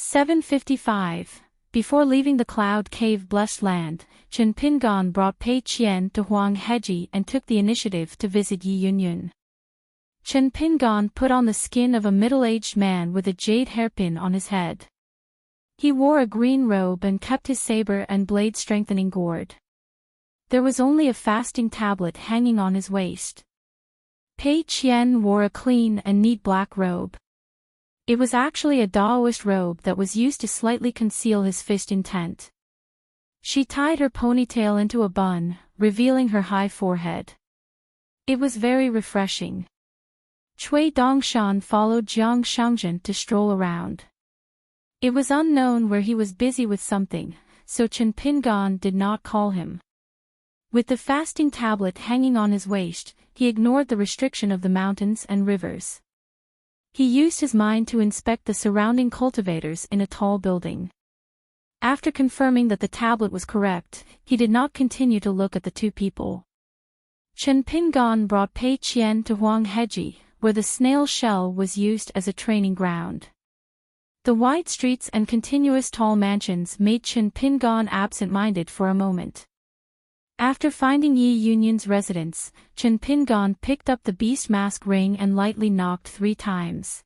755. Before leaving the Cloud Cave blessed land, Chen Pingan brought Pei Qian to Huang Heji and took the initiative to visit Yi Yunyun. Chen Pingan put on the skin of a middle-aged man with a jade hairpin on his head. He wore a green robe and kept his saber and blade-strengthening gourd. There was only a fasting tablet hanging on his waist. Pei Qian wore a clean and neat black robe. It was actually a Daoist robe that was used to slightly conceal his fist intent. She tied her ponytail into a bun, revealing her high forehead. It was very refreshing. Cui Dongshan followed Jiang Shangzhen to stroll around. It was unknown where he was busy with something, so Chen Pingan did not call him. With the fasting tablet hanging on his waist, he ignored the restriction of the mountains and rivers. He used his mind to inspect the surrounding cultivators in a tall building. After confirming that the tablet was correct, he did not continue to look at the two people. Chen Pingan brought Pei Qian to Huang Heji, where the snail shell was used as a training ground. The wide streets and continuous tall mansions made Chen Pingan absent-minded for a moment. After finding Yi Yunyun's residence, Chen Pingan picked up the beast mask ring and lightly knocked 3 times.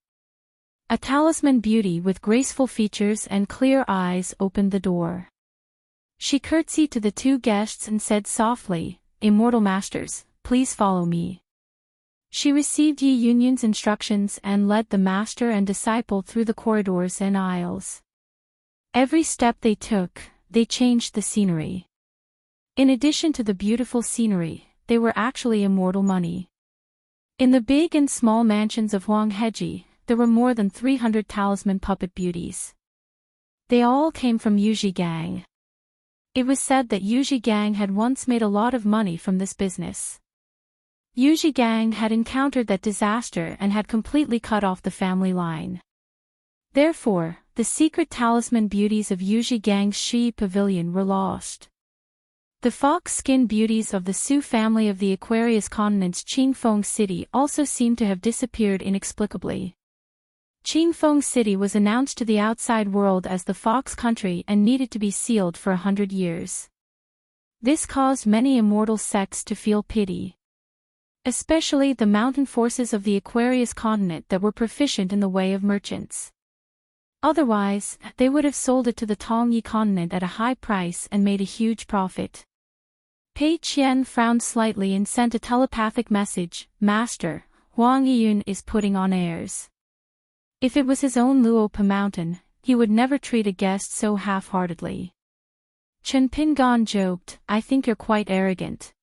A talisman beauty with graceful features and clear eyes opened the door. She curtsied to the 2 guests and said softly, "Immortal masters, please follow me." She received Yi Yunyun's instructions and led the master and disciple through the corridors and aisles. Every step they took, they changed the scenery. In addition to the beautiful scenery, they were actually immortal money. In the big and small mansions of Huang Heji, there were more than 300 talisman puppet beauties. They all came from Yuji Gang. It was said that Yuji Gang had once made a lot of money from this business. Yuji Gang had encountered that disaster and had completely cut off the family line. Therefore, the secret talisman beauties of Yuji Gang's Shi Pavilion were lost. The fox-skin beauties of the Su family of the Aquarius continent's Qingfeng City also seemed to have disappeared inexplicably. Qingfeng City was announced to the outside world as the Fox Country and needed to be sealed for 100 years. This caused many immortal sects to feel pity. Especially the mountain forces of the Aquarius continent that were proficient in the way of merchants. Otherwise, they would have sold it to the Tongyi continent at a high price and made a huge profit. Pei Qian frowned slightly and sent a telepathic message, "Master, Huang Yiyun is putting on airs." If it was his own Luopa mountain, he would never treat a guest so half-heartedly. Chen Pingan joked, "I think you're quite arrogant."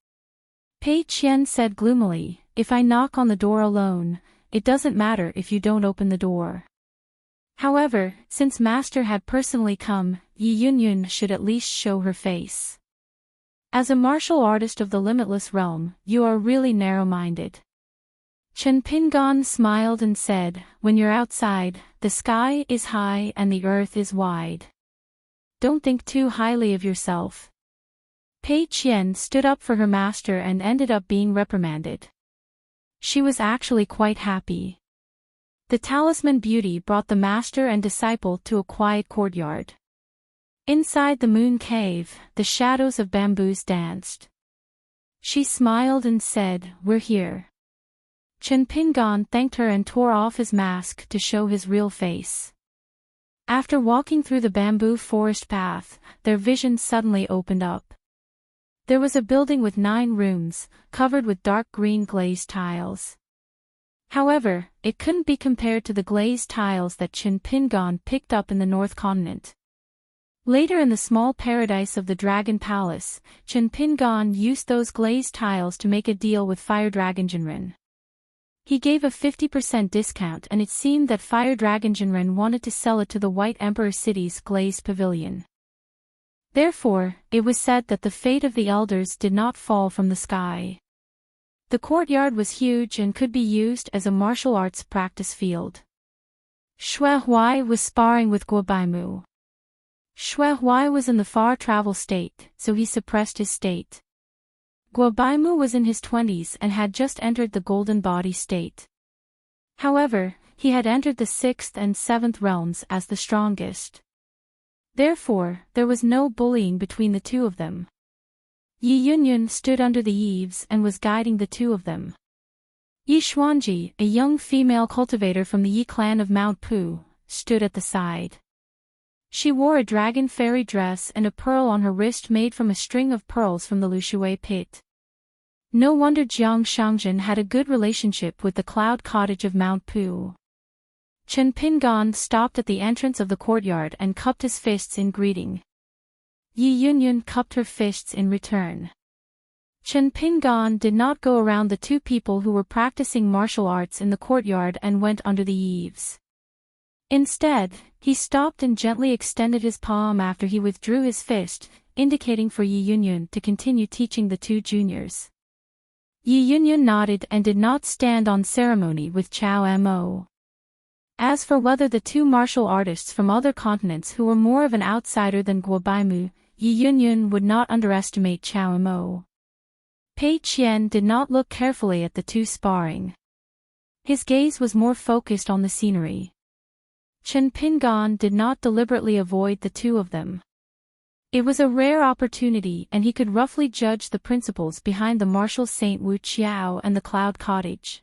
Pei Qian said gloomily, "If I knock on the door alone, it doesn't matter if you don't open the door." However, since Master had personally come, Yi Yunyun should at least show her face. As a martial artist of the limitless realm, you are really narrow-minded. Chen Pingan smiled and said, "When you're outside, the sky is high and the earth is wide. Don't think too highly of yourself." Pei Qian stood up for her master and ended up being reprimanded. She was actually quite happy. The talisman beauty brought the master and disciple to a quiet courtyard. Inside the moon cave, the shadows of bamboos danced. She smiled and said, "We're here." Chen Pingan thanked her and tore off his mask to show his real face. After walking through the bamboo forest path, their vision suddenly opened up. There was a building with 9 rooms, covered with dark green glazed tiles. However, it couldn't be compared to the glazed tiles that Chen Pingan picked up in the North Continent. Later in the small paradise of the Dragon Palace, Chen Pingan used those glazed tiles to make a deal with Fire Dragon Jinren. He gave a 50% discount and it seemed that Fire Dragon Jinren wanted to sell it to the White Emperor City's glazed pavilion. Therefore, it was said that the fate of the elders did not fall from the sky. The courtyard was huge and could be used as a martial arts practice field. Xue Huai was sparring with Guo Baimu. Xue Huai was in the far travel state, so he suppressed his state. Guo Baimu was in his 20s and had just entered the golden body state. However, he had entered the 6th and 7th realms as the strongest. Therefore, there was no bullying between the two of them. Yi Yunyun stood under the eaves and was guiding the two of them. Yi Xuanji, a young female cultivator from the Yi clan of Mount Pu, stood at the side. She wore a dragon fairy dress and a pearl on her wrist made from a string of pearls from the Lushui pit. No wonder Jiang Shangjin had a good relationship with the cloud cottage of Mount Pu. Chen Pingan stopped at the entrance of the courtyard and cupped his fists in greeting. Yi Yunyun cupped her fists in return. Chen Pingan did not go around the two people who were practicing martial arts in the courtyard and went under the eaves. Instead, he stopped and gently extended his palm after he withdrew his fist, indicating for Yi Yunyun to continue teaching the two juniors. Yi Yunyun nodded and did not stand on ceremony with Chao Mo. As for whether the two martial artists from other continents who were more of an outsider than Guo Baimu, Yi Yunyun would not underestimate Chao Mo. Pei Qian did not look carefully at the two sparring. His gaze was more focused on the scenery. Chen Pingan did not deliberately avoid the two of them. It was a rare opportunity and he could roughly judge the principles behind the martial Saint Wu Qiao and the Cloud Cottage.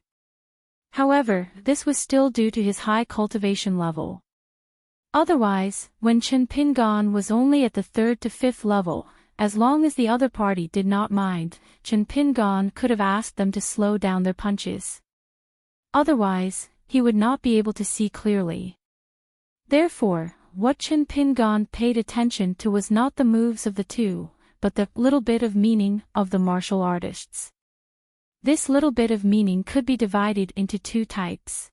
However, this was still due to his high cultivation level. Otherwise, when Chen Pingan was only at the 3rd to 5th level, as long as the other party did not mind, Chen Pingan could have asked them to slow down their punches. Otherwise, he would not be able to see clearly. Therefore, what Chen Pingan paid attention to was not the moves of the two, but the little bit of meaning of the martial artists. This little bit of meaning could be divided into two types.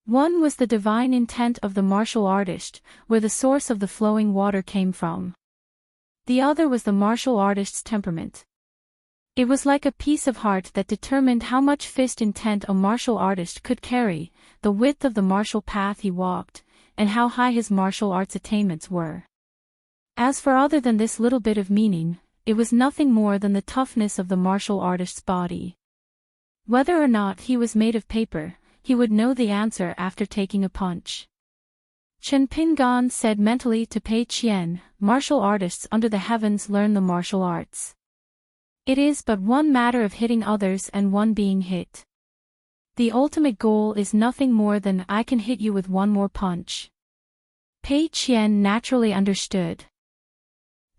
One was the divine intent of the martial artist, where the source of the flowing water came from. The other was the martial artist's temperament. It was like a piece of heart that determined how much fist intent a martial artist could carry, the width of the martial path he walked, and how high his martial arts attainments were. As for other than this little bit of meaning, it was nothing more than the toughness of the martial artist's body. Whether or not he was made of paper, he would know the answer after taking a punch. Chen Pingan said mentally to Pei Qian, martial artists under the heavens learn the martial arts. It is but one matter of hitting others and one being hit. The ultimate goal is nothing more than I can hit you with one more punch. Pei Qian naturally understood.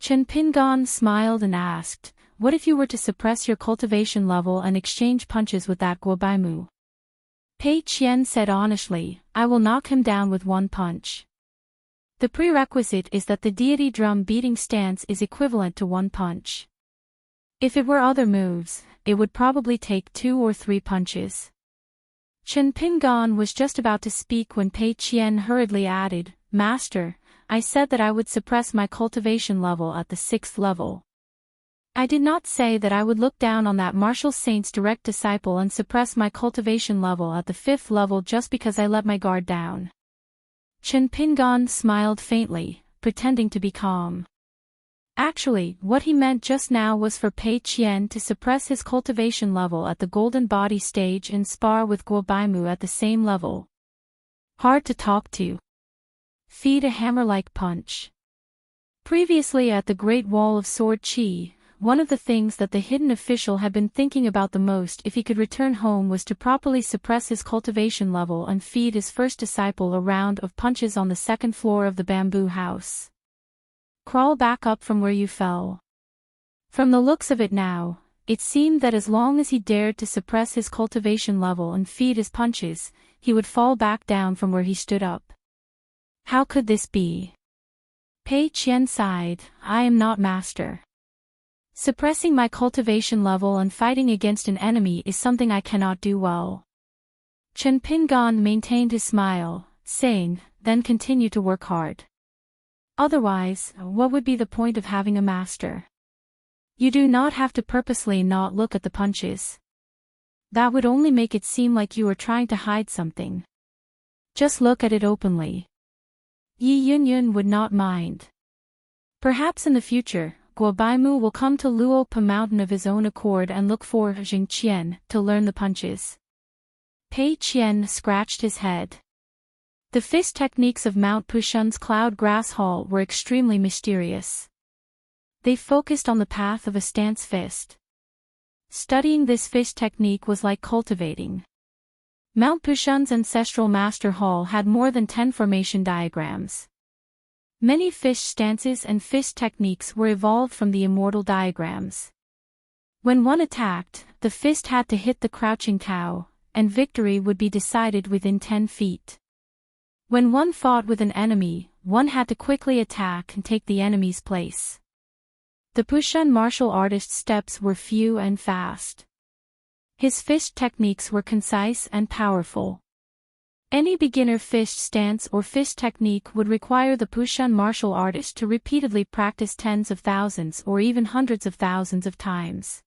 Chen Pingan smiled and asked, what if you were to suppress your cultivation level and exchange punches with that Guo Baimu? Pei Qian said honestly, I will knock him down with one punch. The prerequisite is that the deity drum beating stance is equivalent to one punch. If it were other moves, it would probably take 2 or 3 punches. Chen Pingan was just about to speak when Pei Qian hurriedly added, Master, I said that I would suppress my cultivation level at the 6th level. I did not say that I would look down on that martial saint's direct disciple and suppress my cultivation level at the 5th level just because I let my guard down. Chen Pingan smiled faintly, pretending to be calm. Actually, what he meant just now was for Pei Qian to suppress his cultivation level at the golden body stage and spar with Guo Baimu at the same level. Hard to talk to. Feed a hammer-like punch. Previously at the Great Wall of Sword Qi, one of the things that the hidden official had been thinking about the most if he could return home was to properly suppress his cultivation level and feed his first disciple a round of punches on the 2nd floor of the bamboo house. Crawl back up from where you fell. From the looks of it now, it seemed that as long as he dared to suppress his cultivation level and feed his punches, he would fall back down from where he stood up. How could this be? Pei Qian sighed, I am not master. Suppressing my cultivation level and fighting against an enemy is something I cannot do well. Chen Pingan maintained his smile, saying, then continue to work hard. Otherwise, what would be the point of having a master? You do not have to purposely not look at the punches. That would only make it seem like you were trying to hide something. Just look at it openly. Yi Yunyun would not mind. Perhaps in the future, Guo Baimu will come to Luopa Mountain of his own accord and look for Jing Qian to learn the punches. Pei Qian scratched his head. The fist techniques of Mount Pushun's Cloud Grass Hall were extremely mysterious. They focused on the path of a stance fist. Studying this fist technique was like cultivating. Mount Pushun's ancestral master hall had more than 10 formation diagrams. Many fist stances and fist techniques were evolved from the immortal diagrams. When one attacked, the fist had to hit the crouching cow, and victory would be decided within 10 feet. When one fought with an enemy, one had to quickly attack and take the enemy's place. The Pushun martial artist's steps were few and fast. His fist techniques were concise and powerful. Any beginner fist stance or fist technique would require the Pushun martial artist to repeatedly practice tens of thousands or even hundreds of thousands of times.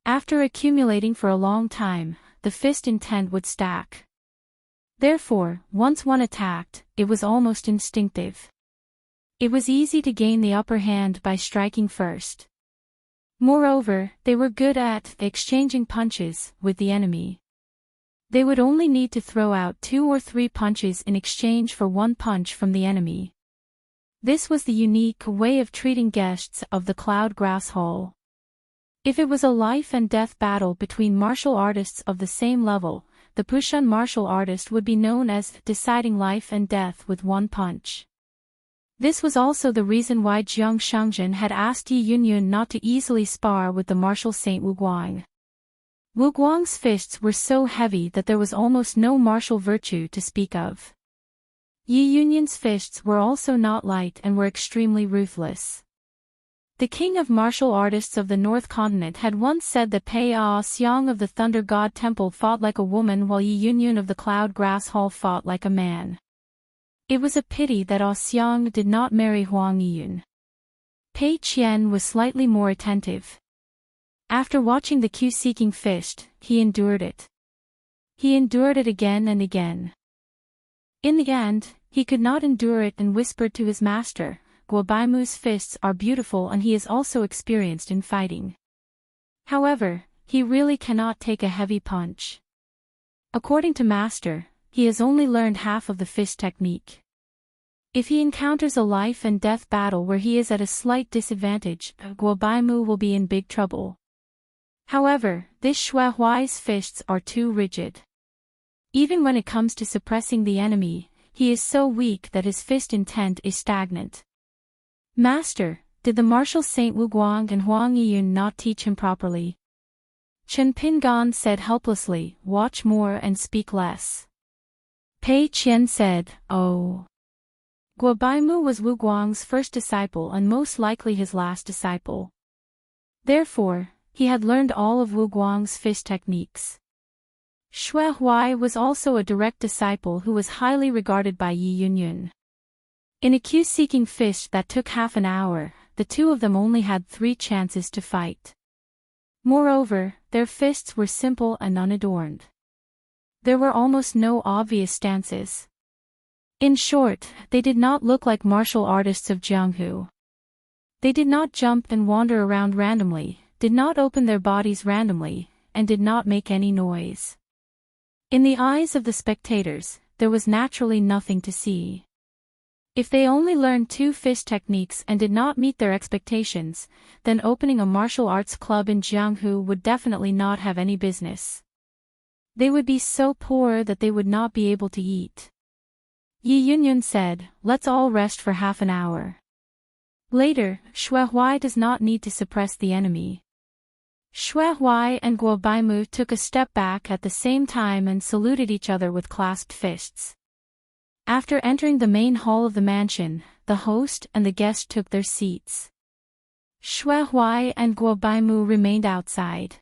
After accumulating for a long time, the fist intent would stack. Therefore, once one attacked, it was almost instinctive. It was easy to gain the upper hand by striking first. Moreover, they were good at exchanging punches with the enemy. They would only need to throw out 2 or 3 punches in exchange for 1 punch from the enemy. This was the unique way of treating guests of the Cloud Grass Hall. If it was a life and death battle between martial artists of the same level, the Pushun martial artist would be known as deciding life and death with 1 punch. This was also the reason why Jiang Shangjin had asked Yi Yunyun not to easily spar with the martial saint Wu Guang. Wu Guang's fists were so heavy that there was almost no martial virtue to speak of. Yi Yunyun's fists were also not light and were extremely ruthless. The king of martial artists of the North Continent had once said that Pei Xiang of the Thunder God Temple fought like a woman while Yi Yunyun of the Cloud Grass Hall fought like a man. It was a pity that Xiang did not marry Huang Yiyun. Pei Qian was slightly more attentive. After watching the cue-seeking fist, he endured it. He endured it again and again. In the end, he could not endure it and whispered to his master, Guobaimu's fists are beautiful and he is also experienced in fighting. However, he really cannot take a heavy punch. According to master, he has only learned half of the fist technique. If he encounters a life and death battle where he is at a slight disadvantage, Guobaimu will be in big trouble. However, this Xue Huai's fists are too rigid. Even when it comes to suppressing the enemy, he is so weak that his fist intent is stagnant. Master, did the martial saint Wu Guang and Huang Yiyun not teach him properly? Chen Pingan said helplessly, watch more and speak less. Pei Qian said, oh. Guobaimu was Wu Guang's first disciple and most likely his last disciple. Therefore, he had learned all of Wu Guang's fist techniques. Xue Huai was also a direct disciple who was highly regarded by Yi Yunyun. In a cue-seeking fist that took half an hour, the two of them only had 3 chances to fight. Moreover, their fists were simple and unadorned. There were almost no obvious stances. In short, they did not look like martial artists of Jianghu. They did not jump and wander around randomly, did not open their bodies randomly, and did not make any noise. In the eyes of the spectators, there was naturally nothing to see. If they only learned 2 fist techniques and did not meet their expectations, then opening a martial arts club in Jianghu would definitely not have any business. They would be so poor that they would not be able to eat. Yi Yunyun said, let's all rest for half an hour. Later, Xue Huai does not need to suppress the enemy. Xue Huai and Guobaimu took a step back at the same time and saluted each other with clasped fists. After entering the main hall of the mansion, the host and the guest took their seats. Xue Huai and Guobaimu remained outside.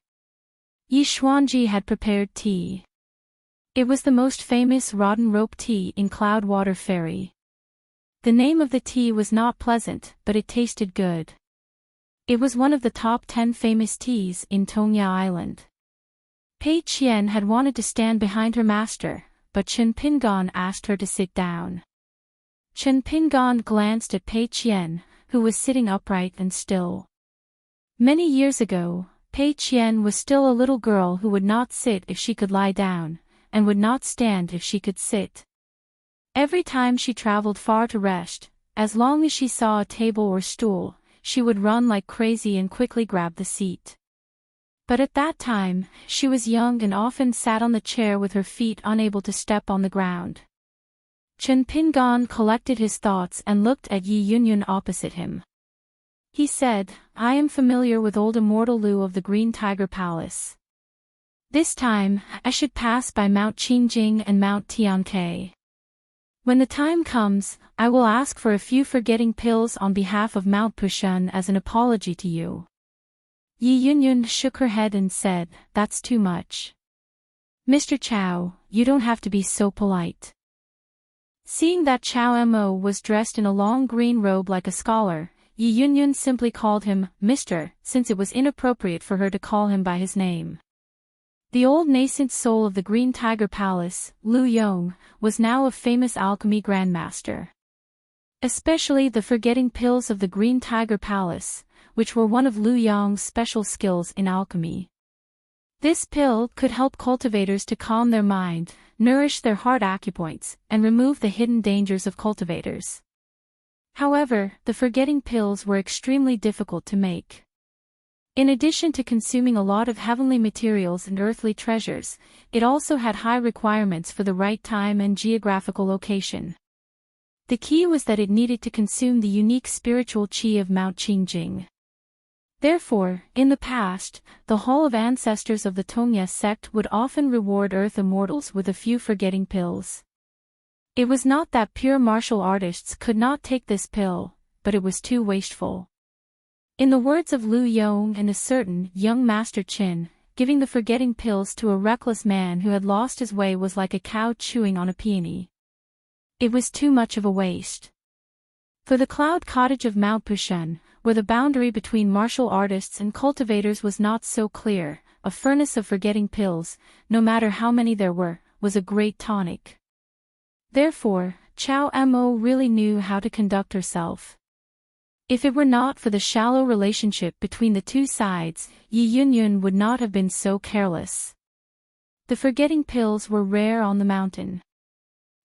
Yi Xuanji had prepared tea. It was the most famous rotten rope tea in Cloudwater Ferry. The name of the tea was not pleasant, but it tasted good. It was one of the top 10 famous teas in Tongya Island. Pei Qian had wanted to stand behind her master, but Chen Pingan asked her to sit down. Chen Pingan glanced at Pei Qian, who was sitting upright and still. Many years ago, Pei Qian was still a little girl who would not sit if she could lie down, and would not stand if she could sit. Every time she traveled far to rest, as long as she saw a table or stool, she would run like crazy and quickly grab the seat. But at that time, she was young and often sat on the chair with her feet unable to step on the ground. Chen Pingan collected his thoughts and looked at Yi Yunyun opposite him. He said, "I am familiar with old immortal Lu of the Green Tiger Palace. This time, I should pass by Mount Qingjing and Mount Tianke. When the time comes, I will ask for a few forgetting pills on behalf of Mount Pushan as an apology to you." Yi Yunyun shook her head and said, "That's too much. Mr. Chao, you don't have to be so polite." Seeing that Chao Mo was dressed in a long green robe like a scholar, Yi Yunyun simply called him Mr., since it was inappropriate for her to call him by his name. The old nascent soul of the Green Tiger Palace, Lu Yong, was now a famous alchemy grandmaster. Especially the forgetting pills of the Green Tiger Palace, which were one of Lu Yong's special skills in alchemy. This pill could help cultivators to calm their mind, nourish their heart acupoints, and remove the hidden dangers of cultivators. However, the forgetting pills were extremely difficult to make. In addition to consuming a lot of heavenly materials and earthly treasures, it also had high requirements for the right time and geographical location. The key was that it needed to consume the unique spiritual qi of Mount Qingjing. Therefore, in the past, the Hall of Ancestors of the Tongya sect would often reward earth immortals with a few forgetting pills. It was not that pure martial artists could not take this pill, but it was too wasteful. In the words of Lu Yong and a certain young Master Qin, giving the forgetting pills to a reckless man who had lost his way was like a cow chewing on a peony. It was too much of a waste. For the cloud cottage of Mount Pushan, where the boundary between martial artists and cultivators was not so clear, a furnace of forgetting pills, no matter how many there were, was a great tonic. Therefore, Chao Mo really knew how to conduct herself. If it were not for the shallow relationship between the two sides, Yi Yunyun would not have been so careless. The forgetting pills were rare on the mountain.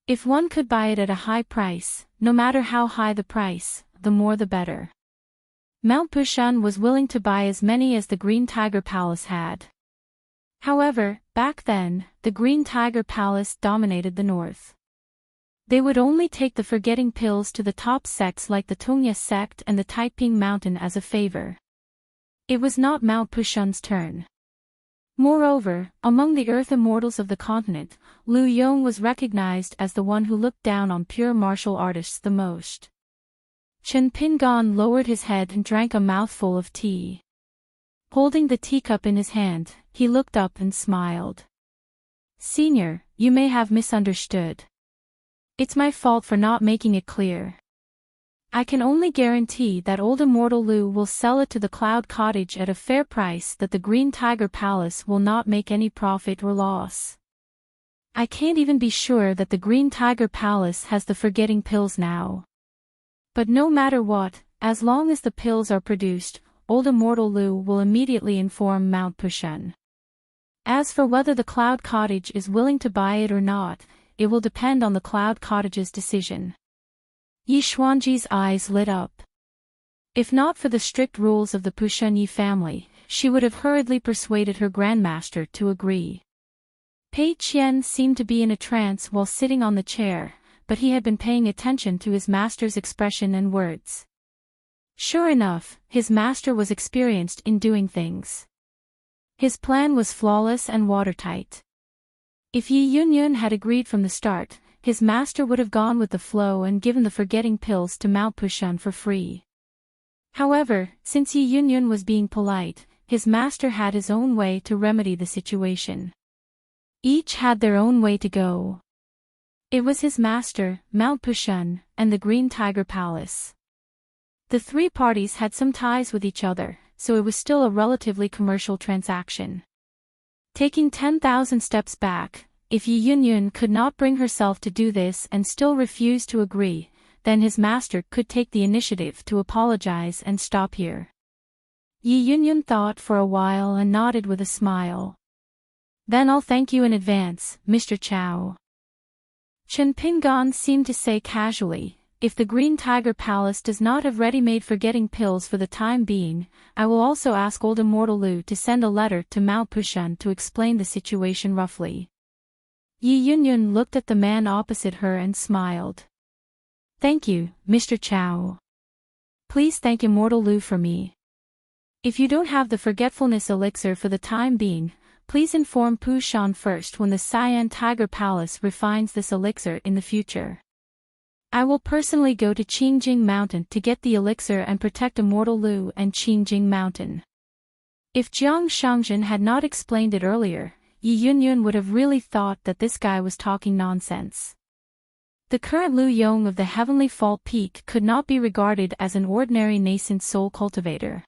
If one could buy it at a high price, no matter how high the price, the more the better. Mount Pushan was willing to buy as many as the Green Tiger Palace had. However, back then, the Green Tiger Palace dominated the north. They would only take the forgetting pills to the top sects like the Tongya sect and the Taiping Mountain as a favor. It was not Mount Pushan's turn. Moreover, among the earth immortals of the continent, Lu Yong was recognized as the one who looked down on pure martial artists the most. Chen Pingan lowered his head and drank a mouthful of tea. Holding the teacup in his hand, he looked up and smiled. "Senior, you may have misunderstood. It's my fault for not making it clear. I can only guarantee that old immortal Lu will sell it to the Cloud Cottage at a fair price, that the Green Tiger Palace will not make any profit or loss. I can't even be sure that the Green Tiger Palace has the forgetting pills now. But no matter what, as long as the pills are produced, old immortal Lu will immediately inform Mount Pushan. As for whether the Cloud Cottage is willing to buy it or not, it will depend on the Cloud Cottage's decision." Yi Xuanji's eyes lit up. If not for the strict rules of the Pushanyi family, she would have hurriedly persuaded her grandmaster to agree. Pei Qian seemed to be in a trance while sitting on the chair, but he had been paying attention to his master's expression and words. Sure enough, his master was experienced in doing things. His plan was flawless and watertight. If Yi Yunyun had agreed from the start, his master would have gone with the flow and given the forgetting pills to Mount Pushan for free. However, since Yi Yunyun was being polite, his master had his own way to remedy the situation. Each had their own way to go. It was his master, Mount Pushan, and the Green Tiger Palace. The three parties had some ties with each other, so it was still a relatively commercial transaction. Taking 10,000 steps back, if Yi Yunyun could not bring herself to do this and still refuse to agree, then his master could take the initiative to apologize and stop here. Yi Yunyun thought for a while and nodded with a smile. Then I'll thank you in advance, Mr. Chow. Chen Pingon seemed to say casually, if the Green Tiger Palace does not have ready-made forgetting pills for the time being, I will also ask old Immortal Lu to send a letter to Mao Pushan to explain the situation roughly. Yi Yunyun looked at the man opposite her and smiled. Thank you, Mr. Chow. Please thank Immortal Lu for me. If you don't have the forgetfulness elixir for the time being, please inform Pushan first when the Cyan Tiger Palace refines this elixir in the future. I will personally go to Qingjing Mountain to get the elixir and protect Immortal Lu and Qingjing Mountain. If Jiang Shangzhen had not explained it earlier, Yi Yunyun would have really thought that this guy was talking nonsense. The current Lu Yong of the Heavenly Fault Peak could not be regarded as an ordinary nascent soul cultivator.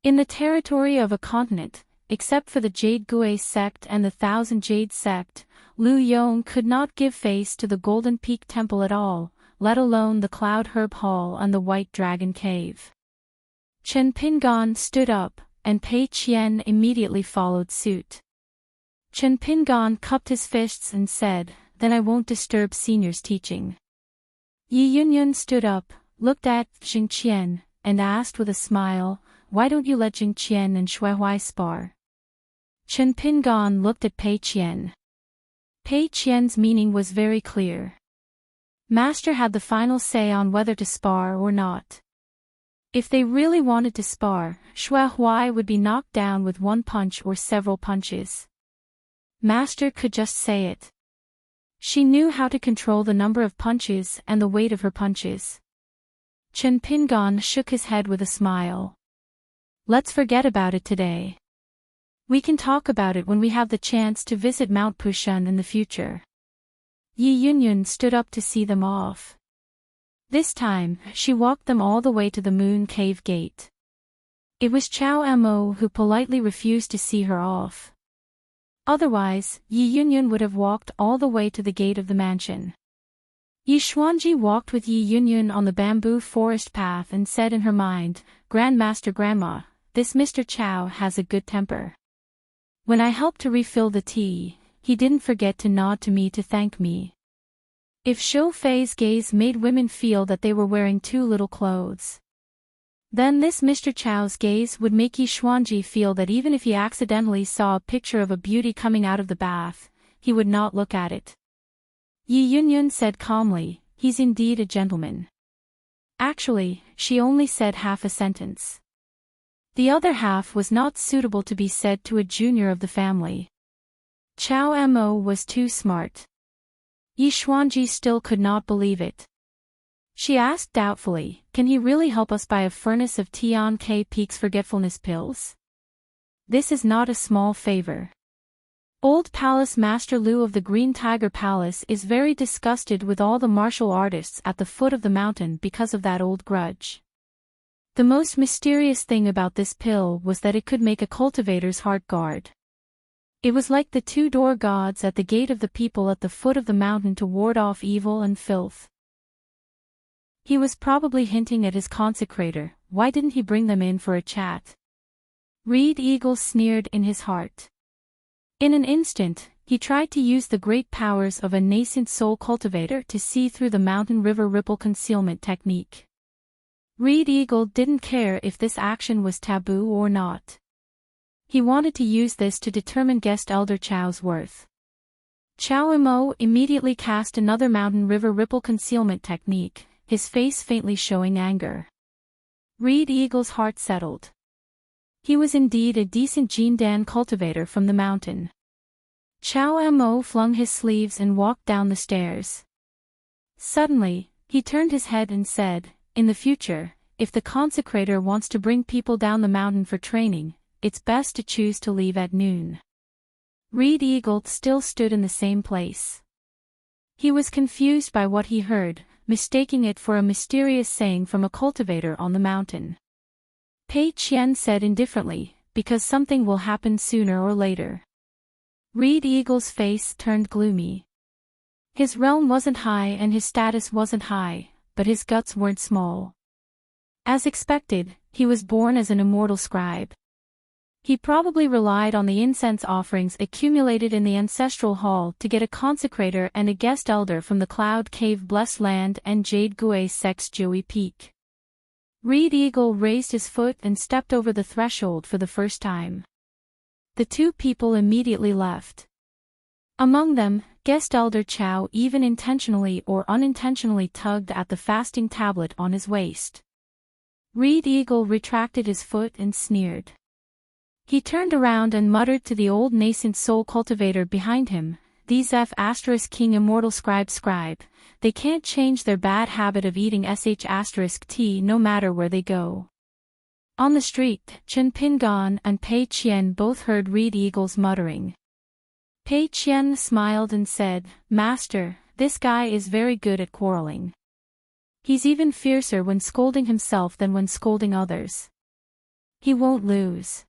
In the territory of a continent, except for the Jade Gui sect and the Thousand Jade sect, Lu Yong could not give face to the Golden Peak Temple at all, let alone the Cloud Herb Hall and the White Dragon Cave. Chen Pingon stood up, and Pei Qian immediately followed suit. Chen Pingon cupped his fists and said, then I won't disturb senior's teaching. Yi Yunyun stood up, looked at Jing Qian, and asked with a smile, why don't you let Jing Qian and Shui Hui spar? Chen Pingon looked at Pei Qian. Pei Qian's meaning was very clear. Master had the final say on whether to spar or not. If they really wanted to spar, Shui Hui would be knocked down with one punch or several punches. Master could just say it. She knew how to control the number of punches and the weight of her punches. Chen Pingon shook his head with a smile. Let's forget about it today. We can talk about it when we have the chance to visit Mount Pushan in the future. Yi Yunyun stood up to see them off. This time, she walked them all the way to the Moon Cave Gate. It was Chow Mo who politely refused to see her off. Otherwise, Yi Yunyun would have walked all the way to the gate of the mansion. Yi Xuanji walked with Yi Yunyun on the bamboo forest path and said in her mind, Grandmaster Grandma, this Mr. Chow has a good temper. When I helped to refill the tea, he didn't forget to nod to me to thank me. If Shou Fei's gaze made women feel that they were wearing too little clothes, then this Mr. Chow's gaze would make Yi Xuanji feel that even if he accidentally saw a picture of a beauty coming out of the bath, he would not look at it. Yi Yunyun said calmly, he's indeed a gentleman. Actually, she only said half a sentence. The other half was not suitable to be said to a junior of the family. Chow Mo was too smart. Yi Xuanji still could not believe it. She asked doubtfully, can he really help us buy a furnace of Tian K Peak's forgetfulness pills? This is not a small favor. Old Palace Master Lu of the Green Tiger Palace is very disgusted with all the martial artists at the foot of the mountain because of that old grudge. The most mysterious thing about this pill was that it could make a cultivator's heart guard. It was like the two door gods at the gate of the people at the foot of the mountain to ward off evil and filth. He was probably hinting at his consecrator, why didn't he bring them in for a chat? Reed Eagle sneered in his heart. In an instant, he tried to use the great powers of a nascent soul cultivator to see through the mountain river ripple concealment technique. Reed Eagle didn't care if this action was taboo or not. He wanted to use this to determine guest Elder Chow's worth. Chow Mo immediately cast another mountain river ripple concealment technique, his face faintly showing anger. Reed Eagle's heart settled. He was indeed a decent Jindan cultivator from the mountain. Chow Mo flung his sleeves and walked down the stairs. Suddenly, he turned his head and said, in the future, if the consecrator wants to bring people down the mountain for training, it's best to choose to leave at noon. Reed Eagle still stood in the same place. He was confused by what he heard, mistaking it for a mysterious saying from a cultivator on the mountain. Pei Qian said indifferently, because something will happen sooner or later. Reed Eagle's face turned gloomy. His realm wasn't high and his status wasn't high, but his guts weren't small. As expected, he was born as an immortal scribe. He probably relied on the incense offerings accumulated in the ancestral hall to get a consecrator and a guest elder from the Cloud Cave Blessed Land and Jade Gue Sex Joey Peak. Reed Eagle raised his foot and stepped over the threshold for the first time. The two people immediately left. Among them, guest elder Chow even intentionally or unintentionally tugged at the fasting tablet on his waist. Reed Eagle retracted his foot and sneered. He turned around and muttered to the old nascent soul cultivator behind him, "These King immortal scribe, they can't change their bad habit of eating sh*t no matter where they go." On the street, Chen Pingon and Pei Qian both heard Reed Eagle's muttering. Pei Qian smiled and said, "Master, this guy is very good at quarreling. He's even fiercer when scolding himself than when scolding others. He won't lose."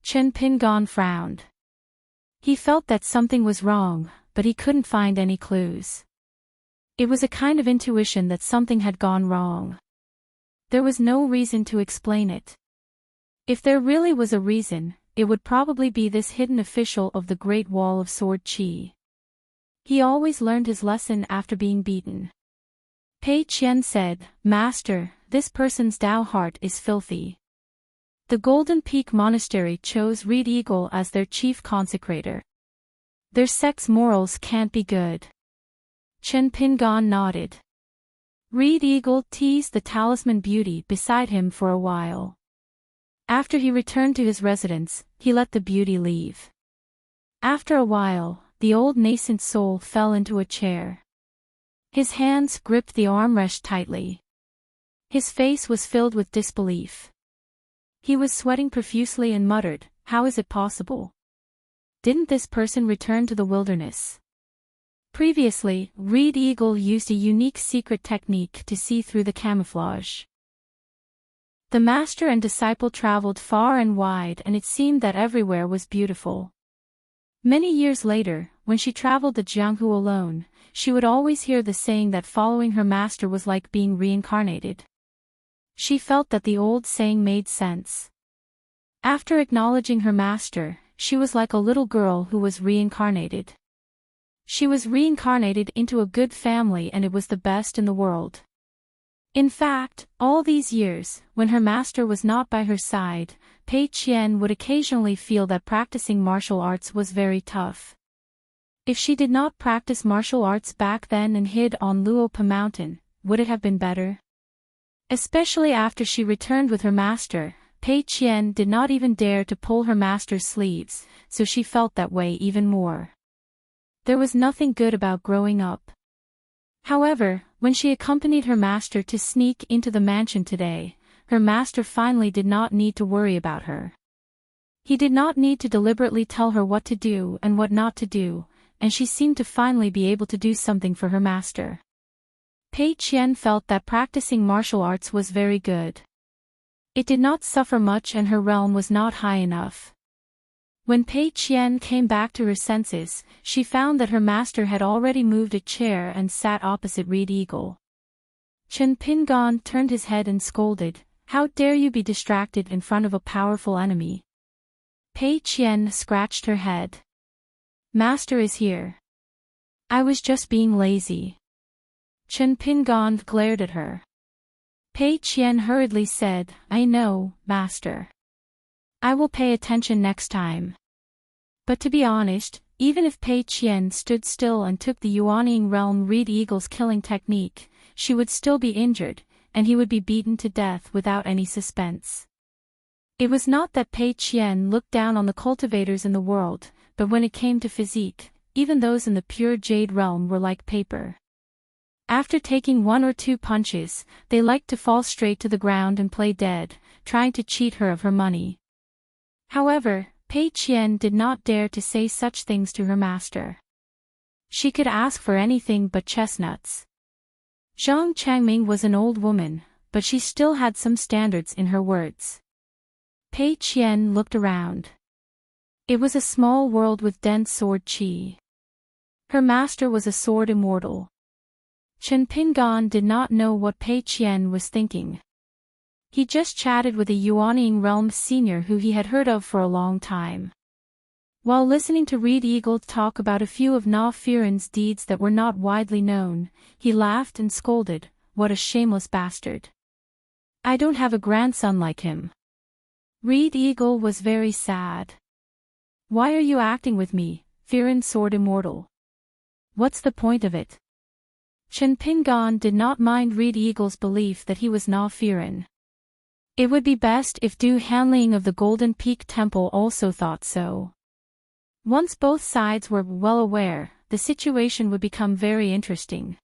Chen Pingon frowned. He felt that something was wrong, but he couldn't find any clues. It was a kind of intuition that something had gone wrong. There was no reason to explain it. If there really was a reason, it would probably be this hidden official of the Great Wall of Sword Qi. He always learned his lesson after being beaten. Pei Qian said, "Master, this person's Tao heart is filthy." The Golden Peak Monastery chose Reed Eagle as their chief consecrator. Their sex morals can't be good. Chen Pingon nodded. Reed Eagle teased the talisman beauty beside him for a while. After he returned to his residence, he let the beauty leave. After a while, the old nascent soul fell into a chair. His hands gripped the armrest tightly. His face was filled with disbelief. He was sweating profusely and muttered, "How is it possible? Didn't this person return to the wilderness?" Previously, Reed Eagle used a unique secret technique to see through the camouflage. The master and disciple traveled far and wide, and it seemed that everywhere was beautiful. Many years later, when she traveled the Jianghu alone, she would always hear the saying that following her master was like being reincarnated. She felt that the old saying made sense. After acknowledging her master, she was like a little girl who was reincarnated. She was reincarnated into a good family, and it was the best in the world. In fact, all these years, when her master was not by her side, Pei Qian would occasionally feel that practicing martial arts was very tough. If she did not practice martial arts back then and hid on Luopa Mountain, would it have been better? Especially after she returned with her master, Pei Qian did not even dare to pull her master's sleeves, so she felt that way even more. There was nothing good about growing up. However, when she accompanied her master to sneak into the mansion today, her master finally did not need to worry about her. He did not need to deliberately tell her what to do and what not to do, and she seemed to finally be able to do something for her master. Pei Qian felt that practicing martial arts was very good. It did not suffer much and her realm was not high enough. When Pei Qian came back to her senses, she found that her master had already moved a chair and sat opposite Reed Eagle. Chen Pingon turned his head and scolded, "How dare you be distracted in front of a powerful enemy?" Pei Qian scratched her head. "Master is here. I was just being lazy." Chen Pingon glared at her. Pei Qian hurriedly said, "I know, master. I will pay attention next time." But to be honest, even if Pei Qian stood still and took the Yuanying realm Reed Eagle's killing technique, she would still be injured, and he would be beaten to death without any suspense. It was not that Pei Qian looked down on the cultivators in the world, but when it came to physique, even those in the pure jade realm were like paper. After taking one or two punches, they liked to fall straight to the ground and play dead, trying to cheat her of her money. However, Pei Qian did not dare to say such things to her master. She could ask for anything but chestnuts. Zhang Changming was an old woman, but she still had some standards in her words. Pei Qian looked around. It was a small world with dense sword qi. Her master was a sword immortal. Chen Pingon did not know what Pei Qian was thinking. He just chatted with a Yuanying Realm senior who he had heard of for a long time. While listening to Reed Eagle talk about a few of Na Firen's deeds that were not widely known, he laughed and scolded, "What a shameless bastard. I don't have a grandson like him." Reed Eagle was very sad. "Why are you acting with me, Firen Sword Immortal? What's the point of it?" Chen Pingon did not mind Reed Eagle's belief that he was Na Firen. It would be best if Du Hanling of the Golden Peak Temple also thought so. Once both sides were well aware, the situation would become very interesting.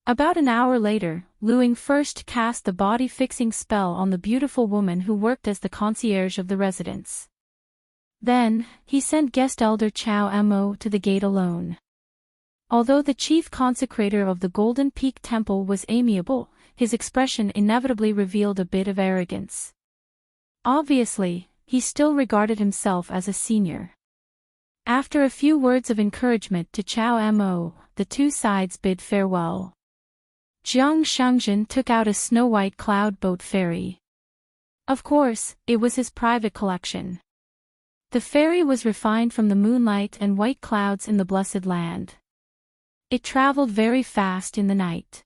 About an hour later, Luing first cast the body-fixing spell on the beautiful woman who worked as the concierge of the residence. Then, he sent guest elder Chao Mo to the gate alone. Although the chief consecrator of the Golden Peak Temple was amiable, his expression inevitably revealed a bit of arrogance. Obviously, he still regarded himself as a senior. After a few words of encouragement to Chao Mo, the two sides bid farewell. Jiang Shangjin took out a snow-white cloud boat ferry. Of course, it was his private collection. The ferry was refined from the moonlight and white clouds in the blessed land. It traveled very fast in the night.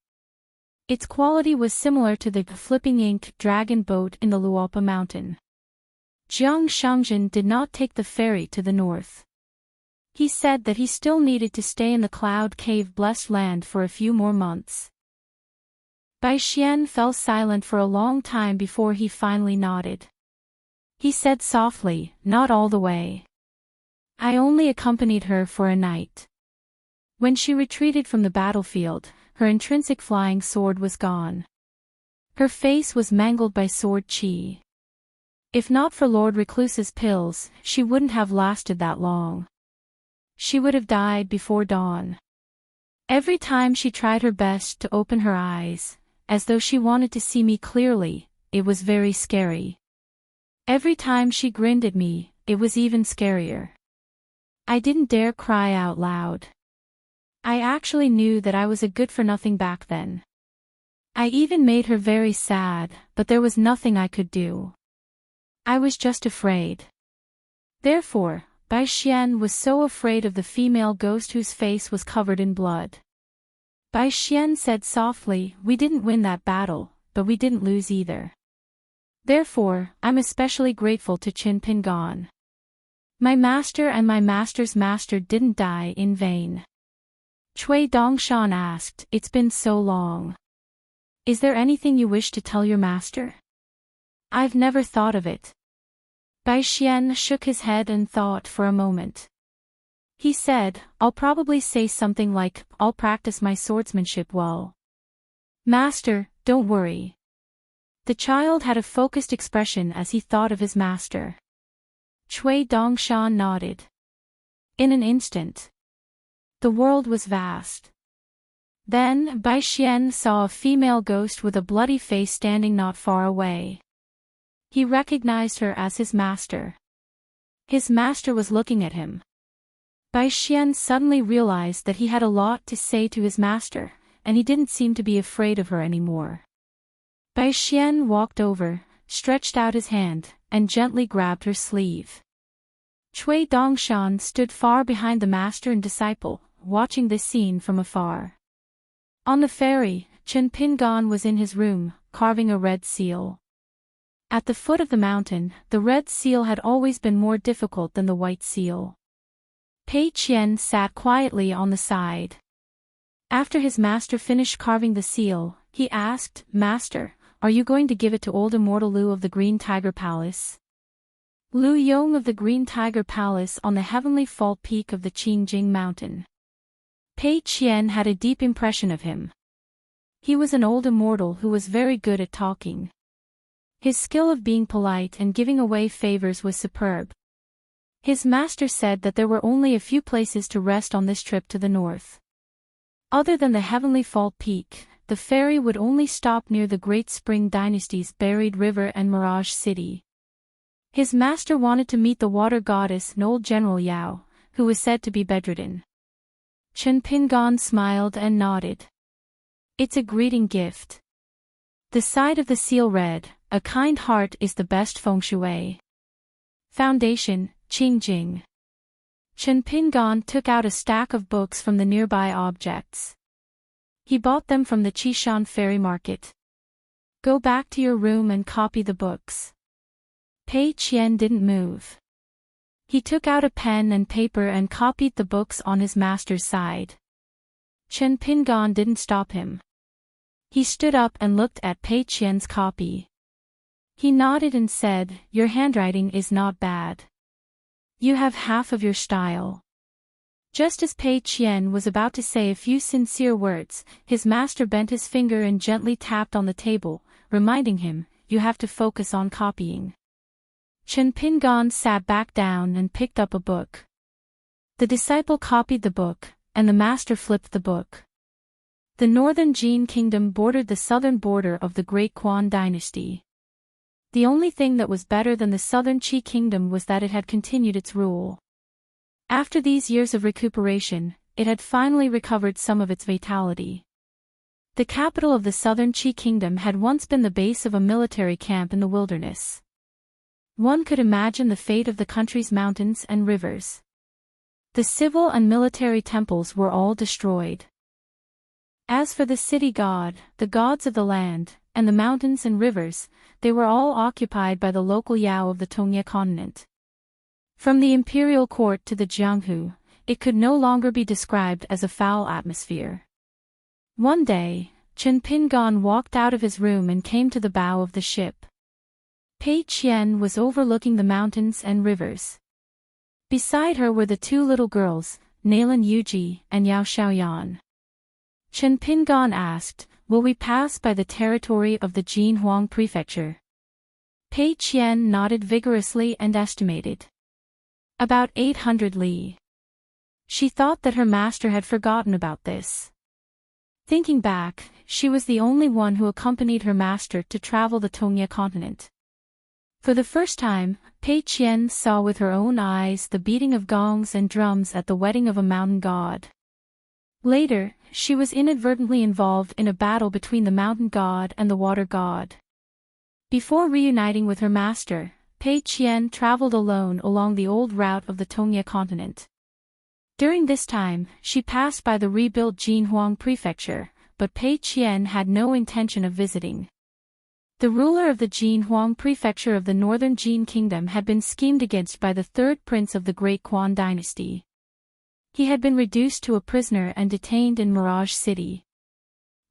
Its quality was similar to the flipping ink dragon boat in the Luopa mountain. Jiang Shangjin did not take the ferry to the north. He said that he still needed to stay in the Cloud Cave blessed land for a few more months. Bai Xian fell silent for a long time before he finally nodded. He said softly, "Not all the way. I only accompanied her for a night." When she retreated from the battlefield, her intrinsic flying sword was gone. Her face was mangled by sword qi. If not for Lord Recluse's pills, she wouldn't have lasted that long. She would have died before dawn. Every time she tried her best to open her eyes, as though she wanted to see me clearly, it was very scary. Every time she grinned at me, it was even scarier. I didn't dare cry out loud. I actually knew that I was a good-for-nothing back then. I even made her very sad, but there was nothing I could do. I was just afraid. Therefore, Bai Xian was so afraid of the female ghost whose face was covered in blood. Bai Xian said softly, "We didn't win that battle, but we didn't lose either. Therefore, I'm especially grateful to Qin Pingon. My master and my master's master didn't die in vain." Cui Dongshan asked, "It's been so long. Is there anything you wish to tell your master?" "I've never thought of it." Bai Xian shook his head and thought for a moment. He said, "I'll probably say something like, I'll practice my swordsmanship well." "Master, don't worry." The child had a focused expression as he thought of his master. Cui Dongshan nodded. In an instant. The world was vast. Then Bai Xian saw a female ghost with a bloody face standing not far away. He recognized her as his master. His master was looking at him. Bai Xian suddenly realized that he had a lot to say to his master, and he didn't seem to be afraid of her anymore. Bai Xian walked over, stretched out his hand, and gently grabbed her sleeve. Cui Dongshan stood far behind the master and disciple, watching this scene from afar. On the ferry, Chen Pingon was in his room, carving a red seal. At the foot of the mountain, the red seal had always been more difficult than the white seal. Pei Qian sat quietly on the side. After his master finished carving the seal, he asked, "Master, are you going to give it to old immortal Lu of the Green Tiger Palace?" Lu Yong of the Green Tiger Palace on the heavenly fault peak of the Qingjing Mountain. Pei Qian had a deep impression of him. He was an old immortal who was very good at talking. His skill of being polite and giving away favors was superb. His master said that there were only a few places to rest on this trip to the north. Other than the heavenly fault peak, the ferry would only stop near the Great Spring Dynasty's buried river and Mirage City. His master wanted to meet the water goddess and old General Yao, who was said to be bedridden. Chen Pingon smiled and nodded. "It's a greeting gift." The side of the seal read, a kind heart is the best feng shui. Foundation, Qingjing. Chen Pingan took out a stack of books from the nearby objects. He bought them from the Qishan ferry market. Go back to your room and copy the books. Pei Qian didn't move. He took out a pen and paper and copied the books on his master's side. Chen Pingan didn't stop him. He stood up and looked at Pei Qian's copy. He nodded and said, "Your handwriting is not bad. You have half of your style." Just as Pei Qian was about to say a few sincere words, his master bent his finger and gently tapped on the table, reminding him, "You have to focus on copying." Chen Pingan sat back down and picked up a book. The disciple copied the book, and the master flipped the book. The northern Jin kingdom bordered the southern border of the Great Quan dynasty. The only thing that was better than the southern Qi kingdom was that it had continued its rule. After these years of recuperation, it had finally recovered some of its vitality. The capital of the southern Qi kingdom had once been the base of a military camp in the wilderness. One could imagine the fate of the country's mountains and rivers. The civil and military temples were all destroyed. As for the city god, the gods of the land, and the mountains and rivers, they were all occupied by the local Yao of the Tongye continent. From the imperial court to the Jianghu, it could no longer be described as a foul atmosphere. One day, Chen Pingan walked out of his room and came to the bow of the ship. Pei Qian was overlooking the mountains and rivers. Beside her were the two little girls, Nalan Yuji and Yao Xiaoyan. Chen Pingan asked, "Will we pass by the territory of the Jinhuang prefecture?" Pei Qian nodded vigorously and estimated. About 800 li. She thought that her master had forgotten about this. Thinking back, she was the only one who accompanied her master to travel the Tongye continent. For the first time, Pei Qian saw with her own eyes the beating of gongs and drums at the wedding of a mountain god. Later, she was inadvertently involved in a battle between the mountain god and the water god. Before reuniting with her master, Pei Qian traveled alone along the old route of the Tongye continent. During this time, she passed by the rebuilt Jinhuang prefecture, but Pei Qian had no intention of visiting. The ruler of the Jinhuang prefecture of the northern Jin kingdom had been schemed against by the third prince of the Great Quan dynasty. He had been reduced to a prisoner and detained in Mirage City.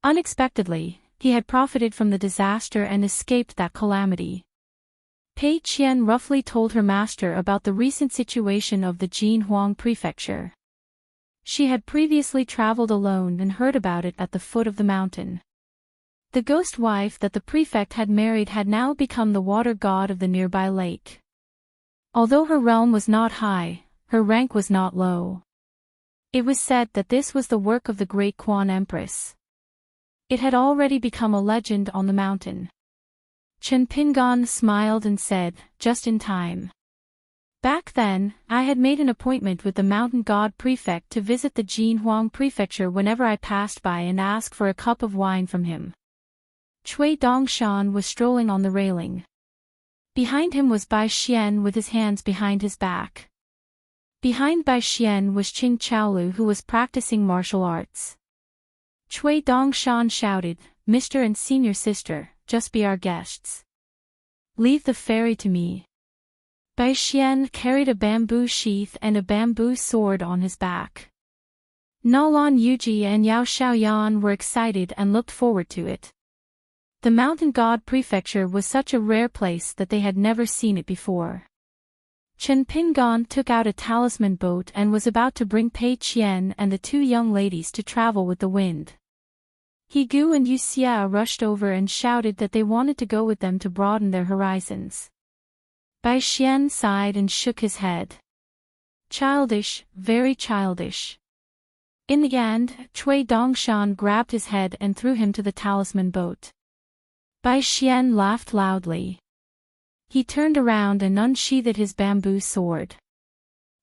Unexpectedly, he had profited from the disaster and escaped that calamity. Pei Qian roughly told her master about the recent situation of the Jinhuang prefecture. She had previously traveled alone and heard about it at the foot of the mountain. The ghost wife that the prefect had married had now become the water god of the nearby lake. Although her realm was not high, her rank was not low. It was said that this was the work of the great Quan Empress. It had already become a legend on the mountain. Chen Pingan smiled and said, "Just in time. Back then, I had made an appointment with the mountain god prefect to visit the Jinhuang prefecture whenever I passed by and ask for a cup of wine from him." Cui Dongshan was strolling on the railing. Behind him was Bai Xian with his hands behind his back. Behind Bai Xian was Qing Chaolu who was practicing martial arts. Cui Dongshan shouted, "Mr. and senior sister, just be our guests. Leave the ferry to me." Bai Xian carried a bamboo sheath and a bamboo sword on his back. Nalan Yuji and Yao Xiaoyan were excited and looked forward to it. The mountain god prefecture was such a rare place that they had never seen it before. Chen Pingan took out a talisman boat and was about to bring Pei Qian and the two young ladies to travel with the wind. He Gu and Yu Xia rushed over and shouted that they wanted to go with them to broaden their horizons. Bai Xian sighed and shook his head. Childish, very childish. In the end, Cui Dongshan grabbed his head and threw him to the talisman boat. Bai Xian laughed loudly. He turned around and unsheathed his bamboo sword.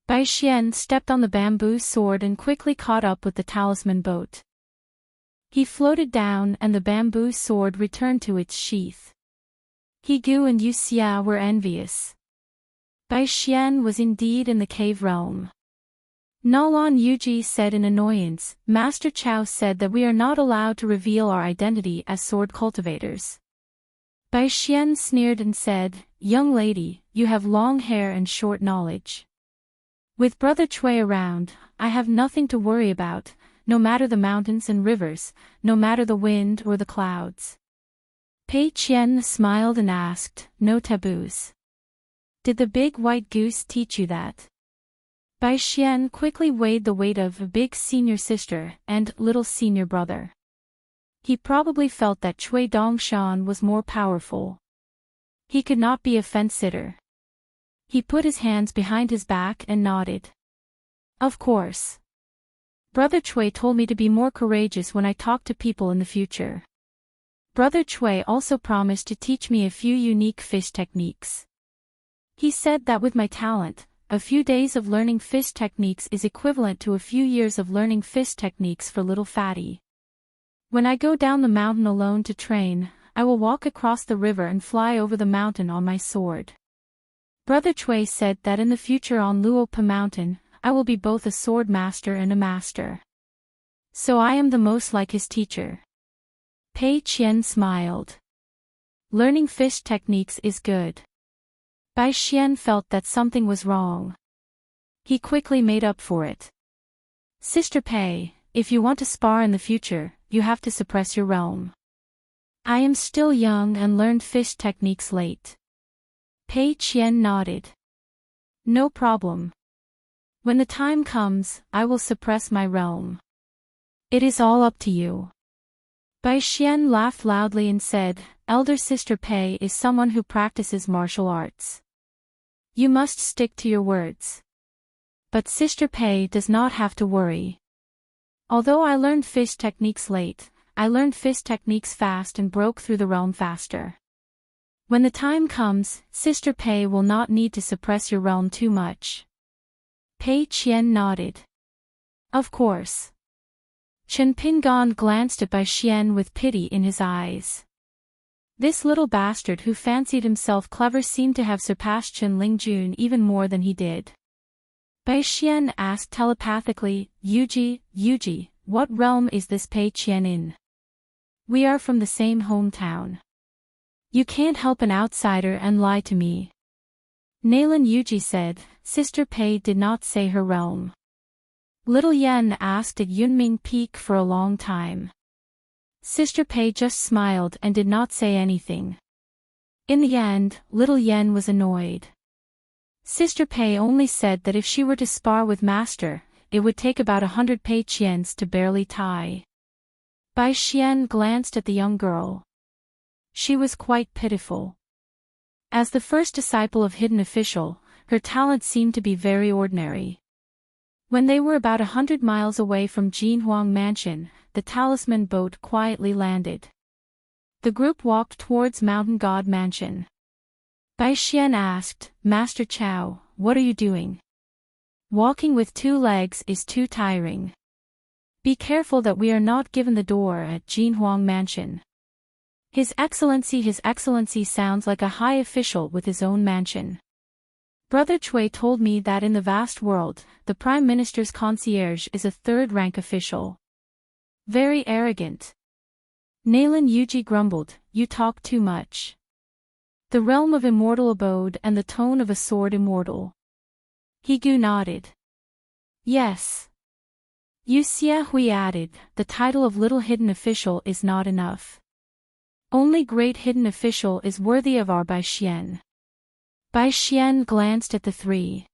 Bai Xian stepped on the bamboo sword and quickly caught up with the talisman boat. He floated down and the bamboo sword returned to its sheath. He Gu and Yu Xia were envious. Bai Xian was indeed in the cave realm. Nalan Yuji said in annoyance, Master Chao said that we are not allowed to reveal our identity as sword cultivators. Bai Xian sneered and said, Young lady, you have long hair and short knowledge. With Brother Cui around, I have nothing to worry about, no matter the mountains and rivers, no matter the wind or the clouds. Pei Qian smiled and asked, No taboos. Did the big white goose teach you that? Bai Xian quickly weighed the weight of a big senior sister and little senior brother. He probably felt that Cui Dongshan was more powerful. He could not be a fence-sitter. He put his hands behind his back and nodded. Of course. Brother Cui told me to be more courageous when I talk to people in the future. Brother Cui also promised to teach me a few unique fish techniques. He said that with my talent, a few days of learning fish techniques is equivalent to a few years of learning fish techniques for little fatty. When I go down the mountain alone to train, I will walk across the river and fly over the mountain on my sword. Brother Cui said that in the future on Luopa Mountain, I will be both a sword master and a master. So I am the most like his teacher. Pei Qian smiled. Learning fish techniques is good. Bai Xian felt that something was wrong. He quickly made up for it. Sister Pei, if you want to spar in the future, you have to suppress your realm. I am still young and learned fish techniques late. Pei Qian nodded. No problem. When the time comes, I will suppress my realm. It is all up to you. Bai Xian laughed loudly and said, Elder Sister Pei is someone who practices martial arts. You must stick to your words. But Sister Pei does not have to worry. Although I learned fish techniques late, I learned fish techniques fast and broke through the realm faster. When the time comes, Sister Pei will not need to suppress your realm too much. Pei Qian nodded. Of course. Chen Pingon glanced at Bai Xian with pity in his eyes. This little bastard who fancied himself clever seemed to have surpassed Chen Lingjun even more than he did. Bai Xian asked telepathically, Yuji, what realm is this Pei Qian in? We are from the same hometown. You can't help an outsider and lie to me. Nalan Yuji said, Sister Pei did not say her realm. Little Yen asked at Yunming Peak for a long time. Sister Pei just smiled and did not say anything. In the end, little Yen was annoyed. Sister Pei only said that if she were to spar with Master, it would take about 100 Pei Qians to barely tie. Bai Xian glanced at the young girl. She was quite pitiful. As the first disciple of Hidden Official, her talent seemed to be very ordinary. When they were about 100 miles away from Jinhuang Mansion, the talisman boat quietly landed. The group walked towards Mountain God Mansion. Bai Xian asked, Master Chao, what are you doing? Walking with 2 legs is too tiring. Be careful that we are not given the door at Jinhuang Mansion. His Excellency sounds like a high official with his own mansion. Brother Cui told me that in the vast world, the Prime Minister's concierge is a 3rd-rank official. Very arrogant. Nalan Yuji grumbled, you talk too much. The realm of immortal abode and the tone of a sword immortal. Higu nodded. Yes. Yu Xiahui added, the title of little hidden official is not enough. Only great hidden official is worthy of our Bai Xian. Bai Xian glanced at the 3.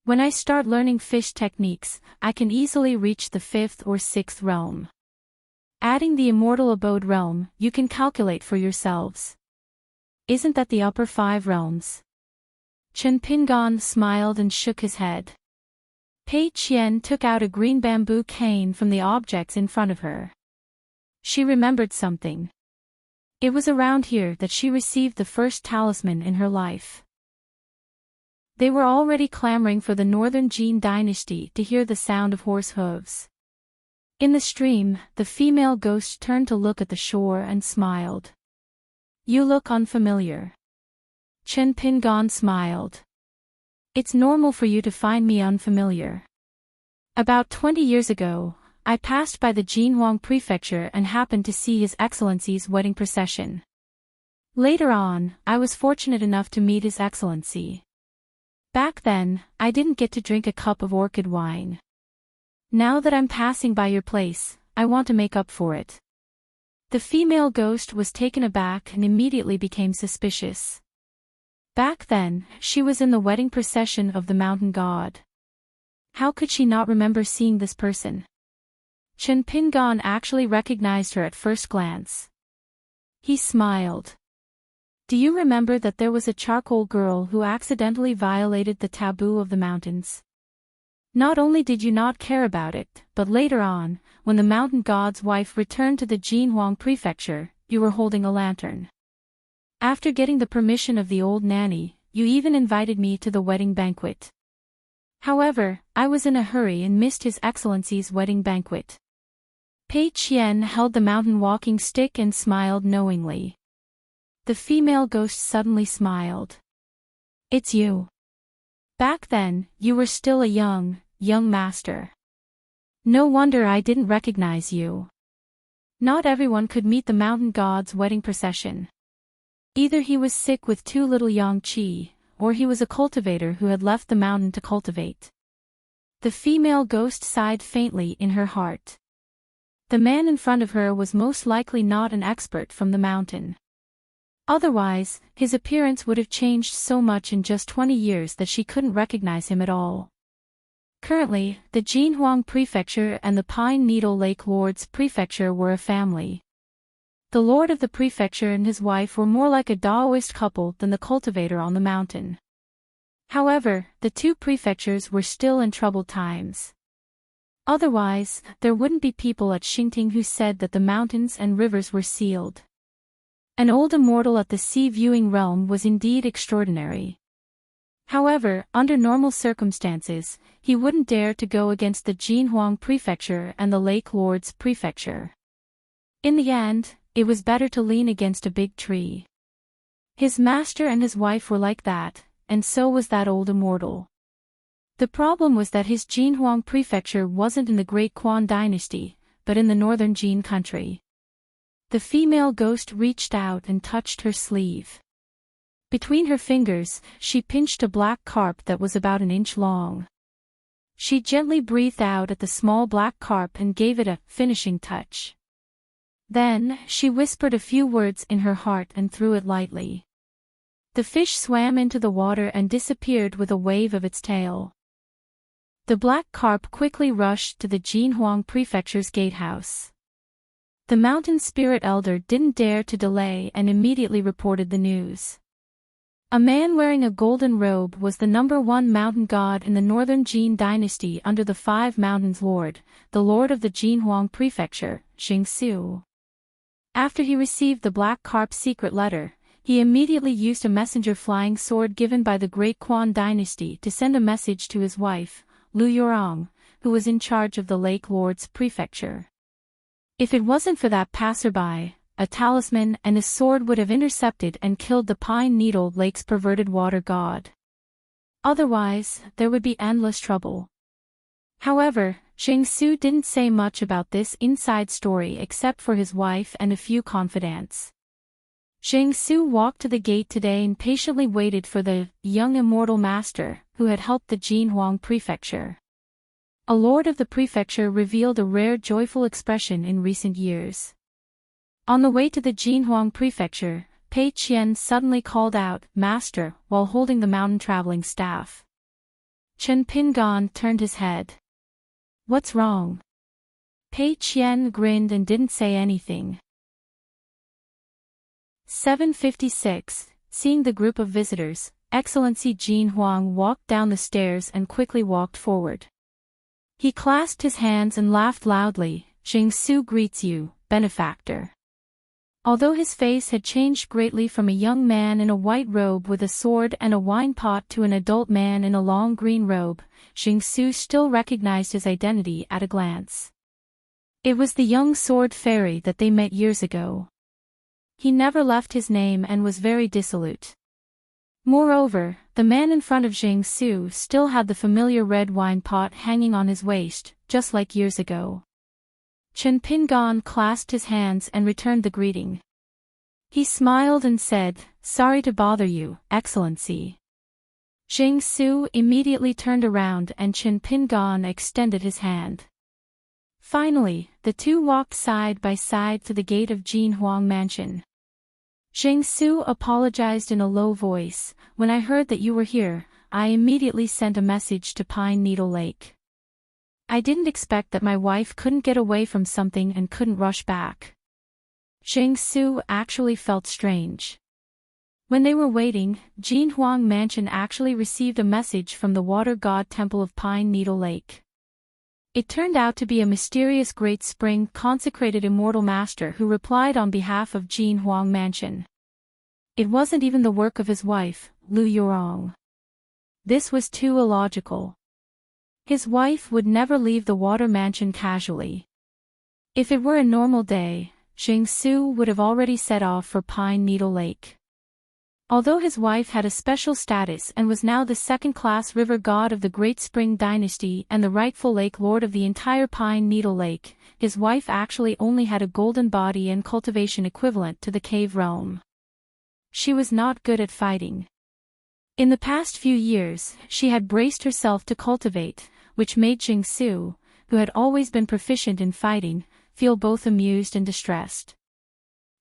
When I start learning fish techniques, I can easily reach the 5th or 6th realm. Adding the immortal abode realm, you can calculate for yourselves. Isn't that the upper 5 realms? Chen Pingon smiled and shook his head. Pei Qian took out a green bamboo cane from the objects in front of her. She remembered something. It was around here that she received the first talisman in her life. They were already clamoring for the northern Jin dynasty to hear the sound of horse hooves. In the stream, the female ghost turned to look at the shore and smiled. You look unfamiliar. Chen Pingan smiled. It's normal for you to find me unfamiliar. About 20 years ago, I passed by the Jinhuang prefecture and happened to see His Excellency's wedding procession. Later on, I was fortunate enough to meet His Excellency. Back then, I didn't get to drink a cup of orchid wine. Now that I'm passing by your place, I want to make up for it. The female ghost was taken aback and immediately became suspicious. Back then, she was in the wedding procession of the mountain god. How could she not remember seeing this person? Chen Pingan actually recognized her at first glance. He smiled. Do you remember that there was a charcoal girl who accidentally violated the taboo of the mountains? Not only did you not care about it, but later on, when the mountain god's wife returned to the Jinhuang prefecture, you were holding a lantern. After getting the permission of the old nanny, you even invited me to the wedding banquet. However, I was in a hurry and missed His Excellency's wedding banquet. Pei Qian held the mountain walking stick and smiled knowingly. The female ghost suddenly smiled. It's you. Back then, you were still a young master. No wonder I didn't recognize you. Not everyone could meet the mountain god's wedding procession. Either he was sick with too little yang qi, or he was a cultivator who had left the mountain to cultivate. The female ghost sighed faintly in her heart. The man in front of her was most likely not an expert from the mountain. Otherwise, his appearance would have changed so much in just 20 years that she couldn't recognize him at all. Currently, the Jinhuang prefecture and the Pine Needle Lake Lord's prefecture were a family. The lord of the prefecture and his wife were more like a Taoist couple than the cultivator on the mountain. However, the two prefectures were still in troubled times. Otherwise, there wouldn't be people at Xingting who said that the mountains and rivers were sealed. An old immortal at the sea-viewing realm was indeed extraordinary. However, under normal circumstances, he wouldn't dare to go against the Jinhuang prefecture and the Lake Lord's prefecture. In the end, it was better to lean against a big tree. His master and his wife were like that, and so was that old immortal. The problem was that his Jinhuang prefecture wasn't in the Great Quan dynasty, but in the northern Jin country. The female ghost reached out and touched her sleeve. Between her fingers, she pinched a black carp that was about an inch long. She gently breathed out at the small black carp and gave it a finishing touch. Then, she whispered a few words in her heart and threw it lightly. The fish swam into the water and disappeared with a wave of its tail. The black carp quickly rushed to the Jinhuang prefecture's gatehouse. The mountain spirit elder didn't dare to delay and immediately reported the news. A man wearing a golden robe was the #1 mountain god in the northern Jin dynasty under the Five Mountains Lord, the lord of the Jinhuang prefecture, Xingsu. After he received the black carp's secret letter, he immediately used a messenger flying sword given by the Great Quan dynasty to send a message to his wife, Lu Yurong, who was in charge of the Lake Lord's prefecture. If it wasn't for that passerby, a talisman and his sword would have intercepted and killed the Pine Needle Lake's perverted water god. Otherwise, there would be endless trouble. However, Xingsu didn't say much about this inside story except for his wife and a few confidants. Xingsu walked to the gate today and patiently waited for the young immortal master, who had helped the Jinhuang prefecture. A lord of the prefecture revealed a rare joyful expression in recent years. On the way to the Jinhuang prefecture, Pei Qian suddenly called out, "Master," while holding the mountain traveling staff. Chen Pingan turned his head. "What's wrong?" Pei Qian grinned and didn't say anything. 756. Seeing the group of visitors, Excellency Jinhuang walked down the stairs and quickly walked forward. He clasped his hands and laughed loudly. "Xingsu greets you, benefactor." Although his face had changed greatly from a young man in a white robe with a sword and a wine pot to an adult man in a long green robe, Xingsu still recognized his identity at a glance. It was the young sword fairy that they met years ago. He never left his name and was very dissolute. Moreover, the man in front of Jing Su still had the familiar red wine pot hanging on his waist, just like years ago. Chen Pingan clasped his hands and returned the greeting. He smiled and said, "Sorry to bother you, Excellency." Jing Su immediately turned around and Chen Pingan extended his hand. Finally, the two walked side by side to the gate of Jin Huang Mansion. Jing Su apologized in a low voice. "When I heard that you were here, I immediately sent a message to Pine Needle Lake. I didn't expect that my wife couldn't get away from something and couldn't rush back." Jing Su actually felt strange. When they were waiting, Jin Huang Mansion actually received a message from the water god temple of Pine Needle Lake. It turned out to be a mysterious great spring consecrated immortal master who replied on behalf of Jin Huang Mansion. It wasn't even the work of his wife, Lu Yurong. This was too illogical. His wife would never leave the water mansion casually. If it were a normal day, Jing Su would have already set off for Pine Needle Lake. Although his wife had a special status and was now the second-class river god of the Great Spring Dynasty and the rightful lake lord of the entire Pine Needle Lake, his wife actually only had a golden body and cultivation equivalent to the cave realm. She was not good at fighting. In the past few years, she had braced herself to cultivate, which made Jing Su, who had always been proficient in fighting, feel both amused and distressed.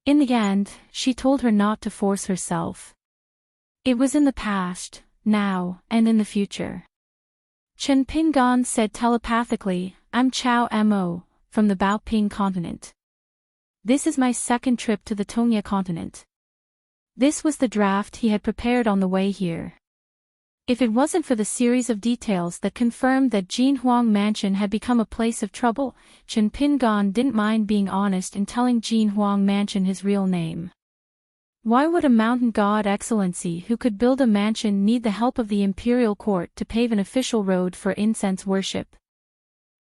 In the end, she told her not to force herself. It was in the past, now, and in the future. Chen Pingan said telepathically, "I'm Chao Mo, from the Baoping continent. This is my second trip to the Tongya continent." This was the draft he had prepared on the way here. If it wasn't for the series of details that confirmed that Jin Huang Mansion had become a place of trouble, Chen Pingan didn't mind being honest in telling Jin Huang Mansion his real name. Why would a mountain god excellency who could build a mansion need the help of the imperial court to pave an official road for incense worship?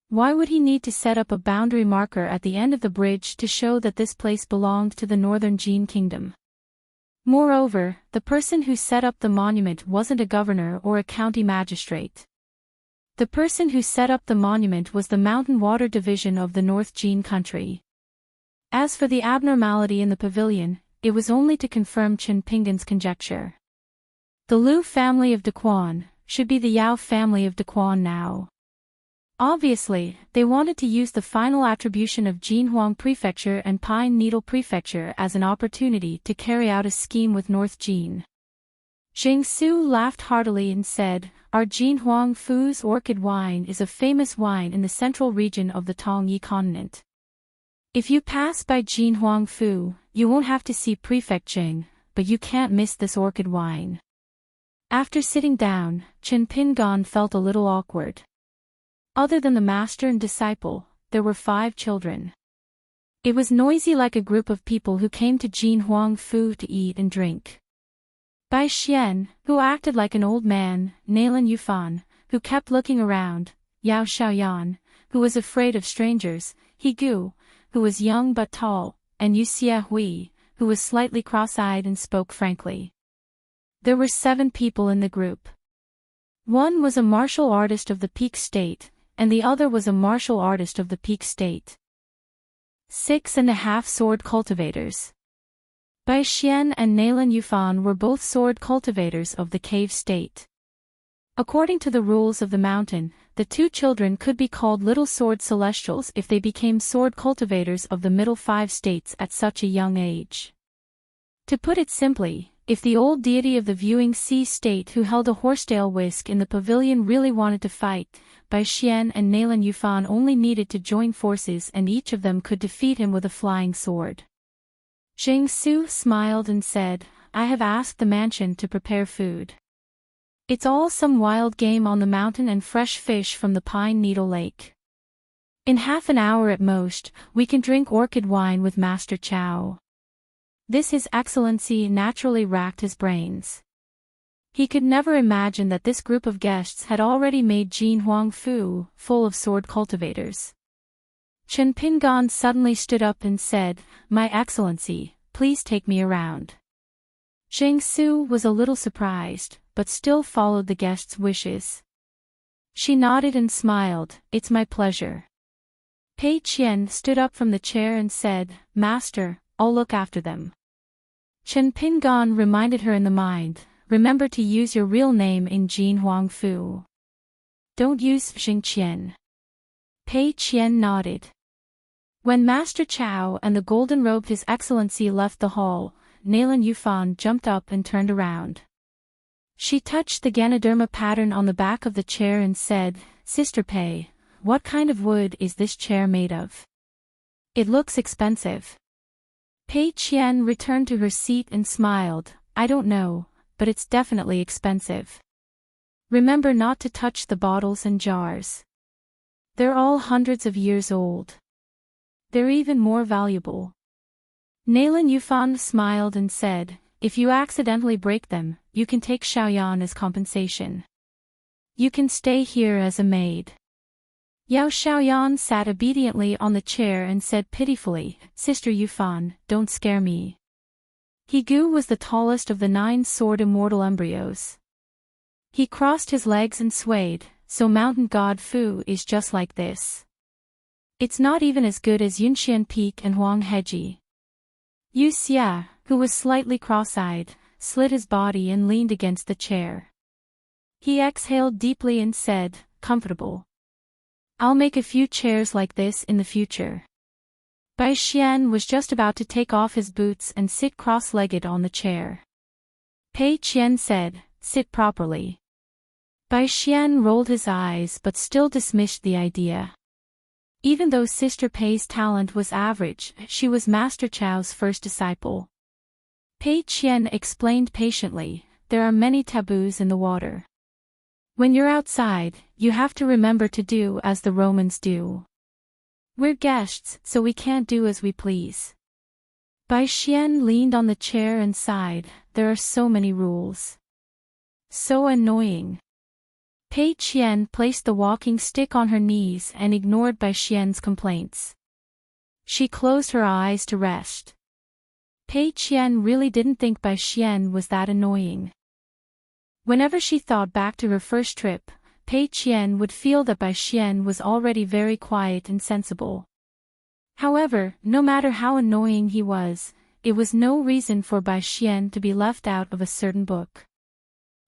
Why would he need to set up a boundary marker at the end of the bridge to show that this place belonged to the northern Jin kingdom? Moreover, the person who set up the monument wasn't a governor or a county magistrate. The person who set up the monument was the Mountain Water Division of the North Jin country. As for the abnormality in the pavilion, it was only to confirm Chen Pingan's conjecture. The Lu family of Daquan should be the Yao family of Daquan now. Obviously, they wanted to use the final attribution of Jinhuang Prefecture and Pine Needle Prefecture as an opportunity to carry out a scheme with North Jin. Jing Su laughed heartily and said, "Our Jinhuang Fu's orchid wine is a famous wine in the central region of the Tongyi continent. If you pass by Jinhuang Fu, you won't have to see Prefect Jing, but you can't miss this orchid wine." After sitting down, Chen Pingan felt a little awkward. Other than the master and disciple, there were 5 children. It was noisy like a group of people who came to Jinhuang Fu to eat and drink. Bai Xian, who acted like an old man, Nailan Yufan, who kept looking around, Yao Xiaoyan, who was afraid of strangers, He Gu, who was young but tall, and Yu Xia Hui, who was slightly cross-eyed and spoke frankly. There were 7 people in the group. One was a martial artist of the Peak State, and the other was a martial artist of the Peak State. 6.5 sword cultivators. Bai Xian and Nailan Yufan were both sword cultivators of the Cave State. According to the rules of the mountain, the 2 children could be called Little Sword Celestials if they became sword cultivators of the middle 5 states at such a young age. To put it simply, if the old deity of the Viewing Sea state who held a horsetail whisk in the pavilion really wanted to fight, Bai Xian and Nailan Yufan only needed to join forces and each of them could defeat him with a flying sword. Jing Su smiled and said, "I have asked the mansion to prepare food. It's all some wild game on the mountain and fresh fish from the Pine Needle Lake. In half an hour at most, we can drink orchid wine with Master Chow." This His Excellency naturally racked his brains. He could never imagine that this group of guests had already made Jinhuang Fu full of sword cultivators. Chen Pingan suddenly stood up and said, "My Excellency, please take me around. Zhang Su was a little surprised, but still followed the guest's wishes. She nodded and smiled, "It's my pleasure." Pei Qian stood up from the chair and said, "Master, I'll look after them." Chen Pingan reminded her in the mind, "Remember to use your real name in Jin Huang Fu. Don't use Xing Qian." Pei Qian nodded. When Master Chao and the golden-robed His Excellency left the hall, Nailan Yufan jumped up and turned around. She touched the Ganoderma pattern on the back of the chair and said, "Sister Pei, what kind of wood is this chair made of? It looks expensive." Pei Qian returned to her seat and smiled, "I don't know, but it's definitely expensive. Remember not to touch the bottles and jars. They're all hundreds of years old. They're even more valuable." Nailan Yufan smiled and said, "If you accidentally break them, you can take Xiaoyan as compensation. You can stay here as a maid." Yao Xiaoyan sat obediently on the chair and said pitifully, "Sister Yufan, don't scare me." He Gu was the tallest of the 9 sword immortal embryos. He crossed his legs and swayed, "So mountain god Fu is just like this. It's not even as good as Yunxian Peak and Huang Heji." Yu Xia, who was slightly cross-eyed, slid his body and leaned against the chair. He exhaled deeply and said, "Comfortable. I'll make a few chairs like this in the future." Bai Xian was just about to take off his boots and sit cross-legged on the chair. Pei Qian said, "Sit properly." Bai Xian rolled his eyes but still dismissed the idea. Even though Sister Pei's talent was average, she was Master Chao's first disciple. Pei Qian explained patiently, "There are many taboos in the water. When you're outside, you have to remember to do as the Romans do. We're guests, so we can't do as we please." Bai Xian leaned on the chair and sighed, "There are so many rules. So annoying." Pei Qian placed the walking stick on her knees and ignored Bai Xian's complaints. She closed her eyes to rest. Pei Qian really didn't think Bai Xian was that annoying. Whenever she thought back to her first trip, Pei Qian would feel that Bai Xian was already very quiet and sensible. However, no matter how annoying he was, it was no reason for Bai Xian to be left out of a certain book.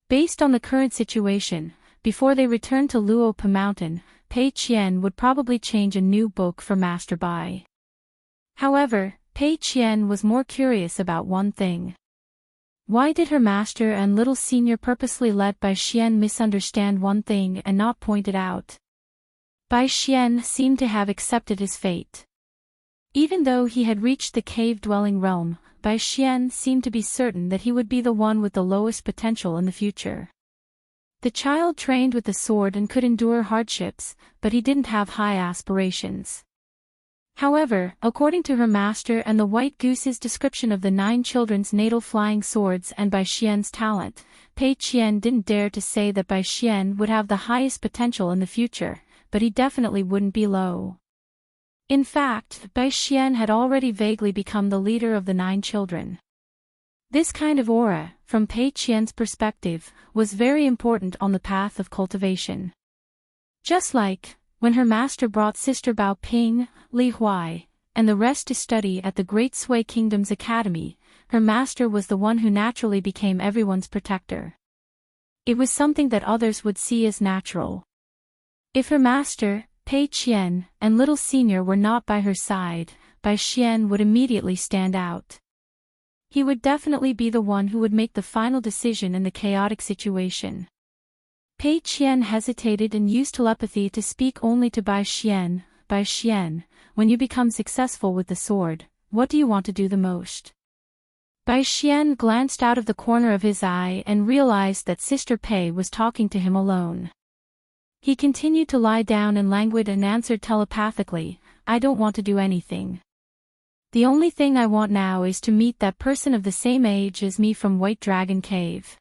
Based on the current situation, before they returned to Luopa Mountain, Pei Qian would probably change a new book for Master Bai. However, Pei Qian was more curious about one thing. Why did her master and little senior purposely let Bai Xian misunderstand one thing and not point it out? Bai Xian seemed to have accepted his fate. Even though he had reached the cave-dwelling realm, Bai Xian seemed to be certain that he would be the one with the lowest potential in the future. The child trained with the sword and could endure hardships, but he didn't have high aspirations. However, according to her master and the White Goose's description of the 9 children's natal flying swords and Bai Xian's talent, Pei Qian didn't dare to say that Bai Xian would have the highest potential in the future, but he definitely wouldn't be low. In fact, Bai Xian had already vaguely become the leader of the 9 children. This kind of aura, from Pei Qian's perspective, was very important on the path of cultivation. Just like, when her master brought Sister Bao Ping, Li Huai, and the rest to study at the Great Sui Kingdom's academy, her master was the one who naturally became everyone's protector. It was something that others would see as natural. If her master, Pei Qian, and little senior were not by her side, Bai Xian would immediately stand out. He would definitely be the one who would make the final decision in the chaotic situation. Pei Qian hesitated and used telepathy to speak only to Bai Xian. "Bai Xian, when you become successful with the sword, what do you want to do the most?" Bai Xian glanced out of the corner of his eye and realized that Sister Pei was talking to him alone. He continued to lie down and languid and answered telepathically, "I don't want to do anything. The only thing I want now is to meet that person of the same age as me from White Dragon Cave.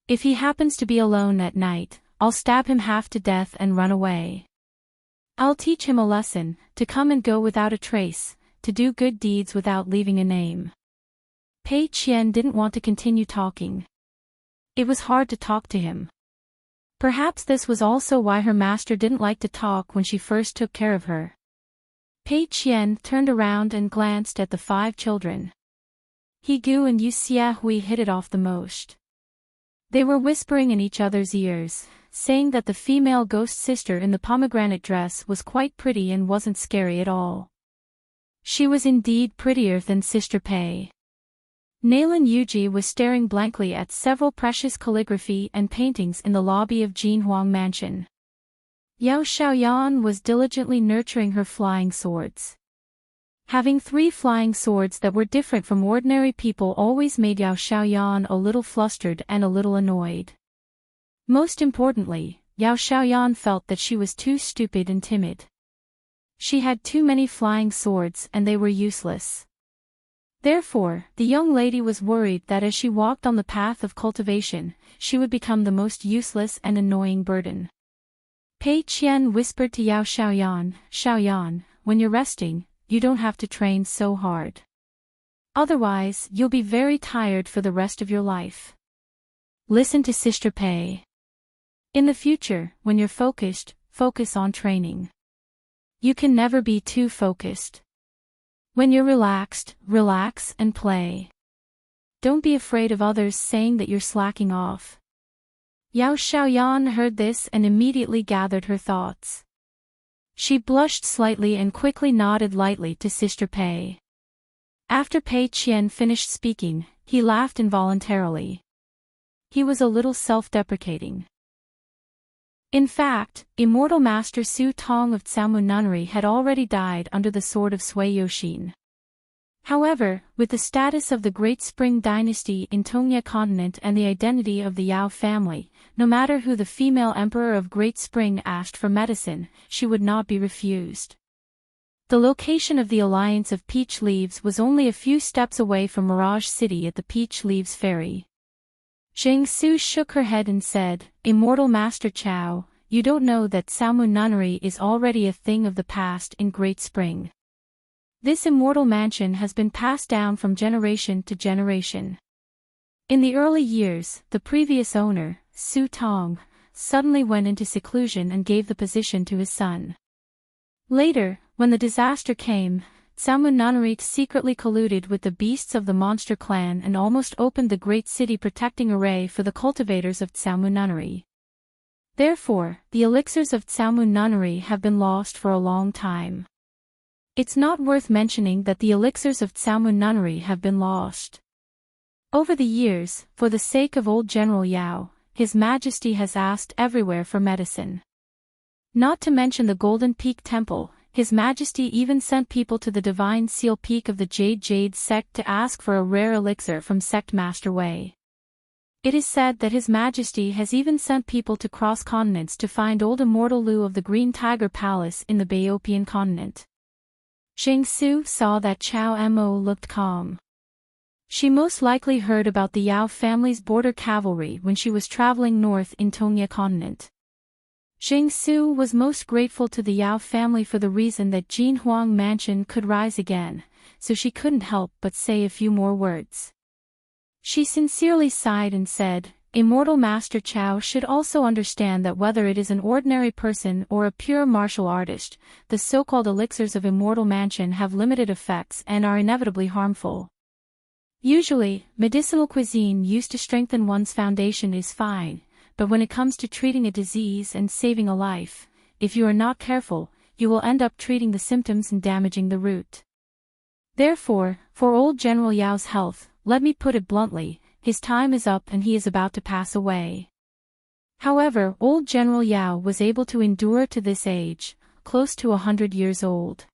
If he happens to be alone at night, I'll stab him half to death and run away. I'll teach him a lesson, to come and go without a trace, to do good deeds without leaving a name. Pei Qian didn't want to continue talking. It was hard to talk to him. Perhaps this was also why her master didn't like to talk when she first took care of her. Pei Qian turned around and glanced at the 5 children. He Gu and Yu Xiahui hit it off the most. They were whispering in each other's ears, saying that the female ghost sister in the pomegranate dress was quite pretty and wasn't scary at all. She was indeed prettier than Sister Pei. Nalan Yuji was staring blankly at several precious calligraphy and paintings in the lobby of Jinhuang Mansion. Yao Xiaoyan was diligently nurturing her flying swords. Having 3 flying swords that were different from ordinary people always made Yao Xiaoyan a little flustered and a little annoyed. Most importantly, Yao Xiaoyan felt that she was too stupid and timid. She had too many flying swords and they were useless. Therefore, the young lady was worried that as she walked on the path of cultivation, she would become the most useless and annoying burden. Pei Qian whispered to Yao Xiaoyan, "Xiaoyan, when you're resting, you don't have to train so hard. Otherwise, you'll be very tired for the rest of your life. Listen to Sister Pei. In the future, when you're focused, focus on training. You can never be too focused. When you're relaxed, relax and play. Don't be afraid of others saying that you're slacking off." Yao Xiaoyan heard this and immediately gathered her thoughts. She blushed slightly and quickly nodded lightly to Sister Pei. After Pei Qian finished speaking, he laughed involuntarily. He was a little self-deprecating. In fact, Immortal Master Su Tong of Caomu Nunnery had already died under the sword of Sui Yoxin. However, with the status of the Great Spring Dynasty in Tongye Continent and the identity of the Yao family, no matter who the female emperor of Great Spring asked for medicine, she would not be refused. The location of the Alliance of Peach Leaves was only a few steps away from Mirage City at the Peach Leaves Ferry. Zheng Su shook her head and said, "Immortal Master Chao, you don't know that Caomu Nunnery is already a thing of the past in Great Spring. This immortal mansion has been passed down from generation to generation. In the early years, the previous owner, Su Tong, suddenly went into seclusion and gave the position to his son. Later, when the disaster came, Caomu Nunnery secretly colluded with the beasts of the monster clan and almost opened the great city protecting array for the cultivators of Caomu Nunnery. Therefore, the elixirs of Caomu Nunnery have been lost for a long time. It's not worth mentioning that the elixirs of Caomu Nunnery have been lost. Over the years, for the sake of old General Yao, His Majesty has asked everywhere for medicine. Not to mention the Golden Peak Temple, His Majesty even sent people to the Divine Seal Peak of the Jade sect to ask for a rare elixir from Sect Master Wei. It is said that His Majesty has even sent people to cross continents to find old Immortal Lu of the Green Tiger Palace in the Baopian continent. Zheng Su saw that Chao Mo looked calm. She most likely heard about the Yao family's border cavalry when she was traveling north in Tongye continent. Zheng Su was most grateful to the Yao family for the reason that Jinhuang Mansion could rise again, so she couldn't help but say a few more words. She sincerely sighed and said, "Immortal Master Chao should also understand that whether it is an ordinary person or a pure martial artist, the so-called elixirs of Immortal Mansion have limited effects and are inevitably harmful. Usually, medicinal cuisine used to strengthen one's foundation is fine, but when it comes to treating a disease and saving a life, if you are not careful, you will end up treating the symptoms and damaging the root. Therefore, for old General Yao's health, let me put it bluntly, his time is up and he is about to pass away." However, old General Yao was able to endure to this age, close to 100 years old.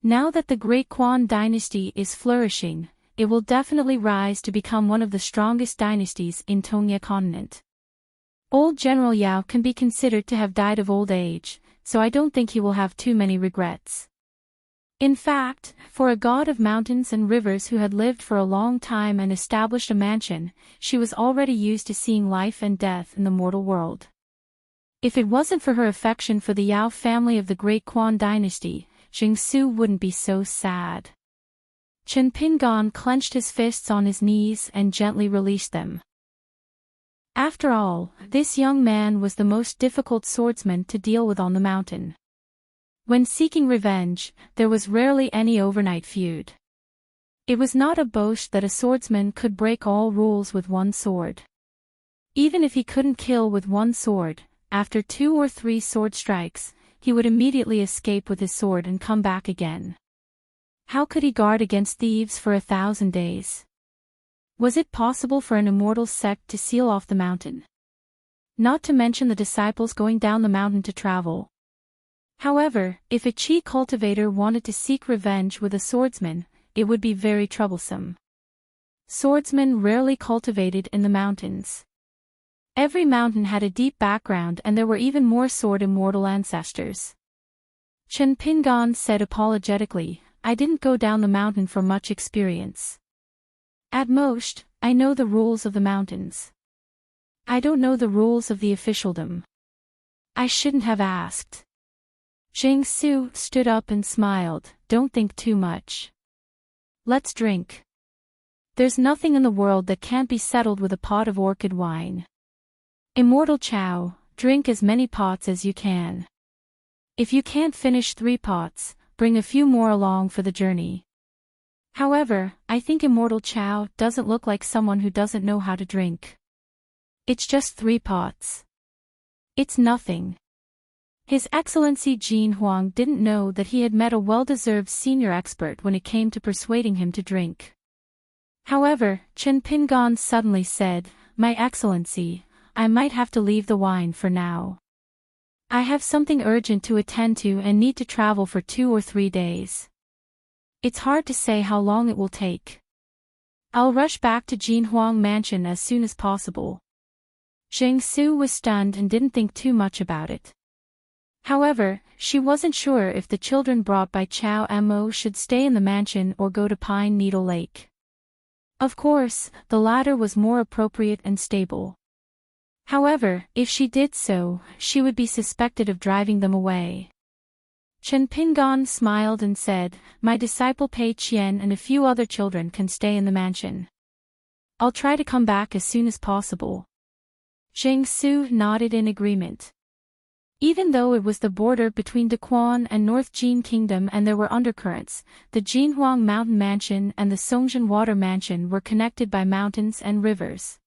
Now that the Great Quan dynasty is flourishing, it will definitely rise to become one of the strongest dynasties in Tongye continent. Old General Yao can be considered to have died of old age, so I don't think he will have too many regrets. In fact, for a god of mountains and rivers who had lived for a long time and established a mansion, she was already used to seeing life and death in the mortal world. If it wasn't for her affection for the Yao family of the Great Quan dynasty, Zheng Su wouldn't be so sad. Chen Pingon clenched his fists on his knees and gently released them. After all, this young man was the most difficult swordsman to deal with on the mountain. When seeking revenge, there was rarely any overnight feud. It was not a boast that a swordsman could break all rules with one sword. Even if he couldn't kill with one sword, after 2 or 3 sword strikes, he would immediately escape with his sword and come back again. How could he guard against thieves for 1,000 days? Was it possible for an immortal sect to seal off the mountain? Not to mention the disciples going down the mountain to travel. However, if a chi cultivator wanted to seek revenge with a swordsman, it would be very troublesome. Swordsmen rarely cultivated in the mountains. Every mountain had a deep background and there were even more sword immortal ancestors. Chen Pingon said apologetically, "I didn't go down the mountain for much experience. At most, I know the rules of the mountains. I don't know the rules of the officialdom. I shouldn't have asked." Zhang Su stood up and smiled, "Don't think too much. Let's drink. There's nothing in the world that can't be settled with a pot of orchid wine. Immortal Chow, drink as many pots as you can. If you can't finish 3 pots, bring a few more along for the journey. However, I think Immortal Chow doesn't look like someone who doesn't know how to drink. It's just 3 pots. It's nothing." His Excellency Jin Huang didn't know that he had met a well-deserved senior expert when it came to persuading him to drink. However, Chen Pingon suddenly said, "My Excellency, I might have to leave the wine for now. I have something urgent to attend to and need to travel for 2 or 3 days. It's hard to say how long it will take. I'll rush back to Jin Huang Mansion as soon as possible." Zhang Su was stunned and didn't think too much about it. However, she wasn't sure if the children brought by Chow Mo should stay in the mansion or go to Pine Needle Lake. Of course, the latter was more appropriate and stable. However, if she did so, she would be suspected of driving them away. Chen Pingon smiled and said, "My disciple Pei Qian and a few other children can stay in the mansion. I'll try to come back as soon as possible." Zhang Su nodded in agreement. Even though it was the border between Daquan and North Jin Kingdom and there were undercurrents, the Jinhuang Mountain Mansion and the Songjian Water Mansion were connected by mountains and rivers.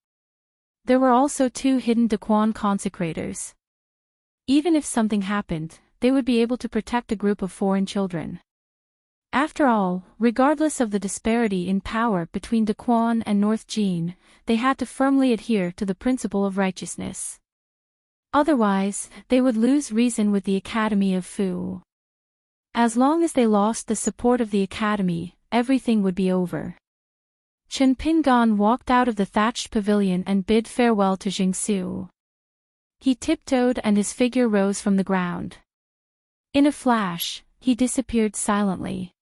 There were also 2 hidden Daquan consecrators. Even if something happened, they would be able to protect a group of foreign children. After all, regardless of the disparity in power between Daquan and North Jin, they had to firmly adhere to the principle of righteousness. Otherwise, they would lose reason with the Academy of Fu. As long as they lost the support of the Academy, everything would be over. Chen Pingon walked out of the thatched pavilion and bid farewell to Zhang Su. He tiptoed and his figure rose from the ground. In a flash, he disappeared silently.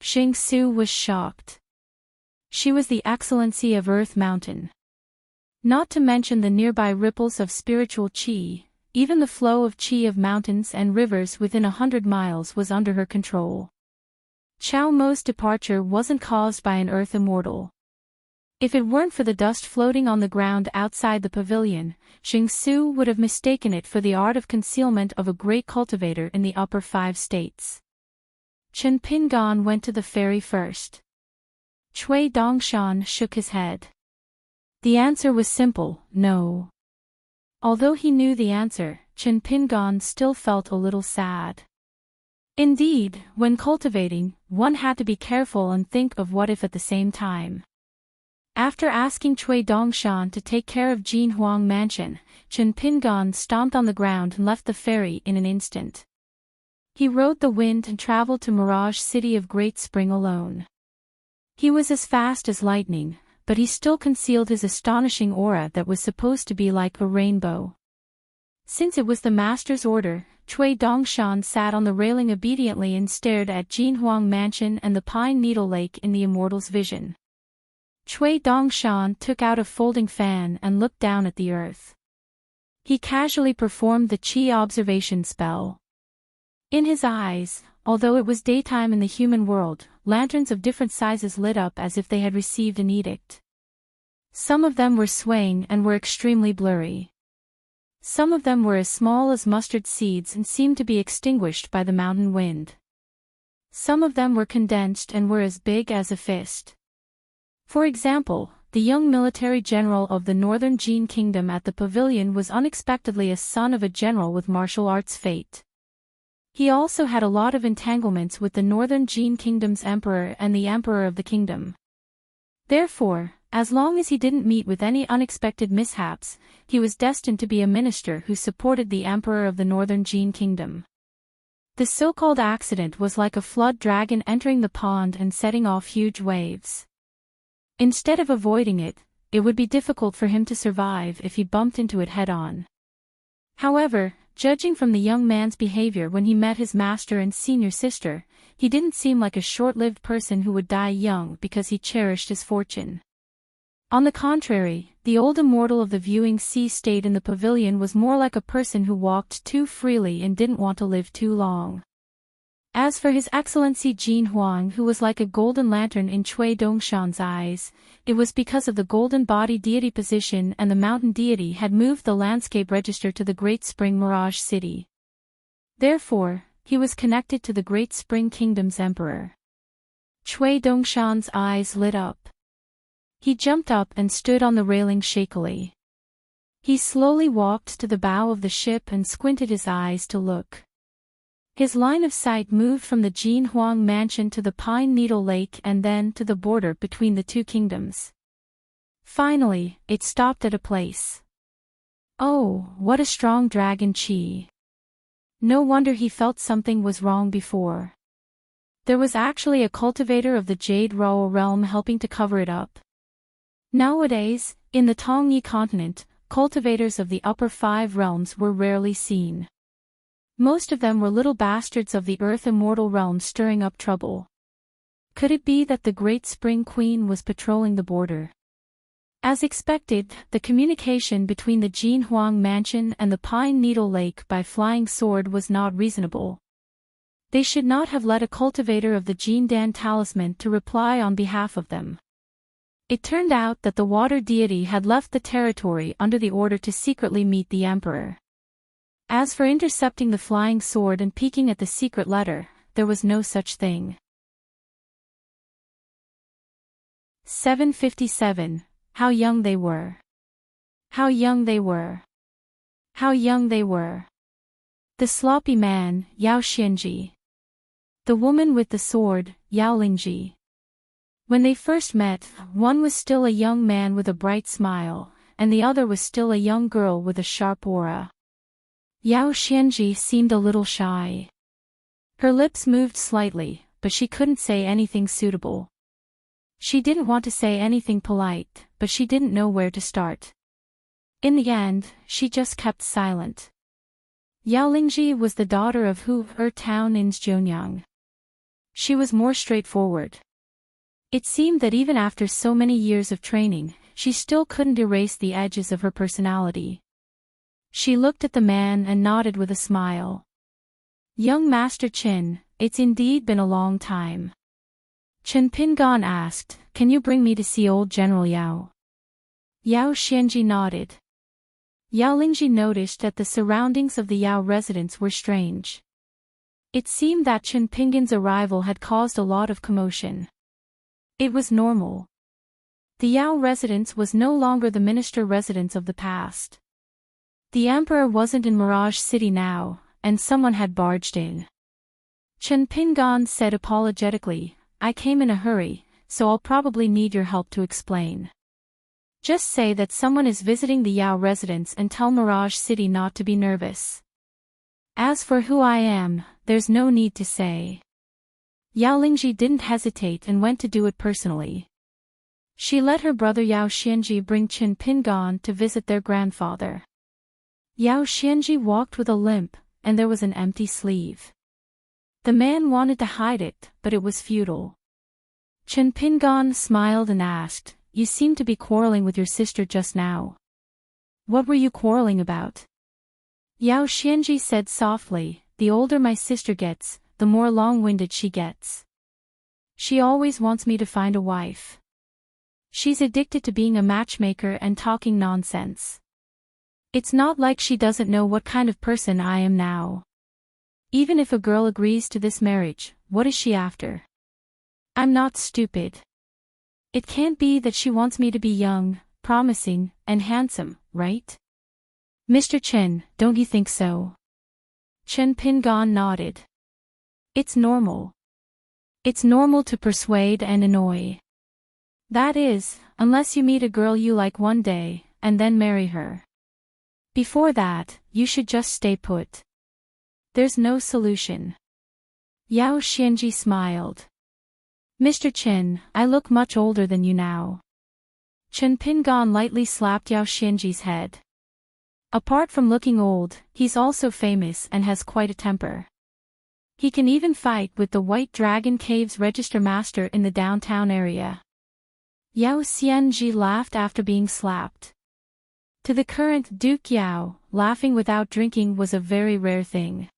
Zhang Su was shocked. She was the excellency of Earth Mountain. Not to mention the nearby ripples of spiritual qi, even the flow of qi of mountains and rivers within 100 miles was under her control. Chow Mo's departure wasn't caused by an earth immortal. If it weren't for the dust floating on the ground outside the pavilion, Zhang Su would have mistaken it for the art of concealment of a great cultivator in the upper 5 states. Chen Pingon went to the ferry first. Cui Dongshan shook his head. The answer was simple, no. Although he knew the answer, Chen Pingon still felt a little sad. Indeed, when cultivating, one had to be careful and think of what if at the same time. After asking Cui Dongshan to take care of Jin Huang Mansion, Chen Pingon stomped on the ground and left the ferry in an instant. He rode the wind and traveled to Mirage City of Great Spring alone. He was as fast as lightning, but he still concealed his astonishing aura that was supposed to be like a rainbow. Since it was the master's order, Cui Dongshan sat on the railing obediently and stared at Jin Huang Mansion and the Pine Needle Lake in the immortal's vision. Cui Dongshan took out a folding fan and looked down at the earth. He casually performed the qi observation spell. In his eyes, although it was daytime in the human world, lanterns of different sizes lit up as if they had received an edict. Some of them were swaying and were extremely blurry. Some of them were as small as mustard seeds and seemed to be extinguished by the mountain wind. Some of them were condensed and were as big as a fist. For example, the young military general of the Northern Jin Kingdom at the pavilion was unexpectedly a son of a general with martial arts fate. He also had a lot of entanglements with the Northern Jin Kingdom's emperor and the emperor of the kingdom. Therefore, as long as he didn't meet with any unexpected mishaps, he was destined to be a minister who supported the emperor of the Northern Jin Kingdom. The so-called accident was like a flood dragon entering the pond and setting off huge waves. Instead of avoiding it, it would be difficult for him to survive if he bumped into it head-on. However, judging from the young man's behavior when he met his master and senior sister, he didn't seem like a short-lived person who would die young because he cherished his fortune. On the contrary, the old immortal of the viewing sea stayed in the pavilion was more like a person who walked too freely and didn't want to live too long. As for His Excellency Jin Huang, who was like a golden lantern in Cui Dongshan's eyes, it was because of the golden body deity position and the mountain deity had moved the landscape register to the Great Spring Mirage City. Therefore, he was connected to the Great Spring Kingdom's emperor. Cui Dongshan's eyes lit up. He jumped up and stood on the railing shakily. He slowly walked to the bow of the ship and squinted his eyes to look. His line of sight moved from the Jin Huang mansion to the Pine Needle Lake and then to the border between the two kingdoms. Finally, it stopped at a place. Oh, what a strong dragon chi! No wonder he felt something was wrong before. There was actually a cultivator of the Jade Rao realm helping to cover it up. Nowadays, in the Tongyi continent, cultivators of the upper 5 realms were rarely seen. Most of them were little bastards of the Earth Immortal realm stirring up trouble. Could it be that the Great Spring Queen was patrolling the border? As expected, the communication between the Jin Huang mansion and the Pine Needle Lake by flying sword was not reasonable. They should not have let a cultivator of the Jin Dan talisman to reply on behalf of them. It turned out that the water deity had left the territory under the order to secretly meet the emperor. As for intercepting the flying sword and peeking at the secret letter, there was no such thing. 757. How young they were. How young they were. How young they were. The sloppy man, Yao Xianji. The woman with the sword, Yao Lingji. When they first met, one was still a young man with a bright smile, and the other was still a young girl with a sharp aura. Yao Xianji seemed a little shy. Her lips moved slightly, but she couldn't say anything suitable. She didn't want to say anything polite, but she didn't know where to start. In the end, she just kept silent. Yao Lingji was the daughter of Hu town in Zhejiang. She was more straightforward. It seemed that even after so many years of training, she still couldn't erase the edges of her personality. She looked at the man and nodded with a smile. Young Master Qin, it's indeed been a long time. Chen Pingan asked, can you bring me to see old General Yao? Yao Xianji nodded. Yao Lingji noticed that the surroundings of the Yao residence were strange. It seemed that Chen Pingan's arrival had caused a lot of commotion. It was normal. The Yao residence was no longer the minister residence of the past. The emperor wasn't in Mirage City now, and someone had barged in. Chen Pingan said apologetically, I came in a hurry, so I'll probably need your help to explain. Just say that someone is visiting the Yao residence and tell Mirage City not to be nervous. As for who I am, there's no need to say. Yao Lingji didn't hesitate and went to do it personally. She let her brother Yao Xianji bring Chen Pingan to visit their grandfather. Yao Xianji walked with a limp, and there was an empty sleeve. The man wanted to hide it, but it was futile. Chen Pingan smiled and asked, you seem to be quarreling with your sister just now. What were you quarreling about? Yao Xianji said softly, the older my sister gets, the more long-winded she gets. She always wants me to find a wife. She's addicted to being a matchmaker and talking nonsense. It's not like she doesn't know what kind of person I am now. Even if a girl agrees to this marriage, what is she after? I'm not stupid. It can't be that she wants me to be young, promising, and handsome, right? Mr. Chen, don't you think so? Chen Pingan nodded. It's normal. It's normal to persuade and annoy. That is, unless you meet a girl you like one day, and then marry her. Before that, you should just stay put. There's no solution. Yao Xianji smiled. Mr. Chen, I look much older than you now. Chen Pingan lightly slapped Yao Xianji's head. Apart from looking old, he's also famous and has quite a temper. He can even fight with the White Dragon Cave's register master in the downtown area. Yao Xianji laughed after being slapped. To the current Duke Yao, laughing without drinking was a very rare thing.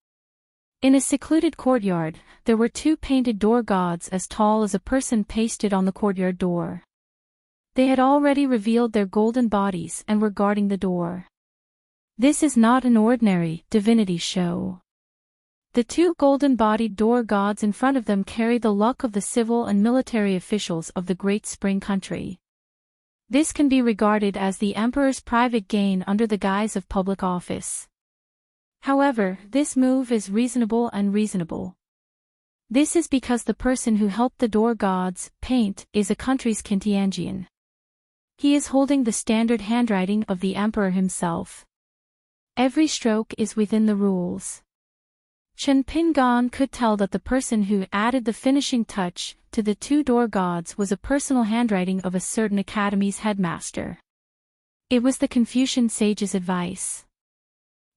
In a secluded courtyard, there were two painted door gods as tall as a person pasted on the courtyard door. They had already revealed their golden bodies and were guarding the door. This is not an ordinary divinity show. The two golden-bodied door gods in front of them carry the luck of the civil and military officials of the Great Spring Country. This can be regarded as the emperor's private gain under the guise of public office. However, this move is reasonable and reasonable. This is because the person who helped the door gods paint is a country's Kintianjian. He is holding the standard handwriting of the emperor himself. Every stroke is within the rules. Chen Pingan could tell that the person who added the finishing touch to the two door gods was a personal handwriting of a certain academy's headmaster. It was the Confucian sage's advice.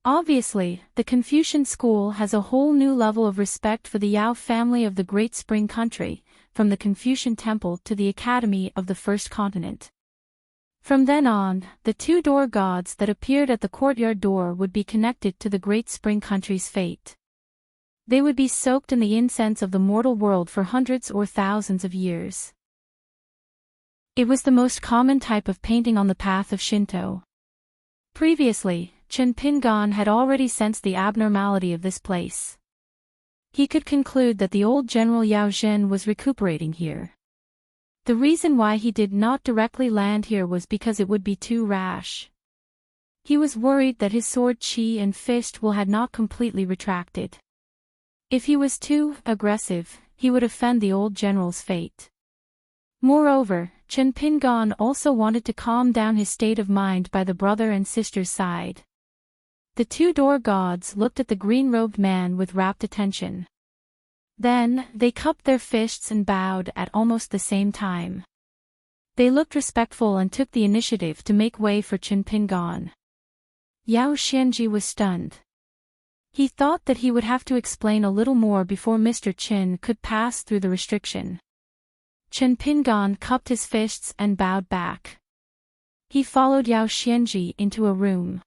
Obviously, the Confucian school has a whole new level of respect for the Yao family of the Great Spring Country, from the Confucian Temple to the Academy of the First Continent. From then on, the two door gods that appeared at the courtyard door would be connected to the Great Spring Country's fate. They would be soaked in the incense of the mortal world for hundreds or thousands of years. It was the most common type of painting on the path of Shinto. Previously, Chen Pingan had already sensed the abnormality of this place. He could conclude that the old General Yao Zhen was recuperating here. The reason why he did not directly land here was because it would be too rash. He was worried that his sword chi and fist will had not completely retracted. If he was too aggressive, he would offend the old general's fate. Moreover, Chen Pingan also wanted to calm down his state of mind by the brother and sister's side. The two door gods looked at the green-robed man with rapt attention. Then, they cupped their fists and bowed at almost the same time. They looked respectful and took the initiative to make way for Chen Pingan. Yao Xianji was stunned. He thought that he would have to explain a little more before Mr. Chen could pass through the restriction. Chen Pingan cupped his fists and bowed back. He followed Yao Xianji into a room.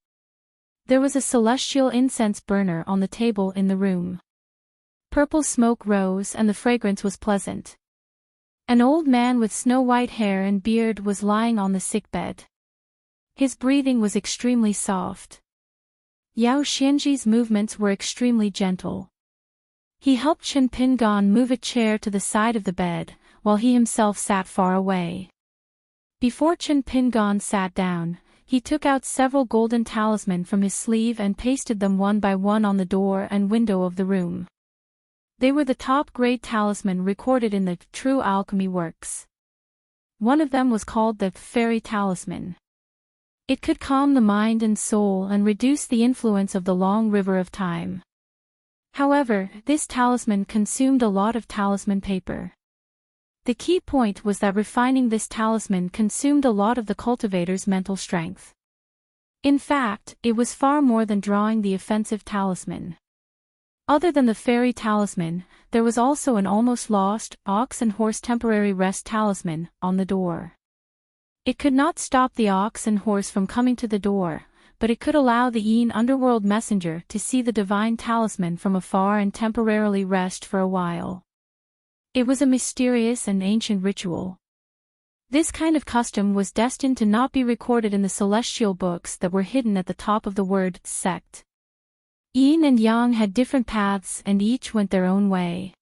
There was a celestial incense burner on the table in the room. Purple smoke rose and the fragrance was pleasant. An old man with snow-white hair and beard was lying on the sickbed. His breathing was extremely soft. Yao Xianji's movements were extremely gentle. He helped Chen Pingan move a chair to the side of the bed, while he himself sat far away. Before Chen Pingan sat down, he took out several golden talismans from his sleeve and pasted them one by one on the door and window of the room. They were the top-grade talisman recorded in the True Alchemy works. One of them was called the Fairy Talisman. It could calm the mind and soul and reduce the influence of the long river of time. However, this talisman consumed a lot of talisman paper. The key point was that refining this talisman consumed a lot of the cultivator's mental strength. In fact, it was far more than drawing the offensive talisman. Other than the fairy talisman, there was also an almost lost ox and horse temporary rest talisman on the door. It could not stop the ox and horse from coming to the door, but it could allow the Yin underworld messenger to see the divine talisman from afar and temporarily rest for a while. It was a mysterious and ancient ritual. This kind of custom was destined to not be recorded in the celestial books that were hidden at the top of the word sect. Yin and Yang had different paths and each went their own way.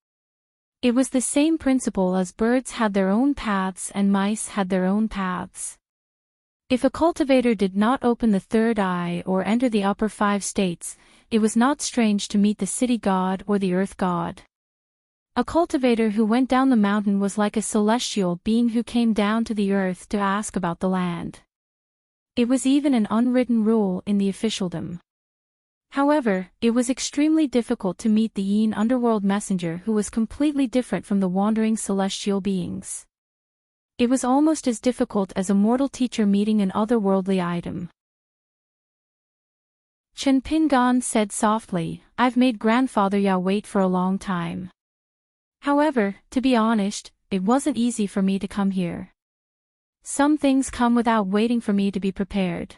It was the same principle as birds had their own paths and mice had their own paths. If a cultivator did not open the third eye or enter the upper five states, it was not strange to meet the city god or the earth god. A cultivator who went down the mountain was like a celestial being who came down to the earth to ask about the land. It was even an unwritten rule in the officialdom. However, it was extremely difficult to meet the Yin underworld messenger who was completely different from the wandering celestial beings. It was almost as difficult as a mortal teacher meeting an otherworldly item. Chen Pingan said softly, "I've made Grandfather Yao wait for a long time. However, to be honest, it wasn't easy for me to come here. Some things come without waiting for me to be prepared.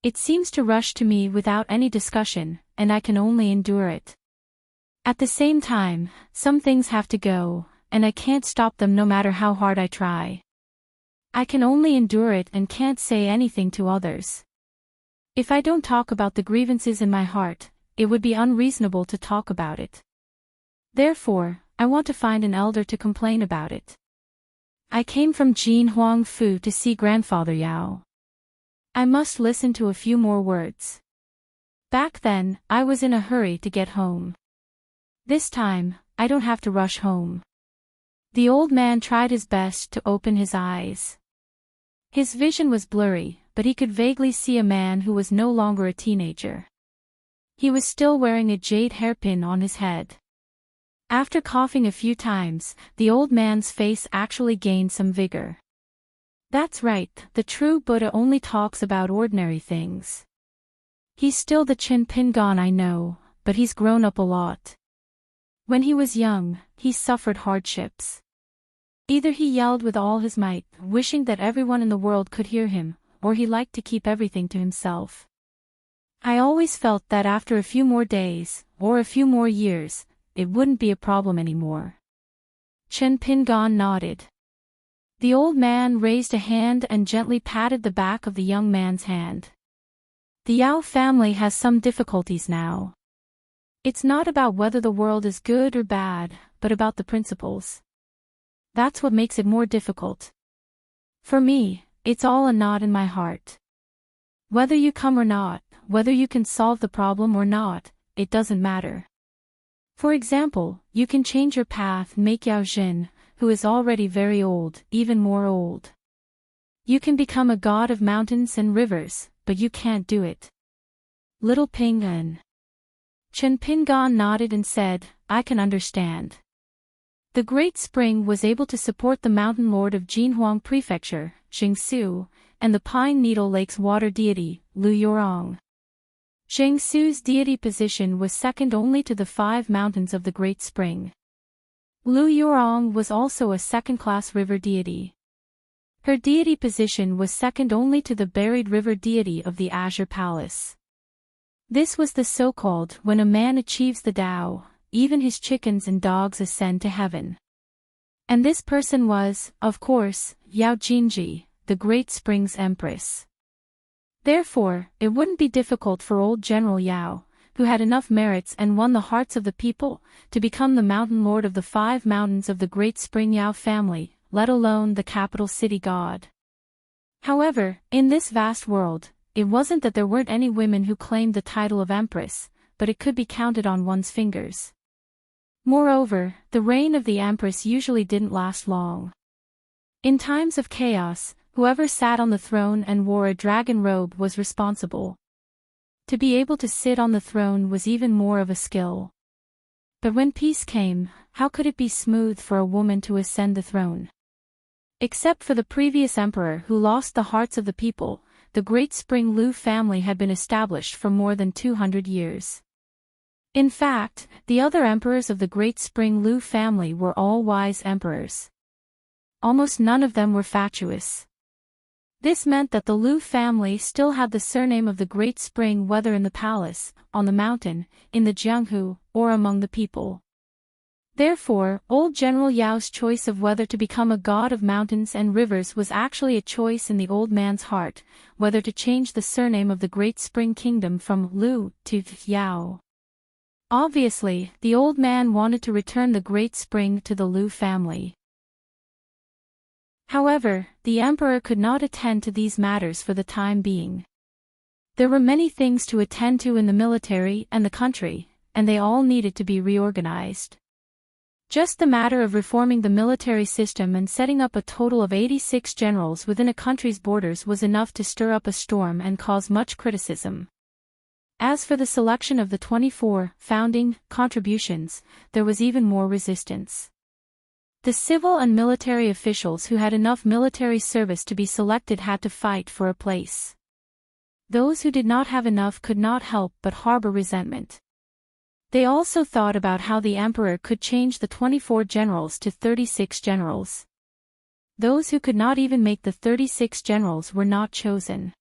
It seems to rush to me without any discussion, and I can only endure it. At the same time, some things have to go, and I can't stop them no matter how hard I try. I can only endure it and can't say anything to others. If I don't talk about the grievances in my heart, it would be unreasonable to talk about it. Therefore, I want to find an elder to complain about it. I came from Jin Huang Fu to see Grandfather Yao. I must listen to a few more words. Back then, I was in a hurry to get home. This time, I don't have to rush home." The old man tried his best to open his eyes. His vision was blurry, but he could vaguely see a man who was no longer a teenager. He was still wearing a jade hairpin on his head. After coughing a few times, the old man's face actually gained some vigor. "That's right, the true Buddha only talks about ordinary things. He's still the Chen Pingan I know, but he's grown up a lot. When he was young, he suffered hardships. Either he yelled with all his might, wishing that everyone in the world could hear him, or he liked to keep everything to himself. I always felt that after a few more days, or a few more years, it wouldn't be a problem anymore." Chen Pingan nodded. The old man raised a hand and gently patted the back of the young man's hand. "The Yao family has some difficulties now. It's not about whether the world is good or bad, but about the principles. That's what makes it more difficult. For me, it's all a knot in my heart. Whether you come or not, whether you can solve the problem or not, it doesn't matter. For example, you can change your path and make Yao Jin, who is already very old, even more old. You can become a god of mountains and rivers, but you can't do it." Little Pingan. Chen Pingan nodded and said, "I can understand." The Great Spring was able to support the mountain lord of Jinhuang Prefecture, Jingsu, and the Pine Needle Lake's water deity, Lu Yorong. Jingsu's deity position was second only to the 5 mountains of the Great Spring. Lu Yorong was also a second-class river deity. Her deity position was second only to the buried river deity of the Azure Palace. This was the so-called when a man achieves the Tao, even his chickens and dogs ascend to heaven. And this person was, of course, Yao Jinji, the Great Spring's empress. Therefore, it wouldn't be difficult for old General Yao, who had enough merits and won the hearts of the people, to become the mountain lord of the 5 mountains of the Great Spring Yao family, let alone the capital city god. However, in this vast world, it wasn't that there weren't any women who claimed the title of empress, but it could be counted on one's fingers. Moreover, the reign of the empress usually didn't last long. In times of chaos, whoever sat on the throne and wore a dragon robe was responsible. To be able to sit on the throne was even more of a skill. But when peace came, how could it be smooth for a woman to ascend the throne? Except for the previous emperor who lost the hearts of the people, the Great Spring Lu family had been established for more than 200 years. In fact, the other emperors of the Great Spring Lu family were all wise emperors. Almost none of them were fatuous. This meant that the Lu family still had the surname of the Great Spring, whether in the palace, on the mountain, in the Jianghu, or among the people. Therefore, old General Yao's choice of whether to become a god of mountains and rivers was actually a choice in the old man's heart, whether to change the surname of the Great Spring Kingdom from Lu to Yao. Obviously, the old man wanted to return the Great Spring to the Lu family. However, the emperor could not attend to these matters for the time being. There were many things to attend to in the military and the country, and they all needed to be reorganized. Just the matter of reforming the military system and setting up a total of 86 generals within a country's borders was enough to stir up a storm and cause much criticism. As for the selection of the 24 founding contributions, there was even more resistance. The civil and military officials who had enough military service to be selected had to fight for a place. Those who did not have enough could not help but harbor resentment. They also thought about how the emperor could change the 24 generals to 36 generals. Those who could not even make the 36 generals were not chosen.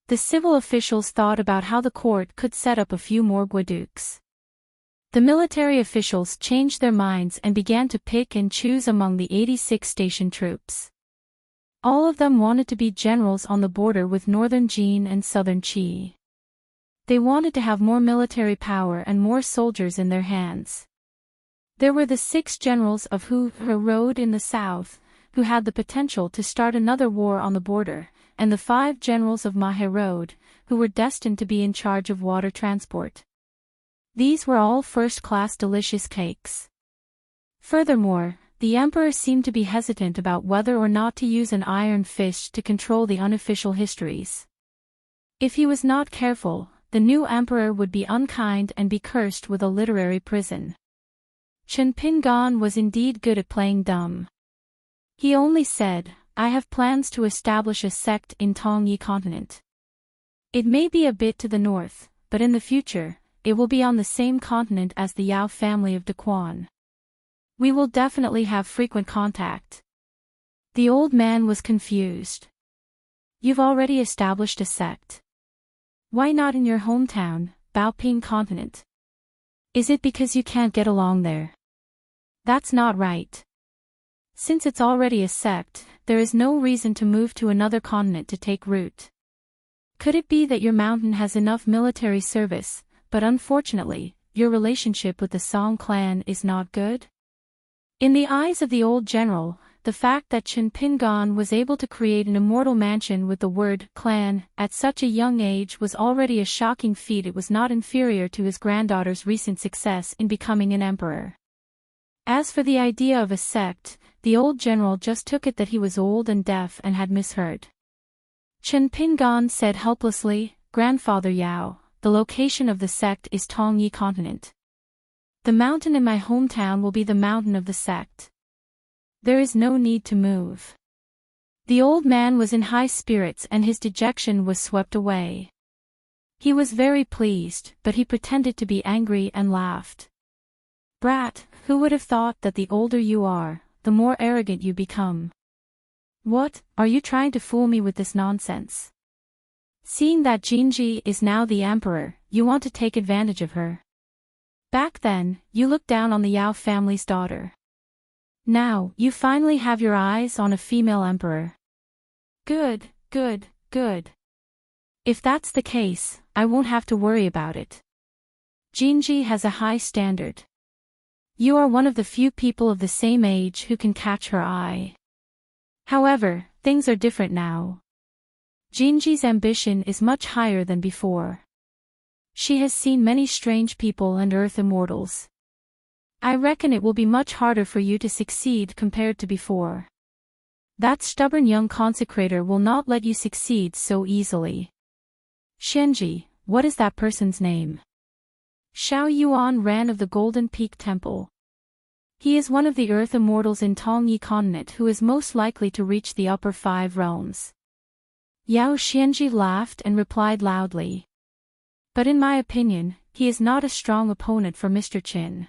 The civil officials thought about how the court could set up a few more guadukes. The military officials changed their minds and began to pick and choose among the 86 station troops. All of them wanted to be generals on the border with northern Jin and southern Qi. They wanted to have more military power and more soldiers in their hands. There were the 6 generals of Hu Road in the south, who had the potential to start another war on the border, and the 5 generals of Mahe Road, who were destined to be in charge of water transport. These were all first-class delicious cakes. Furthermore, the emperor seemed to be hesitant about whether or not to use an iron fist to control the unofficial histories. If he was not careful, the new emperor would be unkind and be cursed with a literary prison. Chen Pingan was indeed good at playing dumb. He only said, "I have plans to establish a sect in Tongyi continent. It may be a bit to the north, but in the future, it will be on the same continent as the Yao family of Daquan. We will definitely have frequent contact." The old man was confused. "You've already established a sect. Why not in your hometown, Baoping continent? Is it because you can't get along there? That's not right. Since it's already a sect, there is no reason to move to another continent to take root. Could it be that your mountain has enough military service, but unfortunately, your relationship with the Song clan is not good?" In the eyes of the old general, the fact that Chen Pingan was able to create an immortal mansion with the word clan at such a young age was already a shocking feat. It was not inferior to his granddaughter's recent success in becoming an emperor. As for the idea of a sect, the old general just took it that he was old and deaf and had misheard. Chen Pingan said helplessly, "Grandfather Yao, the location of the sect is Tongyi continent. The mountain in my hometown will be the mountain of the sect. There is no need to move." The old man was in high spirits and his dejection was swept away. He was very pleased, but he pretended to be angry and laughed. "Brat, who would have thought that the older you are, the more arrogant you become? What, are you trying to fool me with this nonsense? Seeing that Jinji is now the emperor, you want to take advantage of her. Back then, you looked down on the Yao family's daughter. Now, you finally have your eyes on a female emperor. Good, good, good. If that's the case, I won't have to worry about it. Jinji has a high standard. You are one of the few people of the same age who can catch her eye. However, things are different now. Jinji's ambition is much higher than before. She has seen many strange people and earth immortals. I reckon it will be much harder for you to succeed compared to before. That stubborn young consecrator will not let you succeed so easily." "Xianji, what is that person's name?" "Xiao Yuan Ran of the Golden Peak Temple. He is one of the earth immortals in Tongyi continent who is most likely to reach the upper 5 realms." Yao Xianji laughed and replied loudly. "But in my opinion, he is not a strong opponent for Mr. Qin."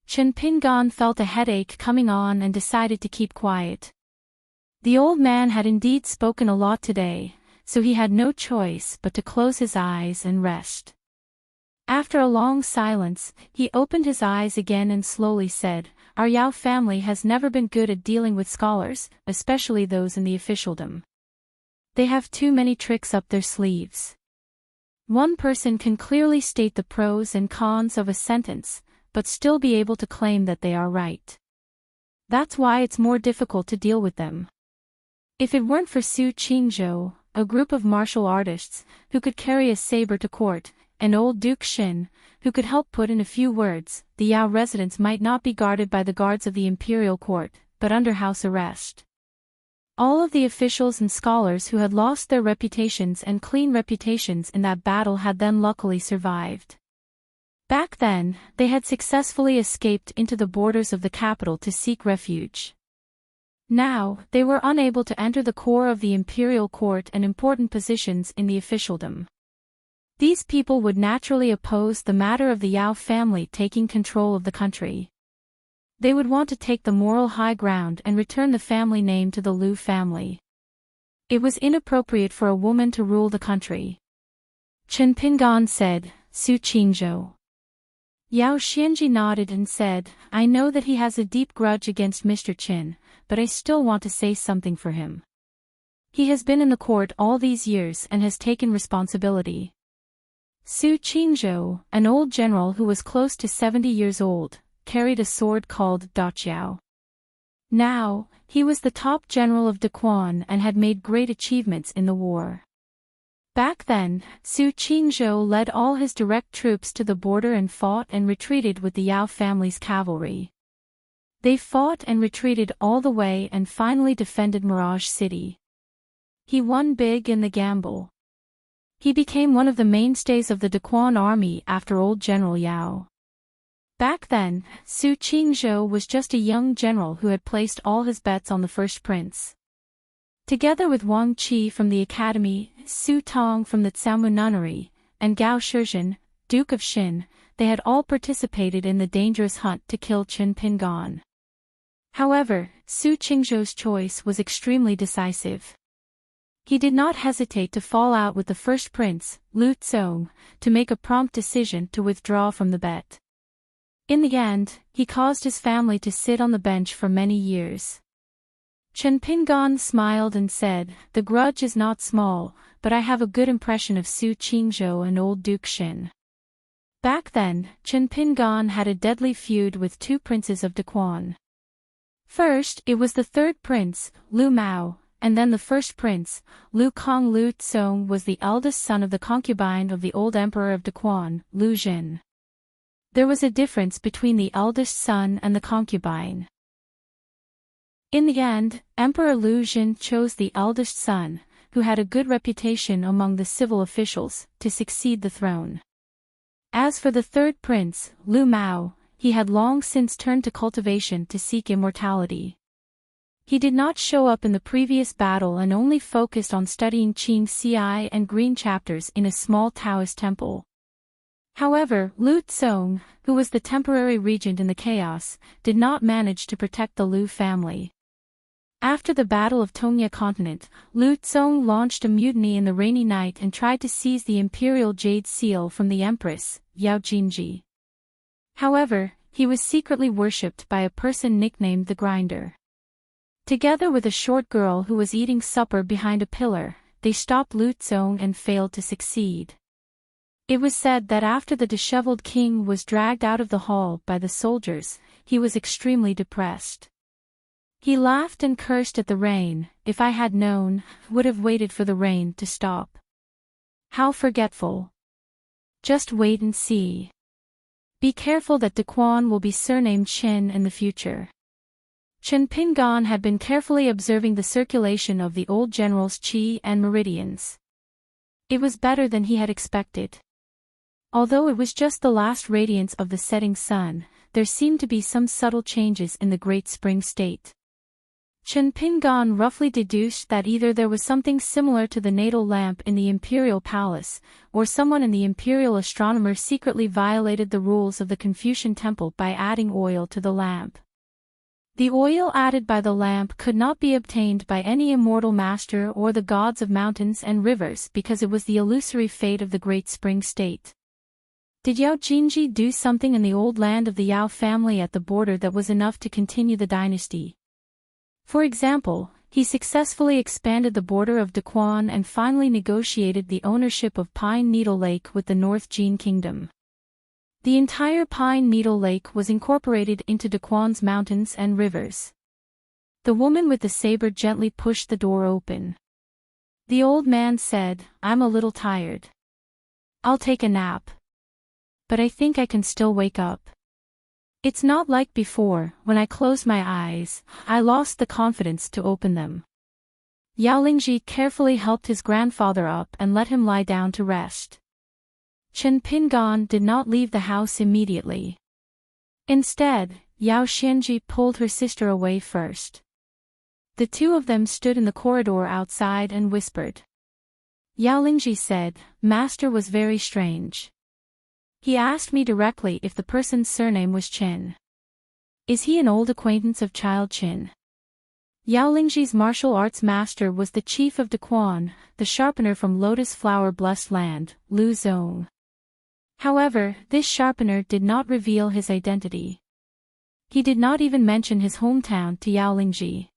Chen Pingan felt a headache coming on and decided to keep quiet. The old man had indeed spoken a lot today, so he had no choice but to close his eyes and rest. After a long silence, he opened his eyes again and slowly said, "Our Yao family has never been good at dealing with scholars, especially those in the officialdom. They have too many tricks up their sleeves. One person can clearly state the pros and cons of a sentence, but still be able to claim that they are right. That's why it's more difficult to deal with them. If it weren't for Su Qingzhou, a group of martial artists, who could carry a saber to court, and old Duke Xin, who could help put in a few words, the Yao residence might not be guarded by the guards of the imperial court, but under house arrest." All of the officials and scholars who had lost their reputations and clean reputations in that battle had then luckily survived. Back then, they had successfully escaped into the borders of the capital to seek refuge. Now, they were unable to enter the core of the imperial court and important positions in the officialdom. These people would naturally oppose the matter of the Yao family taking control of the country. They would want to take the moral high ground and return the family name to the Lu family. It was inappropriate for a woman to rule the country. Chen Pingan said, "Su Qingzhou." Yao Xianji nodded and said, "I know that he has a deep grudge against Mr. Qin, but I still want to say something for him. He has been in the court all these years and has taken responsibility." Su Qingzhou, an old general who was close to 70 years old, carried a sword called Daqiao. Now, he was the top general of Daquan and had made great achievements in the war. Back then, Su Qingzhou led all his direct troops to the border and fought and retreated with the Yao family's cavalry. They fought and retreated all the way and finally defended Mirage City. He won big in the gamble. He became one of the mainstays of the Daquan army after old General Yao. Back then, Su Qingzhou was just a young general who had placed all his bets on the first prince. Together with Wang Qi from the academy, Su Tong from the Tsamu nunnery, and Gao Shizhen, Duke of Xin, they had all participated in the dangerous hunt to kill Chen Pingan. However, Su Qingzhou's choice was extremely decisive. He did not hesitate to fall out with the first prince, Lu Tsong, to make a prompt decision to withdraw from the bet. In the end, he caused his family to sit on the bench for many years. Chen Pingan smiled and said, "The grudge is not small, but I have a good impression of Su Qingzhou and old Duke Xin." Back then, Chen Pingan had a deadly feud with two princes of Daquan. First, it was the third prince, Lu Mao, and then the first prince, Lu Kong. Lu Tsong was the eldest son of the concubine of the old emperor of Daquan, Lu Jin. There was a difference between the eldest son and the concubine. In the end, Emperor Lu Jin chose the eldest son, who had a good reputation among the civil officials, to succeed the throne. As for the third prince, Lu Mao, he had long since turned to cultivation to seek immortality. He did not show up in the previous battle and only focused on studying Qing Ci and Green chapters in a small Taoist temple. However, Lu Tsong, who was the temporary regent in the chaos, did not manage to protect the Lu family. After the Battle of Tongya Continent, Lu Tsong launched a mutiny in the rainy night and tried to seize the imperial jade seal from the empress, Yao Jinji. However, he was secretly worshipped by a person nicknamed the Grinder. Together with a short girl who was eating supper behind a pillar, they stopped Lu Tsong and failed to succeed. It was said that after the disheveled king was dragged out of the hall by the soldiers, he was extremely depressed. He laughed and cursed at the rain. "If I had known, would have waited for the rain to stop. How forgetful. Just wait and see. Be careful that Daquan will be surnamed Qin in the future." Chen Pingan had been carefully observing the circulation of the old general's qi and meridians. It was better than he had expected. Although it was just the last radiance of the setting sun, there seemed to be some subtle changes in the Great Spring State. Chen Pingan roughly deduced that either there was something similar to the natal lamp in the imperial palace, or someone in the imperial astronomer secretly violated the rules of the Confucian temple by adding oil to the lamp. The oil added by the lamp could not be obtained by any immortal master or the gods of mountains and rivers because it was the illusory fate of the Great Spring State. Did Yao Jinji do something in the old land of the Yao family at the border that was enough to continue the dynasty? For example, he successfully expanded the border of Daquan and finally negotiated the ownership of Pine Needle Lake with the North Jin Kingdom. The entire Pine Needle Lake was incorporated into Daquan's mountains and rivers. The woman with the saber gently pushed the door open. The old man said, "I'm a little tired. I'll take a nap. But I think I can still wake up. It's not like before, when I closed my eyes, I lost the confidence to open them." Yao Lingji carefully helped his grandfather up and let him lie down to rest. Chen Pingan did not leave the house immediately. Instead, Yao Xianji pulled her sister away first. The two of them stood in the corridor outside and whispered. Yao Lingji said, "Master was very strange. He asked me directly if the person's surname was Chen. Is he an old acquaintance of Child Qin?" Yao Lingji's martial arts master was the chief of Daquan, the sharpener from Lotus Flower Blessed Land, Lu Zong. However, this sharpener did not reveal his identity. He did not even mention his hometown to Yao Lingji.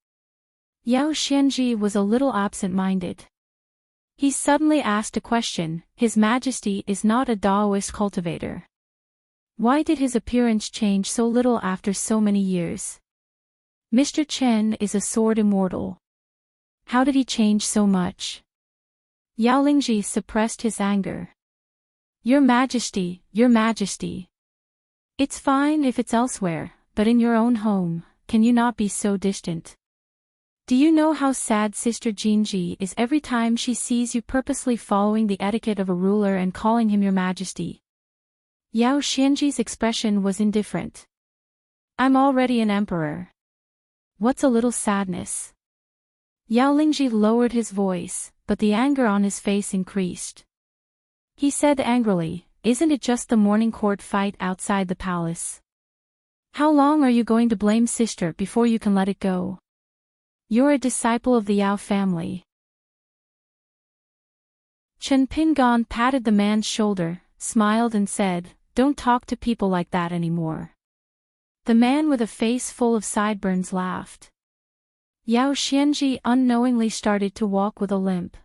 Yao Xianji was a little absent-minded. He suddenly asked a question. His Majesty is not a Daoist cultivator. Why did his appearance change so little after so many years? Mr. Chen is a sword immortal. How did he change so much? Yao Lingji suppressed his anger. Your Majesty, Your Majesty. It's fine if it's elsewhere, but in your own home, can you not be so distant? Do you know how sad Sister Jinji is every time she sees you purposely following the etiquette of a ruler and calling him Your Majesty? Yao Xianji's expression was indifferent. I'm already an emperor. What's a little sadness? Yao Lingji lowered his voice, but the anger on his face increased. He said angrily, "Isn't it just the morning court fight outside the palace? How long are you going to blame sister before you can let it go? You're a disciple of the Yao family." Chen Pingan patted the man's shoulder, smiled and said, "Don't talk to people like that anymore." The man with a face full of sideburns laughed. Yao Xianji unknowingly started to walk with a limp.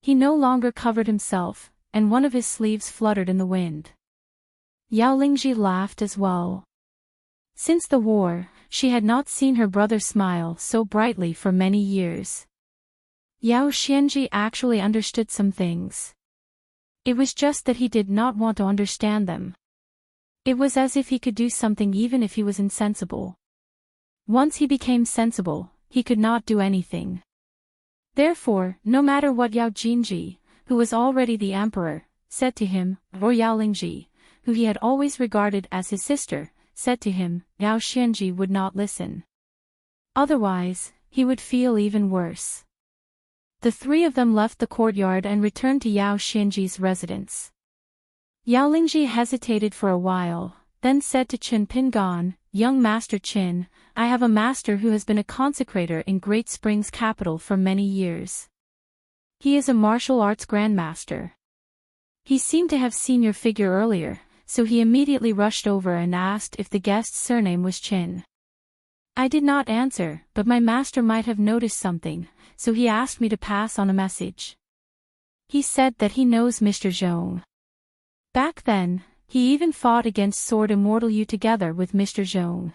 He no longer covered himself, and one of his sleeves fluttered in the wind. Yao Lingji laughed as well. Since the war, she had not seen her brother smile so brightly for many years. Yao Xianji actually understood some things. It was just that he did not want to understand them. It was as if he could do something even if he was insensible. Once he became sensible, he could not do anything. Therefore, no matter what Yao Jinji, who was already the emperor, said to him, or Yao Lingji, who he had always regarded as his sister, said to him, Yao Xianji would not listen. Otherwise, he would feel even worse. The three of them left the courtyard and returned to Yao Xianji's residence. Yao Lingji hesitated for a while, then said to Chen Pingan, "Young Master Qin, I have a master who has been a consecrator in Great Spring's capital for many years. He is a martial arts grandmaster. He seemed to have seen your figure earlier, so he immediately rushed over and asked if the guest's surname was Qin. I did not answer, but my master might have noticed something, so he asked me to pass on a message. He said that he knows Mr. Zhong. Back then, he even fought against Sword Immortal Yu together with Mr. Zhong."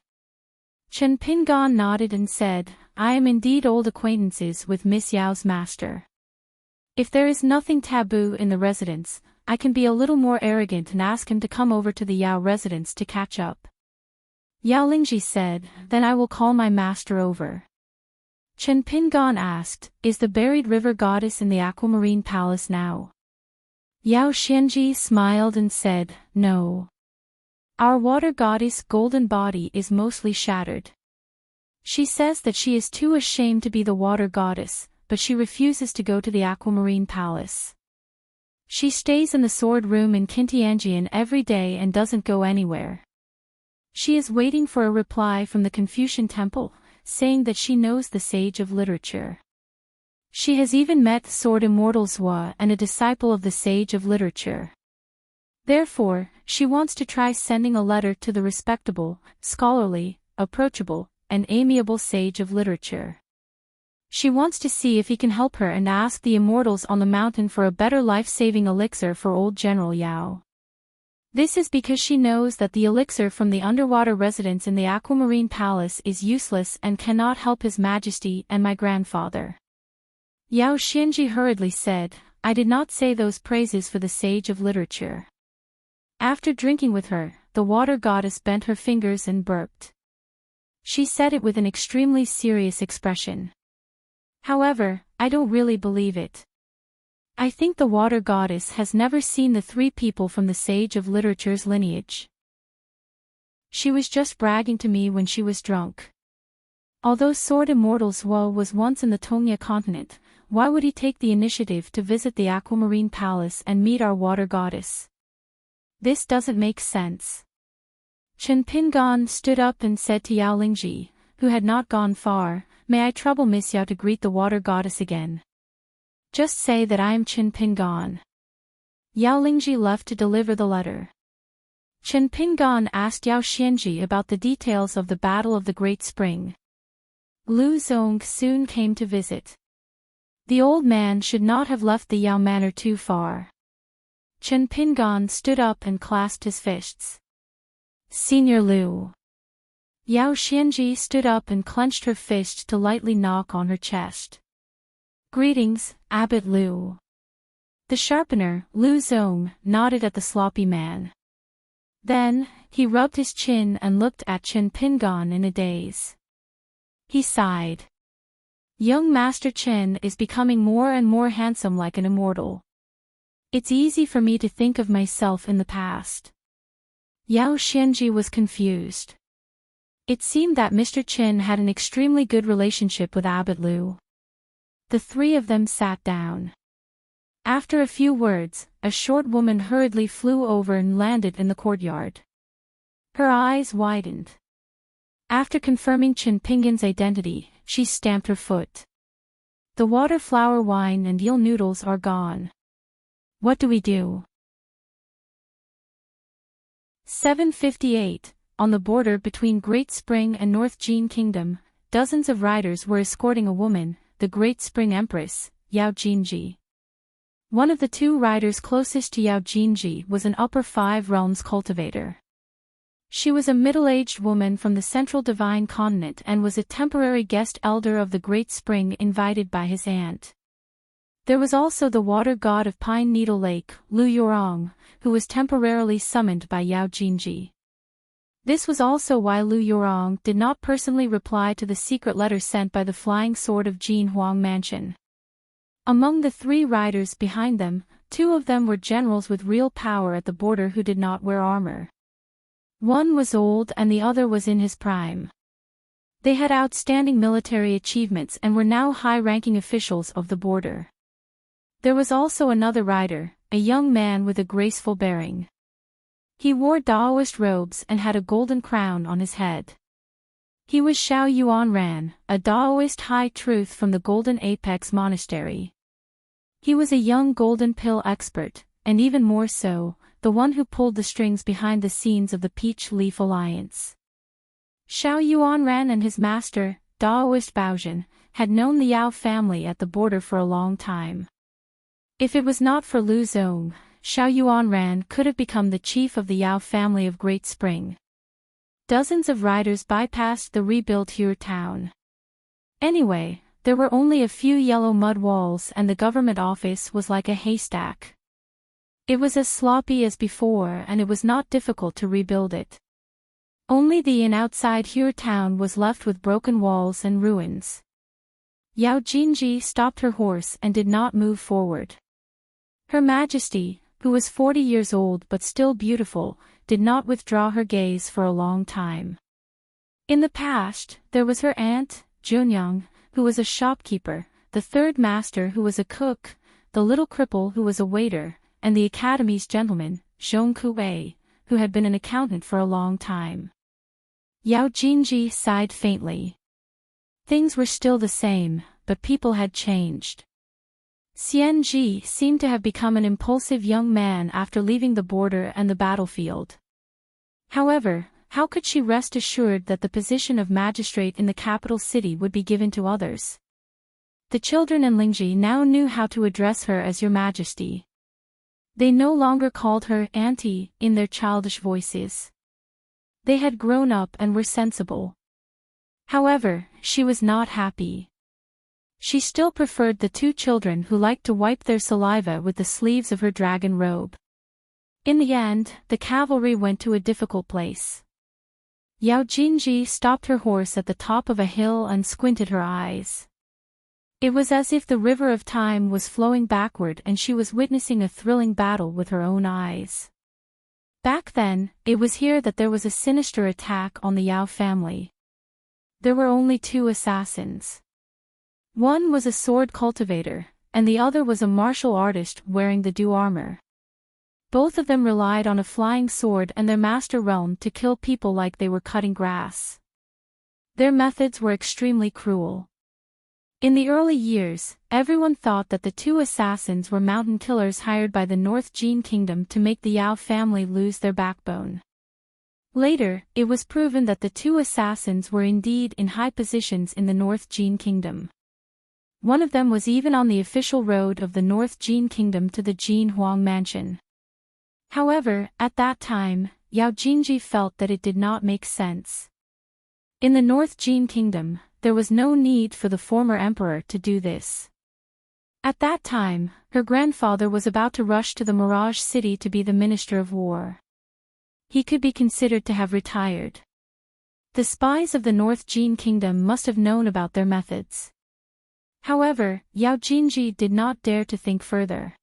Chen Pingan nodded and said, "I am indeed old acquaintances with Miss Yao's master. If there is nothing taboo in the residence, I can be a little more arrogant and ask him to come over to the Yao residence to catch up." Yao Lingji said, "Then I will call my master over." Chen Pingan asked, "Is the buried river goddess in the aquamarine palace now?" Yao Xianji smiled and said, "No. Our water goddess Golden Body is mostly shattered. She says that she is too ashamed to be the water goddess, but she refuses to go to the aquamarine palace. She stays in the sword room in Qintianjian every day and doesn't go anywhere. She is waiting for a reply from the Confucian temple, saying that she knows the sage of literature. She has even met Sword Immortal Zhua and a disciple of the sage of literature. Therefore, she wants to try sending a letter to the respectable, scholarly, approachable, and amiable sage of literature. She wants to see if he can help her and ask the immortals on the mountain for a better life-saving elixir for old General Yao. This is because she knows that the elixir from the underwater residence in the Aquamarine Palace is useless and cannot help His Majesty and my grandfather. Yao Xianji hurriedly said, I did not say those praises for the sage of literature. After drinking with her, the water goddess bent her fingers and burped. She said it with an extremely serious expression. However, I don't really believe it. I think the water goddess has never seen the three people from the sage of literature's lineage. She was just bragging to me when she was drunk. Although Sword Immortal's Woe was once in the Tongya continent, why would he take the initiative to visit the Aquamarine Palace and meet our water goddess? This doesn't make sense. Chen Pingan stood up and said to Yao Lingji, who had not gone far, May I trouble Miss Yao to greet the water goddess again? Just say that I am Chen Pingan. Yao Lingji left to deliver the letter. Chen Pingan asked Yao Xianji about the details of the Battle of the Great Spring. Lu Zong soon came to visit. The old man should not have left the Yao manor too far. Chen Pingan stood up and clasped his fists. Senior Lu. Yao Xianji stood up and clenched her fist to lightly knock on her chest. Greetings, Abbot Lu. The sharpener, Lu Zong, nodded at the sloppy man. Then, he rubbed his chin and looked at Chen Pingan in a daze. He sighed. Young Master Chen is becoming more and more handsome like an immortal. It's easy for me to think of myself in the past. Yao Xianji was confused. It seemed that Mr. Chen had an extremely good relationship with Abbot Lu. The three of them sat down. After a few words, a short woman hurriedly flew over and landed in the courtyard. Her eyes widened. After confirming Chen Pingan's identity, she stamped her foot. The water flower wine and eel noodles are gone. What do we do? 758. On the border between Great Spring and North Jin Kingdom, dozens of riders were escorting a woman, the Great Spring Empress, Yao Jinji. One of the two riders closest to Yao Jinji was an Upper Five Realms cultivator. She was a middle-aged woman from the Central Divine Continent and was a temporary guest elder of the Great Spring invited by his aunt. There was also the water god of Pine Needle Lake, Lu Yorong, who was temporarily summoned by Yao Jinji. This was also why Lu Yorong did not personally reply to the secret letter sent by the Flying Sword of Jin Huang Mansion. Among the three riders behind them, two of them were generals with real power at the border who did not wear armor. One was old and the other was in his prime. They had outstanding military achievements and were now high-ranking officials of the border. There was also another rider, a young man with a graceful bearing. He wore Daoist robes and had a golden crown on his head. He was Xiao Yuanran, a Daoist high truth from the Golden Apex Monastery. He was a young golden pill expert, and even more so, the one who pulled the strings behind the scenes of the Peach Leaf Alliance. Xiao Yuanran and his master, Daoist Baozhen, had known the Yao family at the border for a long time. If it was not for Lu Zong, Xiao Yuanran could have become the chief of the Yao family of Great Spring. Dozens of riders bypassed the rebuilt Hure town. Anyway, there were only a few yellow mud walls and the government office was like a haystack. It was as sloppy as before and it was not difficult to rebuild it. Only the inn outside Hure town was left with broken walls and ruins. Yao Jinji stopped her horse and did not move forward. Her Majesty, who was 40 years old but still beautiful, did not withdraw her gaze for a long time. In the past, there was her aunt, Junyang, who was a shopkeeper, the third master who was a cook, the little cripple who was a waiter, and the academy's gentleman, Zhong Kuwei, who had been an accountant for a long time. Yao Jinji sighed faintly. Things were still the same, but people had changed. Xian Ji seemed to have become an impulsive young man after leaving the border and the battlefield. However, how could she rest assured that the position of magistrate in the capital city would be given to others? The children and Lingji now knew how to address her as Your Majesty. They no longer called her Auntie in their childish voices. They had grown up and were sensible. However, she was not happy. She still preferred the two children who liked to wipe their saliva with the sleeves of her dragon robe. In the end, the cavalry went to a difficult place. Yao Jinji stopped her horse at the top of a hill and squinted her eyes. It was as if the river of time was flowing backward and she was witnessing a thrilling battle with her own eyes. Back then, it was here that there was a sinister attack on the Yao family. There were only two assassins. One was a sword cultivator, and the other was a martial artist wearing the Du armor. Both of them relied on a flying sword and their master realm to kill people like they were cutting grass. Their methods were extremely cruel. In the early years, everyone thought that the two assassins were mountain killers hired by the North Jin Kingdom to make the Yao family lose their backbone. Later, it was proven that the two assassins were indeed in high positions in the North Jin Kingdom. One of them was even on the official road of the North Jin Kingdom to the Jin Huang mansion. However, at that time, Yao Jinji felt that it did not make sense. In the North Jin Kingdom, there was no need for the former emperor to do this. At that time, her grandfather was about to rush to the Mirage City to be the Minister of War. He could be considered to have retired. The spies of the North Jin Kingdom must have known about their methods. However, Yao Jinji did not dare to think further.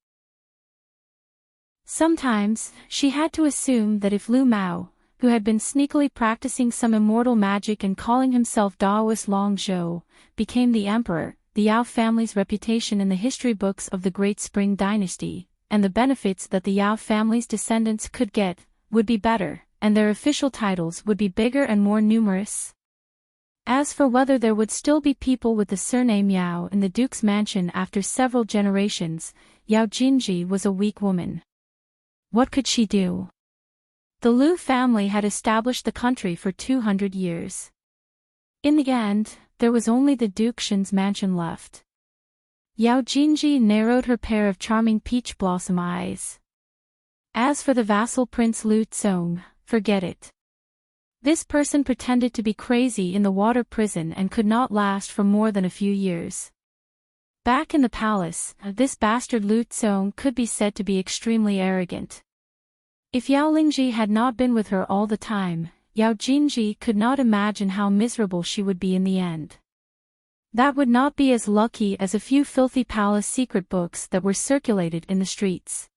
Sometimes, she had to assume that if Lu Mao, who had been sneakily practicing some immortal magic and calling himself Daoist Long Zhou, became the emperor, the Yao family's reputation in the history books of the Great Spring Dynasty, and the benefits that the Yao family's descendants could get, would be better, and their official titles would be bigger and more numerous. As for whether there would still be people with the surname Yao in the Duke's mansion after several generations, Yao Jinji was a weak woman. What could she do? The Lu family had established the country for 200 years. In the end, there was only the Duke Shen's mansion left. Yao Jinji narrowed her pair of charming peach blossom eyes. As for the vassal Prince Lu Tsong, forget it. This person pretended to be crazy in the water prison and could not last for more than a few years. Back in the palace, this bastard Lu Tsong could be said to be extremely arrogant. If Yao Lingji had not been with her all the time, Yao Jinji could not imagine how miserable she would be in the end. That would not be as lucky as a few filthy palace secret books that were circulated in the streets.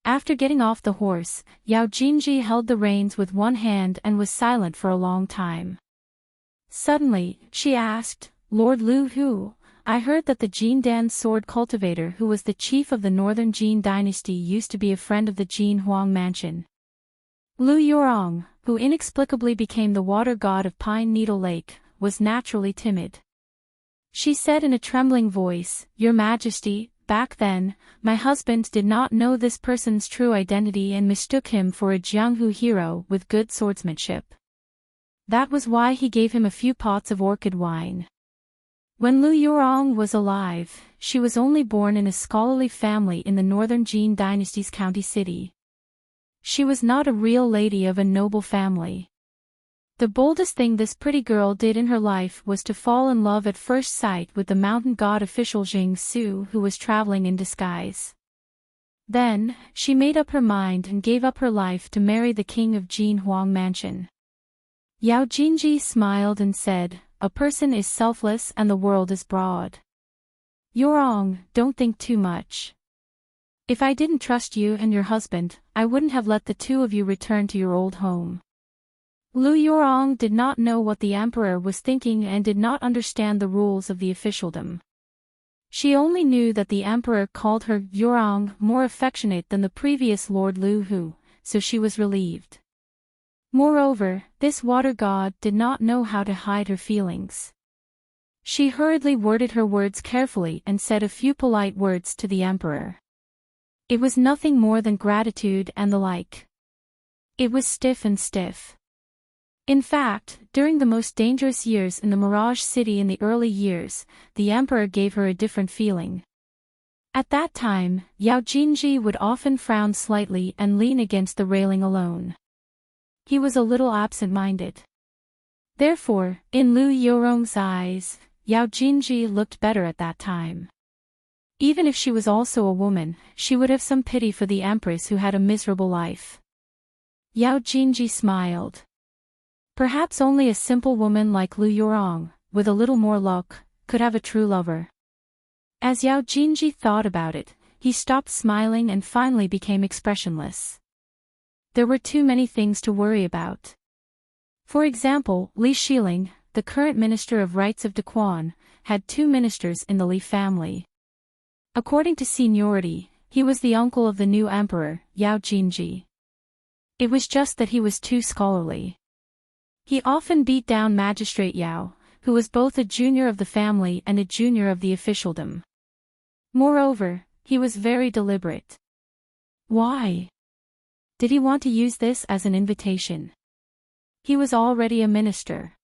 After getting off the horse, Yao Jinji held the reins with one hand and was silent for a long time. Suddenly, she asked, Lord Lu Hu, I heard that the Jin Dan sword cultivator who was the chief of the northern Jin dynasty used to be a friend of the Jin Huang mansion. Lu Yurong, who inexplicably became the water god of Pine Needle Lake, was naturally timid. She said in a trembling voice, Your Majesty, back then, my husband did not know this person's true identity and mistook him for a Jianghu hero with good swordsmanship. That was why he gave him a few pots of orchid wine. When Lu Yurong was alive, she was only born in a scholarly family in the northern Jin dynasty's county city. She was not a real lady of a noble family. The boldest thing this pretty girl did in her life was to fall in love at first sight with the mountain god official Jing Su who was traveling in disguise. Then, she made up her mind and gave up her life to marry the king of Jin Huang mansion. Yao Jinji smiled and said, A person is selfless and the world is broad. Yurong, don't think too much. If I didn't trust you and your husband, I wouldn't have let the two of you return to your old home. Lu Yurong did not know what the emperor was thinking and did not understand the rules of the officialdom. She only knew that the emperor called her Yurong more affectionate than the previous Lord Lu Hu, so she was relieved. Moreover, this water god did not know how to hide her feelings. She hurriedly worded her words carefully and said a few polite words to the emperor. It was nothing more than gratitude and the like. It was stiff and stiff. In fact, during the most dangerous years in the Mirage City in the early years, the emperor gave her a different feeling. At that time, Yao Jinji would often frown slightly and lean against the railing alone. He was a little absent-minded. Therefore, in Lu Yorong's eyes, Yao Jinji looked better at that time. Even if she was also a woman, she would have some pity for the empress who had a miserable life. Yao Jinji smiled. Perhaps only a simple woman like Lu Yorong, with a little more luck, could have a true lover. As Yao Jinji thought about it, he stopped smiling and finally became expressionless. There were too many things to worry about. For example, Li Shiling, the current Minister of Rights of Daquan, had 2 ministers in the Li family. According to seniority, he was the uncle of the new emperor, Yao Jinji. It was just that he was too scholarly. He often beat down Magistrate Yao, who was both a junior of the family and a junior of the officialdom. Moreover, he was very deliberate. Why? Did he want to use this as an invitation? He was already a minister.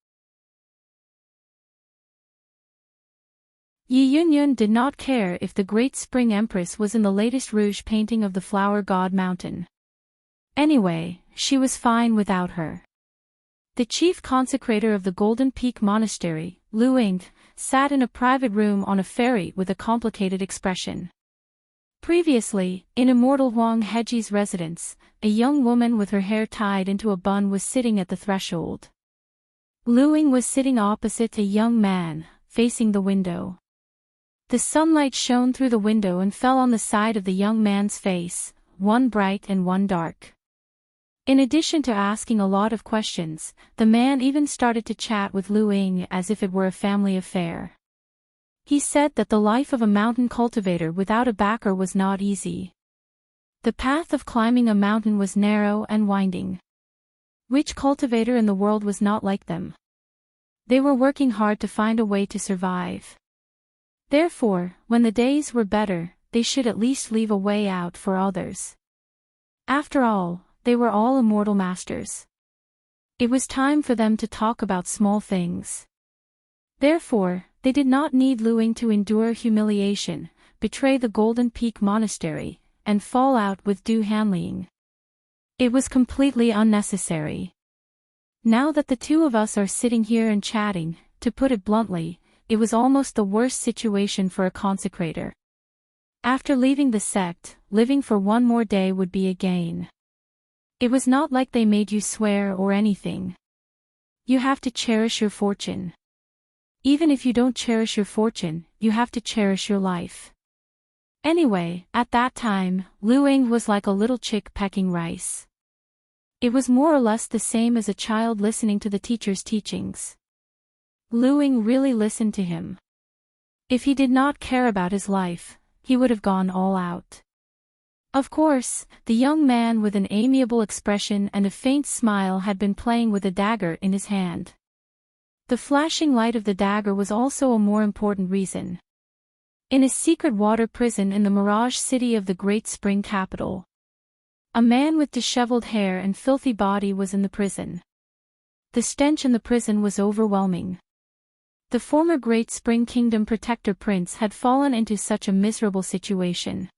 Yi Yunyun did not care if the Great Spring Empress was in the latest rouge painting of the Flower God Mountain. Anyway, she was fine without her. The chief consecrator of the Golden Peak Monastery, Lu Ying, sat in a private room on a ferry with a complicated expression. Previously, in Immortal Huang Heji's residence, a young woman with her hair tied into a bun was sitting at the threshold. Lu Ying was sitting opposite a young man, facing the window. The sunlight shone through the window and fell on the side of the young man's face, one bright and one dark. In addition to asking a lot of questions, the man even started to chat with Lu Ying as if it were a family affair. He said that the life of a mountain cultivator without a backer was not easy. The path of climbing a mountain was narrow and winding. Which cultivator in the world was not like them? They were working hard to find a way to survive. Therefore, when the days were better, they should at least leave a way out for others. After all, they were all immortal masters. It was time for them to talk about small things. Therefore, they did not need Lu Ying to endure humiliation, betray the Golden Peak Monastery, and fall out with Du Hanliang. It was completely unnecessary. Now that the two of us are sitting here and chatting, to put it bluntly, it was almost the worst situation for a consecrator. After leaving the sect, living for one more day would be a gain. It was not like they made you swear or anything. You have to cherish your fortune. Even if you don't cherish your fortune, you have to cherish your life. Anyway, at that time, Lu Ying was like a little chick pecking rice. It was more or less the same as a child listening to the teacher's teachings. Lu Ying really listened to him. If he did not care about his life, he would have gone all out. Of course, the young man with an amiable expression and a faint smile had been playing with a dagger in his hand. The flashing light of the dagger was also a more important reason. In a secret water prison in the Mirage City of the Great Spring capital, a man with disheveled hair and filthy body was in the prison. The stench in the prison was overwhelming. The former Great Spring Kingdom protector prince had fallen into such a miserable situation.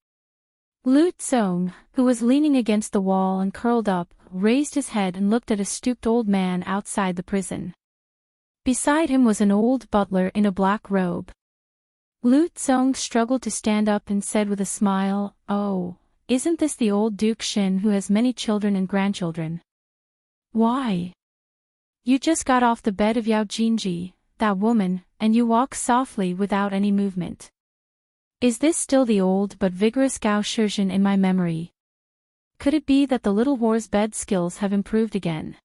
Lu Tsong, who was leaning against the wall and curled up, raised his head and looked at a stooped old man outside the prison. Beside him was an old butler in a black robe. Lu Tsong struggled to stand up and said with a smile, "Oh, isn't this the old Duke Shin who has many children and grandchildren? Why? You just got off the bed of Yao Jinji, that woman, and you walk softly without any movement. Is this still the old but vigorous Gao Shizhen in my memory? Could it be that the little whore's bed skills have improved again?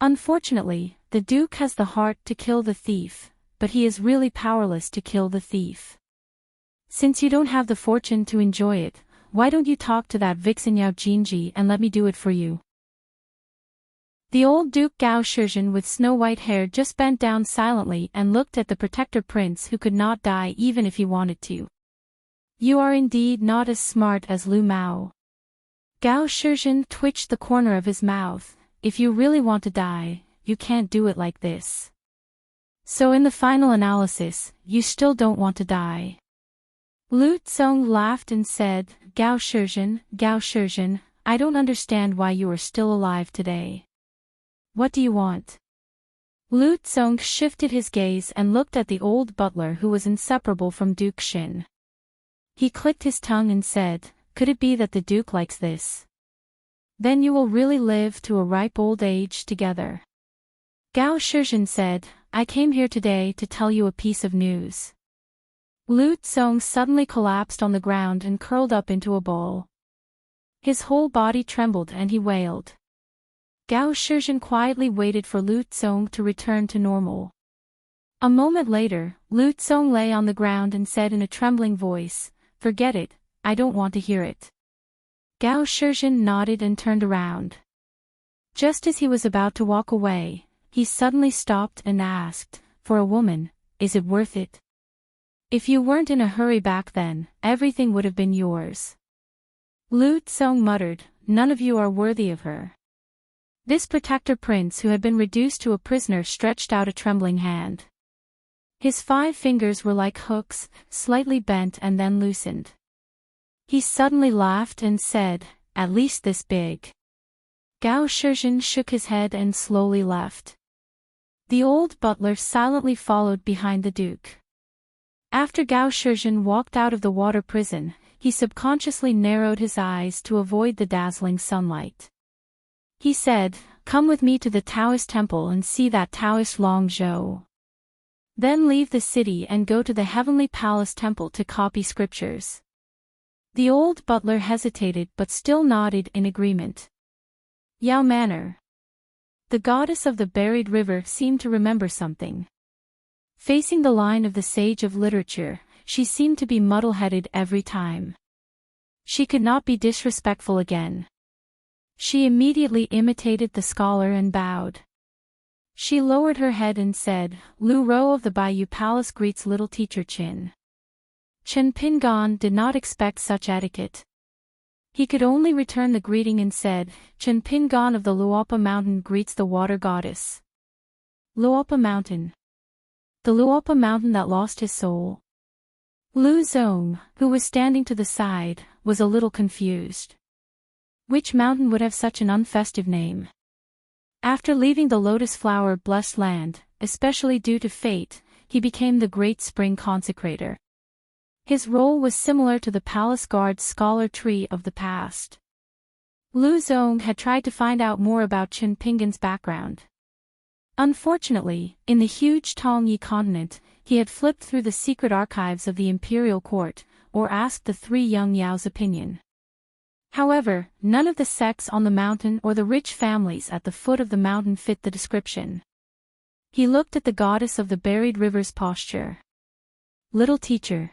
Unfortunately, the Duke has the heart to kill the thief, but he is really powerless to kill the thief. Since you don't have the fortune to enjoy it, why don't you talk to that vixen Yao Jinji and let me do it for you?" The old Duke Gao Shizhen with snow-white hair just bent down silently and looked at the protector prince who could not die even if he wanted to. You are indeed not as smart as Lu Mao. Gao Shizhen twitched the corner of his mouth. If you really want to die, you can't do it like this. So in the final analysis, you still don't want to die. Lu Zong laughed and said, Gao Shizhen, I don't understand why you are still alive today. What do you want? Lu Zong shifted his gaze and looked at the old butler who was inseparable from Duke Xin. He clicked his tongue and said, could it be that the Duke likes this? Then you will really live to a ripe old age together. Gao Shizhen said, I came here today to tell you a piece of news. Lu Zong suddenly collapsed on the ground and curled up into a ball. His whole body trembled and he wailed. Gao Shizhen quietly waited for Lu Zong to return to normal. A moment later, Lu Zong lay on the ground and said in a trembling voice, forget it, I don't want to hear it. Gao Shizhen nodded and turned around. Just as he was about to walk away, he suddenly stopped and asked, for a woman, is it worth it? If you weren't in a hurry back then, everything would have been yours. Lu Zong muttered, none of you are worthy of her. This protector prince who had been reduced to a prisoner stretched out a trembling hand. His 5 fingers were like hooks, slightly bent and then loosened. He suddenly laughed and said, at least this big. Gao Shizhen shook his head and slowly left. The old butler silently followed behind the duke. After Gao Shizhen walked out of the water prison, he subconsciously narrowed his eyes to avoid the dazzling sunlight. He said, come with me to the Taoist temple and see that Taoist Long Zhou. Then leave the city and go to the Heavenly Palace temple to copy scriptures. The old butler hesitated but still nodded in agreement. Yao Manor. The goddess of the buried river seemed to remember something. Facing the line of the sage of literature, she seemed to be muddle-headed every time. She could not be disrespectful again. She immediately imitated the scholar and bowed. She lowered her head and said, Lu Rou of the Bayou Palace greets little teacher Qin. Chen Pingan did not expect such etiquette. He could only return the greeting and said, Chen Pingan of the Luopa Mountain greets the water goddess. Luopa Mountain. The Luopa Mountain that lost his soul. Lu Zong, who was standing to the side, was a little confused. Which mountain would have such an unfestive name? After leaving the lotus flower blessed land, especially due to fate, he became the great spring consecrator. His role was similar to the palace guard's scholar tree of the past. Lu Zong had tried to find out more about Chen Pingan's background. Unfortunately, in the huge Tongyi continent, he had flipped through the secret archives of the imperial court, or asked the 3 young Yao's opinion. However, none of the sects on the mountain or the rich families at the foot of the mountain fit the description. He looked at the goddess of the buried river's posture. Little teacher.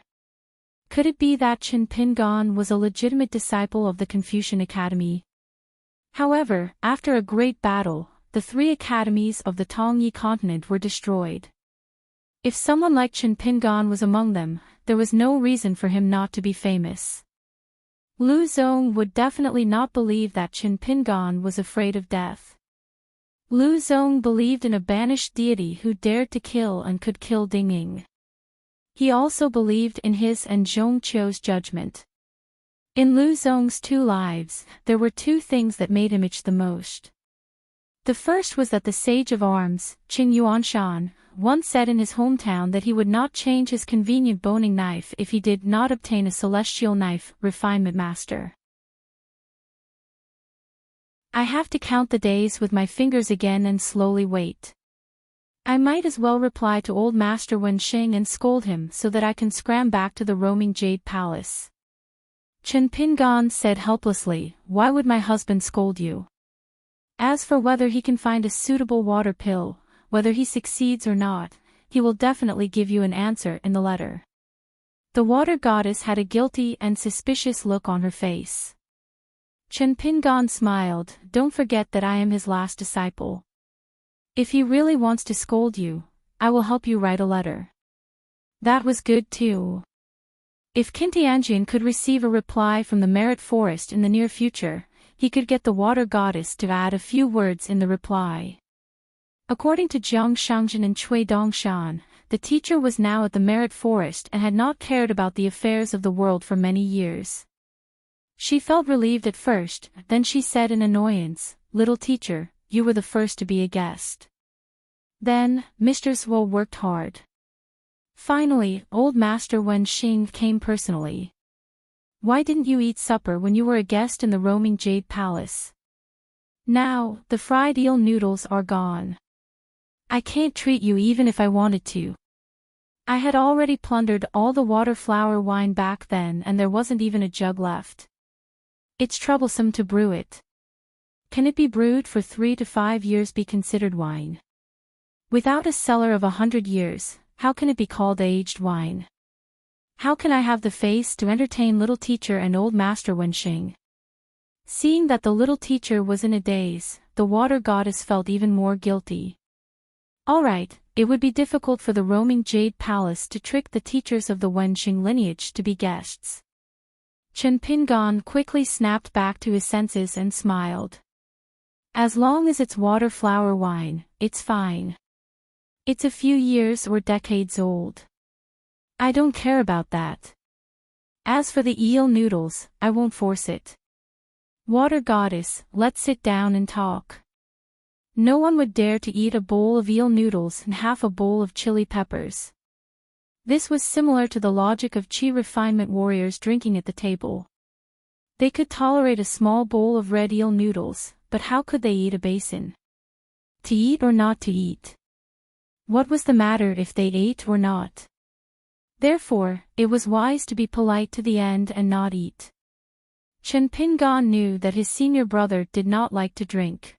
Could it be that Chen Pingan was a legitimate disciple of the Confucian Academy? However, after a great battle, the 3 academies of the Tongyi continent were destroyed. If someone like Chen Pingan was among them, there was no reason for him not to be famous. Lu Zong would definitely not believe that Chen Pingan was afraid of death. Lu Zong believed in a banished deity who dared to kill and could kill Dingying. He also believed in his and Zhong Qiu's judgment. In Lu Zong's 2 lives, there were 2 things that made him itch the most. The first was that the sage of arms, Qing Yuanshan, once said in his hometown that he would not change his convenient boning knife if he did not obtain a celestial knife refinement master. I have to count the days with my fingers again and slowly wait. I might as well reply to old Master Wenxing and scold him so that I can scram back to the roaming Jade Palace. Chen Pingan said helplessly, why would my husband scold you? As for whether he can find a suitable water pill, whether he succeeds or not, he will definitely give you an answer in the letter. The water goddess had a guilty and suspicious look on her face. Chen Pingan smiled. Don't forget that I am his last disciple. If he really wants to scold you, I will help you write a letter. That was good too. If Kintianjian could receive a reply from the Merit Forest in the near future, he could get the water goddess to add a few words in the reply. According to Jiang Shangjin and Cui Dongshan, the teacher was now at the Merit Forest and had not cared about the affairs of the world for many years. She felt relieved at first, then she said in annoyance, "Little teacher, you were the first to be a guest." Then, Mr. Zhuo worked hard. Finally, old Master Wen Xing came personally. Why didn't you eat supper when you were a guest in the roaming Jade Palace? Now, the fried eel noodles are gone. I can't treat you even if I wanted to. I had already plundered all the water flower wine back then and there wasn't even a jug left. It's troublesome to brew it. Can it be brewed for 3 to 5 years be considered wine? Without a cellar of 100 years, how can it be called aged wine? How can I have the face to entertain little teacher and old master Wenxing? Seeing that the little teacher was in a daze, the water goddess felt even more guilty. Alright, it would be difficult for the roaming Jade Palace to trick the teachers of the Wenxing lineage to be guests. Chen Pingan quickly snapped back to his senses and smiled. As long as it's water flower wine, it's fine. It's a few years or decades old. I don't care about that. As for the eel noodles, I won't force it. Water goddess, let's sit down and talk. No one would dare to eat a bowl of eel noodles and half a bowl of chili peppers. This was similar to the logic of Qi refinement warriors drinking at the table. They could tolerate a small bowl of red eel noodles, but how could they eat a basin? To eat or not to eat? What was the matter if they ate or not? Therefore, it was wise to be polite to the end and not eat. Chen Pingan knew that his senior brother did not like to drink.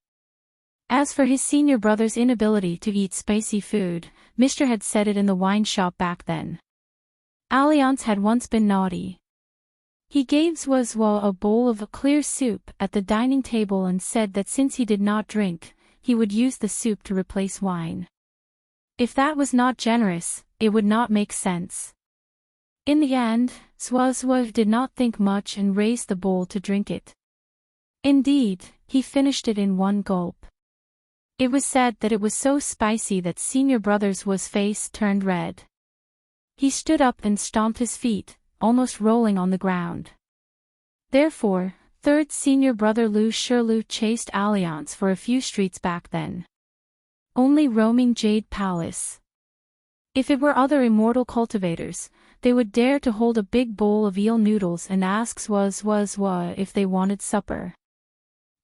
As for his senior brother's inability to eat spicy food, Mr. had said it in the wine shop back then. Alliance had once been naughty. He gave Zhuo a bowl of a clear soup at the dining table and said that since he did not drink, he would use the soup to replace wine. If that was not generous, it would not make sense. In the end, Zhuo did not think much and raised the bowl to drink it. Indeed, he finished it in one gulp. It was said that it was so spicy that senior brother's face turned red. He stood up and stomped his feet, almost rolling on the ground. Therefore, third senior brother Lu Shilu chased Alliance for a few streets back then. Only roaming Jade Palace. If it were other immortal cultivators, they would dare to hold a big bowl of eel noodles and ask Zhuo if they wanted supper.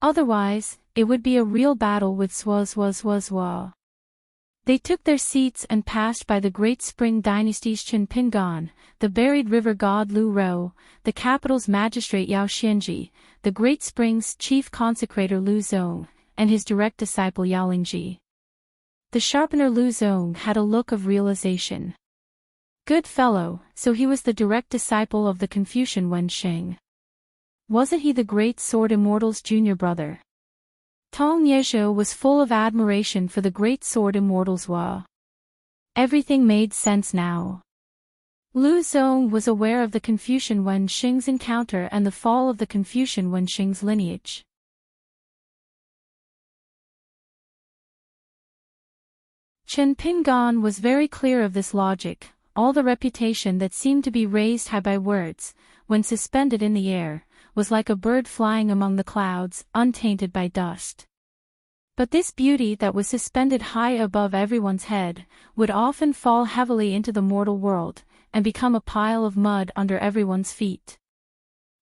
Otherwise, it would be a real battle with Zhuo. They took their seats and passed by the Great Spring Dynasty's Chen Pingan, the buried river god Lu Rou, the capital's magistrate Yao Xianji, the Great Spring's chief consecrator Lu Zong, and his direct disciple Yao Lingji. The sharpener Lu Zong had a look of realization. Good fellow, so he was the direct disciple of the Confucian Wen Xing. Wasn't he the great sword immortal's junior brother? Tong Yezhou was full of admiration for the great sword immortal's Hua. Everything made sense now. Lu Zong was aware of the Confucian Wen Xing's encounter and the fall of the Confucian Wen Xing's lineage. Chen Pingan was very clear of this logic. All the reputation that seemed to be raised high by words, when suspended in the air, was like a bird flying among the clouds, untainted by dust. But this beauty that was suspended high above everyone's head, would often fall heavily into the mortal world, and become a pile of mud under everyone's feet.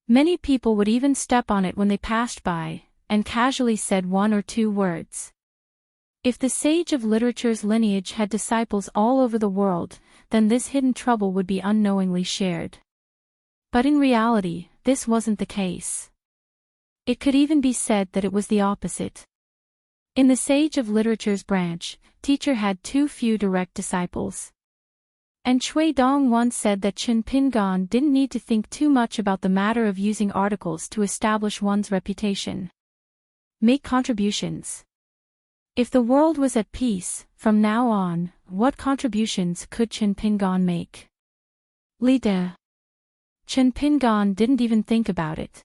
Many people would even step on it when they passed by, and casually said 1 or 2 words. If the sage of literature's lineage had disciples all over the world, then this hidden trouble would be unknowingly shared. But in reality, this wasn't the case. It could even be said that it was the opposite. In the sage of literature's branch, teacher had too few direct disciples. And Cui Dong once said that Chen Pingan didn't need to think too much about the matter of using articles to establish one's reputation. Make contributions. If the world was at peace, from now on, what contributions could Chen Pingan make? Leader. Chen Pingan didn't even think about it.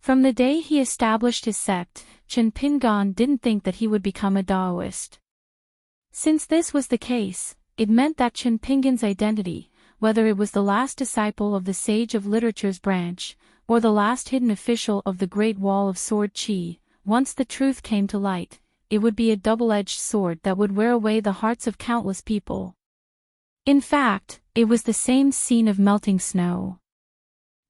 From the day he established his sect, Chen Pingan didn't think that he would become a Taoist. Since this was the case, it meant that Chen Pingan's identity, whether it was the last disciple of the sage of literature's branch, or the last hidden official of the Great Wall of Sword Qi, once the truth came to light, it would be a double-edged sword that would wear away the hearts of countless people. In fact, it was the same scene of melting snow.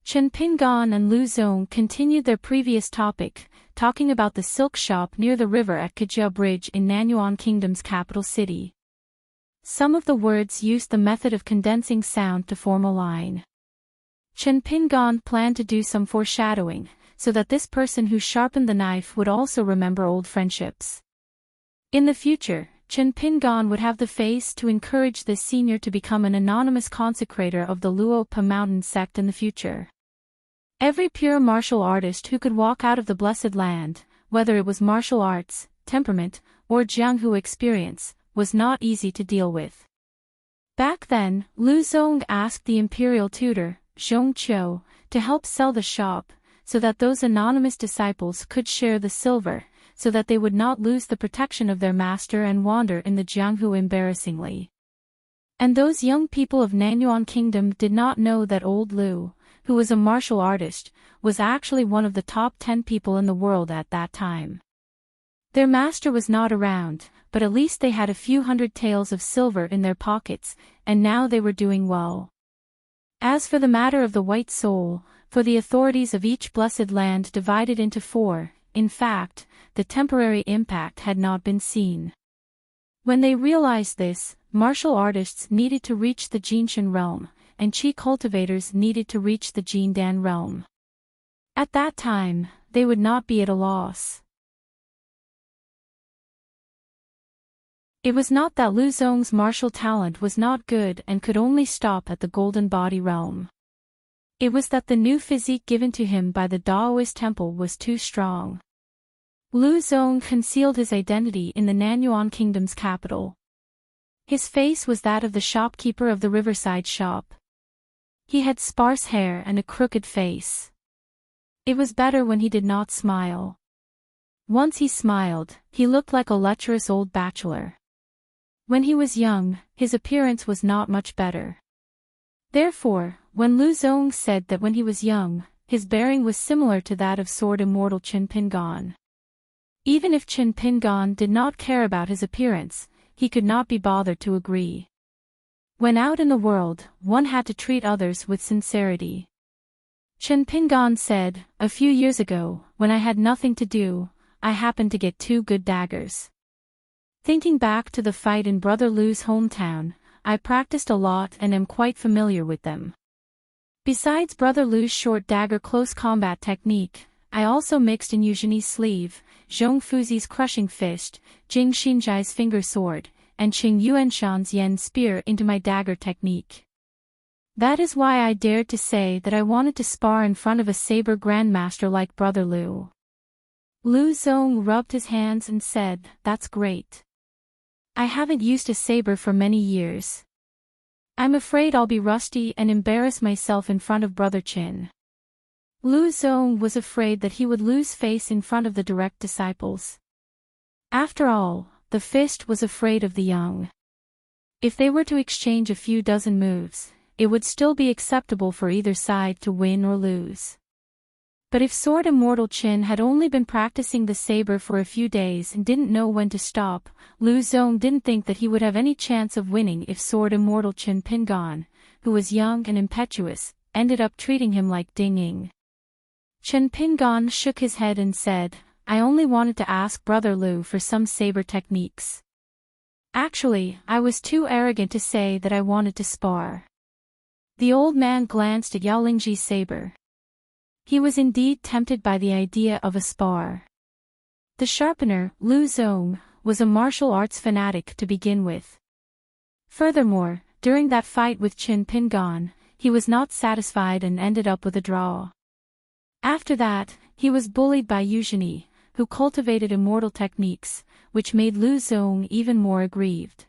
Chen Pingan and Lu Zong continued their previous topic, talking about the silk shop near the river at Kajia Bridge in Nanyuan Kingdom's capital city. Some of the words used the method of condensing sound to form a line. Chen Pingan planned to do some foreshadowing, so that this person who sharpened the knife would also remember old friendships. In the future, Chen Pingan would have the face to encourage this senior to become an anonymous consecrator of the Luo Pa mountain sect in the future. Every pure martial artist who could walk out of the Blessed Land, whether it was martial arts, temperament, or Jianghu experience, was not easy to deal with. Back then, Lu Zong asked the imperial tutor, Zhong Qiu, to help sell the shop, so that those anonymous disciples could share the silver, so that they would not lose the protection of their master and wander in the Jianghu embarrassingly. And those young people of Nanyuan Kingdom did not know that old Lu, who was a martial artist, was actually one of the top 10 people in the world at that time. Their master was not around, but at least they had a few hundred taels of silver in their pockets, and now they were doing well. As for the matter of the white soul, for the authorities of each blessed land divided into 4, in fact, the temporary impact had not been seen. When they realized this, martial artists needed to reach the Jinshan realm, and Qi cultivators needed to reach the Jindan realm. At that time, they would not be at a loss. It was not that Lu Zong's martial talent was not good and could only stop at the golden body realm. It was that the new physique given to him by the Daoist temple was too strong. Lu Zong concealed his identity in the Nanyuan Kingdom's capital. His face was that of the shopkeeper of the riverside shop. He had sparse hair and a crooked face. It was better when he did not smile. Once he smiled, he looked like a lecherous old bachelor. When he was young, his appearance was not much better. Therefore, when Lu Zong said that when he was young, his bearing was similar to that of sword immortal Chen Pingan. Even if Chen Pingan did not care about his appearance, he could not be bothered to agree. When out in the world, one had to treat others with sincerity. Chen Pingan said, "A few years ago, when I had nothing to do, I happened to get 2 good daggers. Thinking back to the fight in Brother Lu's hometown, I practiced a lot and am quite familiar with them. Besides Brother Lu's short dagger close combat technique, I also mixed in Yujiani's sleeve, Zhong Fuzi's crushing fist, Jing Xinzhai's finger sword, and Qing Yuanshan's yen spear into my dagger technique. That is why I dared to say that I wanted to spar in front of a saber grandmaster like Brother Lu." Lu Zong rubbed his hands and said, "That's great. I haven't used a saber for many years. I'm afraid I'll be rusty and embarrass myself in front of Brother Qin." Lu Zong was afraid that he would lose face in front of the direct disciples. After all, the fist was afraid of the young. If they were to exchange a few dozen moves, it would still be acceptable for either side to win or lose. But if Sword Immortal Qin had only been practicing the saber for a few days and didn't know when to stop, Lu Zong didn't think that he would have any chance of winning if Sword Immortal Chen Pingan, who was young and impetuous, ended up treating him like Ding Ying. Chen Pingan shook his head and said, "I only wanted to ask Brother Lu for some saber techniques. Actually, I was too arrogant to say that I wanted to spar." The old man glanced at Yao Lingji's saber. He was indeed tempted by the idea of a spar. The sharpener, Lu Zong, was a martial arts fanatic to begin with. Furthermore, During that fight with Qin Pingan, he was not satisfied and ended up with a draw. After that, he was bullied by Yu Zhini, who cultivated immortal techniques, which made Lu Zong even more aggrieved.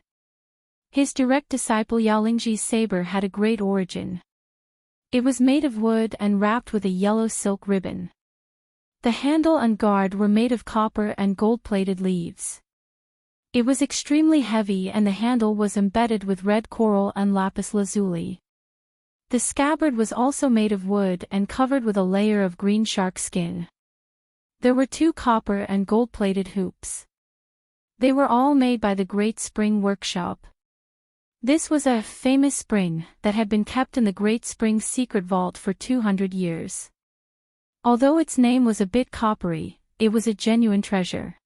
His direct disciple Yao Lingji's saber had a great origin. It was made of wood and wrapped with a yellow silk ribbon. The handle and guard were made of copper and gold-plated leaves. It was extremely heavy and the handle was embedded with red coral and lapis lazuli. The scabbard was also made of wood and covered with a layer of green shark skin. There were 2 copper and gold-plated hoops. They were all made by the Great Spring Workshop. This was a famous spring that had been kept in the Great Spring's secret vault for 200 years. Although its name was a bit coppery, it was a genuine treasure.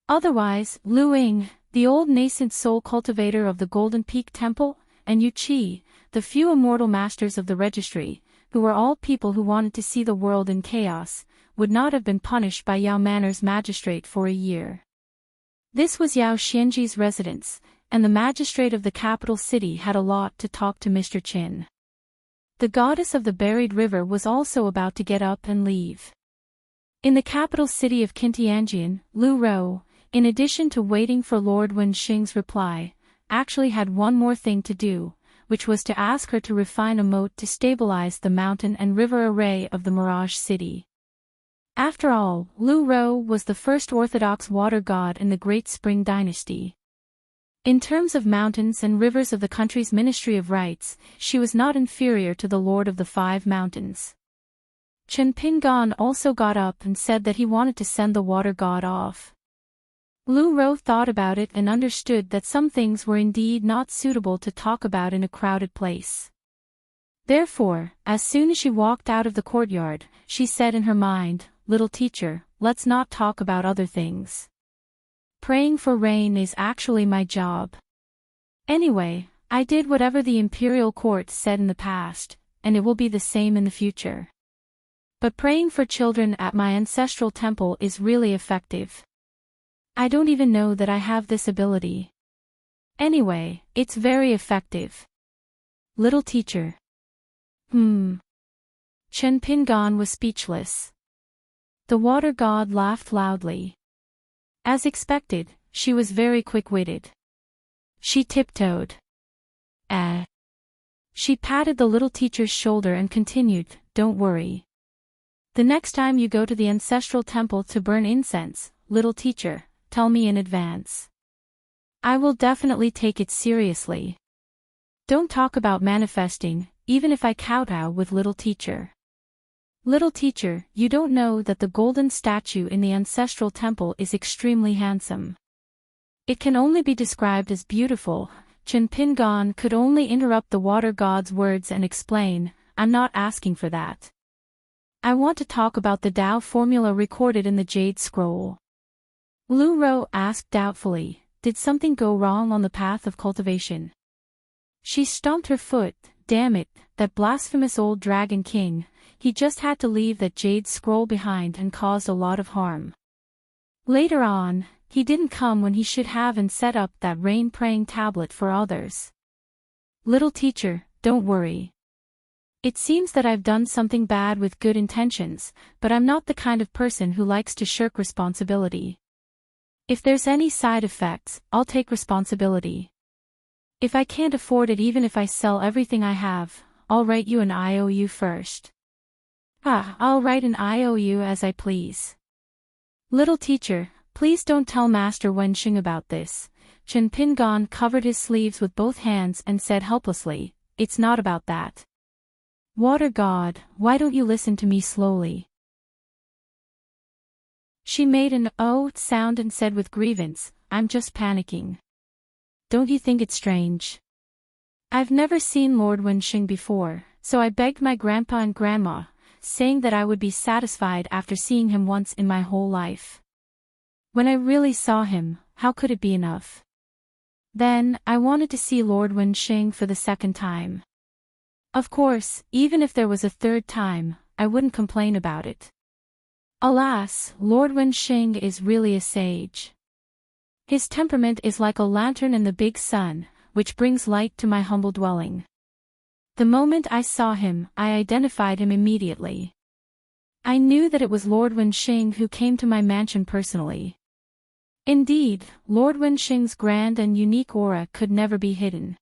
Otherwise, Lu Ying, the old nascent soul cultivator of the Golden Peak Temple, and Yu Qi, the few immortal masters of the registry, who were all people who wanted to see the world in chaos, would not have been punished by Yao Manor's magistrate for a year. This was Yao Xianji's residence, and the magistrate of the capital city had a lot to talk to Mr. Qin. The goddess of the buried river was also about to get up and leave. In the capital city of Qintianjian, Lu Rou, in addition to waiting for Lord Wenxing's reply, actually had one more thing to do, which was to ask her to refine a moat to stabilize the mountain and river array of the Mirage City. After all, Lu Rou was the first orthodox water god in the Great Spring Dynasty. In terms of mountains and rivers of the country's Ministry of Rites, she was not inferior to the Lord of the 5 Mountains. Qin Pingan also got up and said that he wanted to send the water god off. Lu Rou thought about it and understood that some things were indeed not suitable to talk about in a crowded place. Therefore, as soon as she walked out of the courtyard, she said in her mind, "Little teacher, let's not talk about other things. Praying for rain is actually my job. Anyway, I did whatever the imperial court said in the past, and it will be the same in the future. But praying for children at my ancestral temple is really effective. I don't even know that I have this ability. Anyway, it's very effective. Little teacher." Qin Pingan was speechless. The water god laughed loudly. As expected, she was very quick-witted. She tiptoed. She patted the little teacher's shoulder and continued, "Don't worry. The next time you go to the ancestral temple to burn incense, little teacher, tell me in advance. I will definitely take it seriously. Don't talk about manifesting, even if I kowtow with little teacher. Little teacher, you don't know that the golden statue in the ancestral temple is extremely handsome. It can only be described as beautiful." Qin Pingan could only interrupt the water god's words and explain, "I'm not asking for that. I want to talk about the Tao formula recorded in the Jade Scroll." Lu Rou asked doubtfully, "Did something go wrong on the path of cultivation?" She stomped her foot. "Damn it, that blasphemous old Dragon King, he just had to leave that Jade Scroll behind and caused a lot of harm. Later on, he didn't come when he should have and set up that rain-praying tablet for others. Little teacher, don't worry. It seems that I've done something bad with good intentions, but I'm not the kind of person who likes to shirk responsibility. If there's any side effects, I'll take responsibility. If I can't afford it, even if I sell everything I have, I'll write you an IOU first." I'll write an IOU as I please. Little teacher, please don't tell Master Wenxing about this." Qin Pingan covered his sleeves with both hands and said helplessly, "It's not about that. Water God, why don't you listen to me slowly?" She made an "oh" sound and said with grievance, "I'm just panicking. Don't you think it's strange? I've never seen Lord Wenxing before, so I begged my grandpa and grandma, saying that I would be satisfied after seeing him once in my whole life. When I really saw him, how could it be enough? Then, I wanted to see Lord Wenxing for the second time. Of course, even if there was a third time, I wouldn't complain about it. Alas, Lord Wenxing is really a sage. His temperament is like a lantern in the big sun, which brings light to my humble dwelling. The moment I saw him, I identified him immediately. I knew that it was Lord Wenxing who came to my mansion personally. Indeed, Lord Wenxing's grand and unique aura could never be hidden.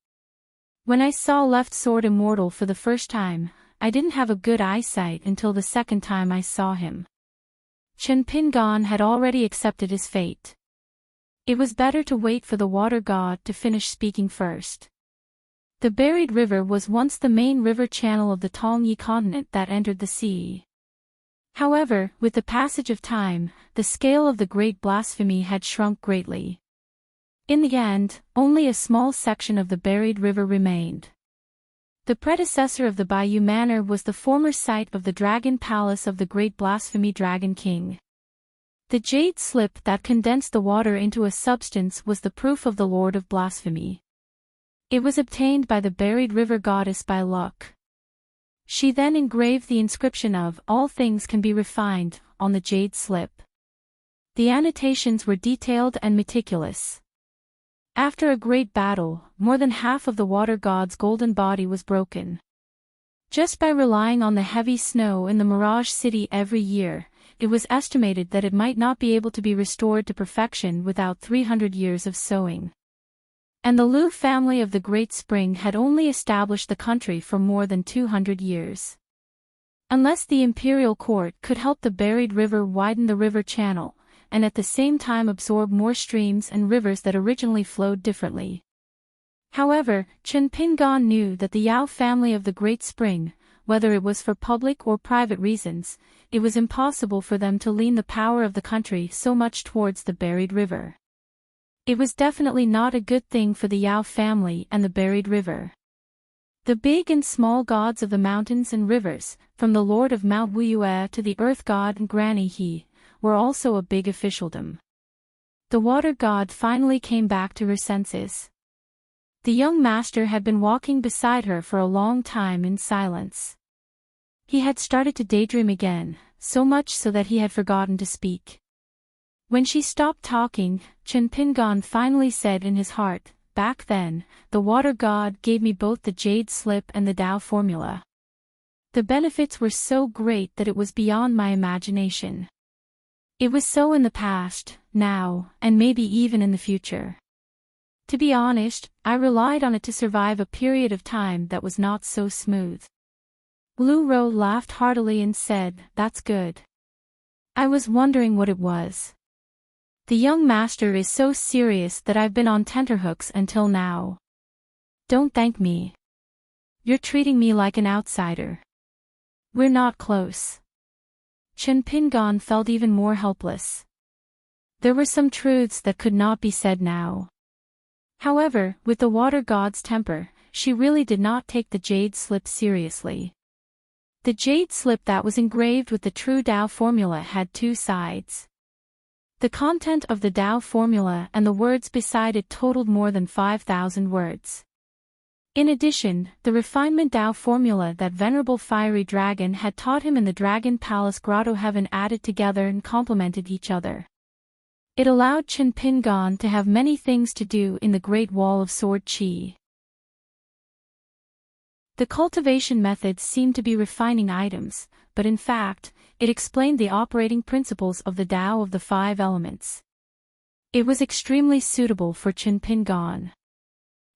When I saw Left Sword Immortal for the first time, I didn't have a good eyesight until the second time I saw him. Chen Pingon had already accepted his fate. It was better to wait for the water god to finish speaking first. The buried river was once the main river channel of the Tongyi continent that entered the sea. However, with the passage of time, the scale of the great blasphemy had shrunk greatly. In the end, only a small section of the buried river remained. The predecessor of the Bayou Manor was the former site of the Dragon Palace of the Great Blasphemy Dragon King. The jade slip that condensed the water into a substance was the proof of the Lord of Blasphemy. It was obtained by the buried river goddess by luck. She then engraved the inscription of "All things can be refined" on the jade slip. The annotations were detailed and meticulous. After a great battle, more than half of the water god's golden body was broken. Just by relying on the heavy snow in the Mirage City every year, it was estimated that it might not be able to be restored to perfection without 300 years of sowing. And the Liu family of the Great Spring had only established the country for more than 200 years. Unless the imperial court could help the buried river widen the river channel, and at the same time absorb more streams and rivers that originally flowed differently. However, Chen Pingon knew that the Yao family of the Great Spring, whether it was for public or private reasons, it was impossible for them to lean the power of the country so much towards the buried river. It was definitely not a good thing for the Yao family and the buried river. The big and small gods of the mountains and rivers, from the Lord of Mount Wuyue to the Earth God and Granny He, were also a big officialdom. The water god finally came back to her senses. The young master had been walking beside her for a long time in silence. He had started to daydream again, so much so that he had forgotten to speak. When she stopped talking, Chen Pingon finally said in his heart, "Back then, the water god gave me both the jade slip and the Tao formula. The benefits were so great that it was beyond my imagination. It was so in the past, now, and maybe even in the future. To be honest, I relied on it to survive a period of time that was not so smooth." Lu Ro laughed heartily and said, "That's good. I was wondering what it was. The young master is so serious that I've been on tenterhooks until now. Don't thank me. You're treating me like an outsider. We're not close." Chen Pingon felt even more helpless. There were some truths that could not be said now. However, with the water god's temper, she really did not take the jade slip seriously. The jade slip that was engraved with the true Tao formula had two sides. The content of the Tao formula and the words beside it totaled more than 5,000 words. In addition, the refinement Tao formula that Venerable Fiery Dragon had taught him in the Dragon Palace Grotto Heaven added together and complemented each other. It allowed Chen Pingon to have many things to do in the Great Wall of Sword Qi. The cultivation methods seemed to be refining items, but in fact, it explained the operating principles of the Tao of the five elements. It was extremely suitable for Chen Pingon.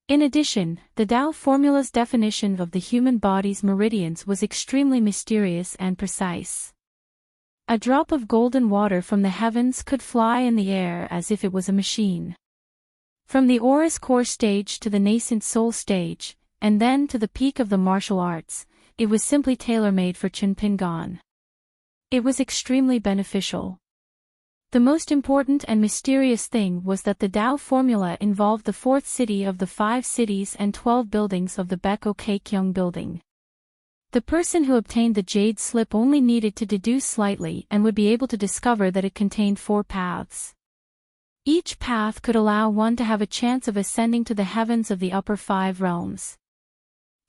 In addition, the Tao formula's definition of the human body's meridians was extremely mysterious and precise. A drop of golden water from the heavens could fly in the air as if it was a machine. From the Aurous Core stage to the nascent soul stage, and then to the peak of the martial arts, it was simply tailor-made for Chen Pingon. It was extremely beneficial. The most important and mysterious thing was that the Tao formula involved the fourth city of the 5 cities and 12 buildings of the Beko Keikyung building. The person who obtained the jade slip only needed to deduce slightly and would be able to discover that it contained 4 paths. Each path could allow one to have a chance of ascending to the heavens of the upper 5 realms.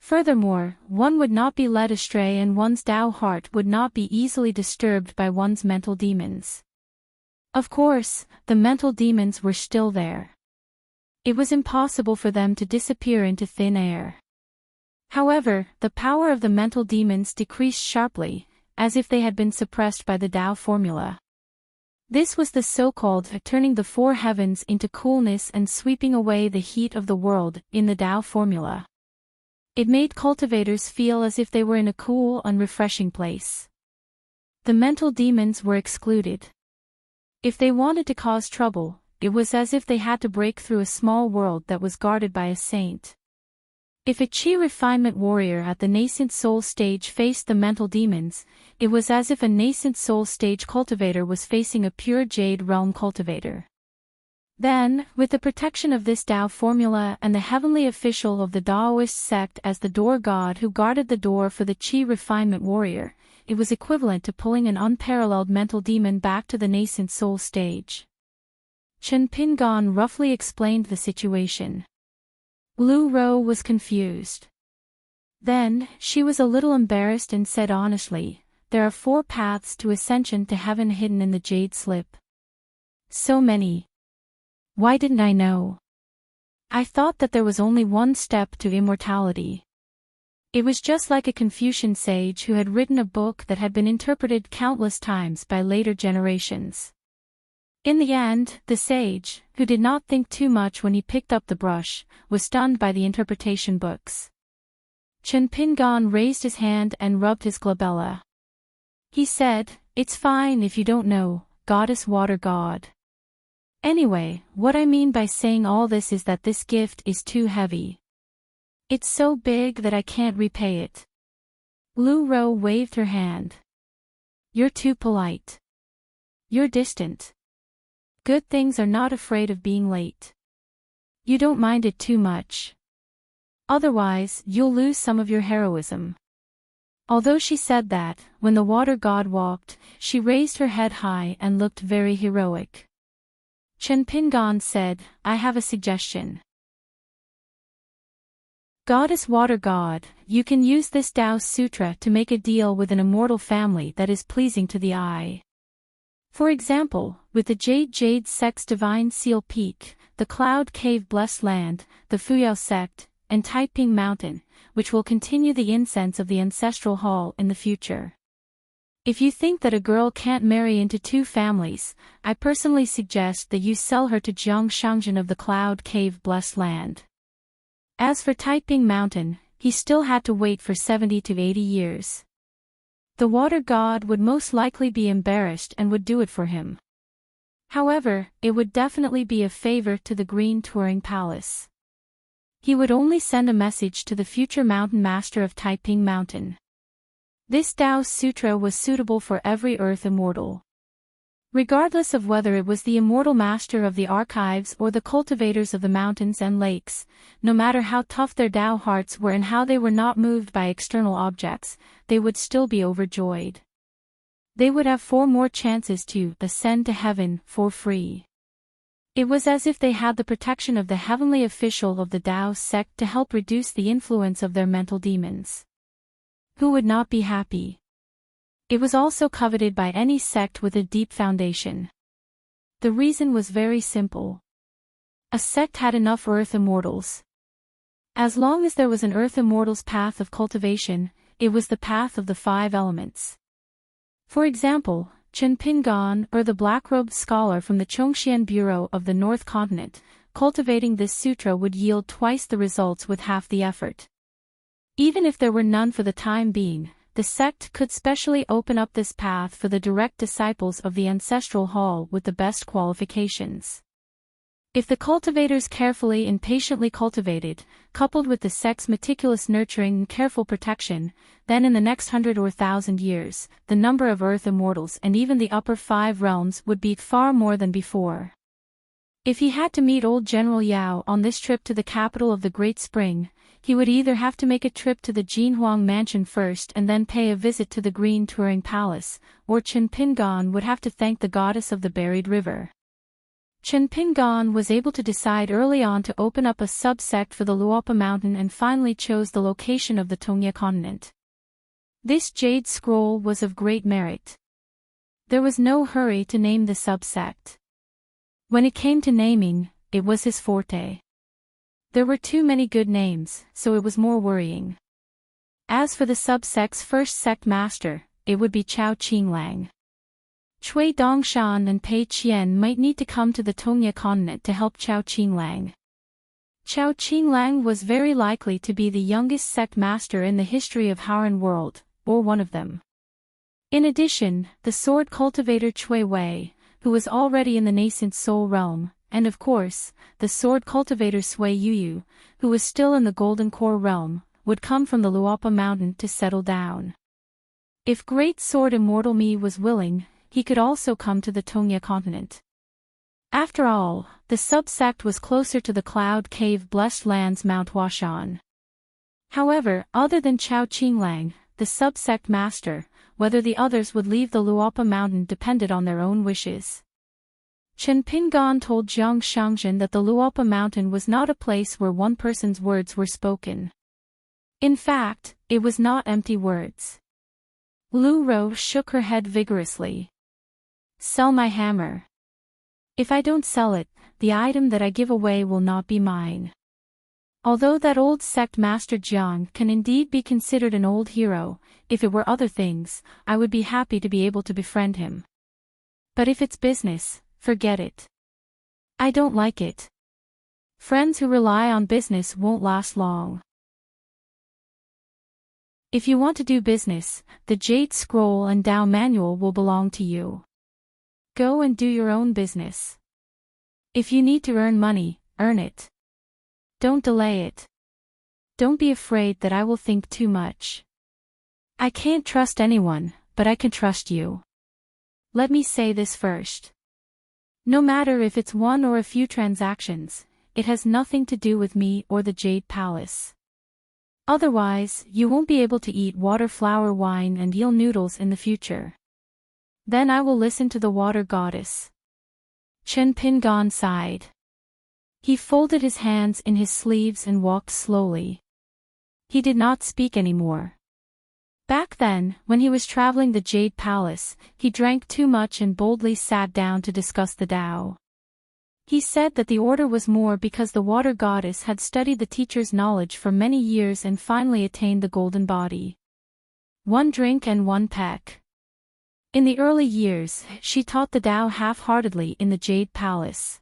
Furthermore, one would not be led astray and one's Tao heart would not be easily disturbed by one's mental demons. Of course, the mental demons were still there. It was impossible for them to disappear into thin air. However, the power of the mental demons decreased sharply, as if they had been suppressed by the Tao formula. This was the so-called turning the four heavens into coolness and sweeping away the heat of the world in the Tao formula. It made cultivators feel as if they were in a cool and refreshing place. The mental demons were excluded. If they wanted to cause trouble, it was as if they had to break through a small world that was guarded by a saint. If a chi refinement warrior at the nascent soul stage faced the mental demons, it was as if a nascent soul stage cultivator was facing a pure jade realm cultivator. Then, with the protection of this Tao formula and the heavenly official of the Taoist sect as the door god who guarded the door for the chi refinement warrior, it was equivalent to pulling an unparalleled mental demon back to the nascent soul stage. Chen Pingan roughly explained the situation. Lu Ro was confused. Then, she was a little embarrassed and said honestly, "There are 4 paths to ascension to heaven hidden in the jade slip." So many. Why didn't I know? I thought that there was only one step to immortality. It was just like a Confucian sage who had written a book that had been interpreted countless times by later generations. In the end, the sage, who did not think too much when he picked up the brush, was stunned by the interpretation books. Chen Pingan raised his hand and rubbed his glabella. He said, "It's fine if you don't know, goddess water god. Anyway, what I mean by saying all this is that this gift is too heavy. It's so big that I can't repay it." Lu Ro waved her hand. "You're too polite. You're distant. Good things are not afraid of being late. You don't mind it too much. Otherwise, you'll lose some of your heroism." Although she said that, when the water god walked, she raised her head high and looked very heroic. Chen Pingan said, "I have a suggestion. Goddess Water God, you can use this Tao Sutra to make a deal with an immortal family that is pleasing to the eye. For example, with the Jade sect's Divine Seal Peak, the Cloud Cave Blessed Land, the Fuyao sect, and Taiping Mountain, which will continue the incense of the Ancestral Hall in the future. If you think that a girl can't marry into 2 families, I personally suggest that you sell her to Jiang Shangzhen of the Cloud Cave Blessed Land." As for Taiping Mountain, he still had to wait for 70 to 80 years. The water god would most likely be embarrassed and would do it for him. However, it would definitely be a favor to the Green Touring Palace. He would only send a message to the future mountain master of Taiping Mountain. This Tao Sutra was suitable for every earth immortal. Regardless of whether it was the immortal master of the archives or the cultivators of the mountains and lakes, no matter how tough their Tao hearts were and how they were not moved by external objects, they would still be overjoyed. They would have 4 more chances to ascend to heaven for free. It was as if they had the protection of the heavenly official of the Tao sect to help reduce the influence of their mental demons. Who would not be happy? It was also coveted by any sect with a deep foundation. The reason was very simple. A sect had enough earth immortals. As long as there was an earth immortal's path of cultivation, it was the path of the 5 elements. For example, Chen Pingan, or the black-robed scholar from the Chongxian Bureau of the North Continent, cultivating this sutra would yield twice the results with half the effort. Even if there were none for the time being, the sect could specially open up this path for the direct disciples of the Ancestral Hall with the best qualifications. If the cultivators carefully and patiently cultivated, coupled with the sect's meticulous nurturing and careful protection, then in the next 100 or 1,000 years, the number of earth immortals and even the upper 5 realms would be far more than before. If he had to meet old General Yao on this trip to the capital of the Great Spring, he would either have to make a trip to the Jinhuang mansion first and then pay a visit to the Green Touring Palace, or Chen Pingan would have to thank the goddess of the buried river. Chen Pingan was able to decide early on to open up a subsect for the Luopa Mountain and finally chose the location of the Tongya continent. This jade scroll was of great merit. There was no hurry to name the subsect. When it came to naming, it was his forte. There were too many good names, so it was more worrying. As for the subsect's first sect master, it would be Chao Qinglang. Cui Dongshan and Pei Qian might need to come to the Tongya continent to help Chao Qinglang. Chao Qinglang was very likely to be the youngest sect master in the history of Haoran world, or one of them. In addition, the sword cultivator Cui Wei, who was already in the nascent soul realm, and of course, the sword cultivator Sui Yuyu, who was still in the golden core realm, would come from the Luopa mountain to settle down. If Great Sword Immortal Mi was willing, he could also come to the Tongya continent. After all, the subsect was closer to the Cloud Cave Blessed Lands Mount Huashan. However, other than Chao Qinglang, the subsect master, whether the others would leave the Luopa mountain depended on their own wishes. Chen Pingan told Jiang Shangzhen that the Luopa mountain was not a place where one person's words were spoken. In fact, it was not empty words. Lu Ro shook her head vigorously. Sell my hammer. If I don't sell it, the item that I give away will not be mine. Although that old sect master Jiang can indeed be considered an old hero, if it were other things, I would be happy to be able to befriend him. But if it's business, forget it. I don't like it. Friends who rely on business won't last long. If you want to do business, the Jade Scroll and Dao Manual will belong to you. Go and do your own business. If you need to earn money, earn it. Don't delay it. Don't be afraid that I will think too much. I can't trust anyone, but I can trust you. Let me say this first. No matter if it's one or a few transactions, it has nothing to do with me or the Jade Palace. Otherwise, you won't be able to eat water flower wine and eel noodles in the future. Then I will listen to the water goddess. Chen Pingan sighed. He folded his hands in his sleeves and walked slowly. He did not speak anymore. Back then, when he was traveling the Jade Palace, he drank too much and boldly sat down to discuss the Tao. He said that the order was more because the water goddess had studied the teacher's knowledge for many years and finally attained the golden body. One drink and one peck. In the early years, she taught the Tao half-heartedly in the Jade Palace.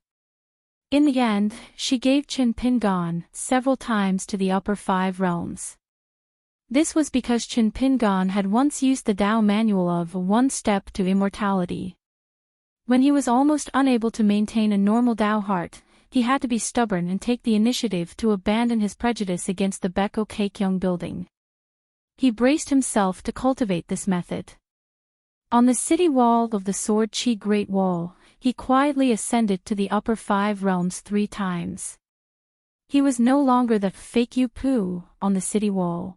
In the end, she gave Chen Pingan several times to the upper 5 realms. This was because Chen Pingan had once used the Tao manual of One Step to Immortality. When he was almost unable to maintain a normal Tao heart, he had to be stubborn and take the initiative to abandon his prejudice against the Beko Keikyung building. He braced himself to cultivate this method. On the city wall of the Sword Chi Great Wall, he quietly ascended to the upper 5 realms 3 times. He was no longer the fake Yu Pu on the city wall.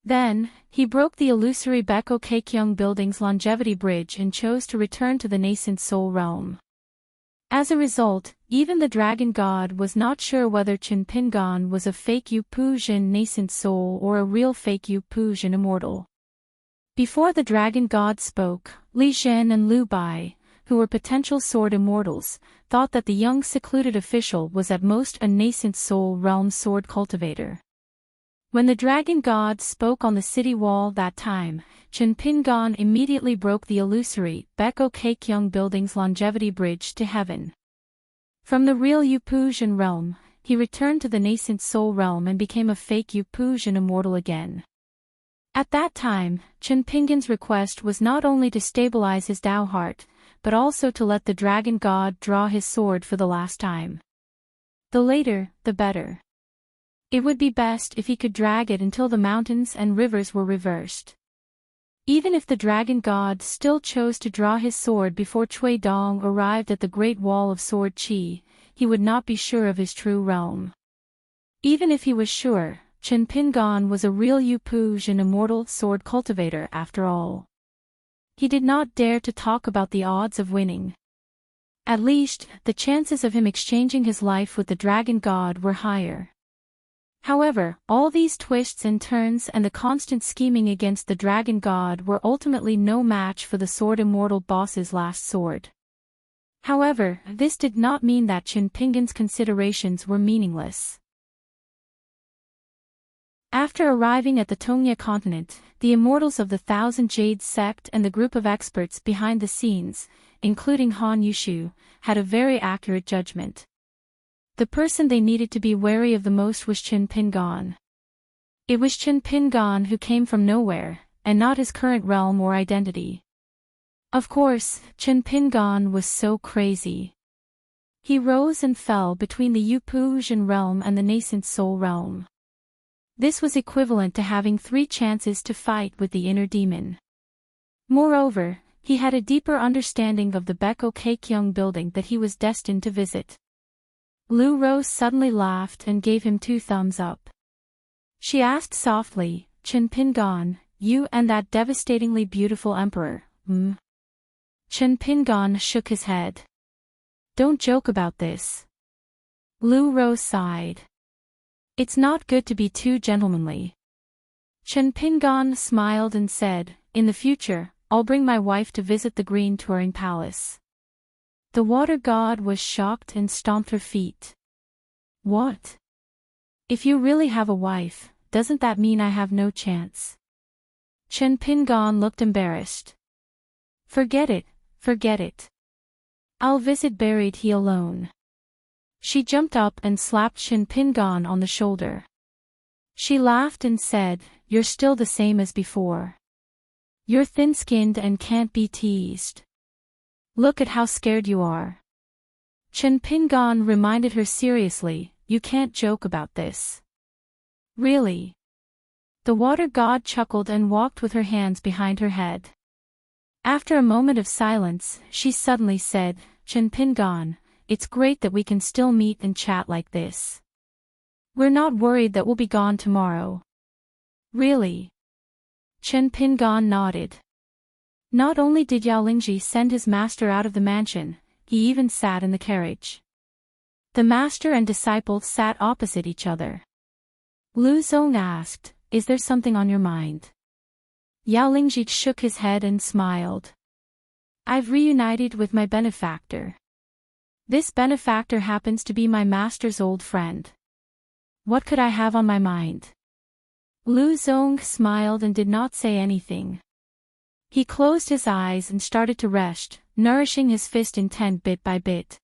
Then, he broke the illusory Beko Keikyung building's longevity bridge and chose to return to the nascent soul realm. As a result, even the dragon god was not sure whether Chen Pingan was a fake Yu Pu Jin nascent soul or a real fake Yu Pu Jin immortal. Before the dragon god spoke, Li Zhen and Lu Bai, who were potential sword immortals, thought that the young secluded official was at most a nascent soul realm sword cultivator. When the dragon god spoke on the city wall that time, Chen Pingan immediately broke the illusory Beko Keikyung building's longevity bridge to heaven. From the real Yu Pu Jin realm, he returned to the nascent soul realm and became a fake Yu Pu Jin immortal again. At that time, Chen Pingan's request was not only to stabilize his Tao heart, but also to let the dragon god draw his sword for the last time. The later, the better. It would be best if he could drag it until the mountains and rivers were reversed. Even if the dragon god still chose to draw his sword before Cui Dong arrived at the Great Wall of Sword Chi, he would not be sure of his true realm. Even if he was sure, Chen Pingan was a real Yu Pu Jin immortal sword cultivator after all. He did not dare to talk about the odds of winning. At least, the chances of him exchanging his life with the dragon god were higher. However, all these twists and turns and the constant scheming against the dragon god were ultimately no match for the sword immortal boss's last sword. However, this did not mean that Qin Pingan's considerations were meaningless. After arriving at the Tongya continent, the immortals of the Thousand Jades sect and the group of experts behind the scenes, including Han Yushu, had a very accurate judgment. The person they needed to be wary of the most was Qin Pingan. It was Qin Pingan who came from nowhere, and not his current realm or identity. Of course, Qin Pingan was so crazy. He rose and fell between the Yupujin realm and the nascent Soul realm. This was equivalent to having 3 chances to fight with the inner demon. Moreover, he had a deeper understanding of the Beko Keikyung building that he was destined to visit. Lu Rose suddenly laughed and gave him 2 thumbs up. She asked softly, Qin Pingan, you and that devastatingly beautiful emperor, Qin Pingan shook his head. Don't joke about this. Lu Rose sighed. It's not good to be too gentlemanly. Qin Pingan smiled and said, in the future, I'll bring my wife to visit the Green Touring Palace. The water god was shocked and stomped her feet. What? If you really have a wife, doesn't that mean I have no chance? Qin Pingan looked embarrassed. Forget it, forget it. I'll visit buried he alone. She jumped up and slapped Qin Pingan on the shoulder. She laughed and said, you're still the same as before. You're thin-skinned and can't be teased. Look at how scared you are. Qin Pingan reminded her seriously, you can't joke about this. Really? The water god chuckled and walked with her hands behind her head. After a moment of silence, she suddenly said, Qin Pingan, it's great that we can still meet and chat like this. We're not worried that we'll be gone tomorrow. Really? Qin Pingan nodded. Not only did Yao Lingji send his master out of the mansion, he even sat in the carriage. The master and disciple sat opposite each other. Lu Zong asked, is there something on your mind? Yao Lingji shook his head and smiled. I've reunited with my benefactor. This benefactor happens to be my master's old friend. What could I have on my mind? Lu Zong smiled and did not say anything. He closed his eyes and started to rest, nourishing his fist intent bit by bit.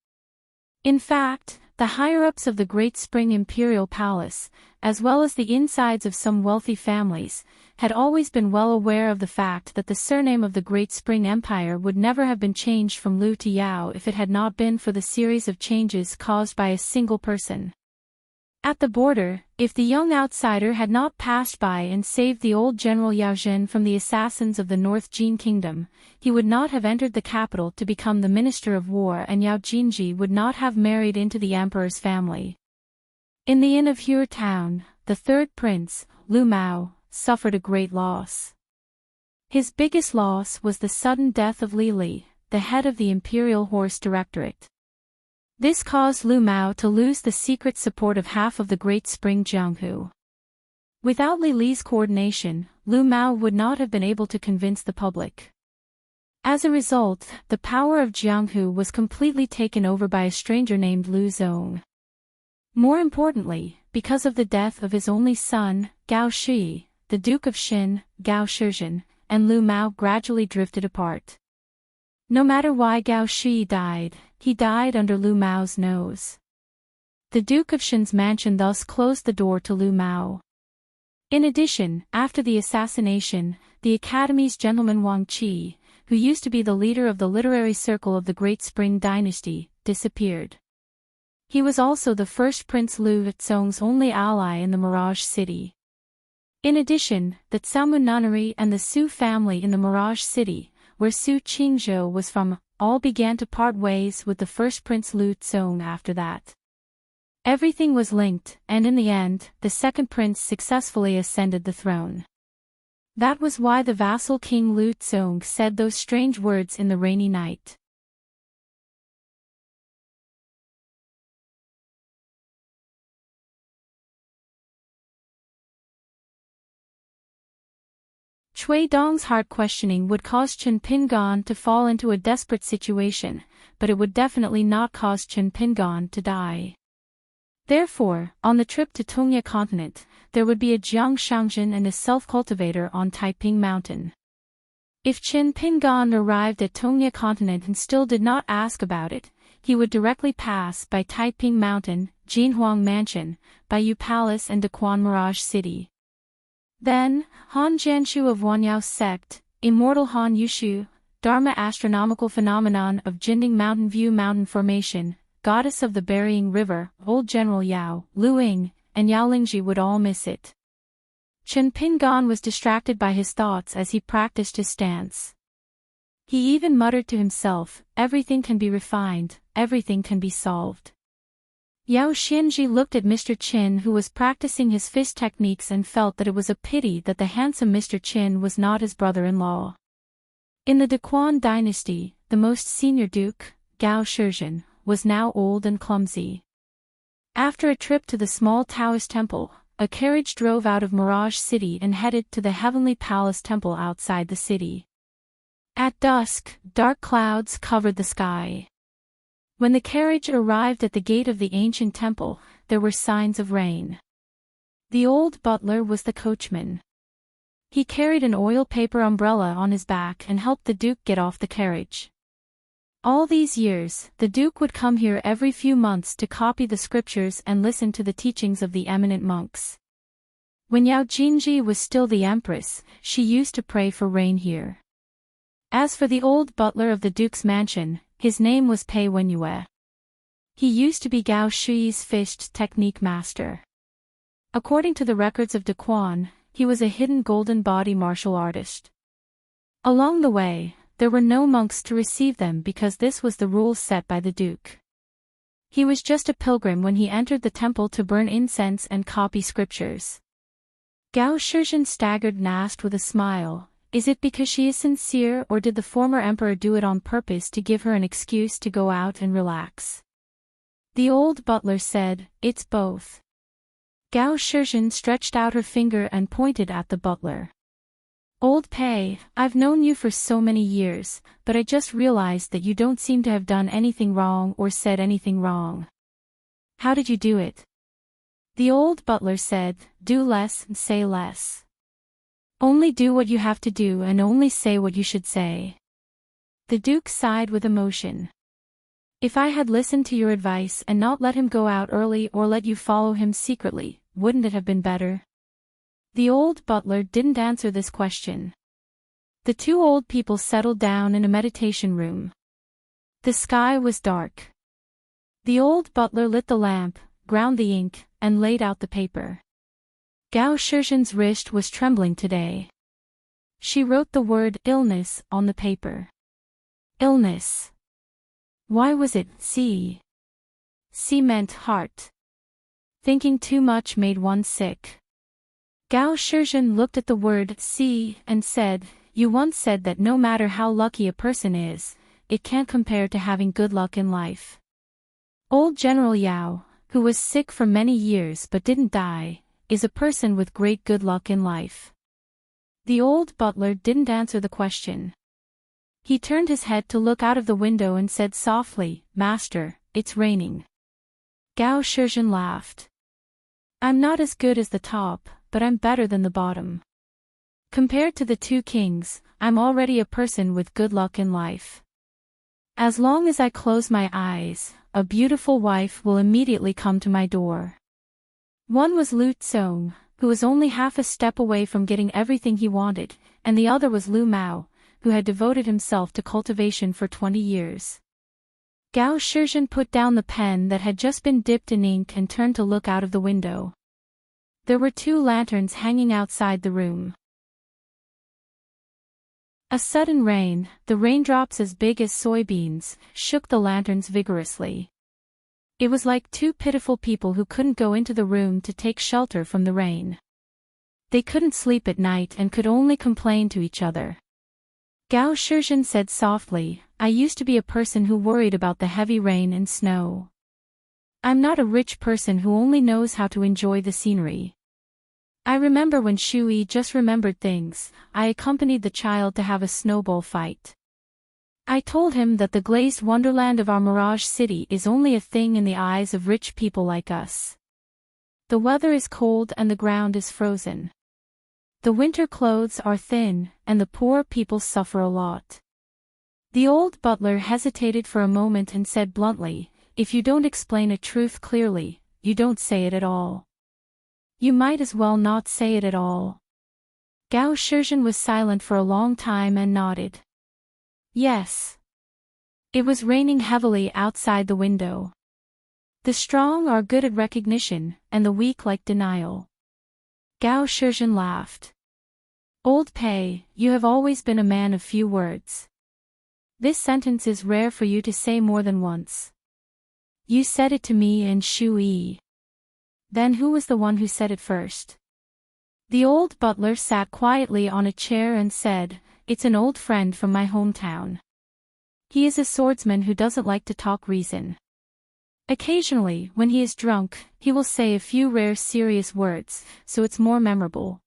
In fact, the higher-ups of the Great Spring Imperial Palace, as well as the insides of some wealthy families, had always been well aware of the fact that the surname of the Great Spring Empire would never have been changed from Lu to Yao if it had not been for the series of changes caused by a single person. At the border, if the young outsider had not passed by and saved the old General Yao Zhen from the assassins of the North Jin Kingdom, he would not have entered the capital to become the Minister of War, and Yao Jinji would not have married into the emperor's family. In the inn of Hure town, the third prince, Lu Mao, suffered a great loss. His biggest loss was the sudden death of Li Li, the head of the Imperial Horse Directorate. This caused Lu Mao to lose the secret support of half of the Great Spring Jianghu. Without Li Li's coordination, Lu Mao would not have been able to convince the public. As a result, the power of Jianghu was completely taken over by a stranger named Lu Zong. More importantly, because of the death of his only son, Gao Shi, the Duke of Xin, Gao Shizhen, and Lu Mao gradually drifted apart. No matter why Gao Shi died, he died under Lu Mao's nose. The Duke of Xin's mansion thus closed the door to Lu Mao. In addition, after the assassination, the Academy's gentleman Wang Qi, who used to be the leader of the literary circle of the Great Spring Dynasty, disappeared. He was also the first Prince Lu Zong's only ally in the Mirage City. In addition, the Tsamu nunnery and the Su family in the Mirage City, where Su Qingzhou was from, all began to part ways with the first Prince Lu Zong after that. Everything was linked, and in the end, the second prince successfully ascended the throne. That was why the vassal king Lu Zong said those strange words in the rainy night. Cui Dong's hard questioning would cause Chen Pingan to fall into a desperate situation, but it would definitely not cause Chen Pingan to die. Therefore, on the trip to Tongya continent, there would be a Jiang Shangjin and a self-cultivator on Taiping Mountain. If Chen Pingan arrived at Tongya continent and still did not ask about it, he would directly pass by Taiping Mountain, Jinhuang Mansion, Bayou Palace and Daquan Mirage City. Then, Han Jianshu of Wanyao sect, Immortal Han Yushu, Dharma astronomical phenomenon of Jinding Mountain View Mountain Formation, Goddess of the Burying River, Old General Yao, Lu Ying, and Yao Lingji would all miss it. Chen Pingan was distracted by his thoughts as he practiced his stance. He even muttered to himself, everything can be refined, everything can be solved. Yao Xianji looked at Mr. Qin who was practicing his fist techniques and felt that it was a pity that the handsome Mr. Qin was not his brother-in-law. In the Daquan dynasty, the most senior duke, Gao Shizhen, was now old and clumsy. After a trip to the small Taoist temple, a carriage drove out of Mirage City and headed to the Heavenly Palace temple outside the city. At dusk, dark clouds covered the sky. When the carriage arrived at the gate of the ancient temple, there were signs of rain. The old butler was the coachman. He carried an oil paper umbrella on his back and helped the Duke get off the carriage. All these years, the Duke would come here every few months to copy the scriptures and listen to the teachings of the eminent monks. When Yao Jinji was still the empress, she used to pray for rain here. As for the old butler of the Duke's mansion, his name was Pei Wenyue. He used to be Gao Shui's fist technique master. According to the records of Daquan, he was a hidden golden body martial artist. Along the way, there were no monks to receive them because this was the rules set by the Duke. He was just a pilgrim when he entered the temple to burn incense and copy scriptures. Gao Shizhen staggered and asked with a smile, is it because she is sincere or did the former emperor do it on purpose to give her an excuse to go out and relax? The old butler said, it's both. Gao Shizhen stretched out her finger and pointed at the butler. Old Pei, I've known you for so many years, but I just realized that you don't seem to have done anything wrong or said anything wrong. How did you do it? The old butler said, do less and say less. Only do what you have to do and only say what you should say. The Duke sighed with emotion. If I had listened to your advice and not let him go out early or let you follow him secretly, wouldn't it have been better? The old butler didn't answer this question. The two old people settled down in a meditation room. The sky was dark. The old butler lit the lamp, ground the ink, and laid out the paper. Gao Shizhen's wrist was trembling today. She wrote the word illness on the paper. Illness. Why was it C? C meant heart. Thinking too much made one sick. Gao Shizhen looked at the word C and said, you once said that no matter how lucky a person is, it can't compare to having good luck in life. Old General Yao, who was sick for many years but didn't die, is a person with great good luck in life. The old butler didn't answer the question. He turned his head to look out of the window and said softly, Master, it's raining. Gao Shizhen laughed. I'm not as good as the top, but I'm better than the bottom. Compared to the two kings, I'm already a person with good luck in life. As long as I close my eyes, a beautiful wife will immediately come to my door. One was Lu Tsong, who was only half a step away from getting everything he wanted, and the other was Lu Mao, who had devoted himself to cultivation for 20 years. Gao Shizhen put down the pen that had just been dipped in ink and turned to look out of the window. There were 2 lanterns hanging outside the room. A sudden rain, the raindrops as big as soybeans, shook the lanterns vigorously. It was like 2 pitiful people who couldn't go into the room to take shelter from the rain. They couldn't sleep at night and could only complain to each other. Gao Shizhen said softly, I used to be a person who worried about the heavy rain and snow. I'm not a rich person who only knows how to enjoy the scenery. I remember when Shui just remembered things. I accompanied the child to have a snowball fight. I told him that the glazed wonderland of our Mirage City is only a thing in the eyes of rich people like us. The weather is cold and the ground is frozen. The winter clothes are thin, and the poor people suffer a lot. The old butler hesitated for a moment and said bluntly, "If you don't explain a truth clearly, you don't say it at all. You might as well not say it at all." Gao Shizhen was silent for a long time and nodded. Yes. It was raining heavily outside the window. The strong are good at recognition, and the weak like denial. Gao Shizhen laughed. Old Pei, you have always been a man of few words. This sentence is rare for you to say more than once. You said it to me and Shui. Then who was the one who said it first? The old butler sat quietly on a chair and said, "It's an old friend from my hometown. He is a swordsman who doesn't like to talk reason. Occasionally, when he is drunk, he will say a few rare serious words, so it's more memorable."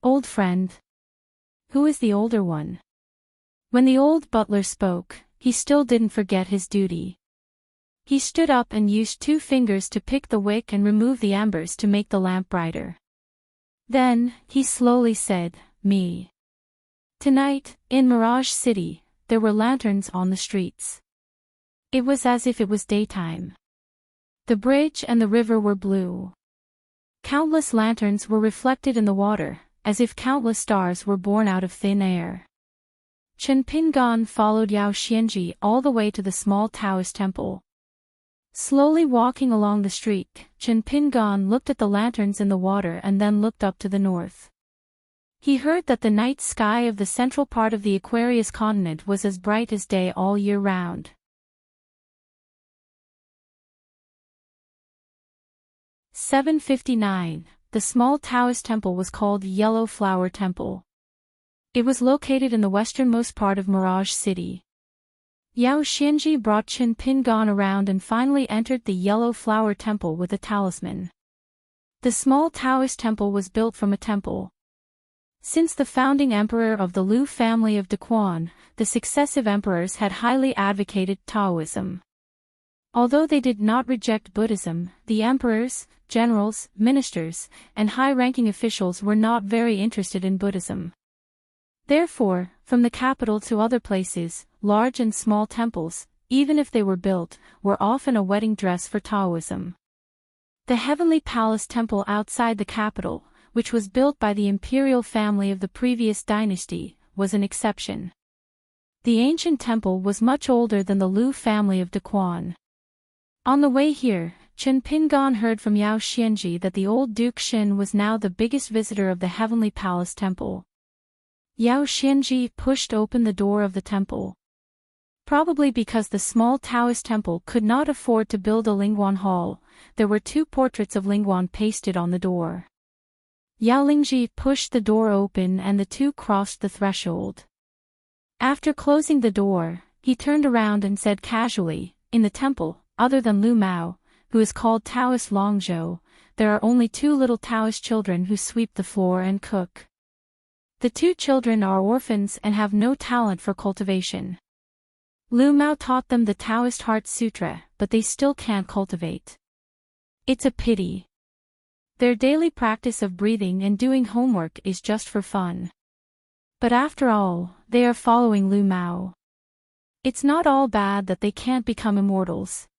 Old friend. Who is the older one? When the old butler spoke, he still didn't forget his duty. He stood up and used 2 fingers to pick the wick and remove the embers to make the lamp brighter. Then, he slowly said, "Me." Tonight, in Mirage City, there were lanterns on the streets. It was as if it was daytime. The bridge and the river were blue. Countless lanterns were reflected in the water, as if countless stars were born out of thin air. Chen Pingan followed Yao Xianji all the way to the small Taoist temple. Slowly walking along the street, Chen Pingan looked at the lanterns in the water and then looked up to the north. He heard that the night sky of the central part of the Aquarius continent was as bright as day all year round. 759. The small Taoist temple was called Yellow Flower Temple. It was located in the westernmost part of Mirage City. Yao Xianji brought Chen Pingan around and finally entered the Yellow Flower Temple with a talisman. The small Taoist temple was built from a temple. Since the founding emperor of the Liu family of Daquan, the successive emperors had highly advocated Taoism. Although they did not reject Buddhism, the emperors, generals, ministers, and high-ranking officials were not very interested in Buddhism. Therefore, from the capital to other places, large and small temples, even if they were built, were often a wedding dress for Taoism. The Heavenly Palace Temple outside the capital, which was built by the imperial family of the previous dynasty, was an exception. The ancient temple was much older than the Liu family of Daquan. On the way here, Chen Pingan heard from Yao Xianji that the old Duke Xin was now the biggest visitor of the Heavenly Palace Temple. Yao Xianji pushed open the door of the temple. Probably because the small Taoist temple could not afford to build a Lingguan hall, there were 2 portraits of Lingguan pasted on the door. Yao Lingji pushed the door open and the 2 crossed the threshold. After closing the door, he turned around and said casually, "In the temple, other than Lu Mao, who is called Taoist Longzhou, there are only 2 little Taoist children who sweep the floor and cook. The 2 children are orphans and have no talent for cultivation. Lu Mao taught them the Taoist Heart Sutra, but they still can't cultivate. It's a pity. Their daily practice of breathing and doing homework is just for fun. But after all, they are following Lu Mao. It's not all bad that they can't become immortals."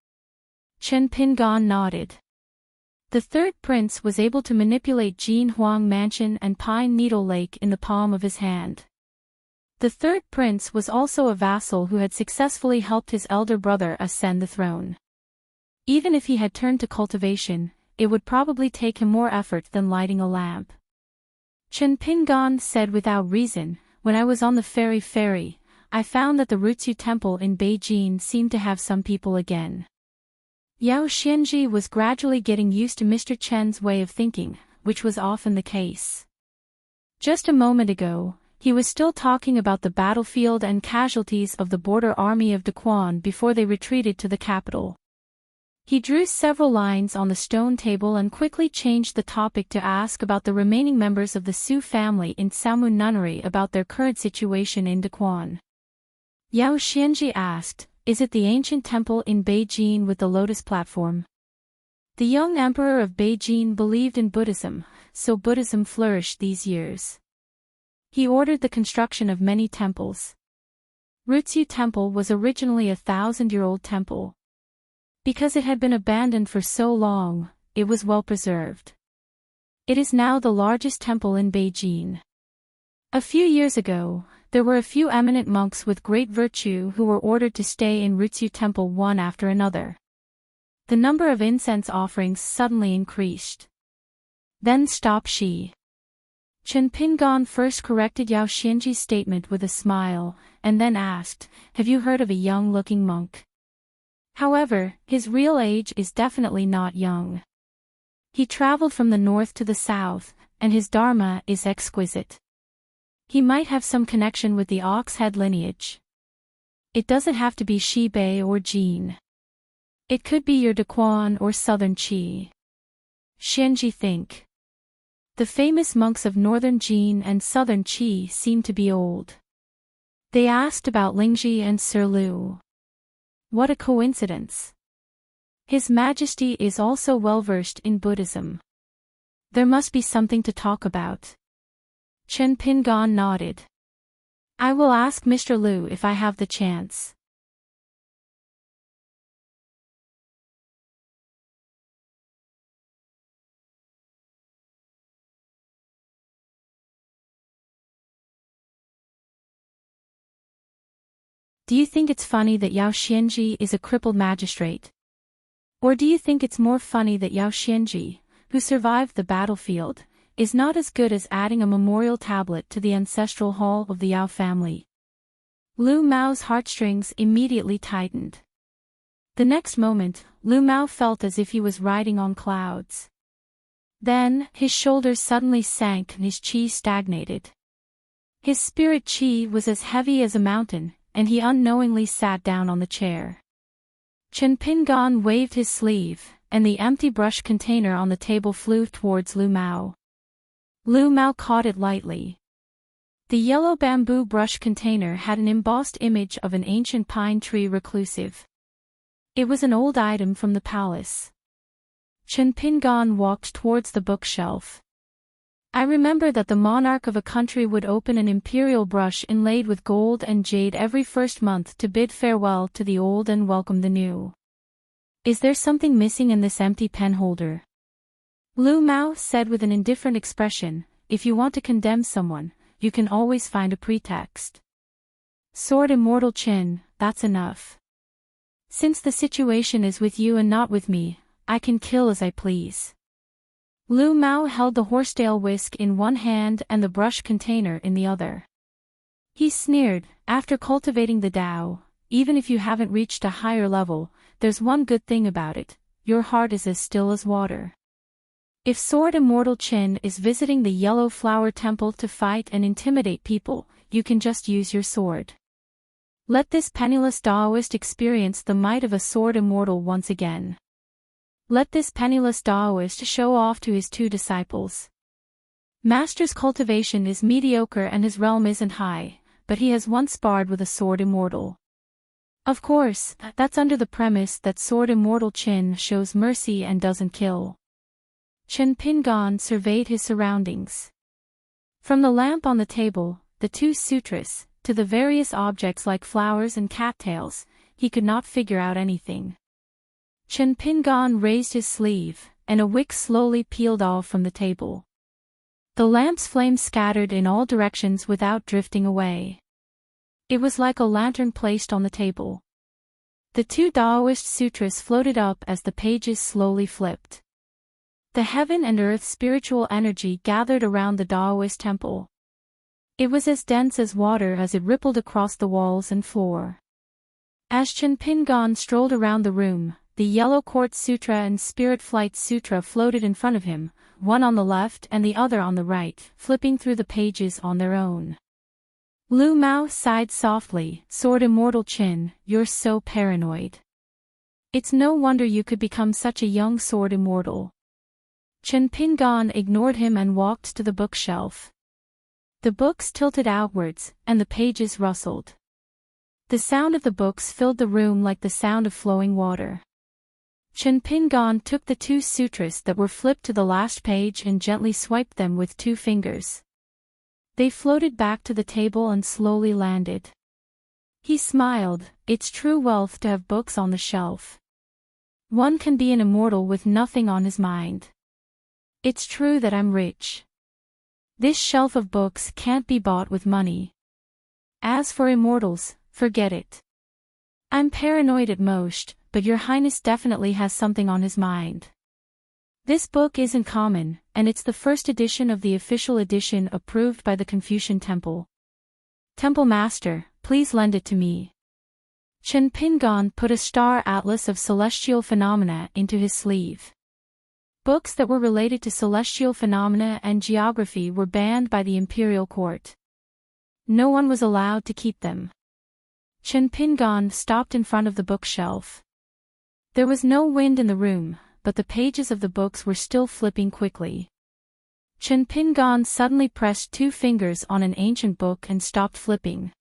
Chen Pingan nodded. The 3rd prince was able to manipulate Jin Huang Mansion and Pine Needle Lake in the palm of his hand. The 3rd prince was also a vassal who had successfully helped his elder brother ascend the throne. Even if he had turned to cultivation, it would probably take him more effort than lighting a lamp. Chen Pingan said without reason, "When I was on the ferry, I found that the Rutsu Temple in Beijing seemed to have some people again." Yao Xianji was gradually getting used to Mr. Chen's way of thinking, which was often the case. Just a moment ago, he was still talking about the battlefield and casualties of the border army of Daquan before they retreated to the capital. He drew several lines on the stone table and quickly changed the topic to ask about the remaining members of the Su family in Samun Nunnery about their current situation in Daquan. Yao Xianji asked, "Is it the ancient temple in Beijing with the lotus platform?" The young emperor of Beijing believed in Buddhism, so Buddhism flourished these years. He ordered the construction of many temples. Rutsu Temple was originally a 1,000-year-old temple. Because it had been abandoned for so long, it was well preserved. It is now the largest temple in Beijing. A few years ago, there were a few eminent monks with great virtue who were ordered to stay in Rutsu Temple one after another. The number of incense offerings suddenly increased. Then stop she. Chen Pingon first corrected Yao Xianji's statement with a smile, and then asked, "Have you heard of a young-looking monk?" However, his real age is definitely not young. He traveled from the north to the south, and his dharma is exquisite. He might have some connection with the Ox-head lineage. It doesn't have to be Shibei or Jin. It could be your Daquan or Southern Qi. Xianji think. The famous monks of Northern Jin and Southern Qi seem to be old. They asked about Lingji and Sir Lu. What a coincidence. His Majesty is also well-versed in Buddhism. There must be something to talk about. Chen Pingon nodded. I will ask Mr. Lu if I have the chance. Do you think it's funny that Yao Xianji is a crippled magistrate? Or do you think it's more funny that Yao Xianji, who survived the battlefield, is not as good as adding a memorial tablet to the ancestral hall of the Yao family? Lu Mao's heartstrings immediately tightened. The next moment, Lu Mao felt as if he was riding on clouds. Then, his shoulders suddenly sank and his qi stagnated. His spirit qi was as heavy as a mountain, and he unknowingly sat down on the chair. Chen Pingon waved his sleeve, and the empty brush container on the table flew towards Lu Mao. Lu Mao caught it lightly. The yellow bamboo brush container had an embossed image of an ancient pine tree reclusive. It was an old item from the palace. Chen Pingon walked towards the bookshelf. I remember that the monarch of a country would open an imperial brush inlaid with gold and jade every first month to bid farewell to the old and welcome the new. Is there something missing in this empty penholder? Lu Mao said with an indifferent expression, if you want to condemn someone, you can always find a pretext. Sword Immortal Qin, that's enough. Since the situation is with you and not with me, I can kill as I please. Lu Mao held the horsetail whisk in one hand and the brush container in the other. He sneered, after cultivating the Tao, even if you haven't reached a higher level, there's one good thing about it, your heart is as still as water. If Sword Immortal Qin is visiting the Yellow Flower Temple to fight and intimidate people, you can just use your sword. Let this penniless Taoist experience the might of a Sword Immortal once again. Let this penniless Taoist show off to his two disciples. Master's cultivation is mediocre and his realm isn't high, but he has once sparred with a Sword Immortal. Of course, that's under the premise that Sword Immortal Qin shows mercy and doesn't kill. Chen Pingon surveyed his surroundings. From the lamp on the table, the two sutras, to the various objects like flowers and cattails, he could not figure out anything. Chen Pingon raised his sleeve, and a wick slowly peeled off from the table. The lamp's flame scattered in all directions without drifting away. It was like a lantern placed on the table. The two Taoist sutras floated up as the pages slowly flipped. The heaven and earth spiritual energy gathered around the Taoist temple. It was as dense as water as it rippled across the walls and floor. As Chen Pingon strolled around the room, the Yellow Quartz Sutra and Spirit Flight Sutra floated in front of him, one on the left and the other on the right, flipping through the pages on their own. Lu Mao sighed softly, Sword Immortal Qin, you're so paranoid. It's no wonder you could become such a young sword immortal. Chen Pingan ignored him and walked to the bookshelf. The books tilted outwards, and the pages rustled. The sound of the books filled the room like the sound of flowing water. Chen Pingan took the 2 sutras that were flipped to the last page and gently swiped them with 2 fingers. They floated back to the table and slowly landed. He smiled. It's true wealth to have books on the shelf. One can be an immortal with nothing on his mind. It's true that I'm rich. This shelf of books can't be bought with money. As for immortals, forget it. I'm paranoid at most, but your highness definitely has something on his mind. This book isn't common, and it's the first edition of the official edition approved by the Confucian Temple. Temple Master, please lend it to me. Chen Pingan put a star atlas of celestial phenomena into his sleeve. Books that were related to celestial phenomena and geography were banned by the imperial court. No one was allowed to keep them. Chen Pingan stopped in front of the bookshelf. There was no wind in the room, but the pages of the books were still flipping quickly. Chen Pingan suddenly pressed 2 fingers on an ancient book and stopped flipping.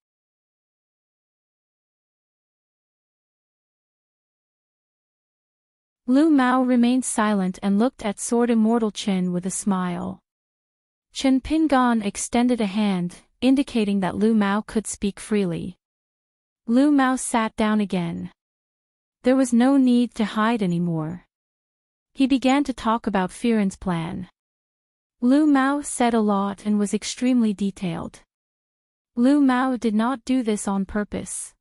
Lu Mao remained silent and looked at Sword Immortal Chen with a smile. Chen Pingan extended a hand, indicating that Lu Mao could speak freely. Lu Mao sat down again. There was no need to hide anymore. He began to talk about Firen's plan. Lu Mao said a lot and was extremely detailed. Lu Mao did not do this on purpose.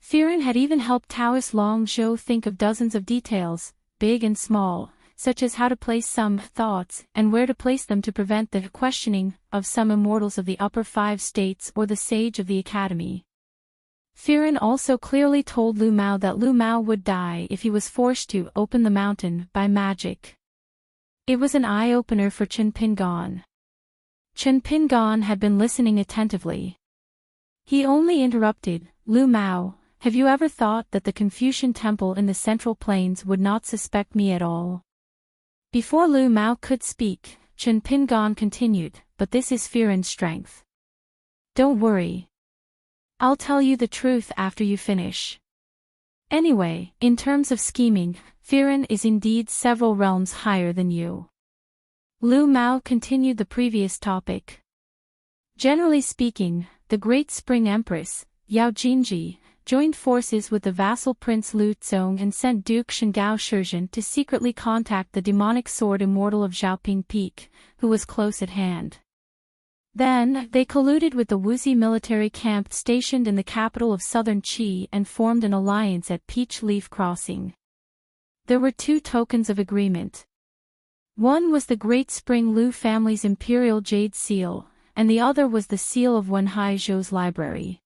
Firen had even helped Taoist Long Zhou think of dozens of details, big and small, such as how to place some thoughts and where to place them to prevent the questioning of some immortals of the upper 5 states or the sage of the academy. Firen also clearly told Lu Mao that Lu Mao would die if he was forced to open the mountain by magic. It was an eye-opener for Chen Pingan. Chen Pingan had been listening attentively. He only interrupted, Lu Mao, have you ever thought that the Confucian Temple in the Central Plains would not suspect me at all? Before Lu Mao could speak, Chen Pingan continued, but this is Firen's strength. Don't worry. I'll tell you the truth after you finish. Anyway, in terms of scheming, Firen is indeed several realms higher than you. Lu Mao continued the previous topic. Generally speaking, the Great Spring Empress, Yao Jinji, joined forces with the vassal Prince Lu Zong and sent Duke Shengao Shizhen to secretly contact the demonic sword immortal of Xiaoping Peak, who was close at hand. Then, they colluded with the Wuxi military camp stationed in the capital of southern Qi and formed an alliance at Peach Leaf Crossing. There were 2 tokens of agreement. One was the Great Spring Lu family's imperial jade seal, and the other was the seal of Wenhai Zhou's library.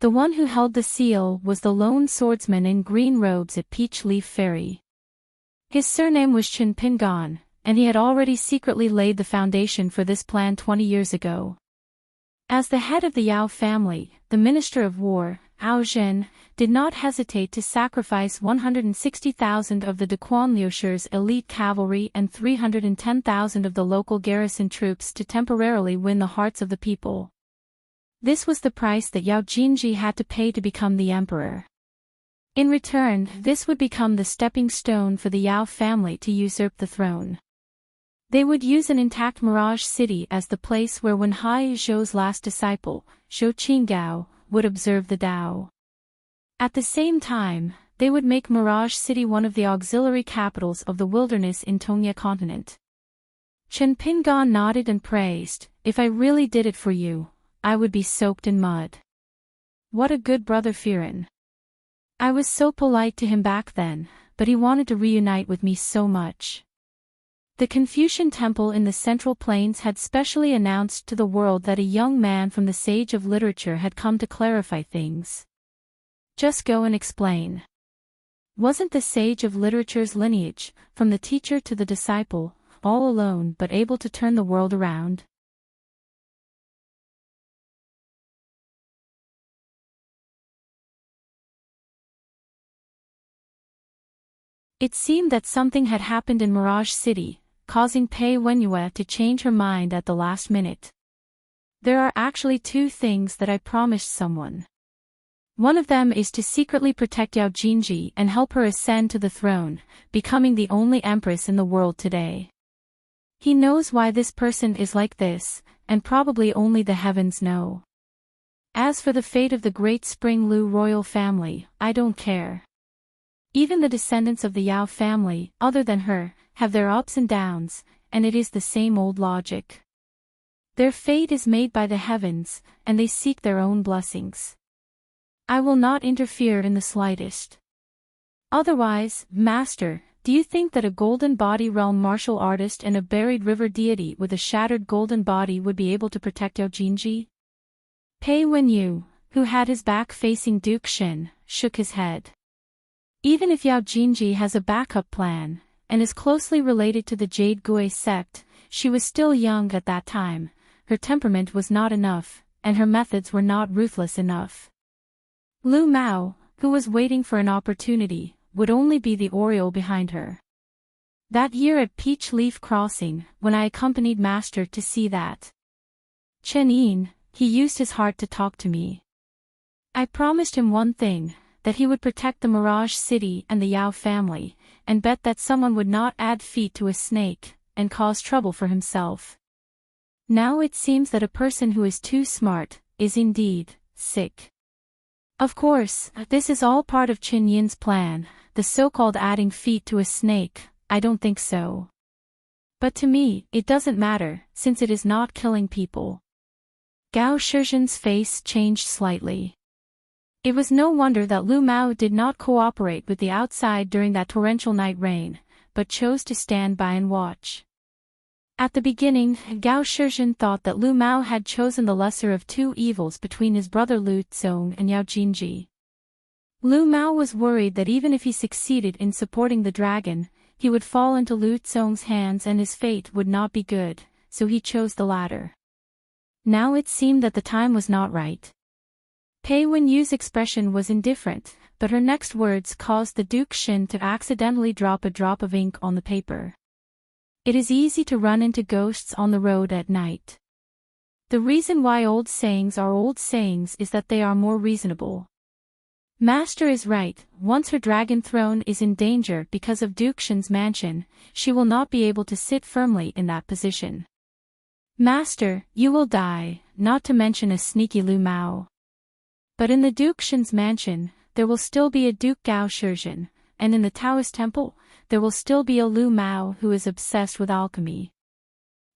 The one who held the seal was the lone swordsman in green robes at Peach Leaf Ferry. His surname was Chen Pingan, and he had already secretly laid the foundation for this plan 20 years ago. As the head of the Yao family, the Minister of War, Ao Zhen, did not hesitate to sacrifice 160,000 of the Daquan Liushir's elite cavalry and 310,000 of the local garrison troops to temporarily win the hearts of the people. This was the price that Yao Jinji had to pay to become the emperor. In return, this would become the stepping stone for the Yao family to usurp the throne. They would use an intact Mirage City as the place where Wenhai Zhou's last disciple, Zhou Qingao, would observe the Tao. At the same time, they would make Mirage City one of the auxiliary capitals of the wilderness in Tongya continent. Chen Pingan nodded and praised, if I really did it for you, I would be soaked in mud. What a good brother Firen. I was so polite to him back then, but he wanted to reunite with me so much. The Confucian Temple in the Central Plains had specially announced to the world that a young man from the Sage of Literature had come to clarify things. Just go and explain. Wasn't the Sage of Literature's lineage, from the teacher to the disciple, all alone but able to turn the world around? It seemed that something had happened in Mirage City, causing Pei Wenyue to change her mind at the last minute. There are actually two things that I promised someone. One of them is to secretly protect Yao Jinji and help her ascend to the throne, becoming the only empress in the world today. He knows why this person is like this, and probably only the heavens know. As for the fate of the great Spring Lu royal family, I don't care. Even the descendants of the Yao family, other than her, have their ups and downs, and it is the same old logic. Their fate is made by the heavens, and they seek their own blessings. I will not interfere in the slightest. Otherwise, Master, do you think that a golden body realm martial artist and a buried river deity with a shattered golden body would be able to protect Yao Jinji? Pei Wenyu, who had his back facing Duke Shen, shook his head. Even if Yao Jinji has a backup plan, and is closely related to the Jade Gui sect, she was still young at that time, her temperament was not enough, and her methods were not ruthless enough. Lu Mao, who was waiting for an opportunity, would only be the Oriole behind her. That year at Peach Leaf Crossing, when I accompanied Master to see that Chen Yin, he used his heart to talk to me. I promised him one thing, that he would protect the Mirage City and the Yao family, and bet that someone would not add feet to a snake, and cause trouble for himself. Now it seems that a person who is too smart, is indeed, sick. Of course, this is all part of Chen Yin's plan, the so-called adding feet to a snake, I don't think so. But to me, it doesn't matter, since it is not killing people. Gao Shizhen's face changed slightly. It was no wonder that Lu Mao did not cooperate with the outside during that torrential night rain, but chose to stand by and watch. At the beginning, Gao Shizhen thought that Lu Mao had chosen the lesser of two evils between his brother Lu Zong and Yao Jinji. Lu Mao was worried that even if he succeeded in supporting the dragon, he would fall into Lu Zong's hands and his fate would not be good, so he chose the latter. Now it seemed that the time was not right. Pei Wenyu's expression was indifferent, but her next words caused the Duke Shin to accidentally drop a drop of ink on the paper. It is easy to run into ghosts on the road at night. The reason why old sayings are old sayings is that they are more reasonable. Master is right, once her dragon throne is in danger because of Duke Shin's mansion, she will not be able to sit firmly in that position. Master, you will die, not to mention a sneaky Lu Mao. But in the Duke Shin's mansion, there will still be a Duke Gao Shizhen, and in the Taoist temple, there will still be a Lu Mao who is obsessed with alchemy.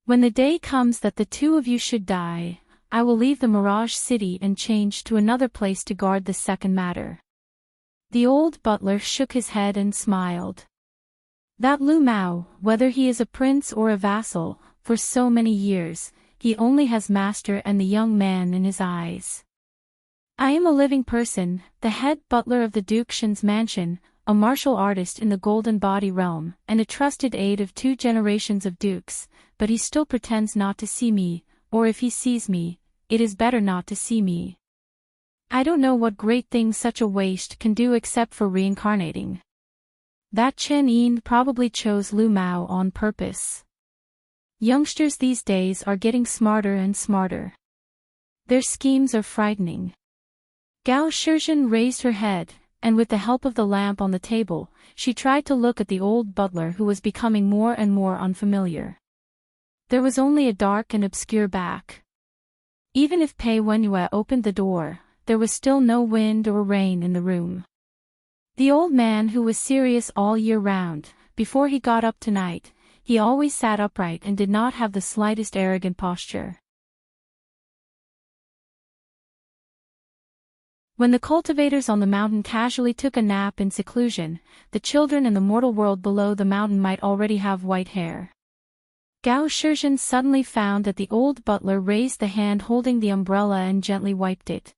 When the day comes that the two of you should die, I will leave the Mirage City and change to another place to guard the second matter. The old butler shook his head and smiled. That Lu Mao, whether he is a prince or a vassal, for so many years, he only has Master and the young man in his eyes. I am a living person, the head butler of the Duke Shin's mansion, a martial artist in the Golden Body realm, and a trusted aide of 2 generations of dukes, but he still pretends not to see me, or if he sees me, it is better not to see me. I don't know what great things such a waste can do except for reincarnating. That Chen Yin probably chose Lu Mao on purpose. Youngsters these days are getting smarter and smarter. Their schemes are frightening. Gao Shizhen raised her head, and with the help of the lamp on the table, she tried to look at the old butler who was becoming more and more unfamiliar. There was only a dark and obscure back. Even if Pei Wenyue opened the door, there was still no wind or rain in the room. The old man who was serious all year round, before he got up tonight, he always sat upright and did not have the slightest arrogant posture. When the cultivators on the mountain casually took a nap in seclusion, the children in the mortal world below the mountain might already have white hair. Gao Shizhen suddenly found that the old butler raised the hand holding the umbrella and gently wiped it.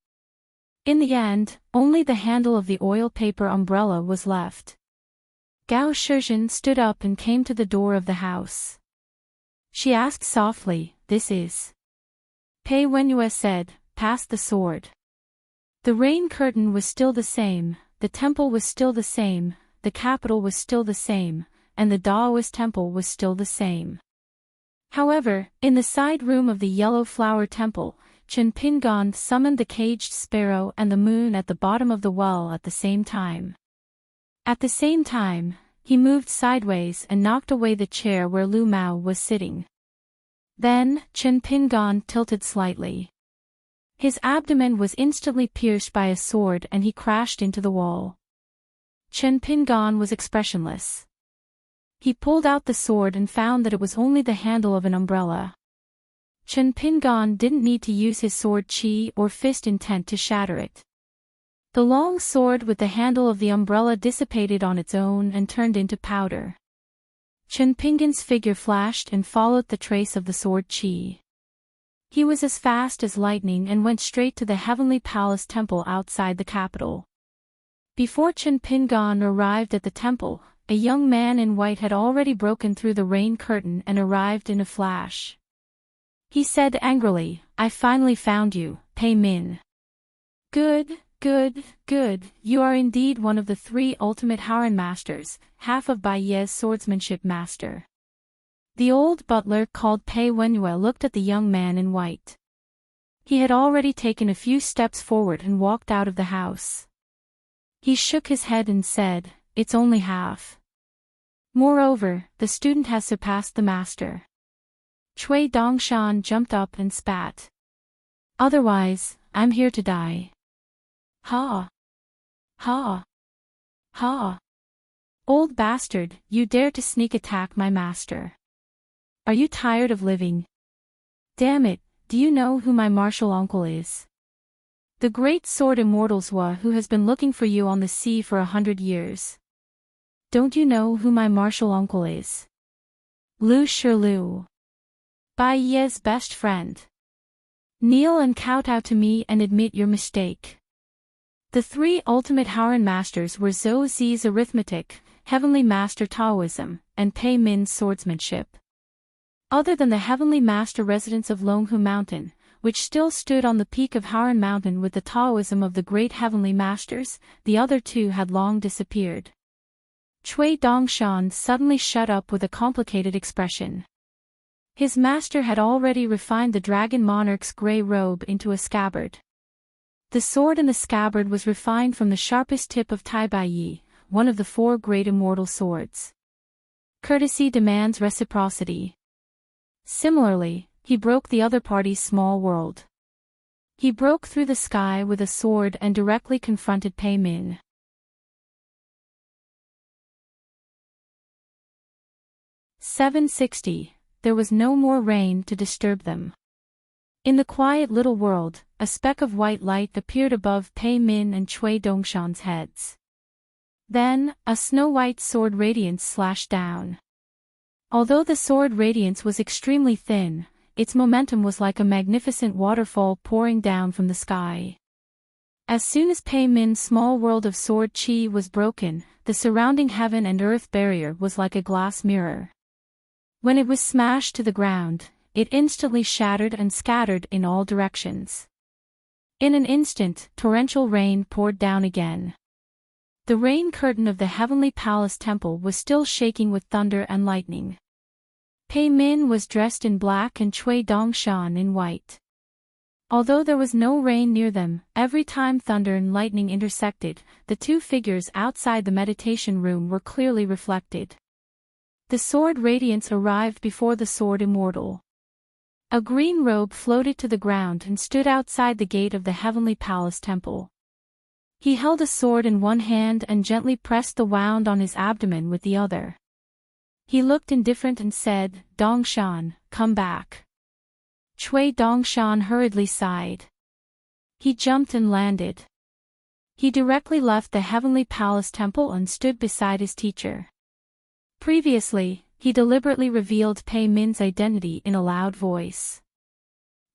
In the end, only the handle of the oil paper umbrella was left. Gao Shizhen stood up and came to the door of the house. She asked softly, "This is?" Pei Wenyue said, "Pass the sword." The rain curtain was still the same, the temple was still the same, the capital was still the same, and the Daoist temple was still the same. However, in the side room of the Yellow Flower Temple, Chen Pingon summoned the caged sparrow and the moon at the bottom of the well at the same time. At the same time, he moved sideways and knocked away the chair where Lu Mao was sitting. Then, Chen Pingon tilted slightly. His abdomen was instantly pierced by a sword and he crashed into the wall. Chen Pingon was expressionless. He pulled out the sword and found that it was only the handle of an umbrella. Chen Pingon didn't need to use his sword chi or fist intent to shatter it. The long sword with the handle of the umbrella dissipated on its own and turned into powder. Chen Pingon's figure flashed and followed the trace of the sword chi. He was as fast as lightning and went straight to the Heavenly Palace Temple outside the capital. Before Chen Pingon arrived at the temple, a young man in white had already broken through the rain curtain and arrived in a flash. He said angrily, "I finally found you, Pei Min. Good, good, good, you are indeed one of the 3 ultimate Haoran masters, half of Bai Ye's swordsmanship master." The old butler called Pei Wenyue looked at the young man in white. He had already taken a few steps forward and walked out of the house. He shook his head and said, "It's only half. Moreover, the student has surpassed the master." Cui Dongshan jumped up and spat. "Otherwise, I'm here to die." "Ha! Ha! Ha! Old bastard, you dare to sneak attack my master. Are you tired of living? Damn it, do you know who my martial uncle is? The great sword immortal Zhua who has been looking for you on the sea for 100 years. Don't you know who my martial uncle is? Lu Shilu. Bai Ye's best friend. Kneel and kowtow to me and admit your mistake." The 3 ultimate Haoran masters were Zhou Zi's arithmetic, Heavenly Master Taoism, and Pei Min's swordsmanship. Other than the Heavenly Master residents of Longhu Mountain, which still stood on the peak of Haoran Mountain with the Taoism of the great Heavenly Masters, the other 2 had long disappeared. Cui Dongshan suddenly shut up with a complicated expression. His master had already refined the dragon monarch's grey robe into a scabbard. The sword in the scabbard was refined from the sharpest tip of Tai Bai Yi, one of the 4 great immortal swords. Courtesy demands reciprocity. Similarly, he broke the other party's small world. He broke through the sky with a sword and directly confronted Pei Min. "760. There was no more rain to disturb them. In the quiet little world, a speck of white light appeared above Pei Min and Cui Dongshan's heads. Then, a snow-white sword radiance slashed down. Although the sword radiance was extremely thin, its momentum was like a magnificent waterfall pouring down from the sky. As soon as Pei Min's small world of sword chi was broken, the surrounding heaven and earth barrier was like a glass mirror. When it was smashed to the ground, it instantly shattered and scattered in all directions. In an instant, torrential rain poured down again. The rain curtain of the Heavenly Palace Temple was still shaking with thunder and lightning. Pei Min was dressed in black and Cui Dongshan in white. Although there was no rain near them, every time thunder and lightning intersected, the 2 figures outside the meditation room were clearly reflected. The sword radiance arrived before the sword immortal. A green robe floated to the ground and stood outside the gate of the Heavenly Palace Temple. He held a sword in one hand and gently pressed the wound on his abdomen with the other. He looked indifferent and said, "Dongshan, come back." Cui Dongshan hurriedly sighed. He jumped and landed. He directly left the Heavenly Palace Temple and stood beside his teacher. Previously, he deliberately revealed Pei Min's identity in a loud voice.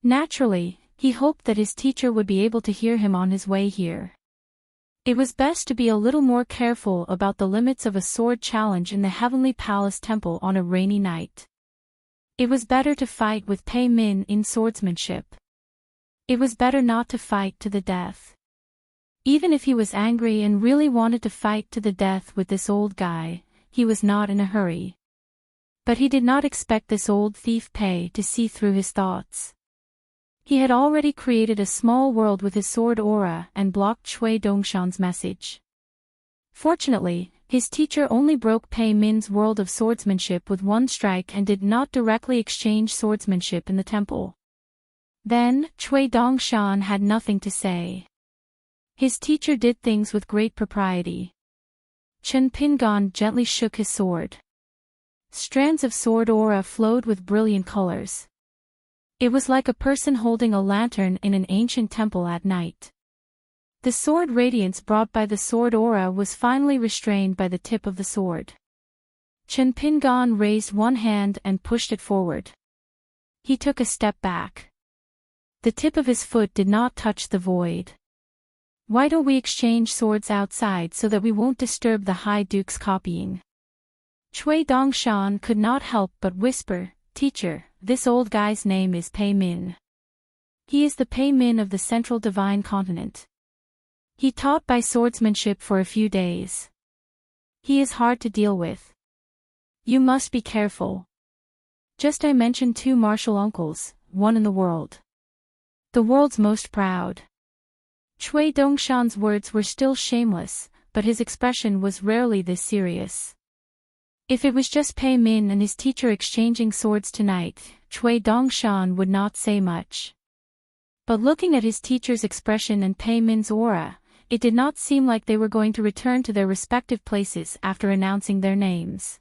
Naturally, he hoped that his teacher would be able to hear him on his way here. It was best to be a little more careful about the limits of a sword challenge in the Heavenly Palace Temple on a rainy night. It was better to fight with Pei Min in swordsmanship. It was better not to fight to the death. Even if he was angry and really wanted to fight to the death with this old guy, he was not in a hurry. But he did not expect this old thief Pei to see through his thoughts. He had already created a small world with his sword aura and blocked Cui Dongshan's message. Fortunately, his teacher only broke Pei Min's world of swordsmanship with one strike and did not directly exchange swordsmanship in the temple. Then, Cui Dongshan had nothing to say. His teacher did things with great propriety. Chen Pingon gently shook his sword. Strands of sword aura flowed with brilliant colors. It was like a person holding a lantern in an ancient temple at night. The sword radiance brought by the sword aura was finally restrained by the tip of the sword. Chen Pingon raised one hand and pushed it forward. He took a step back. The tip of his foot did not touch the void. Why don't we exchange swords outside so that we won't disturb the High Duke's copying? Cui Dongshan could not help but whisper, "Teacher, this old guy's name is Pei Min. He is the Pei Min of the Central Divine Continent. He taught by swordsmanship for a few days. He is hard to deal with. You must be careful. Just I mentioned 2 martial uncles, one in the world. The world's most proud." Cui Dongshan's words were still shameless, but his expression was rarely this serious. If it was just Pei Min and his teacher exchanging swords tonight, Cui Dongshan would not say much. But looking at his teacher's expression and Pei Min's aura, it did not seem like they were going to return to their respective places after announcing their names.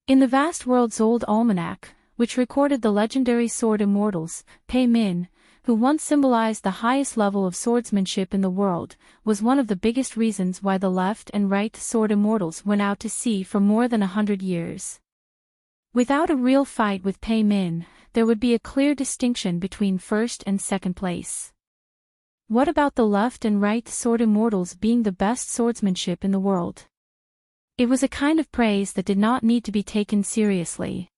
In the vast world's old almanac, which recorded the legendary sword immortals, Pei Min, who once symbolized the highest level of swordsmanship in the world, was one of the biggest reasons why the left and right sword immortals went out to sea for more than 100 years. Without a real fight with Pei Min, there would be a clear distinction between first and second place. What about the left and right sword immortals being the best swordsmanship in the world? It was a kind of praise that did not need to be taken seriously.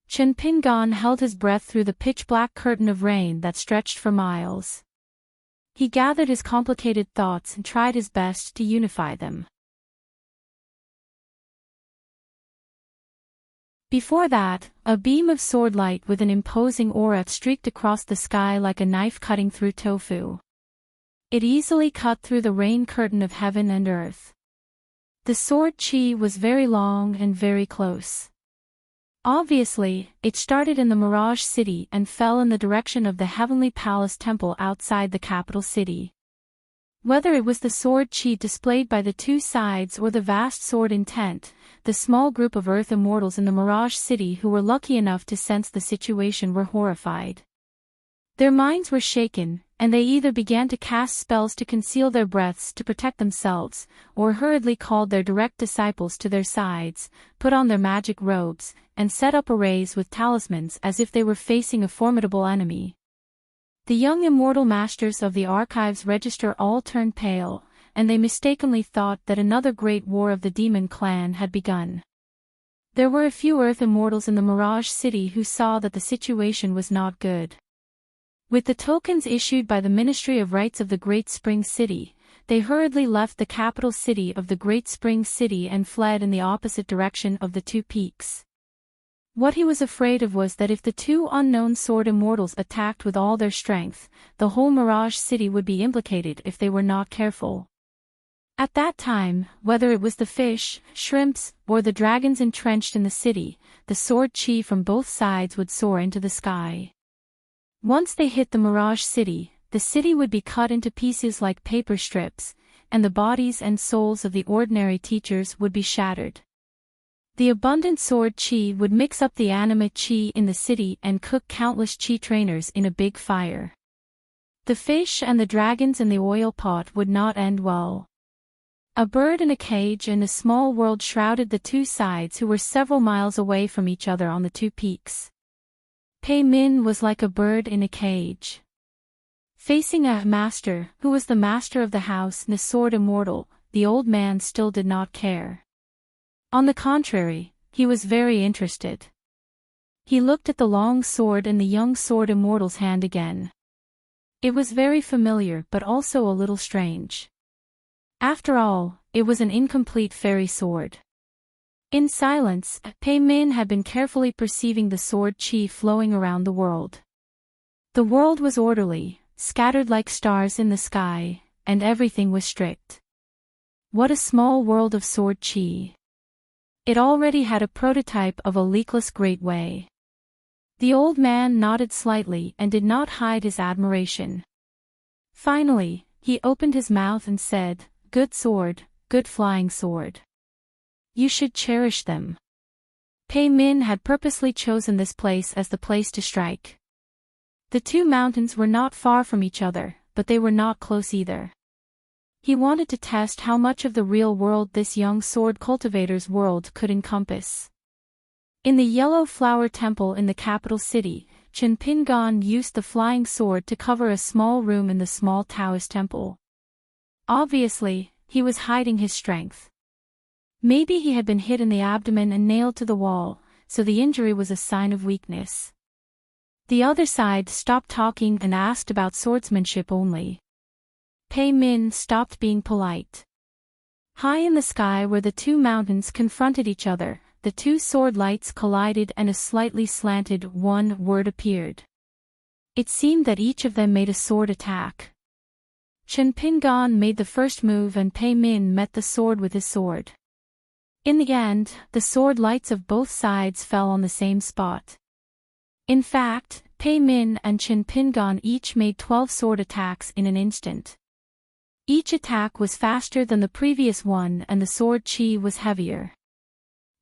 Chen Pingon held his breath through the pitch-black curtain of rain that stretched for miles. He gathered his complicated thoughts and tried his best to unify them. Before that, a beam of sword light with an imposing aura streaked across the sky like a knife cutting through tofu. It easily cut through the rain curtain of heaven and earth. The sword chi was very long and very close. Obviously, it started in the Mirage City and fell in the direction of the Heavenly Palace Temple outside the capital city. Whether it was the sword chi displayed by the 2 sides or the vast sword intent, the small group of Earth immortals in the Mirage City who were lucky enough to sense the situation were horrified. Their minds were shaken, and they either began to cast spells to conceal their breaths to protect themselves, or hurriedly called their direct disciples to their sides, put on their magic robes, and set up arrays with talismans as if they were facing a formidable enemy. The young immortal masters of the archives register all turned pale, and they mistakenly thought that another great war of the demon clan had begun. There were a few Earth immortals in the Mirage City who saw that the situation was not good. With the tokens issued by the Ministry of Rights of the Great Spring City, they hurriedly left the capital city of the Great Spring City and fled in the opposite direction of the 2 peaks. What he was afraid of was that if the 2 unknown sword immortals attacked with all their strength, the whole Mirage City would be implicated if they were not careful. At that time, whether it was the fish, shrimps, or the dragons entrenched in the city, the sword chi from both sides would soar into the sky. Once they hit the Mirage City, the city would be cut into pieces like paper strips, and the bodies and souls of the ordinary teachers would be shattered. The abundant sword chi would mix up the anima chi in the city and cook countless chi trainers in a big fire. The fish and the dragons in the oil pot would not end well. A bird in a cage and a small world shrouded the 2 sides who were several miles away from each other on the 2 peaks. Pei Min was like a bird in a cage. Facing a master, who was the master of the house and a sword immortal, the old man still did not care. On the contrary, he was very interested. He looked at the long sword in the young sword immortal's hand again. It was very familiar but also a little strange. After all, it was an incomplete fairy sword. In silence, Pei Min had been carefully perceiving the sword qi flowing around the world. The world was orderly, scattered like stars in the sky, and everything was strict. What a small world of sword qi. It already had a prototype of a leakless great way. The old man nodded slightly and did not hide his admiration. Finally, he opened his mouth and said, "Good sword, good flying sword. You should cherish them." Pei Min had purposely chosen this place as the place to strike. The two mountains were not far from each other, but they were not close either. He wanted to test how much of the real world this young sword cultivator's world could encompass. In the Yellow Flower Temple in the capital city, Chen Pingan used the flying sword to cover a small room in the small Taoist temple. Obviously, he was hiding his strength. Maybe he had been hit in the abdomen and nailed to the wall, so the injury was a sign of weakness. The other side stopped talking and asked about swordsmanship only. Pei Min stopped being polite. High in the sky where the two mountains confronted each other, the two sword lights collided and a slightly slanted one word appeared. It seemed that each of them made a sword attack. Chen Pingan made the first move and Pei Min met the sword with his sword. In the end, the sword lights of both sides fell on the same spot. In fact, Pei Min and Chen Pingan each made 12 sword attacks in an instant. Each attack was faster than the previous one and the sword qi was heavier.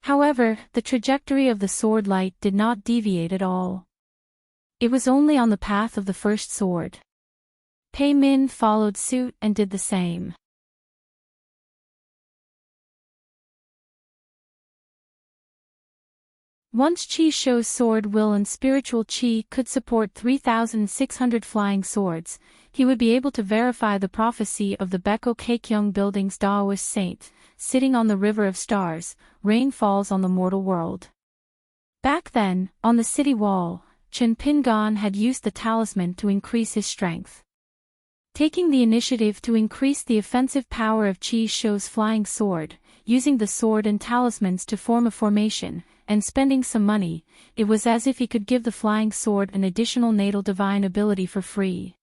However, the trajectory of the sword light did not deviate at all. It was only on the path of the first sword. Pei Min followed suit and did the same. Once Qi Shou's sword will and spiritual Qi could support 3,600 flying swords, he would be able to verify the prophecy of the Beko Kekyung Building's Daoist saint, sitting on the river of stars, rain falls on the mortal world. Back then, on the city wall, Chen Pingan had used the talisman to increase his strength. Taking the initiative to increase the offensive power of Qi Shou's flying sword, using the sword and talismans to form a formation, and spending some money, it was as if he could give the flying sword an additional natal divine ability for free.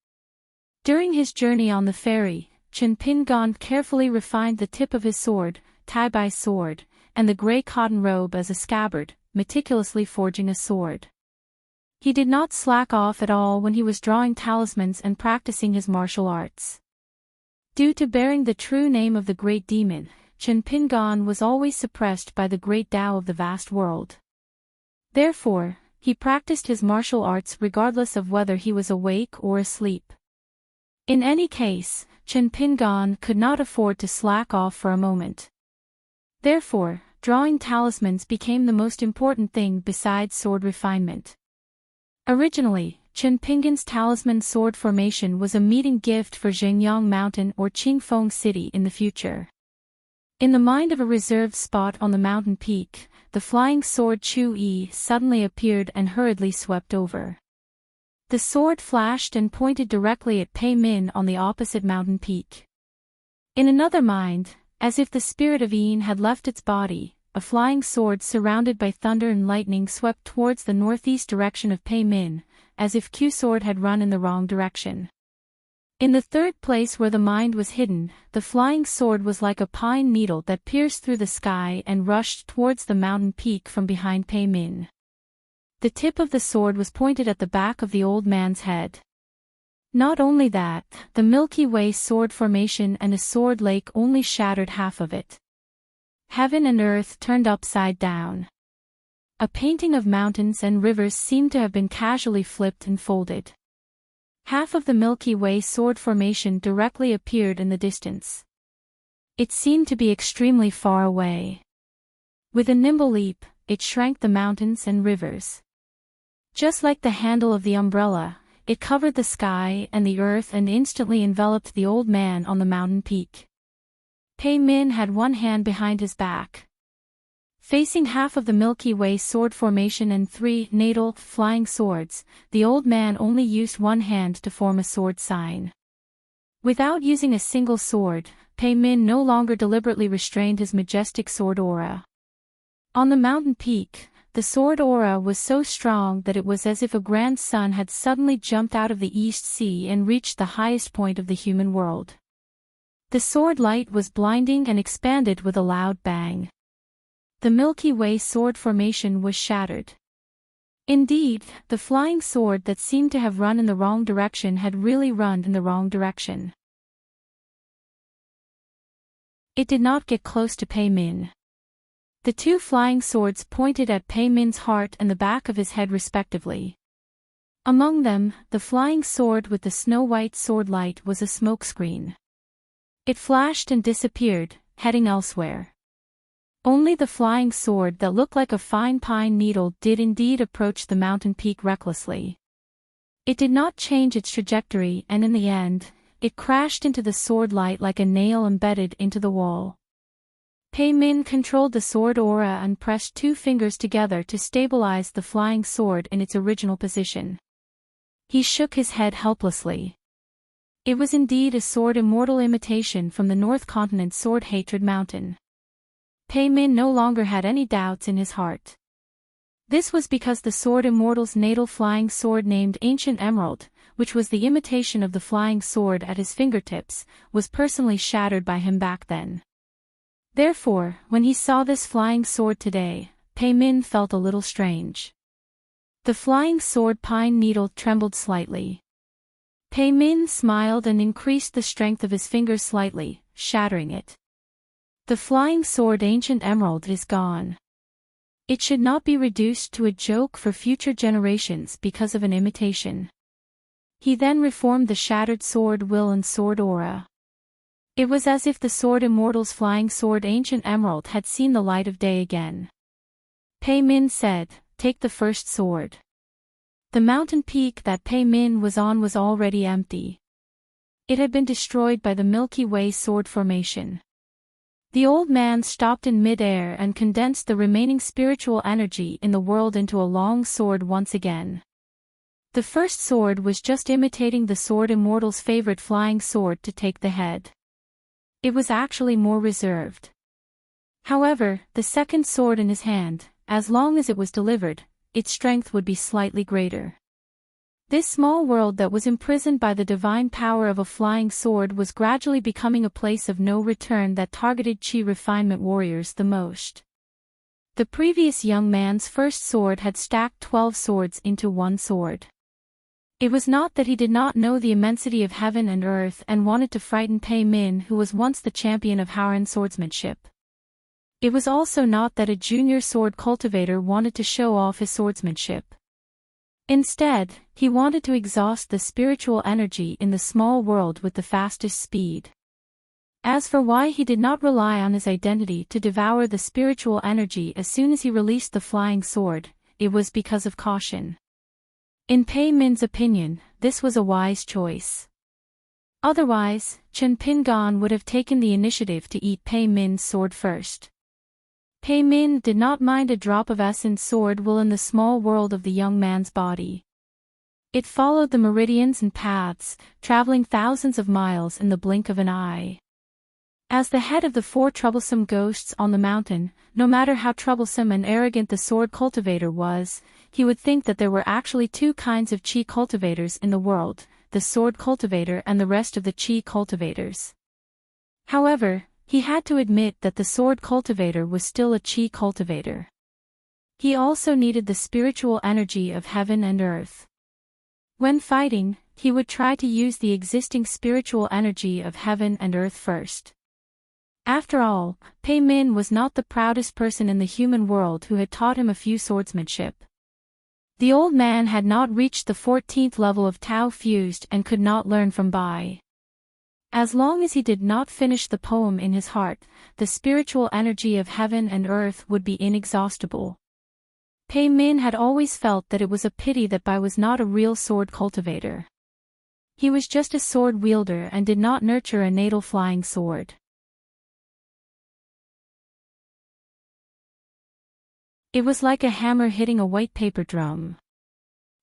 During his journey on the ferry, Chen Pingan carefully refined the tip of his sword, Tai Bai's sword, and the gray cotton robe as a scabbard, meticulously forging a sword. He did not slack off at all when he was drawing talismans and practicing his martial arts. Due to bearing the true name of the great demon, Chen Pingan was always suppressed by the great Tao of the vast world. Therefore, he practiced his martial arts regardless of whether he was awake or asleep. In any case, Chen Pingan could not afford to slack off for a moment. Therefore, drawing talismans became the most important thing besides sword refinement. Originally, Chen Pingan's talisman sword formation was a meeting gift for Zhengyang Mountain or Qingfeng City in the future. In the mind of a reserved spot on the mountain peak, the flying sword Chu Yi suddenly appeared and hurriedly swept over. The sword flashed and pointed directly at Pei Min on the opposite mountain peak. In another mind, as if the spirit of Yin had left its body, a flying sword surrounded by thunder and lightning swept towards the northeast direction of Pei Min, as if Q sword had run in the wrong direction. In the third place where the mind was hidden, the flying sword was like a pine needle that pierced through the sky and rushed towards the mountain peak from behind Pei Min. The tip of the sword was pointed at the back of the old man's head. Not only that, the Milky Way sword formation and a sword lake only shattered half of it. Heaven and earth turned upside down. A painting of mountains and rivers seemed to have been casually flipped and folded. Half of the Milky Way sword formation directly appeared in the distance. It seemed to be extremely far away. With a nimble leap, it shrank the mountains and rivers. Just like the handle of the umbrella, it covered the sky and the earth and instantly enveloped the old man on the mountain peak. Pei Min had one hand behind his back. Facing half of the Milky Way sword formation and 3 natal flying swords, the old man only used one hand to form a sword sign. Without using a single sword, Pei Min no longer deliberately restrained his majestic sword aura. On the mountain peak, the sword aura was so strong that it was as if a grand sun had suddenly jumped out of the East Sea and reached the highest point of the human world. The sword light was blinding and expanded with a loud bang. The Milky Way sword formation was shattered. Indeed, the flying sword that seemed to have run in the wrong direction had really run in the wrong direction. It did not get close to Pei Min. The 2 flying swords pointed at Pei Min's heart and the back of his head respectively. Among them, the flying sword with the snow-white sword light was a smokescreen. It flashed and disappeared, heading elsewhere. Only the flying sword that looked like a fine pine needle did indeed approach the mountain peak recklessly. It did not change its trajectory and in the end, it crashed into the sword light like a nail embedded into the wall. Pei Min controlled the sword aura and pressed 2 fingers together to stabilize the flying sword in its original position. He shook his head helplessly. It was indeed a sword immortal imitation from the North Continent Sword Hatred Mountain. Pei Min no longer had any doubts in his heart. This was because the sword immortal's natal flying sword named Ancient Emerald, which was the imitation of the flying sword at his fingertips, was personally shattered by him back then. Therefore, when he saw this flying sword today, Pei Min felt a little strange. The flying sword pine needle trembled slightly. Pei Min smiled and increased the strength of his fingers slightly, shattering it. The flying sword Ancient Emerald is gone. It should not be reduced to a joke for future generations because of an imitation. He then reformed the shattered sword will and sword aura. It was as if the sword immortal's flying sword Ancient Emerald had seen the light of day again. Pei Min said, "Take the first sword." The mountain peak that Pei Min was on was already empty. It had been destroyed by the Milky Way sword formation. The old man stopped in mid-air and condensed the remaining spiritual energy in the world into a long sword once again. The first sword was just imitating the sword immortal's favorite flying sword to take the head. It was actually more reserved. However, the second sword in his hand, as long as it was delivered, its strength would be slightly greater. This small world that was imprisoned by the divine power of a flying sword was gradually becoming a place of no return that targeted chi refinement warriors the most. The previous young man's first sword had stacked 12 swords into one sword. It was not that he did not know the immensity of heaven and earth and wanted to frighten Pei Min, who was once the champion of Haoran swordsmanship. It was also not that a junior sword cultivator wanted to show off his swordsmanship. Instead, he wanted to exhaust the spiritual energy in the small world with the fastest speed. As for why he did not rely on his identity to devour the spiritual energy as soon as he released the flying sword, it was because of caution. In Pei Min's opinion, this was a wise choice. Otherwise, Chen Pingan would have taken the initiative to eat Pei Min's sword first. Pei Min did not mind a drop of essence sword will in the small world of the young man's body. It followed the meridians and paths, traveling thousands of miles in the blink of an eye. As the head of the 4 troublesome ghosts on the mountain, no matter how troublesome and arrogant the sword cultivator was, he would think that there were actually 2 kinds of chi cultivators in the world, the sword cultivator and the rest of the chi cultivators. However, he had to admit that the sword cultivator was still a chi cultivator. He also needed the spiritual energy of heaven and earth. When fighting, he would try to use the existing spiritual energy of heaven and earth first. After all, Pei Min was not the proudest person in the human world who had taught him a few swordsmanship. The old man had not reached the 14th level of Tao fused and could not learn from Bai. As long as he did not finish the poem in his heart, the spiritual energy of heaven and earth would be inexhaustible. Pei Min had always felt that it was a pity that Bai was not a real sword cultivator. He was just a sword wielder and did not nurture a natal flying sword. It was like a hammer hitting a white paper drum.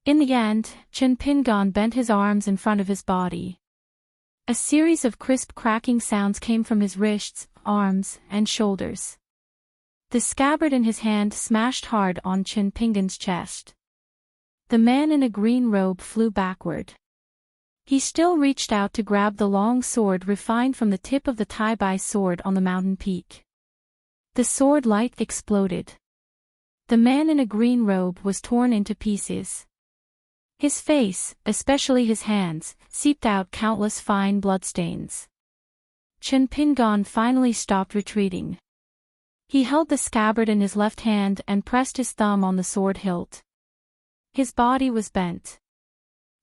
In the end, Chen Pingon bent his arms in front of his body. A series of crisp cracking sounds came from his wrists, arms, and shoulders. The scabbard in his hand smashed hard on Chen Pingon's chest. The man in a green robe flew backward. He still reached out to grab the long sword refined from the tip of the Tai Bai sword on the mountain peak. The sword light exploded. The man in a green robe was torn into pieces. His face, especially his hands, seeped out countless fine bloodstains. Chen Pingon finally stopped retreating. He held the scabbard in his left hand and pressed his thumb on the sword hilt. His body was bent.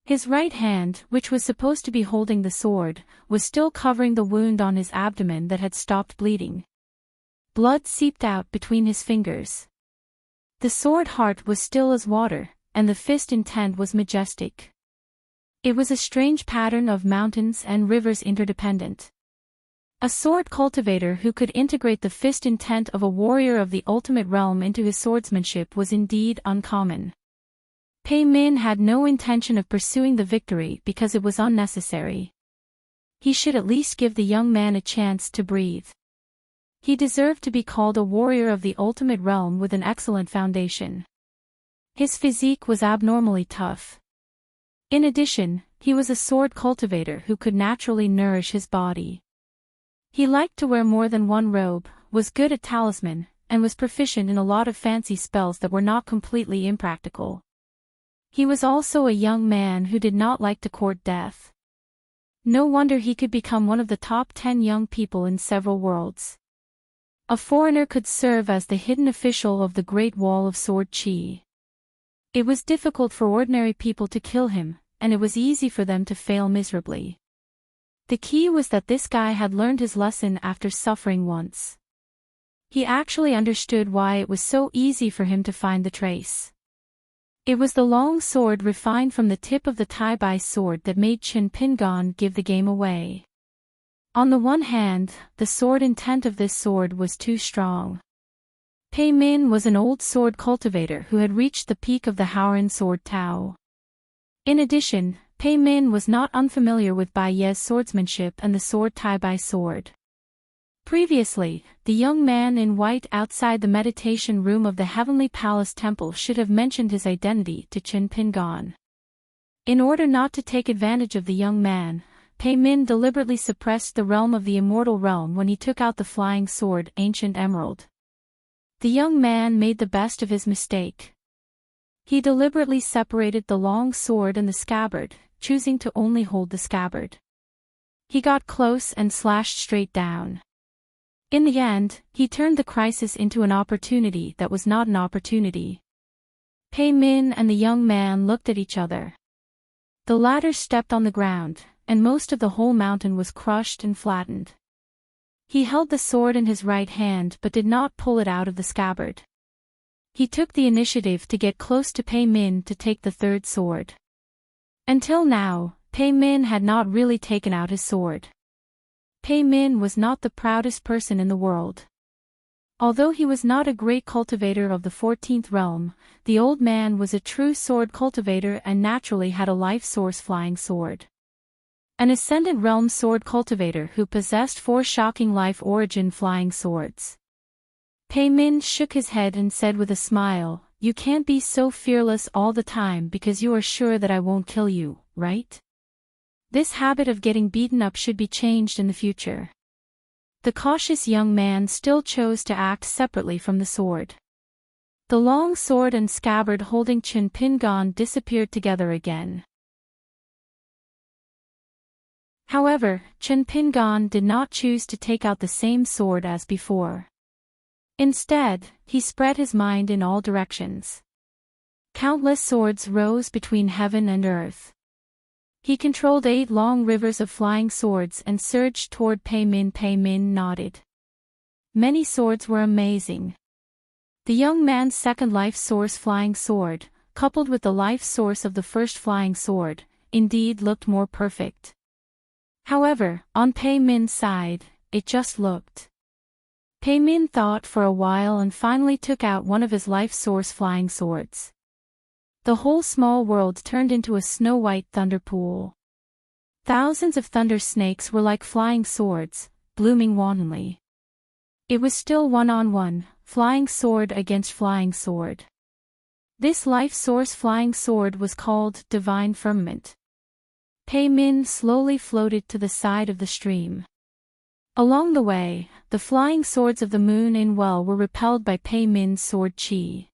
His right hand, which was supposed to be holding the sword, was still covering the wound on his abdomen that had stopped bleeding. Blood seeped out between his fingers. The sword heart was still as water, and the fist intent was majestic. It was a strange pattern of mountains and rivers interdependent. A sword cultivator who could integrate the fist intent of a warrior of the ultimate realm into his swordsmanship was indeed uncommon. Pei Min had no intention of pursuing the victory because it was unnecessary. He should at least give the young man a chance to breathe. He deserved to be called a warrior of the ultimate realm with an excellent foundation. His physique was abnormally tough. In addition, he was a sword cultivator who could naturally nourish his body. He liked to wear more than one robe, was good at talisman, and was proficient in a lot of fancy spells that were not completely impractical. He was also a young man who did not like to court death. No wonder he could become one of the top 10 young people in several worlds. A foreigner could serve as the hidden official of the Great Wall of Sword Qi. It was difficult for ordinary people to kill him, and it was easy for them to fail miserably. The key was that this guy had learned his lesson after suffering once. He actually understood why it was so easy for him to find the trace. It was the long sword refined from the tip of the Tai Bai sword that made Chen Pingon give the game away. On the one hand, the sword intent of this sword was too strong. Pei Min was an old sword cultivator who had reached the peak of the Haoran sword Tao. In addition, Pei Min was not unfamiliar with Bai Ye's swordsmanship and the sword Tai Bai sword. Previously, the young man in white outside the meditation room of the Heavenly Palace Temple should have mentioned his identity to Chen Pingon. In order not to take advantage of the young man, Pei Min deliberately suppressed the realm of the immortal realm when he took out the flying sword Ancient Emerald. The young man made the best of his mistake. He deliberately separated the long sword and the scabbard, choosing to only hold the scabbard. He got close and slashed straight down. In the end, he turned the crisis into an opportunity that was not an opportunity. Pei Min and the young man looked at each other. The latter stepped on the ground, and most of the whole mountain was crushed and flattened. He held the sword in his right hand but did not pull it out of the scabbard. He took the initiative to get close to Pei Min to take the third sword. Until now, Pei Min had not really taken out his sword. Pei Min was not the proudest person in the world. Although he was not a great cultivator of the 14th realm, the old man was a true sword cultivator and naturally had a life source flying sword. An ascendant realm sword cultivator who possessed 4 shocking life origin flying swords. Pei Min shook his head and said with a smile, "You can't be so fearless all the time because you are sure that I won't kill you, right? This habit of getting beaten up should be changed in the future." The cautious young man still chose to act separately from the sword. The long sword and scabbard holding Chen Pingon disappeared together again. However, Chen Pingon did not choose to take out the same sword as before. Instead, he spread his mind in all directions. Countless swords rose between heaven and earth. He controlled 8 long rivers of flying swords and surged toward Pei Min. Pei Min nodded. Many swords were amazing. The young man's second life source flying sword, coupled with the life source of the first flying sword, indeed looked more perfect. However, on Pei Min's side, it just looked. Pei Min thought for a while and finally took out one of his life source flying swords. The whole small world turned into a snow-white thunder pool. Thousands of thunder snakes were like flying swords, blooming wantonly. It was still one-on-one, flying sword against flying sword. This life source flying sword was called Divine Firmament. Pei Min slowly floated to the side of the stream. Along the way, the flying swords of the moon in well were repelled by Pei Min's sword chi.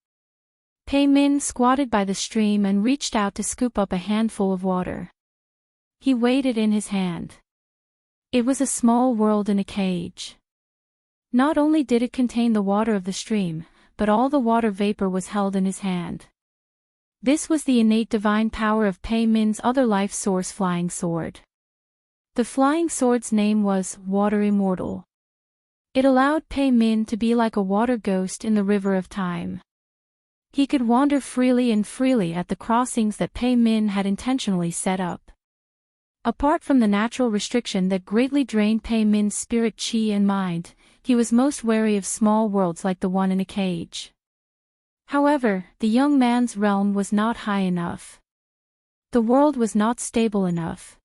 Pei Min squatted by the stream and reached out to scoop up a handful of water. He weighed it in his hand. It was a small world in a cage. Not only did it contain the water of the stream, but all the water vapor was held in his hand. This was the innate divine power of Pei Min's other life source flying sword. The flying sword's name was Water Immortal. It allowed Pei Min to be like a water ghost in the river of time. He could wander freely at the crossings that Pei Min had intentionally set up. Apart from the natural restriction that greatly drained Pei Min's spirit chi and mind, he was most wary of small worlds like the one in a cage. However, the young man's realm was not high enough. The world was not stable enough.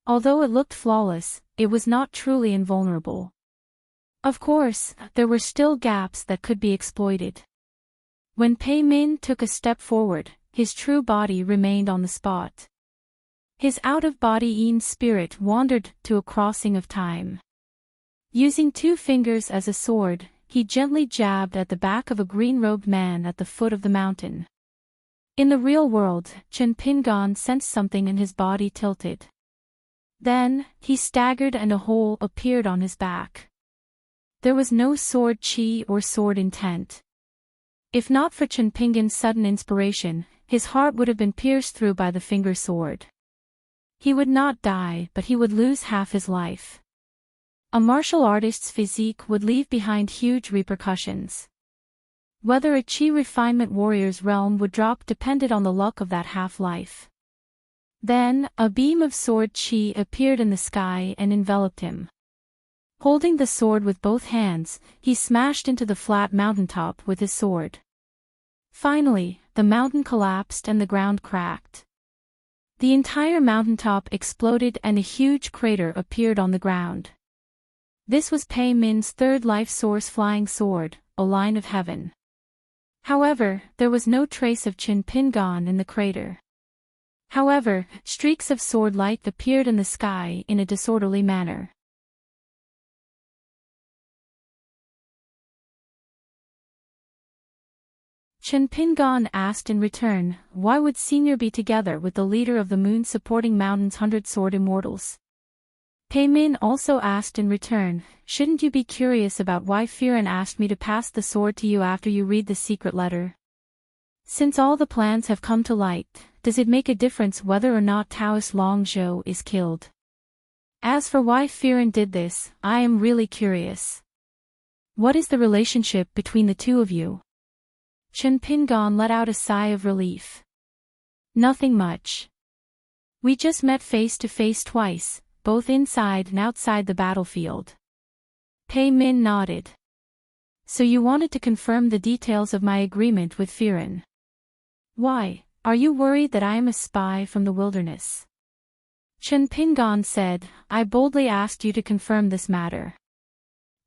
Although it looked flawless, it was not truly invulnerable. Of course, there were still gaps that could be exploited. When Pei Min took a step forward, his true body remained on the spot. His out-of-body spirit wandered to a crossing of time. Using 2 fingers as a sword, he gently jabbed at the back of a green-robed man at the foot of the mountain. In the real world, Chen Pingan sensed something in his body tilted. Then, he staggered and a hole appeared on his back. There was no sword chi or sword intent. If not for Chen Pingan's sudden inspiration, his heart would have been pierced through by the finger sword. He would not die, but he would lose half his life. A martial artist's physique would leave behind huge repercussions. Whether a chi refinement warrior's realm would drop depended on the luck of that half-life. Then, a beam of sword chi appeared in the sky and enveloped him. Holding the sword with both hands, he smashed into the flat mountaintop with his sword. Finally, the mountain collapsed and the ground cracked. The entire mountaintop exploded and a huge crater appeared on the ground. This was Pei Min's third life source flying sword, a line of heaven. However, there was no trace of Chen Pingan in the crater. However, streaks of sword light appeared in the sky in a disorderly manner. Chen Pingan asked in return, why would Senior be together with the leader of the moon-supporting mountain's 100 sword immortals? Pei Min also asked in return, shouldn't you be curious about why Firen asked me to pass the sword to you after you read the secret letter? Since all the plans have come to light, does it make a difference whether or not Taoist Long Zhou is killed? As for why Firen did this, I am really curious. What is the relationship between the two of you? Chen Pingan let out a sigh of relief. Nothing much. We just met face to face twice, both inside and outside the battlefield. Pei Min nodded. So you wanted to confirm the details of my agreement with Firen. Why, are you worried that I am a spy from the wilderness? Chen Pingan said, I boldly asked you to confirm this matter.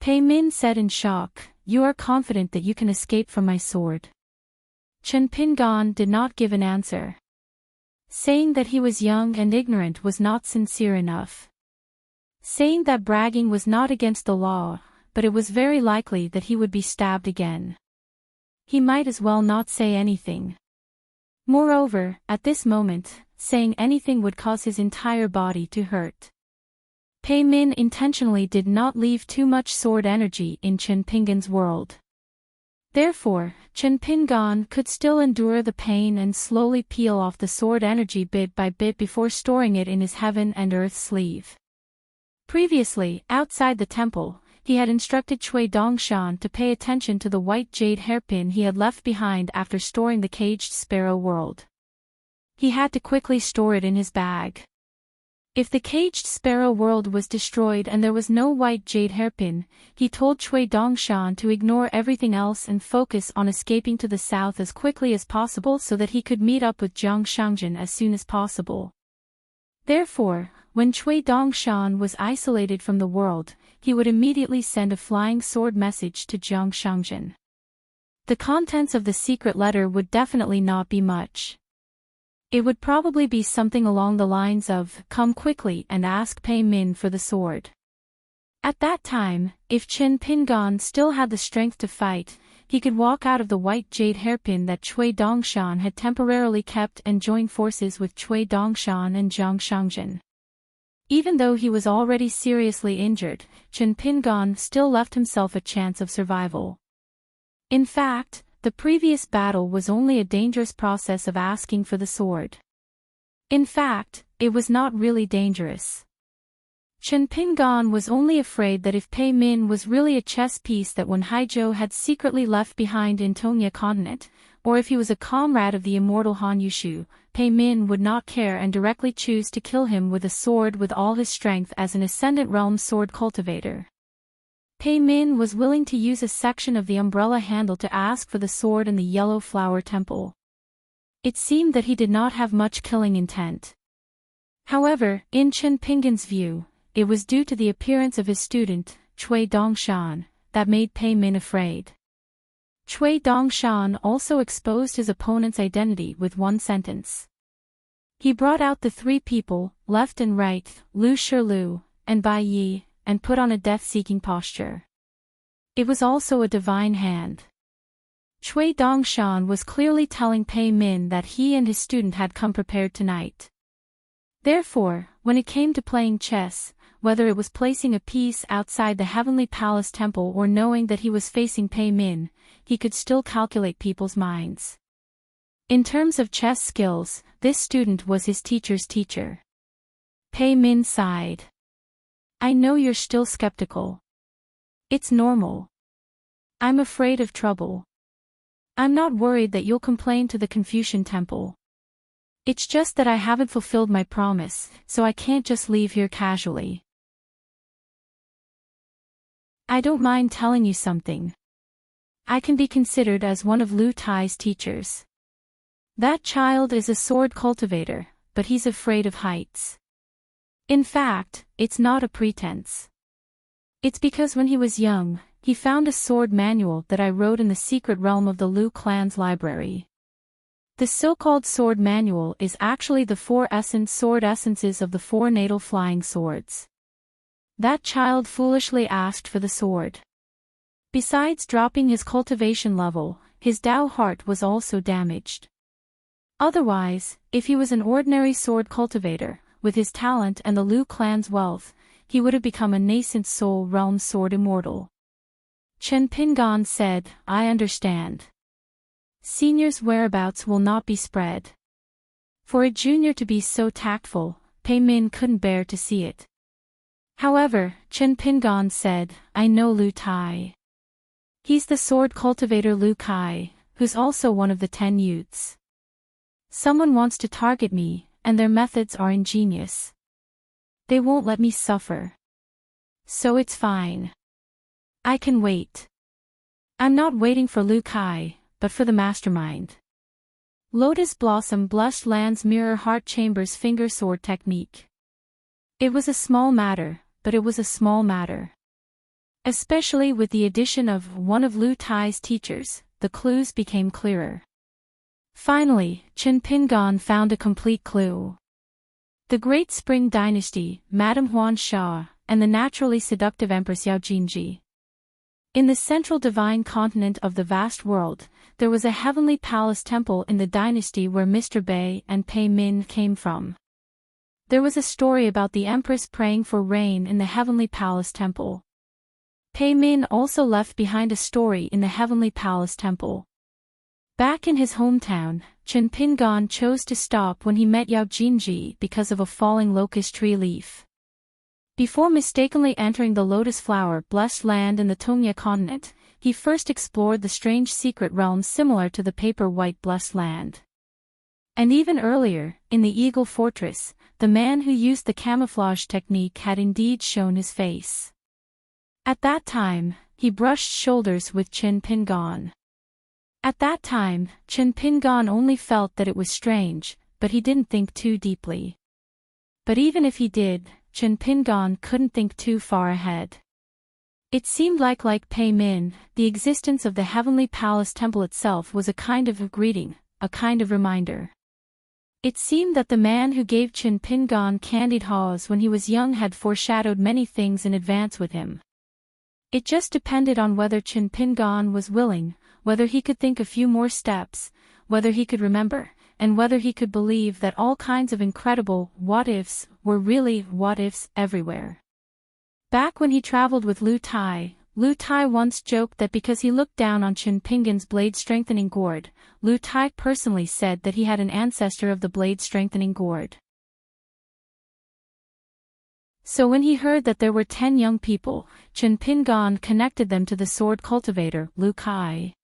Pei Min said in shock, you are confident that you can escape from my sword. Chen Pingan did not give an answer. Saying that he was young and ignorant was not sincere enough. Saying that bragging was not against the law, but it was very likely that he would be stabbed again. He might as well not say anything. Moreover, at this moment, saying anything would cause his entire body to hurt. Pei Min intentionally did not leave too much sword energy in Chen Pingan's world. Therefore, Chen Pingan could still endure the pain and slowly peel off the sword energy bit by bit before storing it in his heaven and earth sleeve. Previously, outside the temple, he had instructed Cui Dongshan to pay attention to the white jade hairpin he had left behind after storing the caged sparrow world. He had to quickly store it in his bag. If the caged sparrow world was destroyed and there was no white jade hairpin, he told Cui Dongshan to ignore everything else and focus on escaping to the south as quickly as possible so that he could meet up with Jiang Shangjin as soon as possible. Therefore, when Cui Dongshan was isolated from the world, he would immediately send a flying sword message to Jiang Shangjin. The contents of the secret letter would definitely not be much. It would probably be something along the lines of, "Come quickly and ask Pei Min for the sword." At that time, if Chen Pingan still had the strength to fight, he could walk out of the white jade hairpin that Cui Dongshan had temporarily kept and join forces with Cui Dongshan and Jiang Shangjin. Even though he was already seriously injured, Chen Pingan still left himself a chance of survival. In fact, the previous battle was only a dangerous process of asking for the sword. In fact, it was not really dangerous. Chen Pingan was only afraid that if Pei Min was really a chess piece that Wen Haizhou had secretly left behind in Tongya continent, or if he was a comrade of the immortal Han Yushu, Pei Min would not care and directly choose to kill him with a sword with all his strength as an Ascendant Realm sword cultivator. Pei Min was willing to use a section of the umbrella handle to ask for the sword in the Yellow Flower Temple. It seemed that he did not have much killing intent. However, in Chen Pingan's view, it was due to the appearance of his student, Cui Dongshan, that made Pei Min afraid. Cui Dongshan also exposed his opponent's identity with one sentence. He brought out the three people, left and right, Lu Shirlu, and Bai Yi, and put on a death-seeking posture. It was also a divine hand. Cui Dongshan was clearly telling Pei Min that he and his student had come prepared tonight. Therefore, when it came to playing chess, whether it was placing a piece outside the Heavenly Palace Temple or knowing that he was facing Pei Min, he could still calculate people's minds. In terms of chess skills, this student was his teacher's teacher. Pei Min sighed. "I know you're still skeptical. It's normal. I'm afraid of trouble. I'm not worried that you'll complain to the Confucian Temple. It's just that I haven't fulfilled my promise, so I can't just leave here casually. I don't mind telling you something. I can be considered as one of Lu Tai's teachers. That child is a sword cultivator, but he's afraid of heights. In fact, it's not a pretense. It's because when he was young, he found a sword manual that I wrote in the secret realm of the Lu clan's library. The so-called sword manual is actually the 4 sword essences of the 4 natal flying swords. That child foolishly asked for the sword. Besides dropping his cultivation level, his Tao heart was also damaged. Otherwise, if he was an ordinary sword cultivator, with his talent and the Lu clan's wealth, he would have become a nascent soul realm sword immortal. Chen Pingan said, "I understand. Senior's whereabouts will not be spread." For a junior to be so tactful, Pei Min couldn't bear to see it. However, Chen Pingan said, "I know Lu Tai. He's the sword cultivator Lu Kai, who's also one of the 10 youths. Someone wants to target me, and their methods are ingenious. They won't let me suffer. So it's fine. I can wait. I'm not waiting for Lu Kai, but for the mastermind." Lotus Blossom blushed Land's Mirror Heart Chamber's finger sword technique. It was a small matter, but it was a small matter. Especially with the addition of one of Lu Tai's teachers, the clues became clearer. Finally, Chen Pingan found a complete clue. The Great Spring Dynasty, Madame Huan Sha, and the naturally seductive Empress Yao Jinji. In the central divine continent of the vast world, there was a heavenly palace temple in the dynasty where Mr. Bei and Pei Min came from. There was a story about the Empress praying for rain in the heavenly palace temple. Pei Min also left behind a story in the heavenly palace temple. Back in his hometown, Chen Pingan chose to stop when he met Yao Jinji because of a falling locust tree leaf. Before mistakenly entering the lotus flower blessed land in the Tongya continent, he first explored the strange secret realm similar to the paper white blessed land. And even earlier, in the Eagle Fortress, the man who used the camouflage technique had indeed shown his face. At that time, he brushed shoulders with Chin Pingon. At that time, Chin Pingon only felt that it was strange, but he didn't think too deeply. But even if he did, Chin Pingon couldn't think too far ahead. It seemed like Pei Min, the existence of the Heavenly Palace Temple itself was a kind of a greeting, a kind of reminder. It seemed that the man who gave Chin Pingon candied haws when he was young had foreshadowed many things in advance with him. It just depended on whether Chin Pingon was willing, whether he could think a few more steps, whether he could remember, and whether he could believe that all kinds of incredible what-ifs were really what-ifs everywhere. Back when he traveled with Lu Tai once joked that because he looked down on Chin Pingon's blade-strengthening gourd, Lu Tai personally said that he had an ancestor of the blade-strengthening gourd. So when he heard that there were 10 young people, Chin Pingon connected them to the sword cultivator, Lu Kai.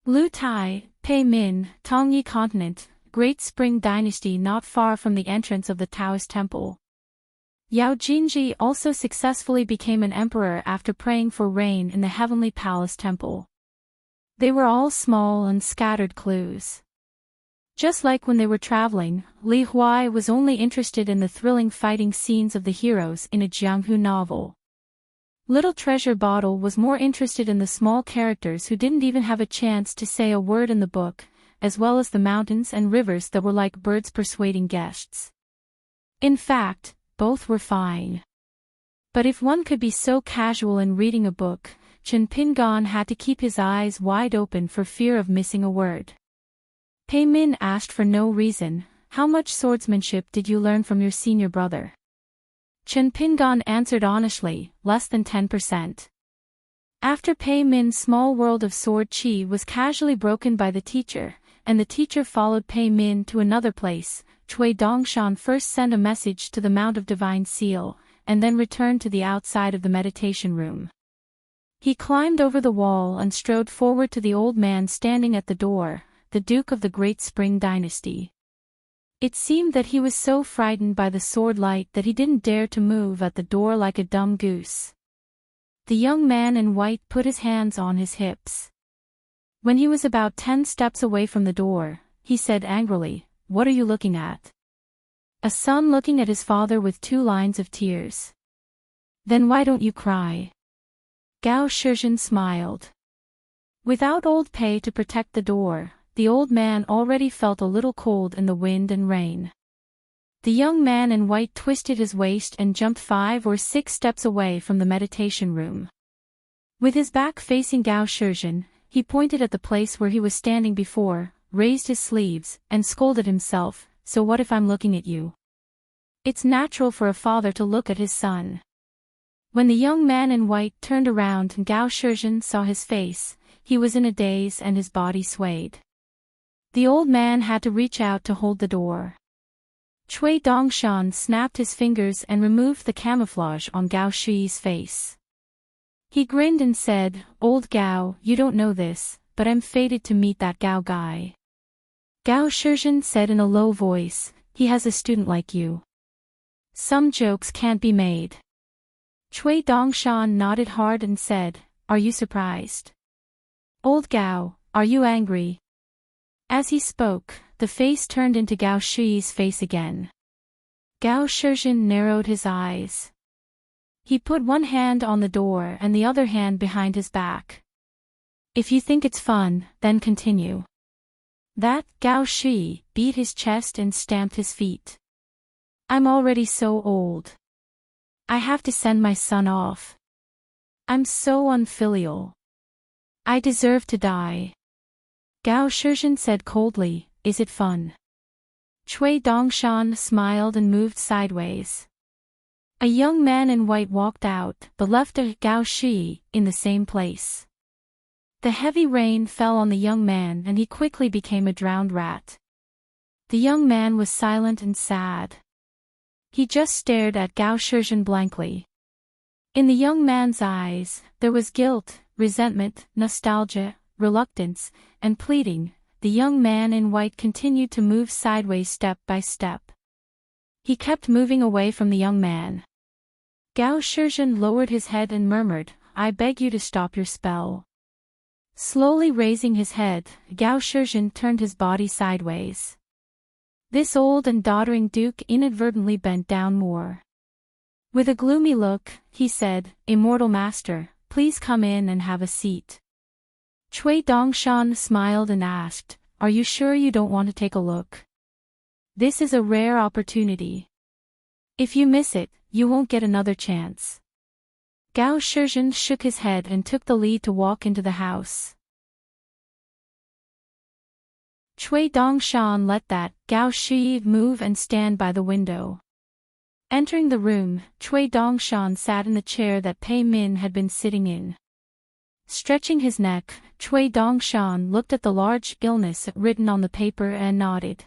Lu Tai, Pei Min, Tongyi Continent, Great Spring Dynasty not far from the entrance of the Taoist temple. Yao Jinji also successfully became an emperor after praying for rain in the Heavenly Palace Temple. They were all small and scattered clues. Just like when they were traveling, Li Huai was only interested in the thrilling fighting scenes of the heroes in a Jianghu novel. Little Treasure Bottle was more interested in the small characters who didn't even have a chance to say a word in the book, as well as the mountains and rivers that were like birds persuading guests. In fact, both were fine. But if one could be so casual in reading a book, Chin Pingon had to keep his eyes wide open for fear of missing a word. Pei Min asked for no reason, "How much swordsmanship did you learn from your senior brother?" Chin Pingon answered honestly, "Less than 10%. After Pei Min's small world of sword chi was casually broken by the teacher, and the teacher followed Pei Min to another place, Cui Dongshan first sent a message to the Mount of Divine Seal, and then returned to the outside of the meditation room. He climbed over the wall and strode forward to the old man standing at the door, the Duke of the Great Spring Dynasty. It seemed that he was so frightened by the sword light that he didn't dare to move at the door like a dumb goose. The young man in white put his hands on his hips. When he was about 10 steps away from the door, he said angrily, "What are you looking at?" A son looking at his father with 2 lines of tears. "Then why don't you cry?" Gao Shizhen smiled. Without old Pei to protect the door, the old man already felt a little cold in the wind and rain. The young man in white twisted his waist and jumped 5 or 6 steps away from the meditation room. With his back facing Gao Shizhen, he pointed at the place where he was standing before, raised his sleeves, and scolded himself, "So what if I'm looking at you?" It's natural for a father to look at his son. When the young man in white turned around and Gao Shizhen saw his face, he was in a daze and his body swayed. The old man had to reach out to hold the door. Cui Dongshan snapped his fingers and removed the camouflage on Gao Shi's face. He grinned and said, "Old Gao, you don't know this, but I'm fated to meet that Gao guy." Gao Shizhen said in a low voice, "He has a student like you. Some jokes can't be made." Cui Dongshan nodded hard and said, "Are you surprised? Old Gao, are you angry?" As he spoke, the face turned into Gao Shi's face again. Gao Shizhen narrowed his eyes. He put one hand on the door and the other hand behind his back. "If you think it's fun, then continue." That Gao Shi beat his chest and stamped his feet. "I'm already so old. I have to send my son off. I'm so unfilial. I deserve to die." Gao Shizhen said coldly, "Is it fun?" Cui Dongshan smiled and moved sideways. A young man in white walked out, but left Gao Shi in the same place. The heavy rain fell on the young man and he quickly became a drowned rat. The young man was silent and sad. He just stared at Gao Shizhen blankly. In the young man's eyes, there was guilt, resentment, nostalgia, reluctance, and pleading. The young man in white continued to move sideways step by step. He kept moving away from the young man. Gao Shizhen lowered his head and murmured, "I beg you to stop your spell." Slowly raising his head, Gao Shizhen turned his body sideways. This old and doddering duke inadvertently bent down more. With a gloomy look, he said, "Immortal master, please come in and have a seat." Cui Dongshan smiled and asked, "Are you sure you don't want to take a look? This is a rare opportunity. If you miss it, you won't get another chance." Gao Shizhen shook his head and took the lead to walk into the house. Cui Dongshan let that Gao Shi move and stand by the window. Entering the room, Cui Dongshan sat in the chair that Pei Min had been sitting in. Stretching his neck, Cui Dongshan looked at the large illness written on the paper and nodded.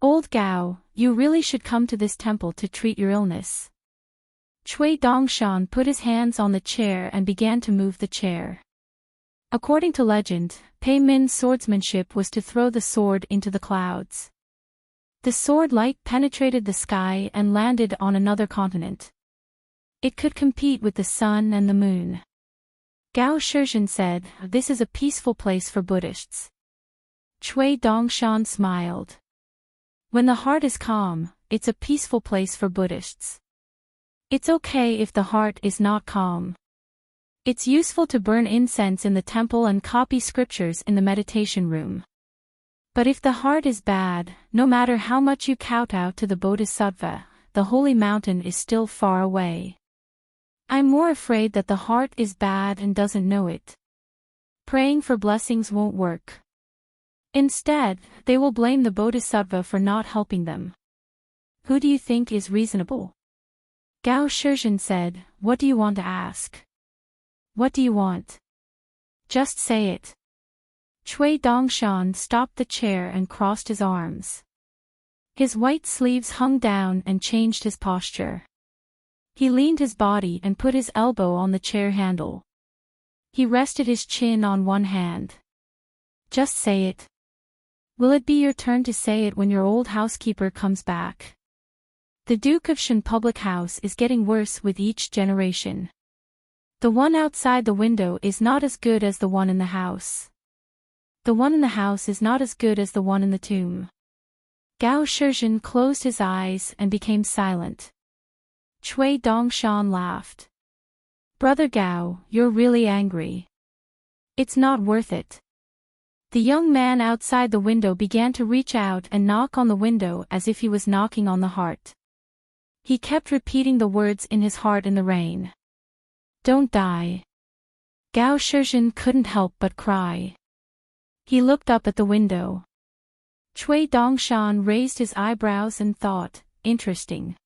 "Old Gao, you really should come to this temple to treat your illness." Cui Dongshan put his hands on the chair and began to move the chair. According to legend, Pei Min's swordsmanship was to throw the sword into the clouds. The sword light penetrated the sky and landed on another continent. It could compete with the sun and the moon. Gao Shizhen said, "This is a peaceful place for Buddhists." Cui Dongshan smiled. "When the heart is calm, it's a peaceful place for Buddhists. It's okay if the heart is not calm. It's useful to burn incense in the temple and copy scriptures in the meditation room. But if the heart is bad, no matter how much you kowtow to the Bodhisattva, the holy mountain is still far away. I'm more afraid that the heart is bad and doesn't know it. Praying for blessings won't work. Instead, they will blame the Bodhisattva for not helping them. Who do you think is reasonable?" Gao Shizhen said, "What do you want to ask? What do you want? Just say it." Cui Dongshan stopped the chair and crossed his arms. His white sleeves hung down and changed his posture. He leaned his body and put his elbow on the chair handle. He rested his chin on one hand. "Just say it. Will it be your turn to say it when your old housekeeper comes back? The Duke of Shan public house is getting worse with each generation. The one outside the window is not as good as the one in the house. The one in the house is not as good as the one in the tomb." Gao Shizhen closed his eyes and became silent. Cui Dongshan laughed. "Brother Gao, you're really angry. It's not worth it." The young man outside the window began to reach out and knock on the window as if he was knocking on the heart. He kept repeating the words in his heart in the rain. "Don't die." Gao Shizhen couldn't help but cry. He looked up at the window. Cui Dongshan raised his eyebrows and thought, "Interesting.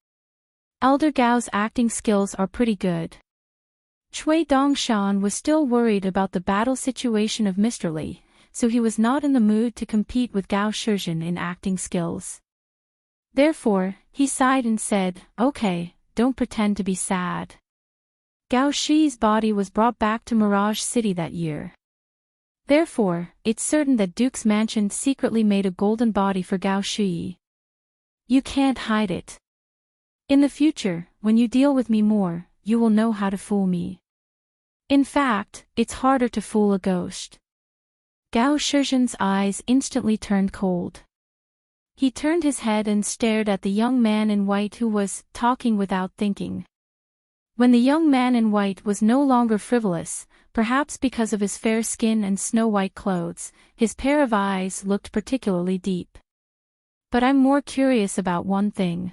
Elder Gao's acting skills are pretty good." Cui Dongshan was still worried about the battle situation of Mr. Li, so he was not in the mood to compete with Gao Shizhen in acting skills. Therefore, he sighed and said, "Okay, don't pretend to be sad." Gao Shi's body was brought back to Mirage City that year. Therefore, it's certain that Duke's Mansion secretly made a golden body for Gao Shi. You can't hide it. In the future, when you deal with me more, you will know how to fool me. In fact, it's harder to fool a ghost. Gao Shizhen's eyes instantly turned cold. He turned his head and stared at the young man in white who was talking without thinking. When the young man in white was no longer frivolous, perhaps because of his fair skin and snow-white clothes, his pair of eyes looked particularly deep. "But I'm more curious about one thing.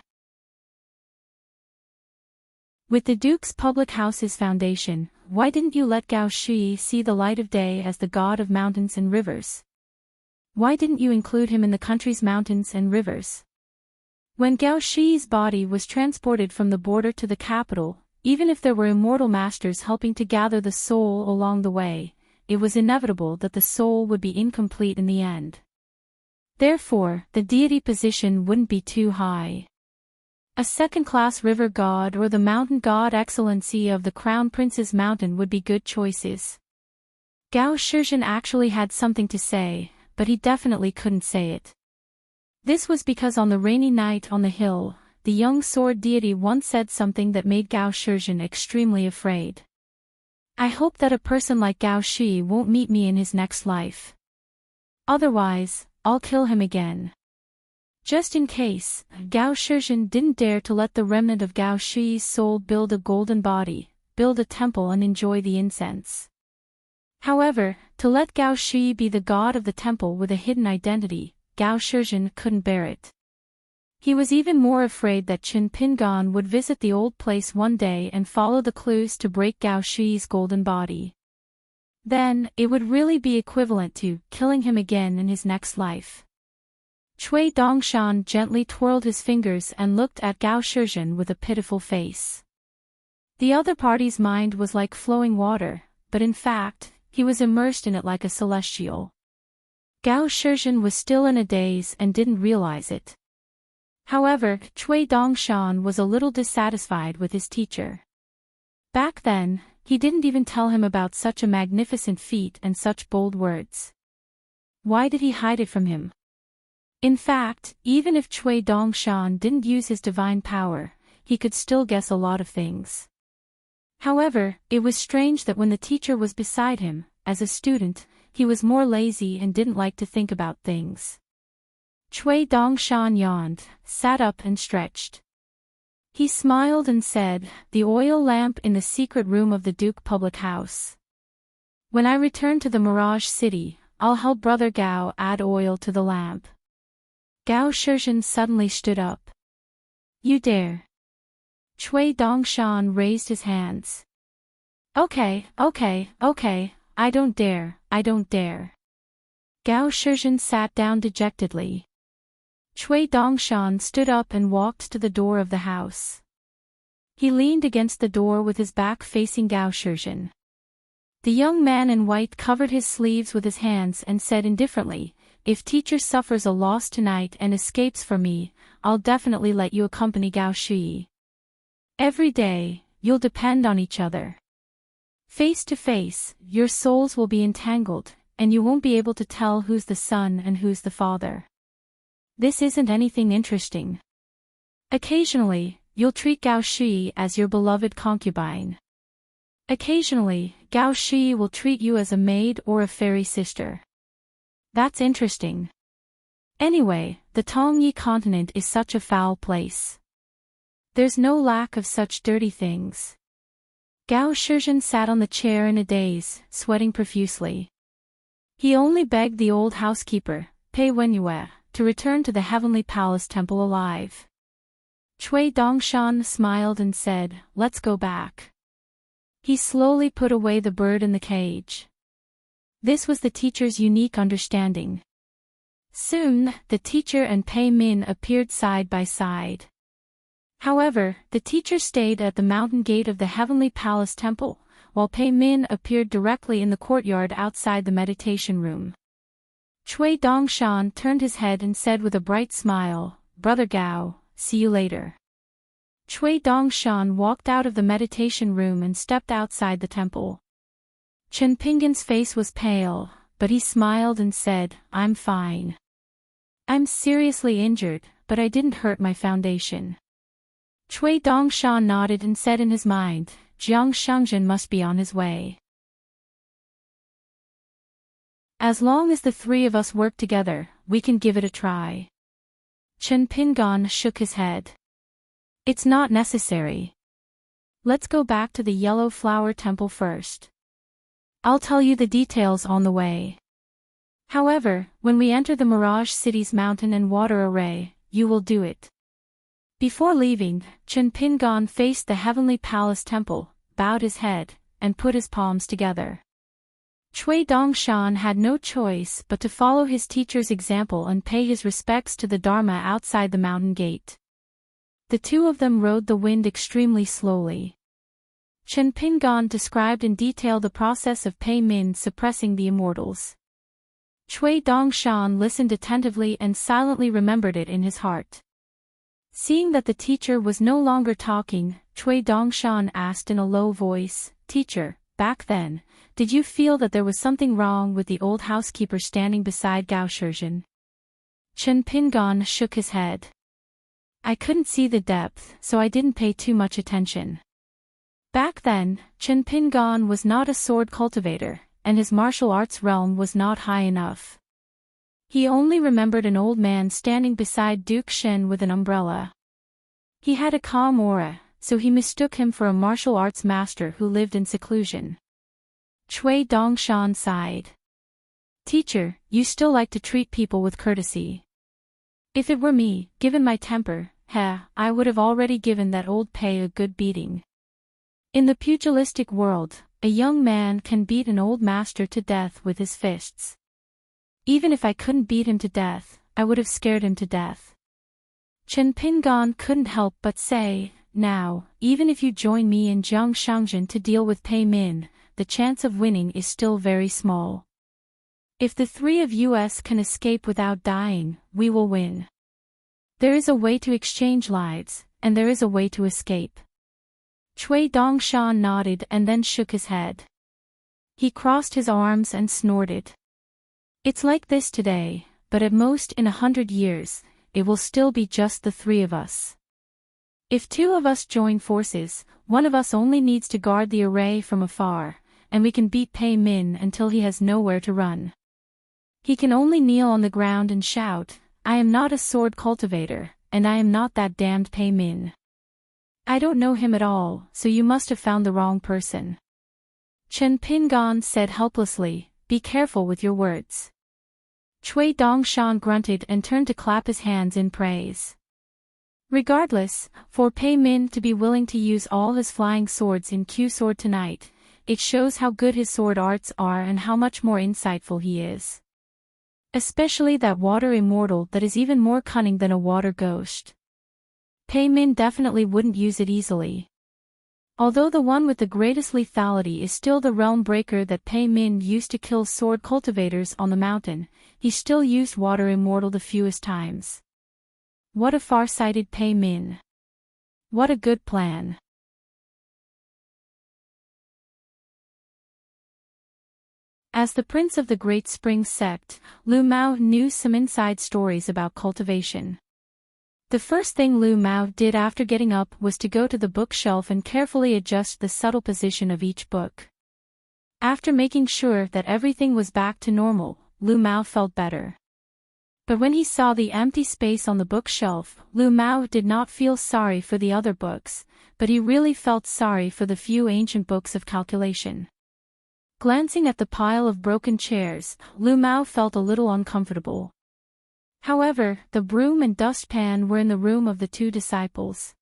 With the Duke's public house's foundation, why didn't you let Gao Shi see the light of day as the god of mountains and rivers? Why didn't you include him in the country's mountains and rivers? When Gao Shi's body was transported from the border to the capital, even if there were immortal masters helping to gather the soul along the way, it was inevitable that the soul would be incomplete in the end. Therefore, the deity position wouldn't be too high. A second-class river god or the mountain god excellency of the Crown Prince's mountain would be good choices." Gao Shizhen actually had something to say, but he definitely couldn't say it. This was because on the rainy night on the hill, the young sword deity once said something that made Gao Shizhen extremely afraid. I hope that a person like Gao Shi won't meet me in his next life. Otherwise, I'll kill him again. Just in case, Gao Shizhen didn't dare to let the remnant of Gao Shi's soul build a golden body, build a temple and enjoy the incense. However, to let Gao Shi be the god of the temple with a hidden identity, Gao Shizhen couldn't bear it. He was even more afraid that Qin Pingan would visit the old place one day and follow the clues to break Gao Shi's golden body. Then, it would really be equivalent to killing him again in his next life. Cui Dongshan gently twirled his fingers and looked at Gao Shizhen with a pitiful face. The other party's mind was like flowing water, but in fact, he was immersed in it like a celestial. Gao Shizhen was still in a daze and didn't realize it. However, Cui Dongshan was a little dissatisfied with his teacher. Back then, he didn't even tell him about such a magnificent feat and such bold words. Why did he hide it from him? In fact, even if Cui Dongshan didn't use his divine power, he could still guess a lot of things. However, it was strange that when the teacher was beside him, as a student, he was more lazy and didn't like to think about things. Cui Dongshan yawned, sat up and stretched. He smiled and said, "The oil lamp in the secret room of the Duke Public House. When I return to the Mirage City, I'll help Brother Gao add oil to the lamp." Gao Shizhen suddenly stood up. "You dare?" Cui Dongshan raised his hands. Okay, I don't dare. Gao Shizhen sat down dejectedly. Cui Dongshan stood up and walked to the door of the house. He leaned against the door with his back facing Gao Shizhen. The young man in white covered his sleeves with his hands and said indifferently, "If teacher suffers a loss tonight and escapes from me, I'll definitely let you accompany Gao Shi. Every day, you'll depend on each other. Face to face, your souls will be entangled, and you won't be able to tell who's the son and who's the father. This isn't anything interesting. Occasionally, you'll treat Gao Shi as your beloved concubine. Occasionally, Gao Shi will treat you as a maid or a fairy sister. That's interesting. Anyway, the Tongyi continent is such a foul place. There's no lack of such dirty things." Gao Shizhen sat on the chair in a daze, sweating profusely. He only begged the old housekeeper, Pei Wenyue, to return to the Heavenly Palace Temple alive. Cui Dongshan smiled and said, "Let's go back." He slowly put away the bird in the cage. This was the teacher's unique understanding. Soon, the teacher and Pei Min appeared side by side. However, the teacher stayed at the mountain gate of the Heavenly Palace Temple, while Pei Min appeared directly in the courtyard outside the meditation room. Cui Dongshan turned his head and said with a bright smile, "Brother Gao, see you later." Cui Dongshan walked out of the meditation room and stepped outside the temple. Chen Pingan's face was pale, but he smiled and said, "I'm fine. I'm seriously injured, but I didn't hurt my foundation." Cui Dongshan nodded and said in his mind, "Jiang Shengzhen must be on his way. As long as the three of us work together, we can give it a try." Chen Pingan shook his head. "It's not necessary. Let's go back to the Yellow Flower Temple first. I'll tell you the details on the way. However, when we enter the Mirage City's mountain and water array, you will do it." Before leaving, Chen Pingan faced the Heavenly Palace Temple, bowed his head, and put his palms together. Cui Dongshan had no choice but to follow his teacher's example and pay his respects to the Dharma outside the mountain gate. The two of them rode the wind extremely slowly. Chen Pingan described in detail the process of Pei Min suppressing the immortals. Cui Dongshan listened attentively and silently remembered it in his heart. Seeing that the teacher was no longer talking, Cui Dongshan asked in a low voice, "Teacher, back then, did you feel that there was something wrong with the old housekeeper standing beside Gao Shizhen?" Chen Pingan shook his head. I couldn't see the depth, so I didn't pay too much attention. Back then, Chen Pingon was not a sword cultivator, and his martial arts realm was not high enough. He only remembered an old man standing beside Duke Shen with an umbrella. He had a calm aura, so he mistook him for a martial arts master who lived in seclusion. Cui Dongshan sighed. Teacher, you still like to treat people with courtesy. If it were me, given my temper, I would have already given that old Pei a good beating. In the pugilistic world, a young man can beat an old master to death with his fists. Even if I couldn't beat him to death, I would have scared him to death. Chen Pingon couldn't help but say, now, even if you join me in Jiangshangzhen to deal with Pei Min, the chance of winning is still very small. If the three of us can escape without dying, we will win. There is a way to exchange lives, and there is a way to escape. Cui Dongshan nodded and then shook his head. He crossed his arms and snorted. It's like this today, but at most in 100 years, it will still be just the three of us. If two of us join forces, one of us only needs to guard the array from afar, and we can beat Pei Min until he has nowhere to run. He can only kneel on the ground and shout, I am not a sword cultivator, and I am not that damned Pei Min. I don't know him at all, so you must have found the wrong person. Chen Pingon said helplessly, be careful with your words. Cui Dongshan grunted and turned to clap his hands in praise. Regardless, for Pei Min to be willing to use all his flying swords in Q Sword tonight, it shows how good his sword arts are and how much more insightful he is. Especially that water immortal that is even more cunning than a water ghost. Pei Min definitely wouldn't use it easily. Although the one with the greatest lethality is still the realm breaker that Pei Min used to kill sword cultivators on the mountain, he still used water immortal the fewest times. What a far-sighted Pei Min. What a good plan. As the prince of the Great Spring sect, Lu Mao knew some inside stories about cultivation. The first thing Lu Mao did after getting up was to go to the bookshelf and carefully adjust the subtle position of each book. After making sure that everything was back to normal, Lu Mao felt better. But when he saw the empty space on the bookshelf, Lu Mao did not feel sorry for the other books, but he really felt sorry for the few ancient books of calculation. Glancing at the pile of broken chairs, Lu Mao felt a little uncomfortable. However, the broom and dustpan were in the room of the two disciples.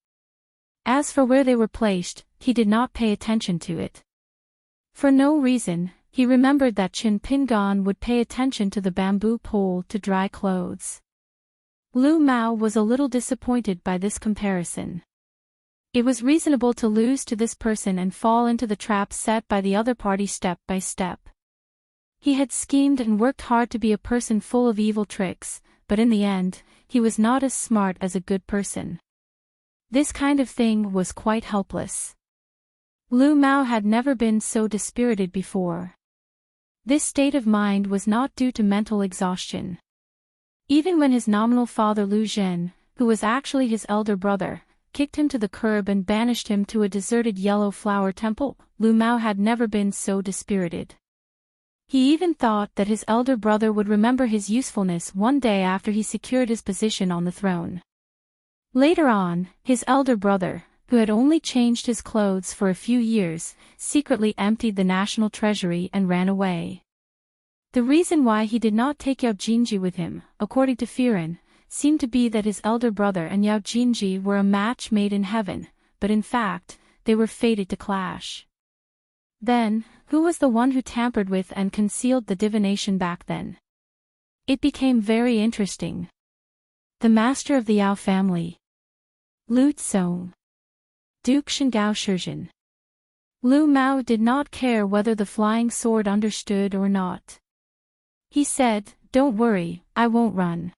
As for where they were placed, he did not pay attention to it. For no reason, he remembered that Chen Pingon would pay attention to the bamboo pole to dry clothes. Lu Mao was a little disappointed by this comparison. It was reasonable to lose to this person and fall into the trap set by the other party step by step. He had schemed and worked hard to be a person full of evil tricks, but in the end, he was not as smart as a good person. This kind of thing was quite helpless. Lu Mao had never been so dispirited before. This state of mind was not due to mental exhaustion. Even when his nominal father Lu Zhen, who was actually his elder brother, kicked him to the curb and banished him to a deserted yellow flower temple, Lu Mao had never been so dispirited. He even thought that his elder brother would remember his usefulness one day after he secured his position on the throne. Later on, his elder brother, who had only changed his clothes for a few years, secretly emptied the national treasury and ran away. The reason why he did not take Yao Jinji with him, according to Firen, seemed to be that his elder brother and Yao Jinji were a match made in heaven, but in fact, they were fated to clash. Then, who was the one who tampered with and concealed the divination back then? It became very interesting. The master of the Yao family. Lu Tsong. Duke Shengao Shizhen. Lu Mao did not care whether the flying sword understood or not. He said, "Don't worry, I won't run."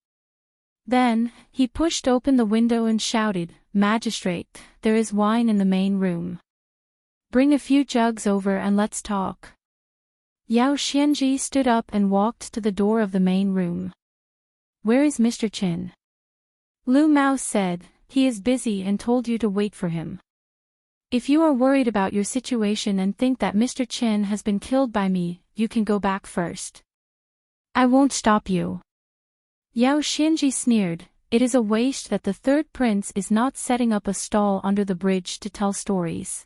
Then, he pushed open the window and shouted, "Magistrate, there is wine in the main room. Bring a few jugs over and let's talk." Yao Xianji stood up and walked to the door of the main room. "Where is Mr. Qin?" Lu Mao said, he is busy and told you to wait for him. If you are worried about your situation and think that Mr. Chen has been killed by me, you can go back first. I won't stop you. Yao Xianji sneered. It is a waste that the third prince is not setting up a stall under the bridge to tell stories.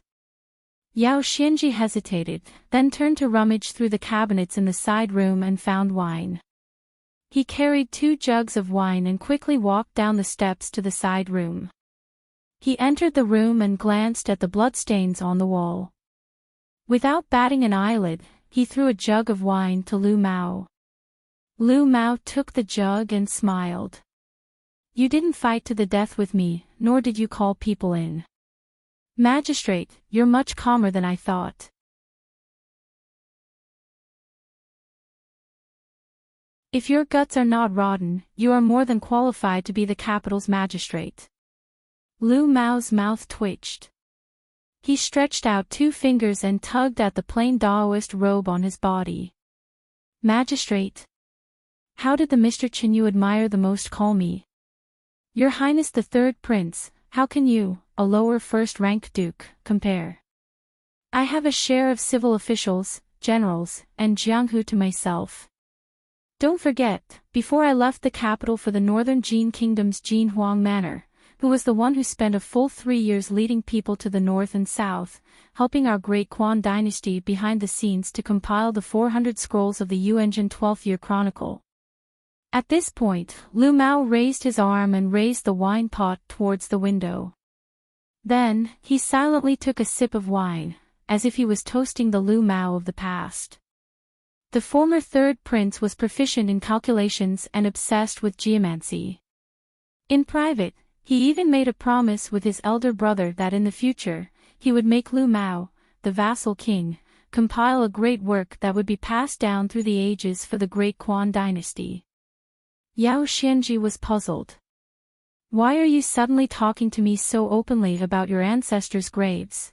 Yao Xianji hesitated, then turned to rummage through the cabinets in the side room and found wine. He carried 2 jugs of wine and quickly walked down the steps to the side room. He entered the room and glanced at the bloodstains on the wall. Without batting an eyelid, he threw a jug of wine to Lu Mao. Lu Mao took the jug and smiled. You didn't fight to the death with me, nor did you call people in. Magistrate, you're much calmer than I thought. If your guts are not rotten, you are more than qualified to be the capital's magistrate. Lu Mao's mouth twitched. He stretched out 2 fingers and tugged at the plain Daoist robe on his body. Magistrate. How did the Mr. Chen you admire the most call me? Your Highness the Third Prince, how can you, a lower first-rank duke, compare? I have a share of civil officials, generals, and Jianghu to myself. Don't forget, before I left the capital for the northern Jin Kingdom's Jin Huang Manor, who was the one who spent a full 3 years leading people to the north and south, helping our great Quan dynasty behind the scenes to compile the 400 scrolls of the Yuanjin 12th Year Chronicle. At this point, Lu Mao raised his arm and raised the wine pot towards the window. Then, he silently took a sip of wine, as if he was toasting the Lu Mao of the past. The former third prince was proficient in calculations and obsessed with geomancy. In private, he even made a promise with his elder brother that in the future, he would make Lu Mao, the vassal king, compile a great work that would be passed down through the ages for the great Quan dynasty. Yao Xianji was puzzled. Why are you suddenly talking to me so openly about your ancestors' graves?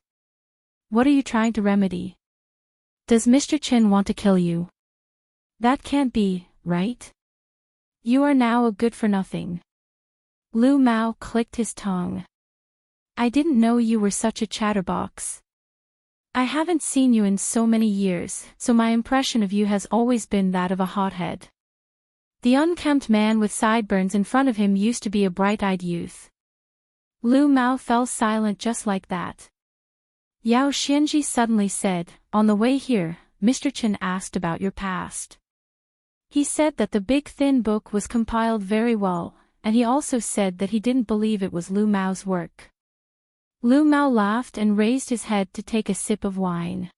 What are you trying to remedy? Does Mr. Chen want to kill you? That can't be, right? You are now a good-for-nothing. Lu Mao clicked his tongue. I didn't know you were such a chatterbox. I haven't seen you in so many years, so my impression of you has always been that of a hothead. The unkempt man with sideburns in front of him used to be a bright-eyed youth. Lu Mao fell silent just like that. Yao Xianji suddenly said, on the way here, Mr. Chen asked about your past. He said that the big thin book was compiled very well, and he also said that he didn't believe it was Lu Mao's work. Lu Mao laughed and raised his head to take a sip of wine.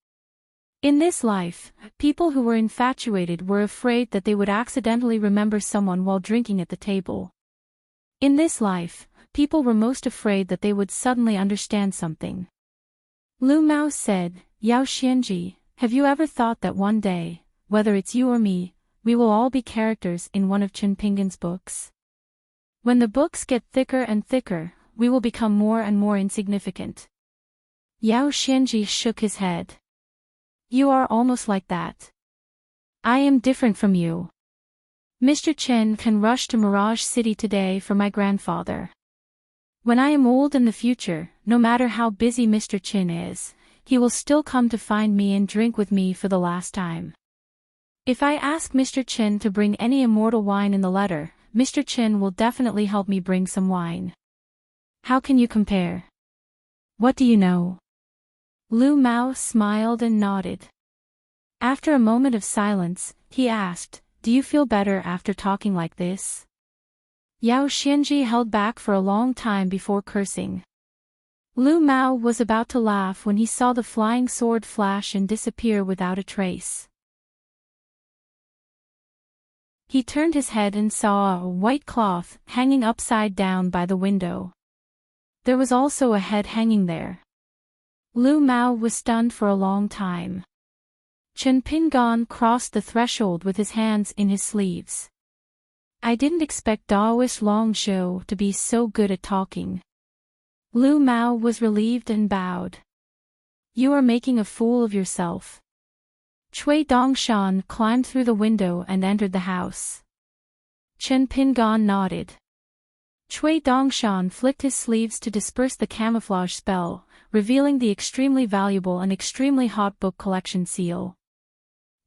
In this life, people who were infatuated were afraid that they would accidentally remember someone while drinking at the table. In this life, people were most afraid that they would suddenly understand something. Lu Mao said, Yao Xianji, have you ever thought that one day, whether it's you or me, we will all be characters in one of Chen Pinggan's books? When the books get thicker and thicker, we will become more and more insignificant. Yao Xianji shook his head. You are almost like that. I am different from you. Mr. Chen can rush to Mirage City today for my grandfather. When I am old in the future, no matter how busy Mr. Chen is, he will still come to find me and drink with me for the last time. If I ask Mr. Chen to bring any immortal wine in the letter, Mr. Chen will definitely help me bring some wine. How can you compare? What do you know? Lu Mao smiled and nodded. After a moment of silence, he asked, do you feel better after talking like this? Yao Xianji held back for a long time before cursing. Lu Mao was about to laugh when he saw the flying sword flash and disappear without a trace. He turned his head and saw a white cloth hanging upside down by the window. There was also a head hanging there. Lu Mao was stunned for a long time. Chen Pinggan crossed the threshold with his hands in his sleeves. I didn't expect Daoist Long Zhou to be so good at talking. Lu Mao was relieved and bowed. You are making a fool of yourself. Cui Dongshan climbed through the window and entered the house. Chen Pinggan nodded. Cui Dongshan flicked his sleeves to disperse the camouflage spell, revealing the extremely valuable and extremely hot book collection seal.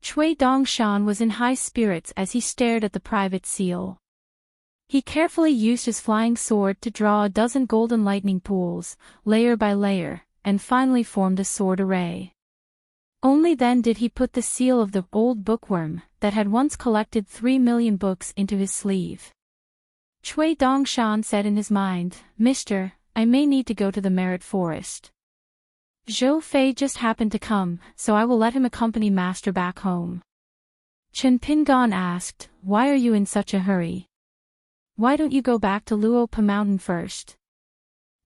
Cui Dongshan was in high spirits as he stared at the private seal. He carefully used his flying sword to draw a dozen golden lightning pools, layer by layer, and finally formed a sword array. Only then did he put the seal of the old bookworm, that had once collected 3 million books, into his sleeve. Cui Dongshan said in his mind, "Mister, I may need to go to the Merit Forest. Zhou Fei just happened to come, so I will let him accompany Master back home." Chen Pingon asked, "Why are you in such a hurry? Why don't you go back to Luopa Mountain first?"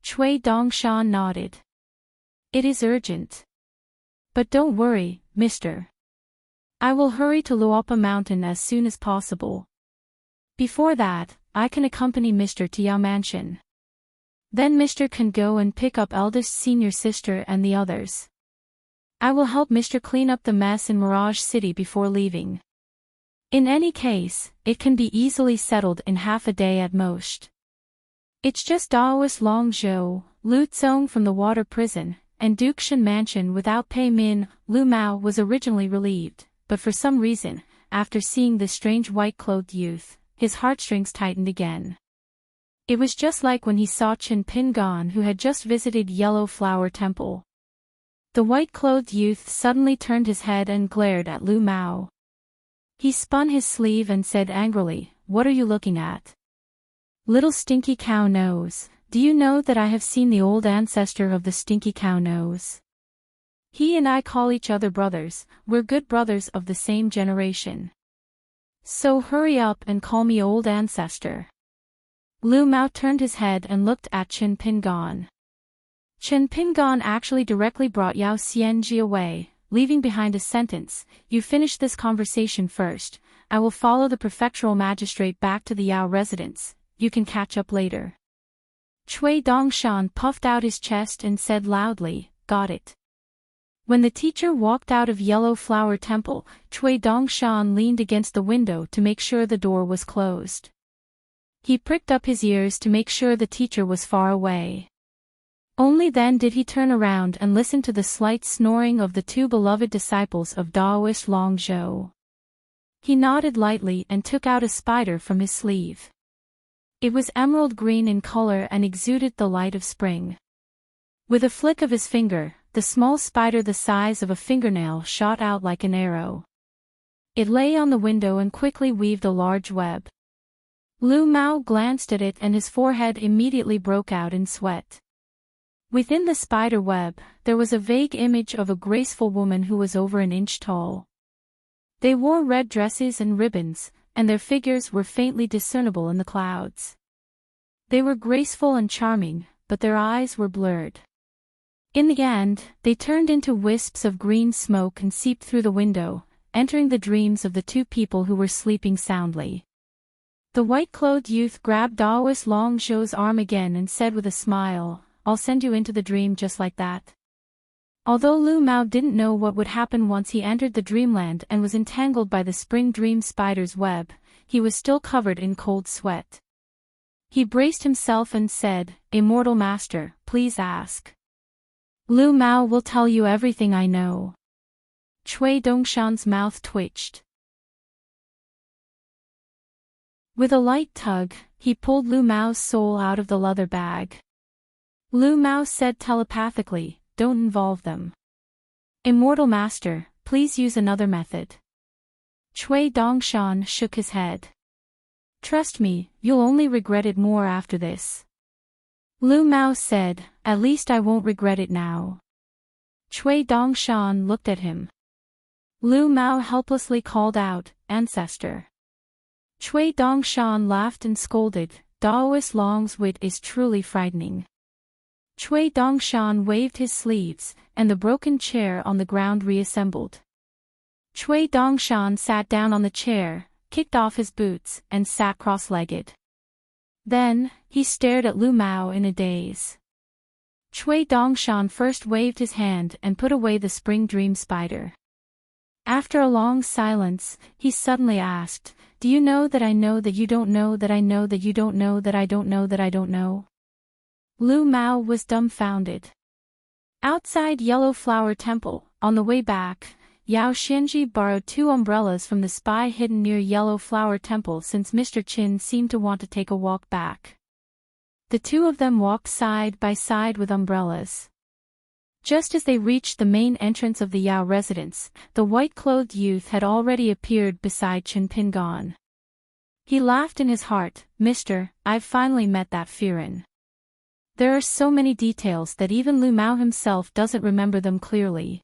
Cui Dongshan nodded. "It is urgent. But don't worry, mister. I will hurry to Luopa Mountain as soon as possible. Before that, I can accompany Mr. to Yao Mansion. Then Mr. can go and pick up eldest senior sister and the others. I will help Mr. clean up the mess in Mirage City before leaving. In any case, it can be easily settled in half a day at most. It's just Daoist Long Zhou, Lu Tsong from the water prison, and Dukshan Mansion without Pei Min." Lu Mao was originally relieved, but for some reason, after seeing this strange white-clothed youth, his heartstrings tightened again. It was just like when he saw Chen Pingon, who had just visited Yellow Flower Temple. The white-clothed youth suddenly turned his head and glared at Lu Mao. He spun his sleeve and said angrily, "What are you looking at? Little stinky cow nose, do you know that I have seen the old ancestor of the stinky cow nose? He and I call each other brothers, we're good brothers of the same generation. So hurry up and call me old ancestor." Lu Mao turned his head and looked at Chen Pingon. Chen Pingon actually directly brought Yao Xianji away, leaving behind a sentence, "You finish this conversation first, I will follow the prefectural magistrate back to the Yao residence, you can catch up later." Cui Dongshan puffed out his chest and said loudly, "Got it." When the teacher walked out of Yellow Flower Temple, Cui Dongshan leaned against the window to make sure the door was closed. He pricked up his ears to make sure the teacher was far away. Only then did he turn around and listen to the slight snoring of the two beloved disciples of Daoist Long Zhou. He nodded lightly and took out a spider from his sleeve. It was emerald green in color and exuded the light of spring. With a flick of his finger, the small spider the size of a fingernail shot out like an arrow. It lay on the window and quickly weaved a large web. Lu Mao glanced at it and his forehead immediately broke out in sweat. Within the spider web, there was a vague image of a graceful woman who was over an inch tall. They wore red dresses and ribbons, and their figures were faintly discernible in the clouds. They were graceful and charming, but their eyes were blurred. In the end, they turned into wisps of green smoke and seeped through the window, entering the dreams of the two people who were sleeping soundly. The white-clothed youth grabbed Daoist Long Zhou's arm again and said with a smile, "I'll send you into the dream just like that." Although Lu Mao didn't know what would happen once he entered the dreamland and was entangled by the spring dream spider's web, he was still covered in cold sweat. He braced himself and said, "Immortal Master, please ask. Lu Mao will tell you everything I know." Cui Dongshan's mouth twitched. With a light tug, he pulled Lu Mao's soul out of the leather bag. Lu Mao said telepathically, "Don't involve them. Immortal Master, please use another method." Cui Dongshan shook his head. "Trust me, you'll only regret it more after this." Lu Mao said, "At least I won't regret it now." Cui Dongshan looked at him. Lu Mao helplessly called out, "Ancestor." Cui Dongshan laughed and scolded, "Daoist Long's wit is truly frightening." Cui Dongshan waved his sleeves, and the broken chair on the ground reassembled. Cui Dongshan sat down on the chair, kicked off his boots, and sat cross-legged. Then, he stared at Lu Mao in a daze. Cui Dongshan first waved his hand and put away the spring dream spider. After a long silence, he suddenly asked, "Do you know that I know that you don't know that I know that you don't know that I don't know that I don't know?" Lu Mao was dumbfounded. Outside Yellow Flower Temple, on the way back, Yao Xianji borrowed 2 umbrellas from the spy hidden near Yellow Flower Temple since Mr. Qin seemed to want to take a walk back. The 2 of them walked side by side with umbrellas. Just as they reached the main entrance of the Yao residence, the white-clothed youth had already appeared beside Chen Pingan. He laughed in his heart, "Mister, I've finally met that Firin. There are so many details that even Lu Mao himself doesn't remember them clearly.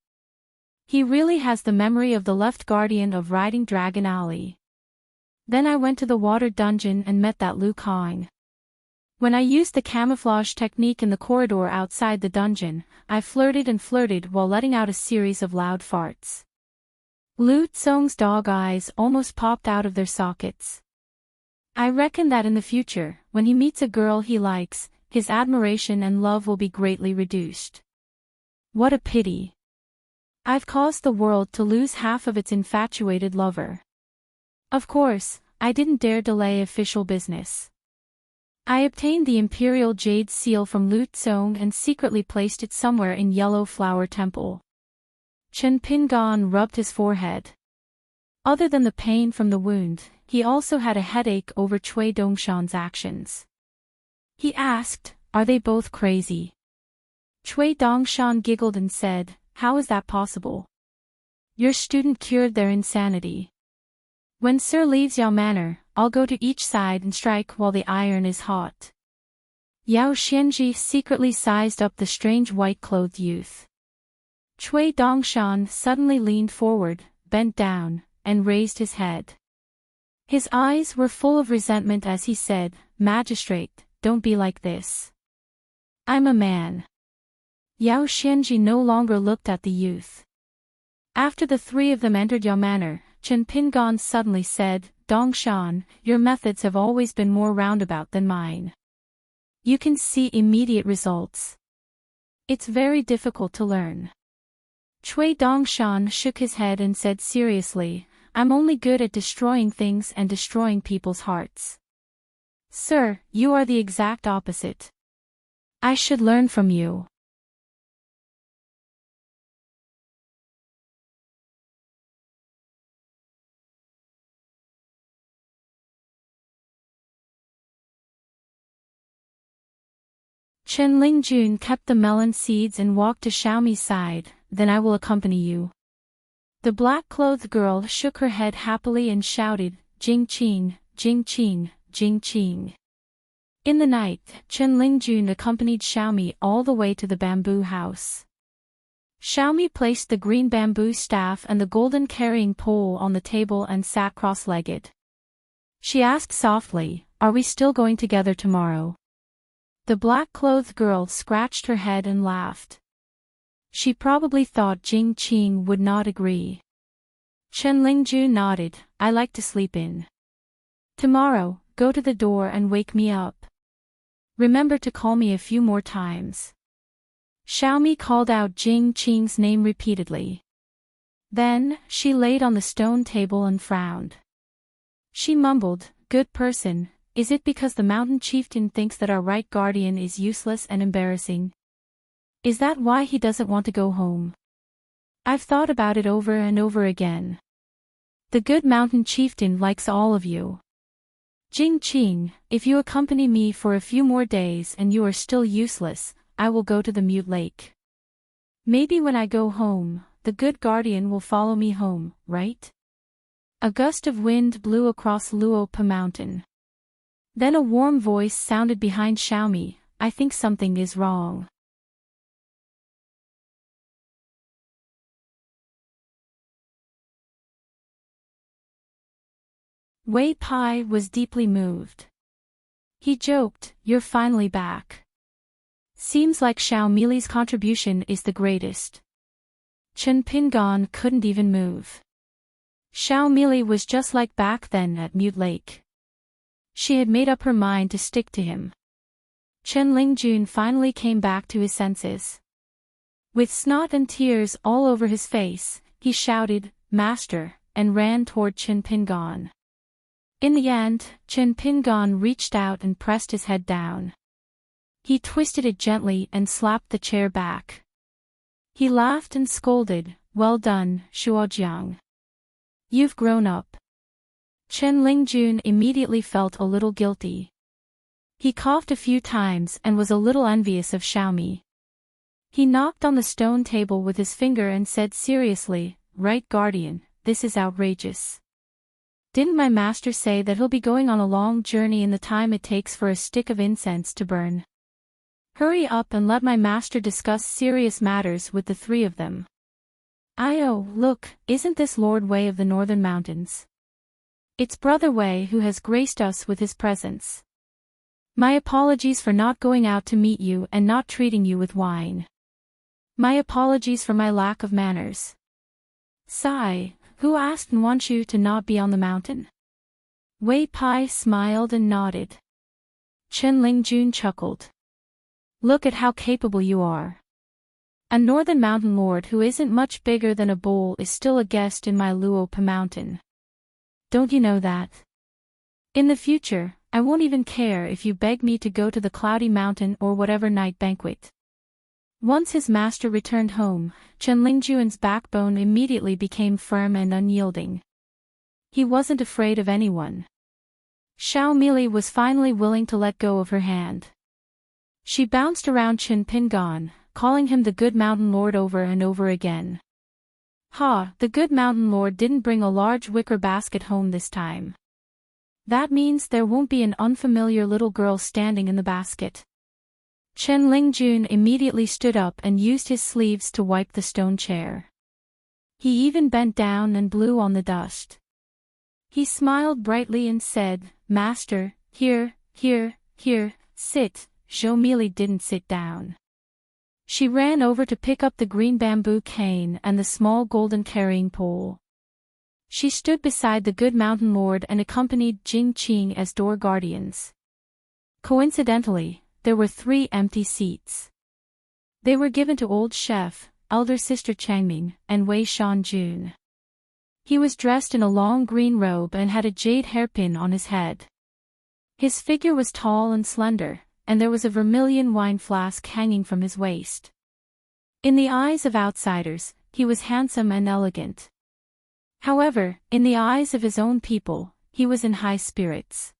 He really has the memory of the left guardian of Riding Dragon Alley. Then I went to the water dungeon and met that Lu Kang. When I used the camouflage technique in the corridor outside the dungeon, I flirted and flirted while letting out a series of loud farts." Lu Tsong's dog eyes almost popped out of their sockets. "I reckon that in the future, when he meets a girl he likes, his admiration and love will be greatly reduced. What a pity. I've caused the world to lose half of its infatuated lover." Of course, I didn't dare delay official business. I obtained the Imperial Jade Seal from Lu Tsong and secretly placed it somewhere in Yellow Flower Temple. Chen Pingan rubbed his forehead. Other than the pain from the wound, he also had a headache over Cui Dongshan's actions. He asked, "Are they both crazy?" Cui Dongshan giggled and said, "How is that possible? Your student cured their insanity. When Sir leaves Yao Manor, I'll go to each side and strike while the iron is hot." Yao Xianji secretly sized up the strange white-clothed youth. Cui Dongshan suddenly leaned forward, bent down, and raised his head. His eyes were full of resentment as he said, "Magistrate, don't be like this. I'm a man." Yao Xianji no longer looked at the youth. After the 3 of them entered Yao Manor, Chen Pingan suddenly said, "Dongshan, your methods have always been more roundabout than mine. You can see immediate results. It's very difficult to learn." Cui Dongshan shook his head and said seriously, "I'm only good at destroying things and destroying people's hearts. Sir, you are the exact opposite. I should learn from you." Chen Lingjun kept the melon seeds and walked to Xiaomi's side. "Then I will accompany you." The black-clothed girl shook her head happily and shouted, "Jing Qing, Jing Qing, Jing Qing." In the night, Chen Lingjun accompanied Xiaomi all the way to the bamboo house. Xiaomi placed the green bamboo staff and the golden carrying pole on the table and sat cross-legged. She asked softly, "Are we still going together tomorrow?" The black-clothed girl scratched her head and laughed. She probably thought Jing Qing would not agree. Chen Lingju nodded, "I like to sleep in. Tomorrow, go to the door and wake me up. Remember to call me a few more times." Xiaomi called out Jing Qing's name repeatedly. Then, she laid on the stone table and frowned. She mumbled, "Good person, is it because the mountain chieftain thinks that our right guardian is useless and embarrassing? Is that why he doesn't want to go home? I've thought about it over and over again. The good mountain chieftain likes all of you. Jing Qing, if you accompany me for a few more days and you are still useless, I will go to the Mute Lake. Maybe when I go home, the good guardian will follow me home, right?" A gust of wind blew across Luopa Mountain. Then a warm voice sounded behind Xiaomi, "I think something is wrong." Wei Pai was deeply moved. He joked, "You're finally back. Seems like Xiaomili's contribution is the greatest." Chen Pingan couldn't even move. Xiaomili was just like back then at Mute Lake. She had made up her mind to stick to him. Chen Lingjun finally came back to his senses. With snot and tears all over his face, he shouted, master, and ran toward Chen Pingon. In the end, Chen Pingon reached out and pressed his head down. He twisted it gently and slapped the chair back. He laughed and scolded, "Well done, Shuojiang. You've grown up." Chen Lingjun immediately felt a little guilty. He coughed a few times and was a little envious of Xiaomi. He knocked on the stone table with his finger and said seriously, "Right, guardian, this is outrageous. Didn't my master say that he'll be going on a long journey in the time it takes for a stick of incense to burn? Hurry up and let my master discuss serious matters with the three of them." "Oh, look, isn't this Lord Wei of the Northern Mountains? It's Brother Wei who has graced us with his presence. My apologies for not going out to meet you and not treating you with wine. My apologies for my lack of manners. Sigh, who asked Nwanshu to not be on the mountain?" Wei Pai smiled and nodded. Chen Lingjun chuckled. "Look at how capable you are. A northern mountain lord who isn't much bigger than a bowl is still a guest in my Luopa mountain. Don't you know that? In the future, I won't even care if you beg me to go to the Cloudy Mountain or whatever night banquet." Once his master returned home, Chen Lingjuan's backbone immediately became firm and unyielding. He wasn't afraid of anyone. Xiao Mili was finally willing to let go of her hand. She bounced around Chen Pingon, calling him the Good Mountain Lord over and over again. Ha, the Good Mountain Lord didn't bring a large wicker basket home this time. That means there won't be an unfamiliar little girl standing in the basket. Chen Lingjun immediately stood up and used his sleeves to wipe the stone chair. He even bent down and blew on the dust. He smiled brightly and said, "Master, here, sit." Zhou Mili didn't sit down. She ran over to pick up the green bamboo cane and the small golden carrying pole. She stood beside the Good Mountain Lord and accompanied Jing Qing as door guardians. Coincidentally, there were 3 empty seats. They were given to old chef, elder sister Changming, and Wei Shanjun. He was dressed in a long green robe and had a jade hairpin on his head. His figure was tall and slender, and there was a vermilion wine flask hanging from his waist. In the eyes of outsiders, he was handsome and elegant. However, in the eyes of his own people, he was in high spirits.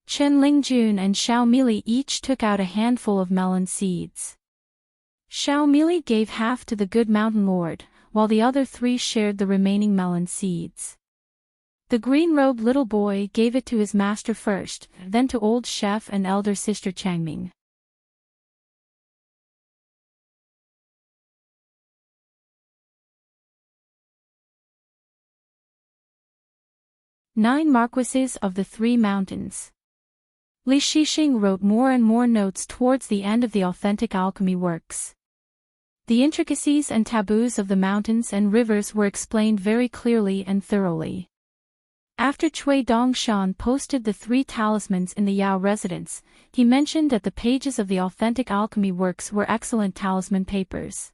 Chen Lingjun and Xiao Mili each took out a handful of melon seeds. Xiao Mili gave half to the Good Mountain Lord, while the other 3 shared the remaining melon seeds. The green-robed little boy gave it to his master first, then to old chef and elder sister Changming. Nine Marquises of the 3 Mountains. Li Shixing wrote more and more notes towards the end of the authentic alchemy works. The intricacies and taboos of the mountains and rivers were explained very clearly and thoroughly. After Cui Dongshan posted the 3 talismans in the Yao residence, he mentioned that the pages of the authentic alchemy works were excellent talisman papers.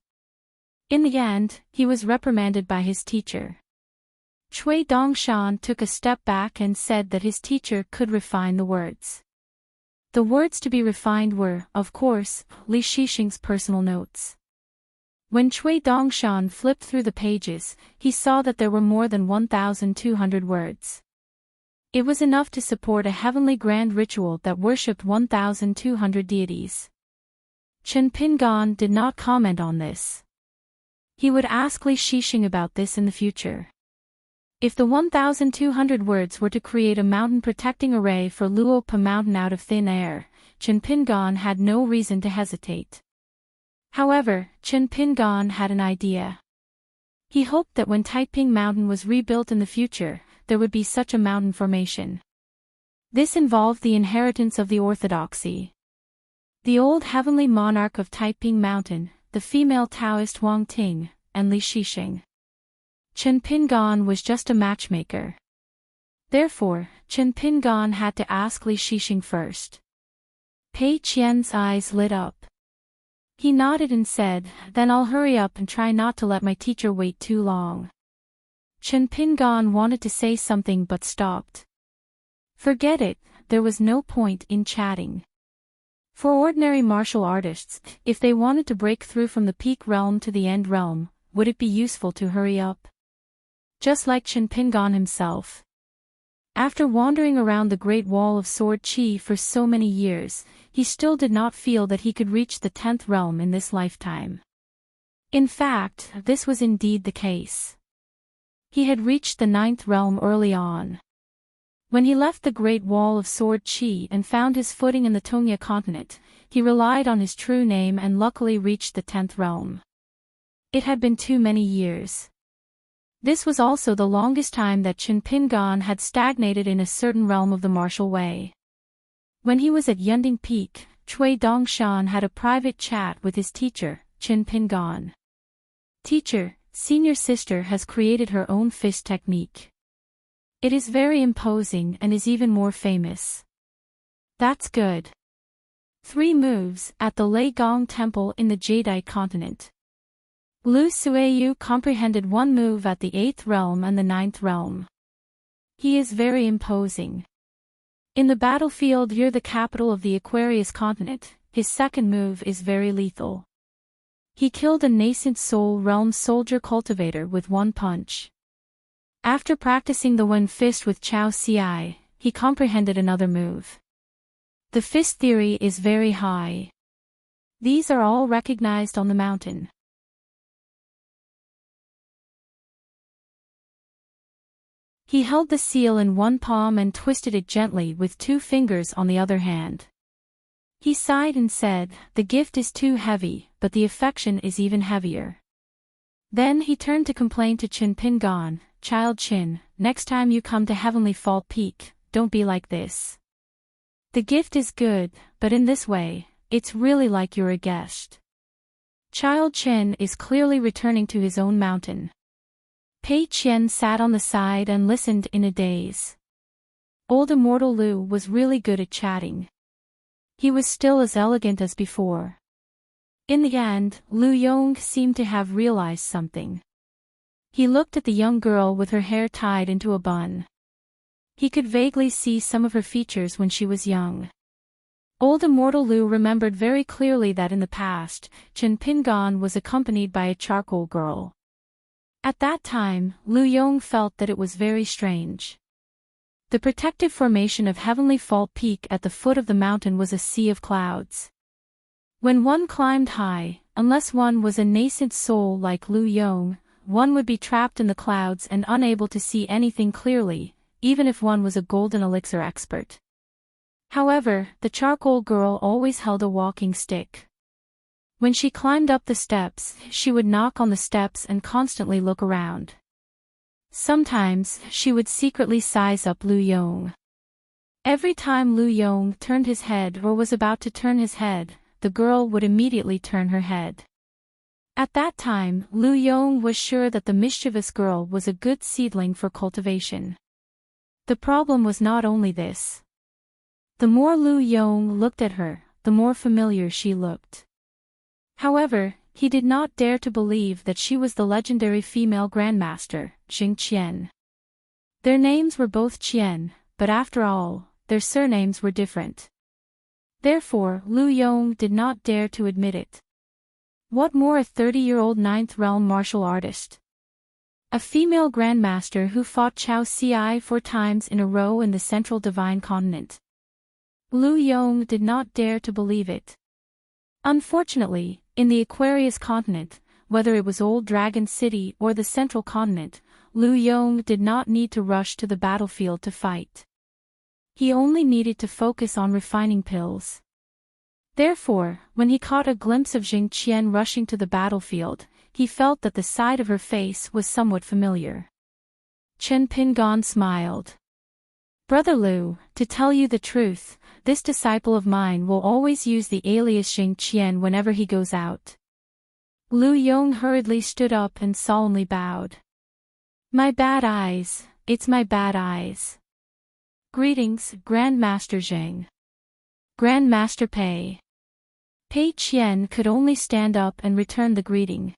In the end, he was reprimanded by his teacher. Cui Dongshan took a step back and said that his teacher could refine the words. The words to be refined were, of course, Li Shixing's personal notes. When Cui Dongshan flipped through the pages, he saw that there were more than 1,200 words. It was enough to support a heavenly grand ritual that worshipped 1,200 deities. Chen Pingon did not comment on this. He would ask Li Shixing about this in the future. If the 1,200 words were to create a mountain-protecting array for Luopa Mountain out of thin air, Chen Pingon had no reason to hesitate. However, Chen Pingon had an idea. He hoped that when Taiping Mountain was rebuilt in the future, there would be such a mountain formation. This involved the inheritance of the orthodoxy. The old heavenly monarch of Taiping Mountain, the female Taoist Wang Ting, and Li Shixing. Chen Pingon was just a matchmaker. Therefore, Chen Pingon had to ask Li Shixing first. Pei Qian's eyes lit up. He nodded and said, "Then I'll hurry up and try not to let my teacher wait too long." Chen Pingan wanted to say something but stopped. Forget it, there was no point in chatting. For ordinary martial artists, if they wanted to break through from the peak realm to the end realm, would it be useful to hurry up? Just like Chen Pingan himself. After wandering around the Great Wall of Sword Chi for so many years, he still did not feel that he could reach the 10th realm in this lifetime. In fact, this was indeed the case. He had reached the 9th realm early on. When he left the Great Wall of Sword Chi and found his footing in the Tongya continent, he relied on his true name and luckily reached the 10th realm. It had been too many years. This was also the longest time that Chen Pingan had stagnated in a certain realm of the martial way. When he was at Yunding Peak, Cui Dongshan had a private chat with his teacher, Chen Pingan. Teacher, senior sister has created her own fist technique. It is very imposing and is even more famous. That's good. 3 moves at the Lei Gong Temple in the Jadeite continent. Lu Suiyu comprehended 1 move at the 8th realm and the 9th realm. He is very imposing. In the battlefield near the capital of the Aquarius continent, his second move is very lethal. He killed a nascent soul realm soldier cultivator with 1 punch. After practicing the one fist with Chao Ci, he comprehended another move. The fist theory is very high. These are all recognized on the mountain. He held the seal in 1 palm and twisted it gently with 2 fingers on the other hand. He sighed and said, "The gift is too heavy, but the affection is even heavier." Then he turned to complain to Chen Pingan, "Child Chin, next time you come to Heavenly Fault Peak, don't be like this. The gift is good, but in this way, it's really like you're a guest." Child Chen is clearly returning to his own mountain. Pei Qian sat on the side and listened in a daze. Old Immortal Lu was really good at chatting. He was still as elegant as before. In the end, Lu Yong seemed to have realized something. He looked at the young girl with her hair tied into a bun. He could vaguely see some of her features when she was young. Old Immortal Lu remembered very clearly that in the past, Chen Pingan was accompanied by a charcoal girl. At that time, Lu Yong felt that it was very strange. The protective formation of Heavenly Fault Peak at the foot of the mountain was a sea of clouds. When one climbed high, unless one was a nascent soul like Lu Yong, one would be trapped in the clouds and unable to see anything clearly, even if one was a golden elixir expert. However, the charcoal girl always held a walking stick. When she climbed up the steps, she would knock on the steps and constantly look around. Sometimes, she would secretly size up Lu Yong. Every time Lu Yong turned his head or was about to turn his head, the girl would immediately turn her head. At that time, Lu Yong was sure that the mischievous girl was a good seedling for cultivation. The problem was not only this. The more Lu Yong looked at her, the more familiar she looked. However, he did not dare to believe that she was the legendary female grandmaster, Jing Qian. Their names were both Qian, but after all, their surnames were different. Therefore, Lu Yong did not dare to admit it. What more a 30-year-old 9th realm martial artist? A female grandmaster who fought Chao Ci 4 times in a row in the central divine continent. Lu Yong did not dare to believe it. Unfortunately, in the Aquarius continent, whether it was Old Dragon City or the Central Continent, Lu Yong did not need to rush to the battlefield to fight. He only needed to focus on refining pills. Therefore, when he caught a glimpse of Jing Qian rushing to the battlefield, he felt that the side of her face was somewhat familiar. Chen Pingan smiled. "Brother Lu, to tell you the truth, this disciple of mine will always use the alias Jing Qian whenever he goes out." Lu Yong hurriedly stood up and solemnly bowed. "My bad eyes, it's my bad eyes. Greetings, Grandmaster Zheng." "Grandmaster Pei." Pei Qian could only stand up and return the greeting.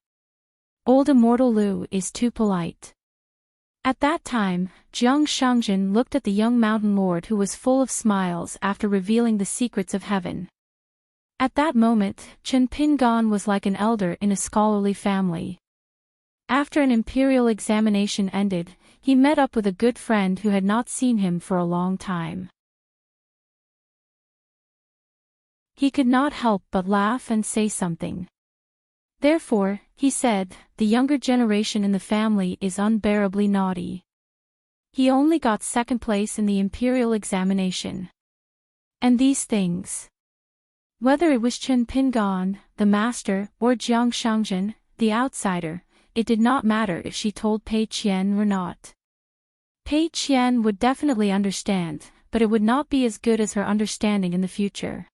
"Old Immortal Lu is too polite. At that time, Jiang Shangjin looked at the young mountain lord who was full of smiles after revealing the secrets of heaven. At that moment, Chen Pingan was like an elder in a scholarly family. After an imperial examination ended, he met up with a good friend who had not seen him for a long time. He could not help but laugh and say something. Therefore, he said, the younger generation in the family is unbearably naughty. He only got second place in the imperial examination. And these things. Whether it was Chen Pingan, the master, or Jiang Shangjin, the outsider, it did not matter if she told Pei Qian or not. Pei Qian would definitely understand, but it would not be as good as her understanding in the future.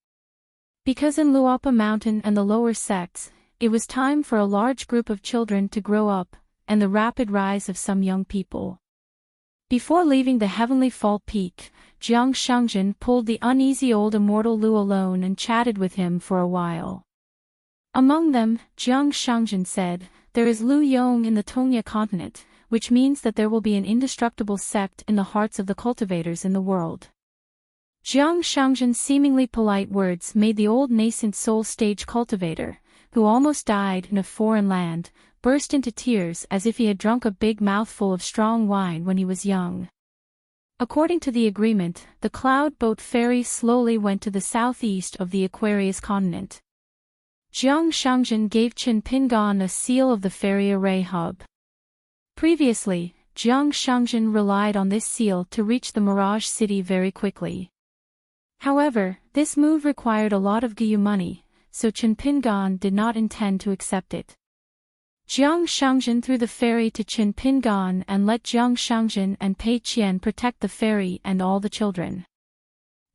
Because in Luopa Mountain and the lower sects, it was time for a large group of children to grow up, and the rapid rise of some young people. Before leaving the heavenly fault peak, Jiang Shangjin pulled the uneasy old immortal Lu alone and chatted with him for a while. Among them, Jiang Shangjin said, there is Lu Yong in the Tongya continent, which means that there will be an indestructible sect in the hearts of the cultivators in the world. Jiang Shangjin's seemingly polite words made the old nascent soul stage cultivator, who almost died in a foreign land, burst into tears as if he had drunk a big mouthful of strong wine when he was young. According to the agreement, the cloud boat ferry slowly went to the southeast of the Aquarius continent. Jiang Shangjin gave Chen Pingan a seal of the ferry array hub. Previously, Jiang Shangjin relied on this seal to reach the Mirage City very quickly. However, this move required a lot of Gyu money, so Chen Pingan did not intend to accept it. Jiang Shangjin threw the ferry to Chen Pingan and let Jiang Shangjin and Pei Qian protect the ferry and all the children.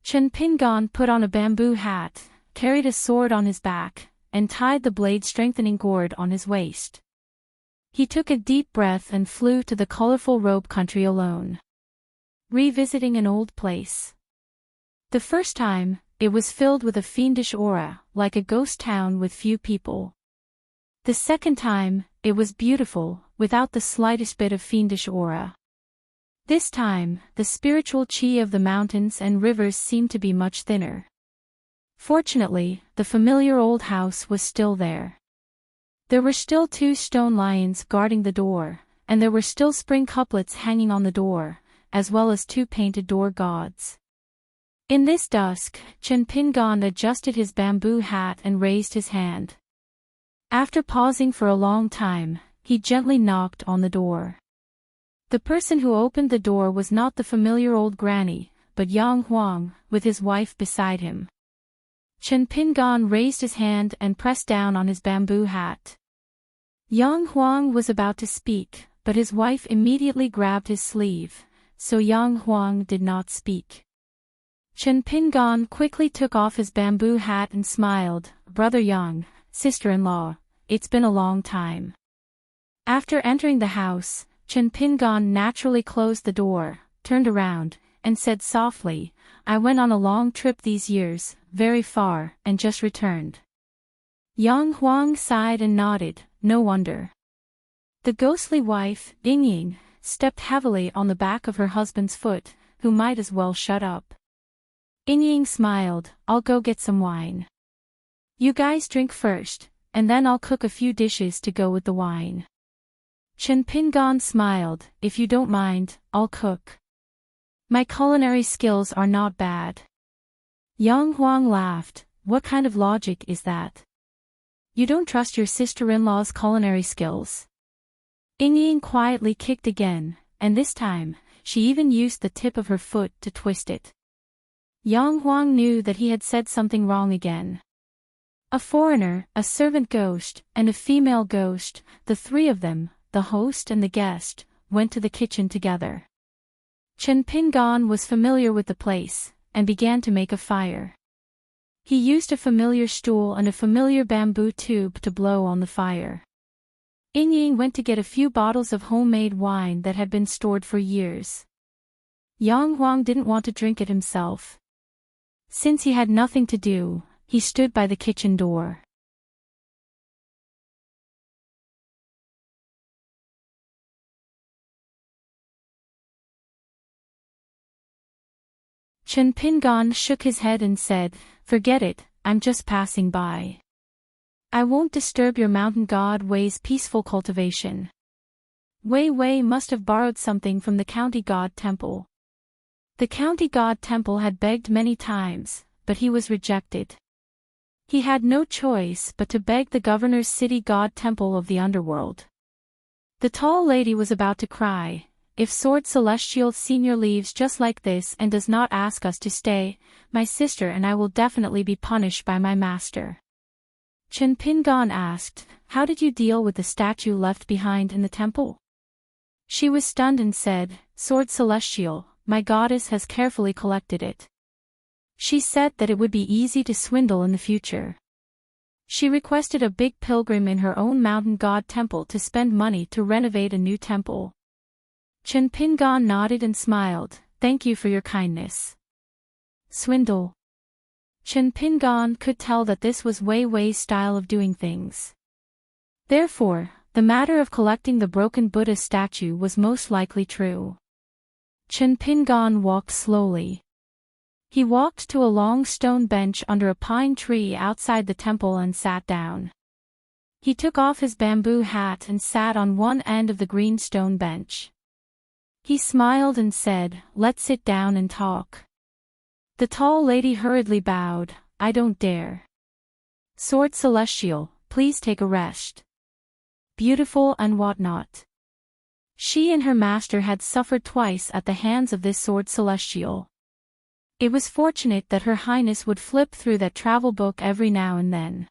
Chen Pingan put on a bamboo hat, carried a sword on his back, and tied the blade-strengthening gourd on his waist. He took a deep breath and flew to the colorful robe country alone. Revisiting an old place. The first time, it was filled with a fiendish aura, like a ghost town with few people. The second time, it was beautiful, without the slightest bit of fiendish aura. This time, the spiritual chi of the mountains and rivers seemed to be much thinner. Fortunately, the familiar old house was still there. There were still 2 stone lions guarding the door, and there were still spring couplets hanging on the door, as well as 2 painted door gods. In this dusk, Chen Pingan adjusted his bamboo hat and raised his hand. After pausing for a long time, he gently knocked on the door. The person who opened the door was not the familiar old granny, but Yang Huang, with his wife beside him. Chen Pingan raised his hand and pressed down on his bamboo hat. Yang Huang was about to speak, but his wife immediately grabbed his sleeve, so Yang Huang did not speak. Chen Pingan quickly took off his bamboo hat and smiled, "Brother Yang, sister-in-law, it's been a long time." After entering the house, Chen Pingan naturally closed the door, turned around, and said softly, "I went on a long trip these years, very far, and just returned." Yang Huang sighed and nodded, no wonder. The ghostly wife, Ying, stepped heavily on the back of her husband's foot, who might as well shut up. Ying smiled, "I'll go get some wine. You guys drink first, and then I'll cook a few dishes to go with the wine." Chen Pingan smiled, "If you don't mind, I'll cook. My culinary skills are not bad." Yang Huang laughed, "What kind of logic is that? You don't trust your sister-in-law's culinary skills?" Ying quietly kicked again, and this time, she even used the tip of her foot to twist it. Yang Huang knew that he had said something wrong again. A foreigner, a servant ghost, and a female ghost, the 3 of them, the host and the guest, went to the kitchen together. Chen Pingan was familiar with the place, and began to make a fire. He used a familiar stool and a familiar bamboo tube to blow on the fire. Ying went to get a few bottles of homemade wine that had been stored for years. Yang Huang didn't want to drink it himself. Since he had nothing to do, he stood by the kitchen door. Chen Pingan shook his head and said, "Forget it, I'm just passing by. I won't disturb your mountain god Wei's peaceful cultivation." Wei must have borrowed something from the county god temple. The county god temple had begged many times, but he was rejected. He had no choice but to beg the governor's city god temple of the underworld. The tall lady was about to cry. "If Sword Celestial Senior leaves just like this and does not ask us to stay, my sister and I will definitely be punished by my master." Chen Pingan asked, "How did you deal with the statue left behind in the temple?" She was stunned and said, "Sword Celestial, my goddess has carefully collected it. She said that it would be easy to swindle in the future. She requested a big pilgrim in her own mountain god temple to spend money to renovate a new temple." Chen Pingan nodded and smiled, "Thank you for your kindness." Swindle. Chen Pingan could tell that this was Wei's style of doing things. Therefore, the matter of collecting the broken Buddha statue was most likely true. Chen Pingan walked slowly. He walked to a long stone bench under a pine tree outside the temple and sat down. He took off his bamboo hat and sat on one end of the green stone bench. He smiled and said, "Let's sit down and talk." The tall lady hurriedly bowed, "I don't dare." "Sword Celestial, please take a rest." Beautiful and whatnot. She and her master had suffered twice at the hands of this Sword Celestial. It was fortunate that Her Highness would flip through that travel book every now and then.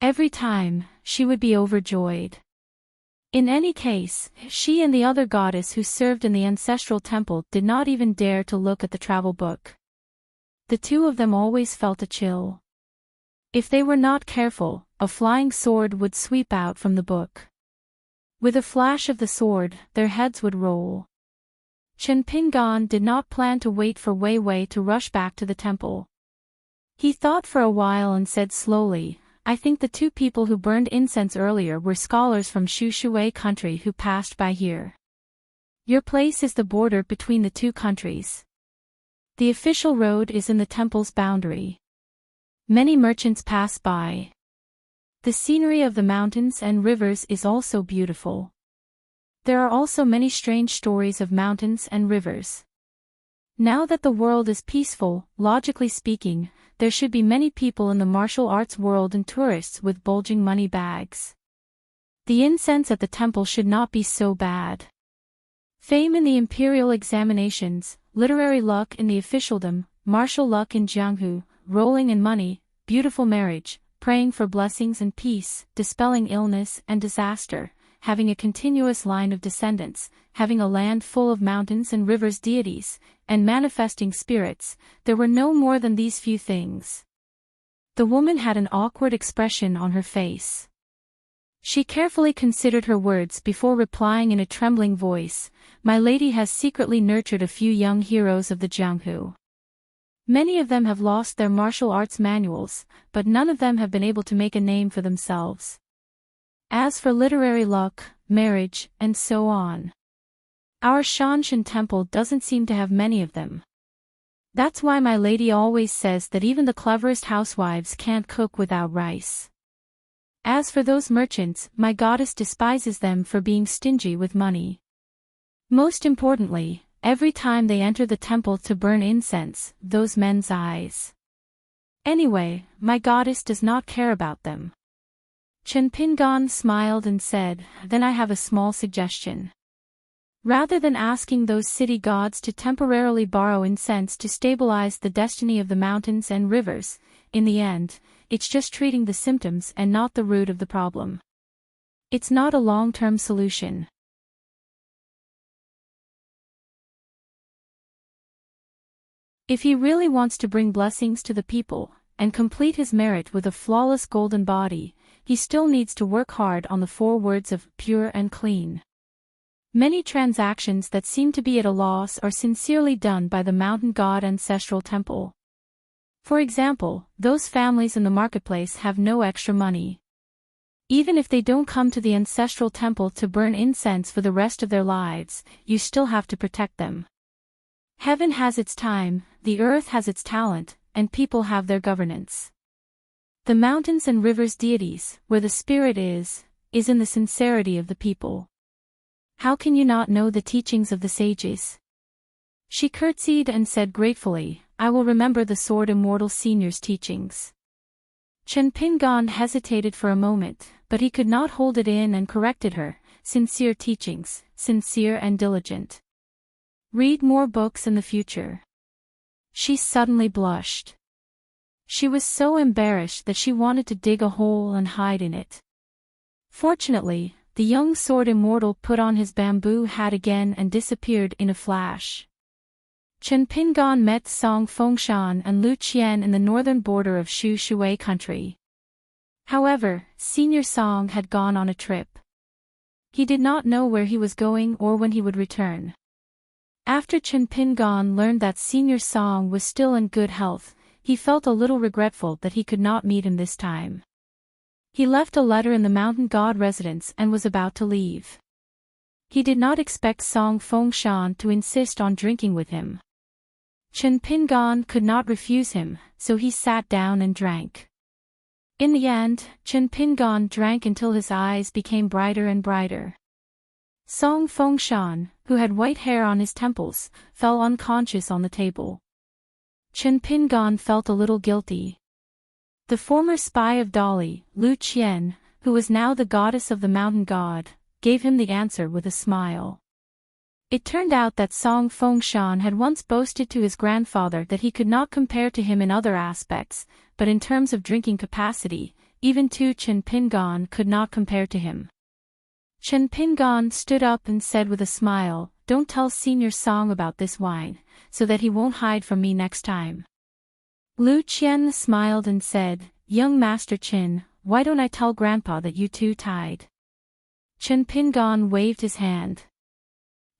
Every time, she would be overjoyed. In any case, she and the other goddess who served in the ancestral temple did not even dare to look at the travel book. The two of them always felt a chill. If they were not careful, a flying sword would sweep out from the book. With a flash of the sword, their heads would roll. Chen Pingan did not plan to wait for Wei to rush back to the temple. He thought for a while and said slowly, "I think the two people who burned incense earlier were scholars from Shui country who passed by here. Your place is the border between the two countries. The official road is in the temple's boundary. Many merchants pass by. The scenery of the mountains and rivers is also beautiful. There are also many strange stories of mountains and rivers. Now that the world is peaceful, logically speaking, there should be many people in the martial arts world and tourists with bulging money bags. The incense at the temple should not be so bad. Fame in the imperial examinations, literary luck in the officialdom, martial luck in Jianghu, rolling in money, beautiful marriage, praying for blessings and peace, dispelling illness and disaster, having a continuous line of descendants, having a land full of mountains and rivers deities, and manifesting spirits, there were no more than these few things. The woman had an awkward expression on her face. She carefully considered her words before replying in a trembling voice, "My lady has secretly nurtured a few young heroes of the Jianghu. Many of them have lost their martial arts manuals, but none of them have been able to make a name for themselves. As for literary luck, marriage, and so on, our Shanshan temple doesn't seem to have many of them. That's why my lady always says that even the cleverest housewives can't cook without rice. As for those merchants, my goddess despises them for being stingy with money. Most importantly, every time they enter the temple to burn incense, those men's eyes. Anyway, my goddess does not care about them." Chen Pingan smiled and said, "Then I have a small suggestion. Rather than asking those city gods to temporarily borrow incense to stabilize the destiny of the mountains and rivers, in the end, it's just treating the symptoms and not the root of the problem. It's not a long-term solution." If he really wants to bring blessings to the people, and complete his merit with a flawless golden body, he still needs to work hard on the 4 words of pure and clean. Many transactions that seem to be at a loss are sincerely done by the mountain god ancestral temple. For example, those families in the marketplace have no extra money. Even if they don't come to the ancestral temple to burn incense for the rest of their lives, you still have to protect them. Heaven has its time, the earth has its talent, and people have their governance. The mountains and rivers deities, where the spirit is in the sincerity of the people. How can you not know the teachings of the sages? She curtsied and said gratefully, I will remember the Sword Immortal Senior's teachings. Chen Pingon hesitated for a moment, but he could not hold it in and corrected her, sincere teachings, sincere and diligent. Read more books in the future. She suddenly blushed. She was so embarrassed that she wanted to dig a hole and hide in it. Fortunately, the young Sword Immortal put on his bamboo hat again and disappeared in a flash. Chen Pingon met Song Fengshan and Lu Qian in the northern border of Shu Shui country. However, Senior Song had gone on a trip. He did not know where he was going or when he would return. After Chen Pingon learned that Senior Song was still in good health, he felt a little regretful that he could not meet him this time. He left a letter in the mountain god residence and was about to leave. He did not expect Song Fengshan to insist on drinking with him. Chen Pingon could not refuse him, so he sat down and drank. In the end, Chen Pingon drank until his eyes became brighter and brighter. Song Fengshan, who had white hair on his temples, fell unconscious on the table. Chen Pingon felt a little guilty. The former spy of Dolly, Lu Qian, who was now the goddess of the mountain god, gave him the answer with a smile. It turned out that Song Fengshan had once boasted to his grandfather that he could not compare to him in other aspects, but in terms of drinking capacity, even Chen Pingon could not compare to him. Chen Pingon stood up and said with a smile, Don't tell Senior Song about this wine, so that he won't hide from me next time. Lu Qian smiled and said, Young Master Chen, why don't I tell Grandpa that you two tied? Chen Pingon waved his hand.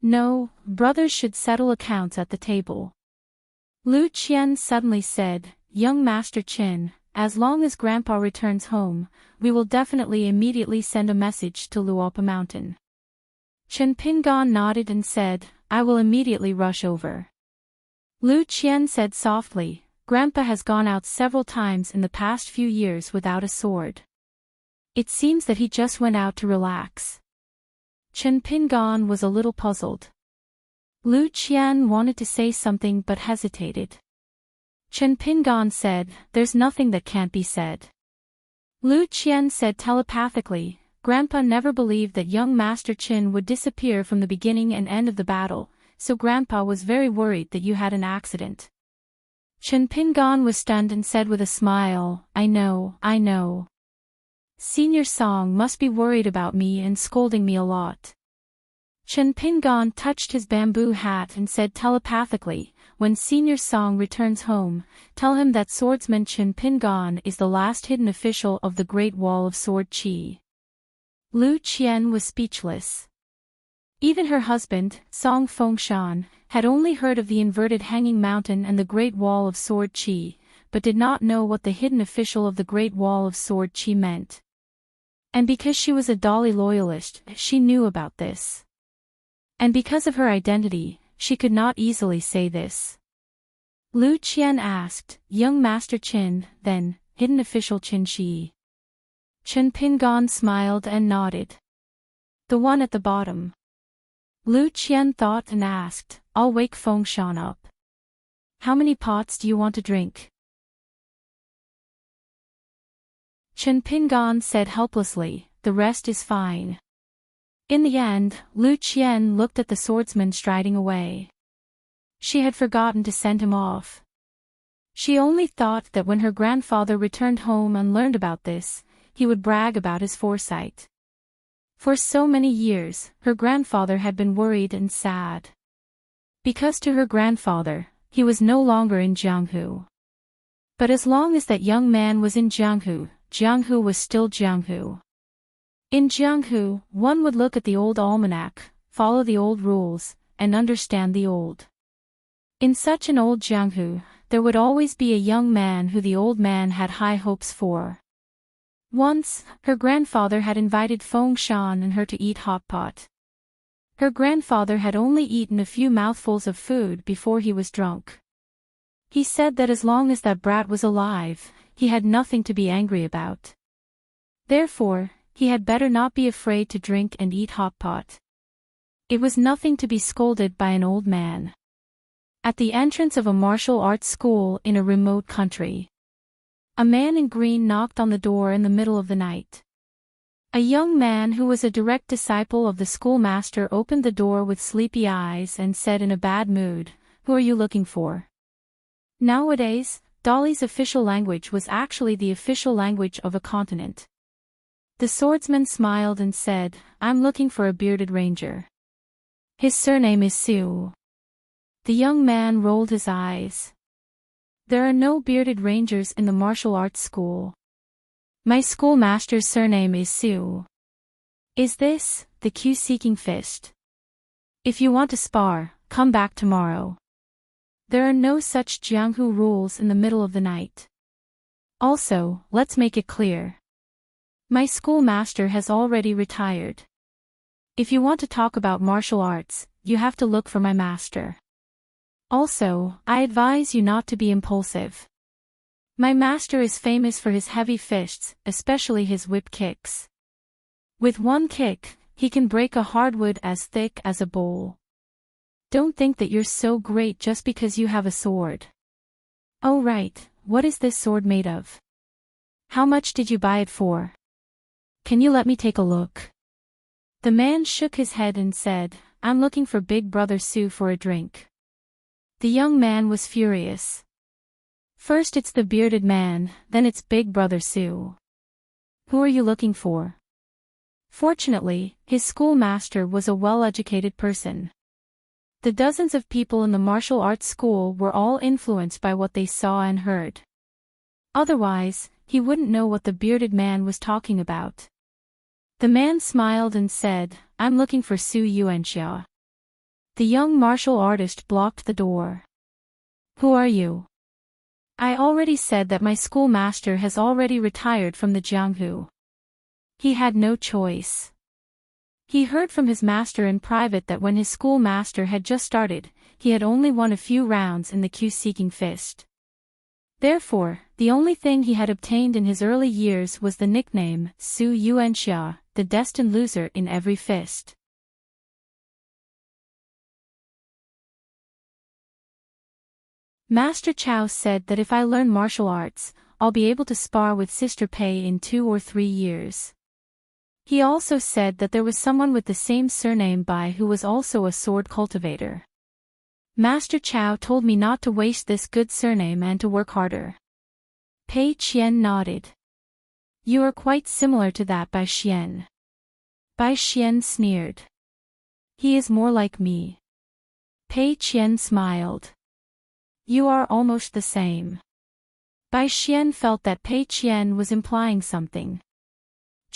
No, brothers should settle accounts at the table. Lu Qian suddenly said, Young Master Chen, as long as Grandpa returns home, we will definitely immediately send a message to Luopa Mountain. Chen Pingon nodded and said, I will immediately rush over. Lu Qian said softly, Grandpa has gone out several times in the past few years without a sword. It seems that he just went out to relax. Chen Pingon was a little puzzled. Lu Qian wanted to say something but hesitated. Chen Pingon said, There's nothing that can't be said. Lu Qian said telepathically, Grandpa never believed that young Master Chen would disappear from the beginning and end of the battle, so Grandpa was very worried that you had an accident. Chen Pingon was stunned and said with a smile, I know. Senior Song must be worried about me and scolding me a lot. Chen Pingon touched his bamboo hat and said telepathically, When Senior Song returns home, tell him that swordsman Chen Pingon is the last hidden official of the Great Wall of Sword Qi. Lu Qian was speechless. Even her husband, Song Fengshan, had only heard of the inverted hanging mountain and the Great Wall of Sword Qi, but did not know what the hidden official of the Great Wall of Sword Qi meant. And because she was a Dolly loyalist, she knew about this. And because of her identity, she could not easily say this. Lu Qian asked, Young Master Qin, then, hidden official Qin Shi. Chen Pingon smiled and nodded. The one at the bottom. Lu Qian thought and asked, I'll wake Fengshan up. How many pots do you want to drink? Chen Pingon said helplessly, The rest is fine. In the end, Lu Qian looked at the swordsman striding away. She had forgotten to send him off. She only thought that when her grandfather returned home and learned about this, he would brag about his foresight. For so many years, her grandfather had been worried and sad. Because to her grandfather, he was no longer in Jianghu. But as long as that young man was in Jianghu, Jianghu was still Jianghu. In Jianghu, one would look at the old almanac, follow the old rules, and understand the old. In such an old Jianghu, there would always be a young man who the old man had high hopes for. Once, her grandfather had invited Fengshan and her to eat hot pot. Her grandfather had only eaten a few mouthfuls of food before he was drunk. He said that as long as that brat was alive, he had nothing to be angry about. Therefore, he had better not be afraid to drink and eat hot pot. It was nothing to be scolded by an old man. At the entrance of a martial arts school in a remote country, a man in green knocked on the door in the middle of the night. A young man who was a direct disciple of the schoolmaster opened the door with sleepy eyes and said in a bad mood, "Who are you looking for?" Nowadays, Dolly's official language was actually the official language of a continent. The swordsman smiled and said, "I'm looking for a bearded ranger. His surname is Su." The young man rolled his eyes. "There are no bearded rangers in the martial arts school. My schoolmaster's surname is Su." "Is this the Q-seeking fist? If you want to spar, come back tomorrow. There are no such Jianghu rules in the middle of the night. Also, let's make it clear. My schoolmaster has already retired. If you want to talk about martial arts, you have to look for my master. Also, I advise you not to be impulsive. My master is famous for his heavy fists, especially his whip kicks. With one kick, he can break a hardwood as thick as a bowl. Don't think that you're so great just because you have a sword. Oh right, what is this sword made of? How much did you buy it for? Can you let me take a look?" The man shook his head and said, "I'm looking for Big Brother Su for a drink." The young man was furious. First it's the bearded man, then it's Big Brother Su. Who are you looking for? Fortunately, his schoolmaster was a well-educated person. The dozens of people in the martial arts school were all influenced by what they saw and heard. Otherwise, he wouldn't know what the bearded man was talking about. The man smiled and said, "I'm looking for Su Yuanxia." The young martial artist blocked the door. "Who are you?" "I already said that my schoolmaster has already retired from the Jianghu. He had no choice. He heard from his master in private that when his schoolmaster had just started, he had only won a few rounds in the Q-seeking fist. Therefore, the only thing he had obtained in his early years was the nickname Su Yuanxia, the destined loser in every fist. Master Chow said that if I learn martial arts, I'll be able to spar with Sister Pei in 2 or 3 years. He also said that there was someone with the same surname Bai who was also a sword cultivator. Master Chow told me not to waste this good surname and to work harder. Pei Qian nodded. You are quite similar to that Bai Xian. Bai Xian sneered. He is more like me. Pei Qian smiled. You are almost the same. Bai Xian felt that Pei Qian was implying something.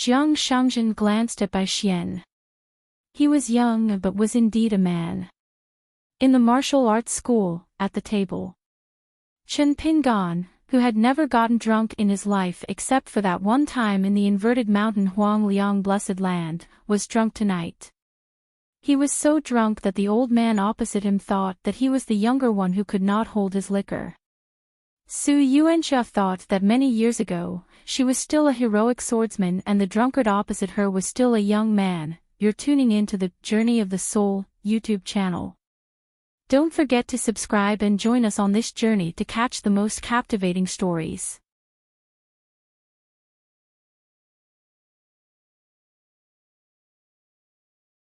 Jiang Shangzhen glanced at Bai Xian. He was young but was indeed a man. In the martial arts school, at the table, Chen Pingan, who had never gotten drunk in his life except for that one time in the inverted mountain Huang Liang blessed land, was drunk tonight. He was so drunk that the old man opposite him thought that he was the younger one who could not hold his liquor. Su Yuanxia thought that many years ago, she was still a heroic swordsman and the drunkard opposite her was still a young man. You're tuning in to the Journey of the Soul YouTube channel. Don't forget to subscribe and join us on this journey to catch the most captivating stories.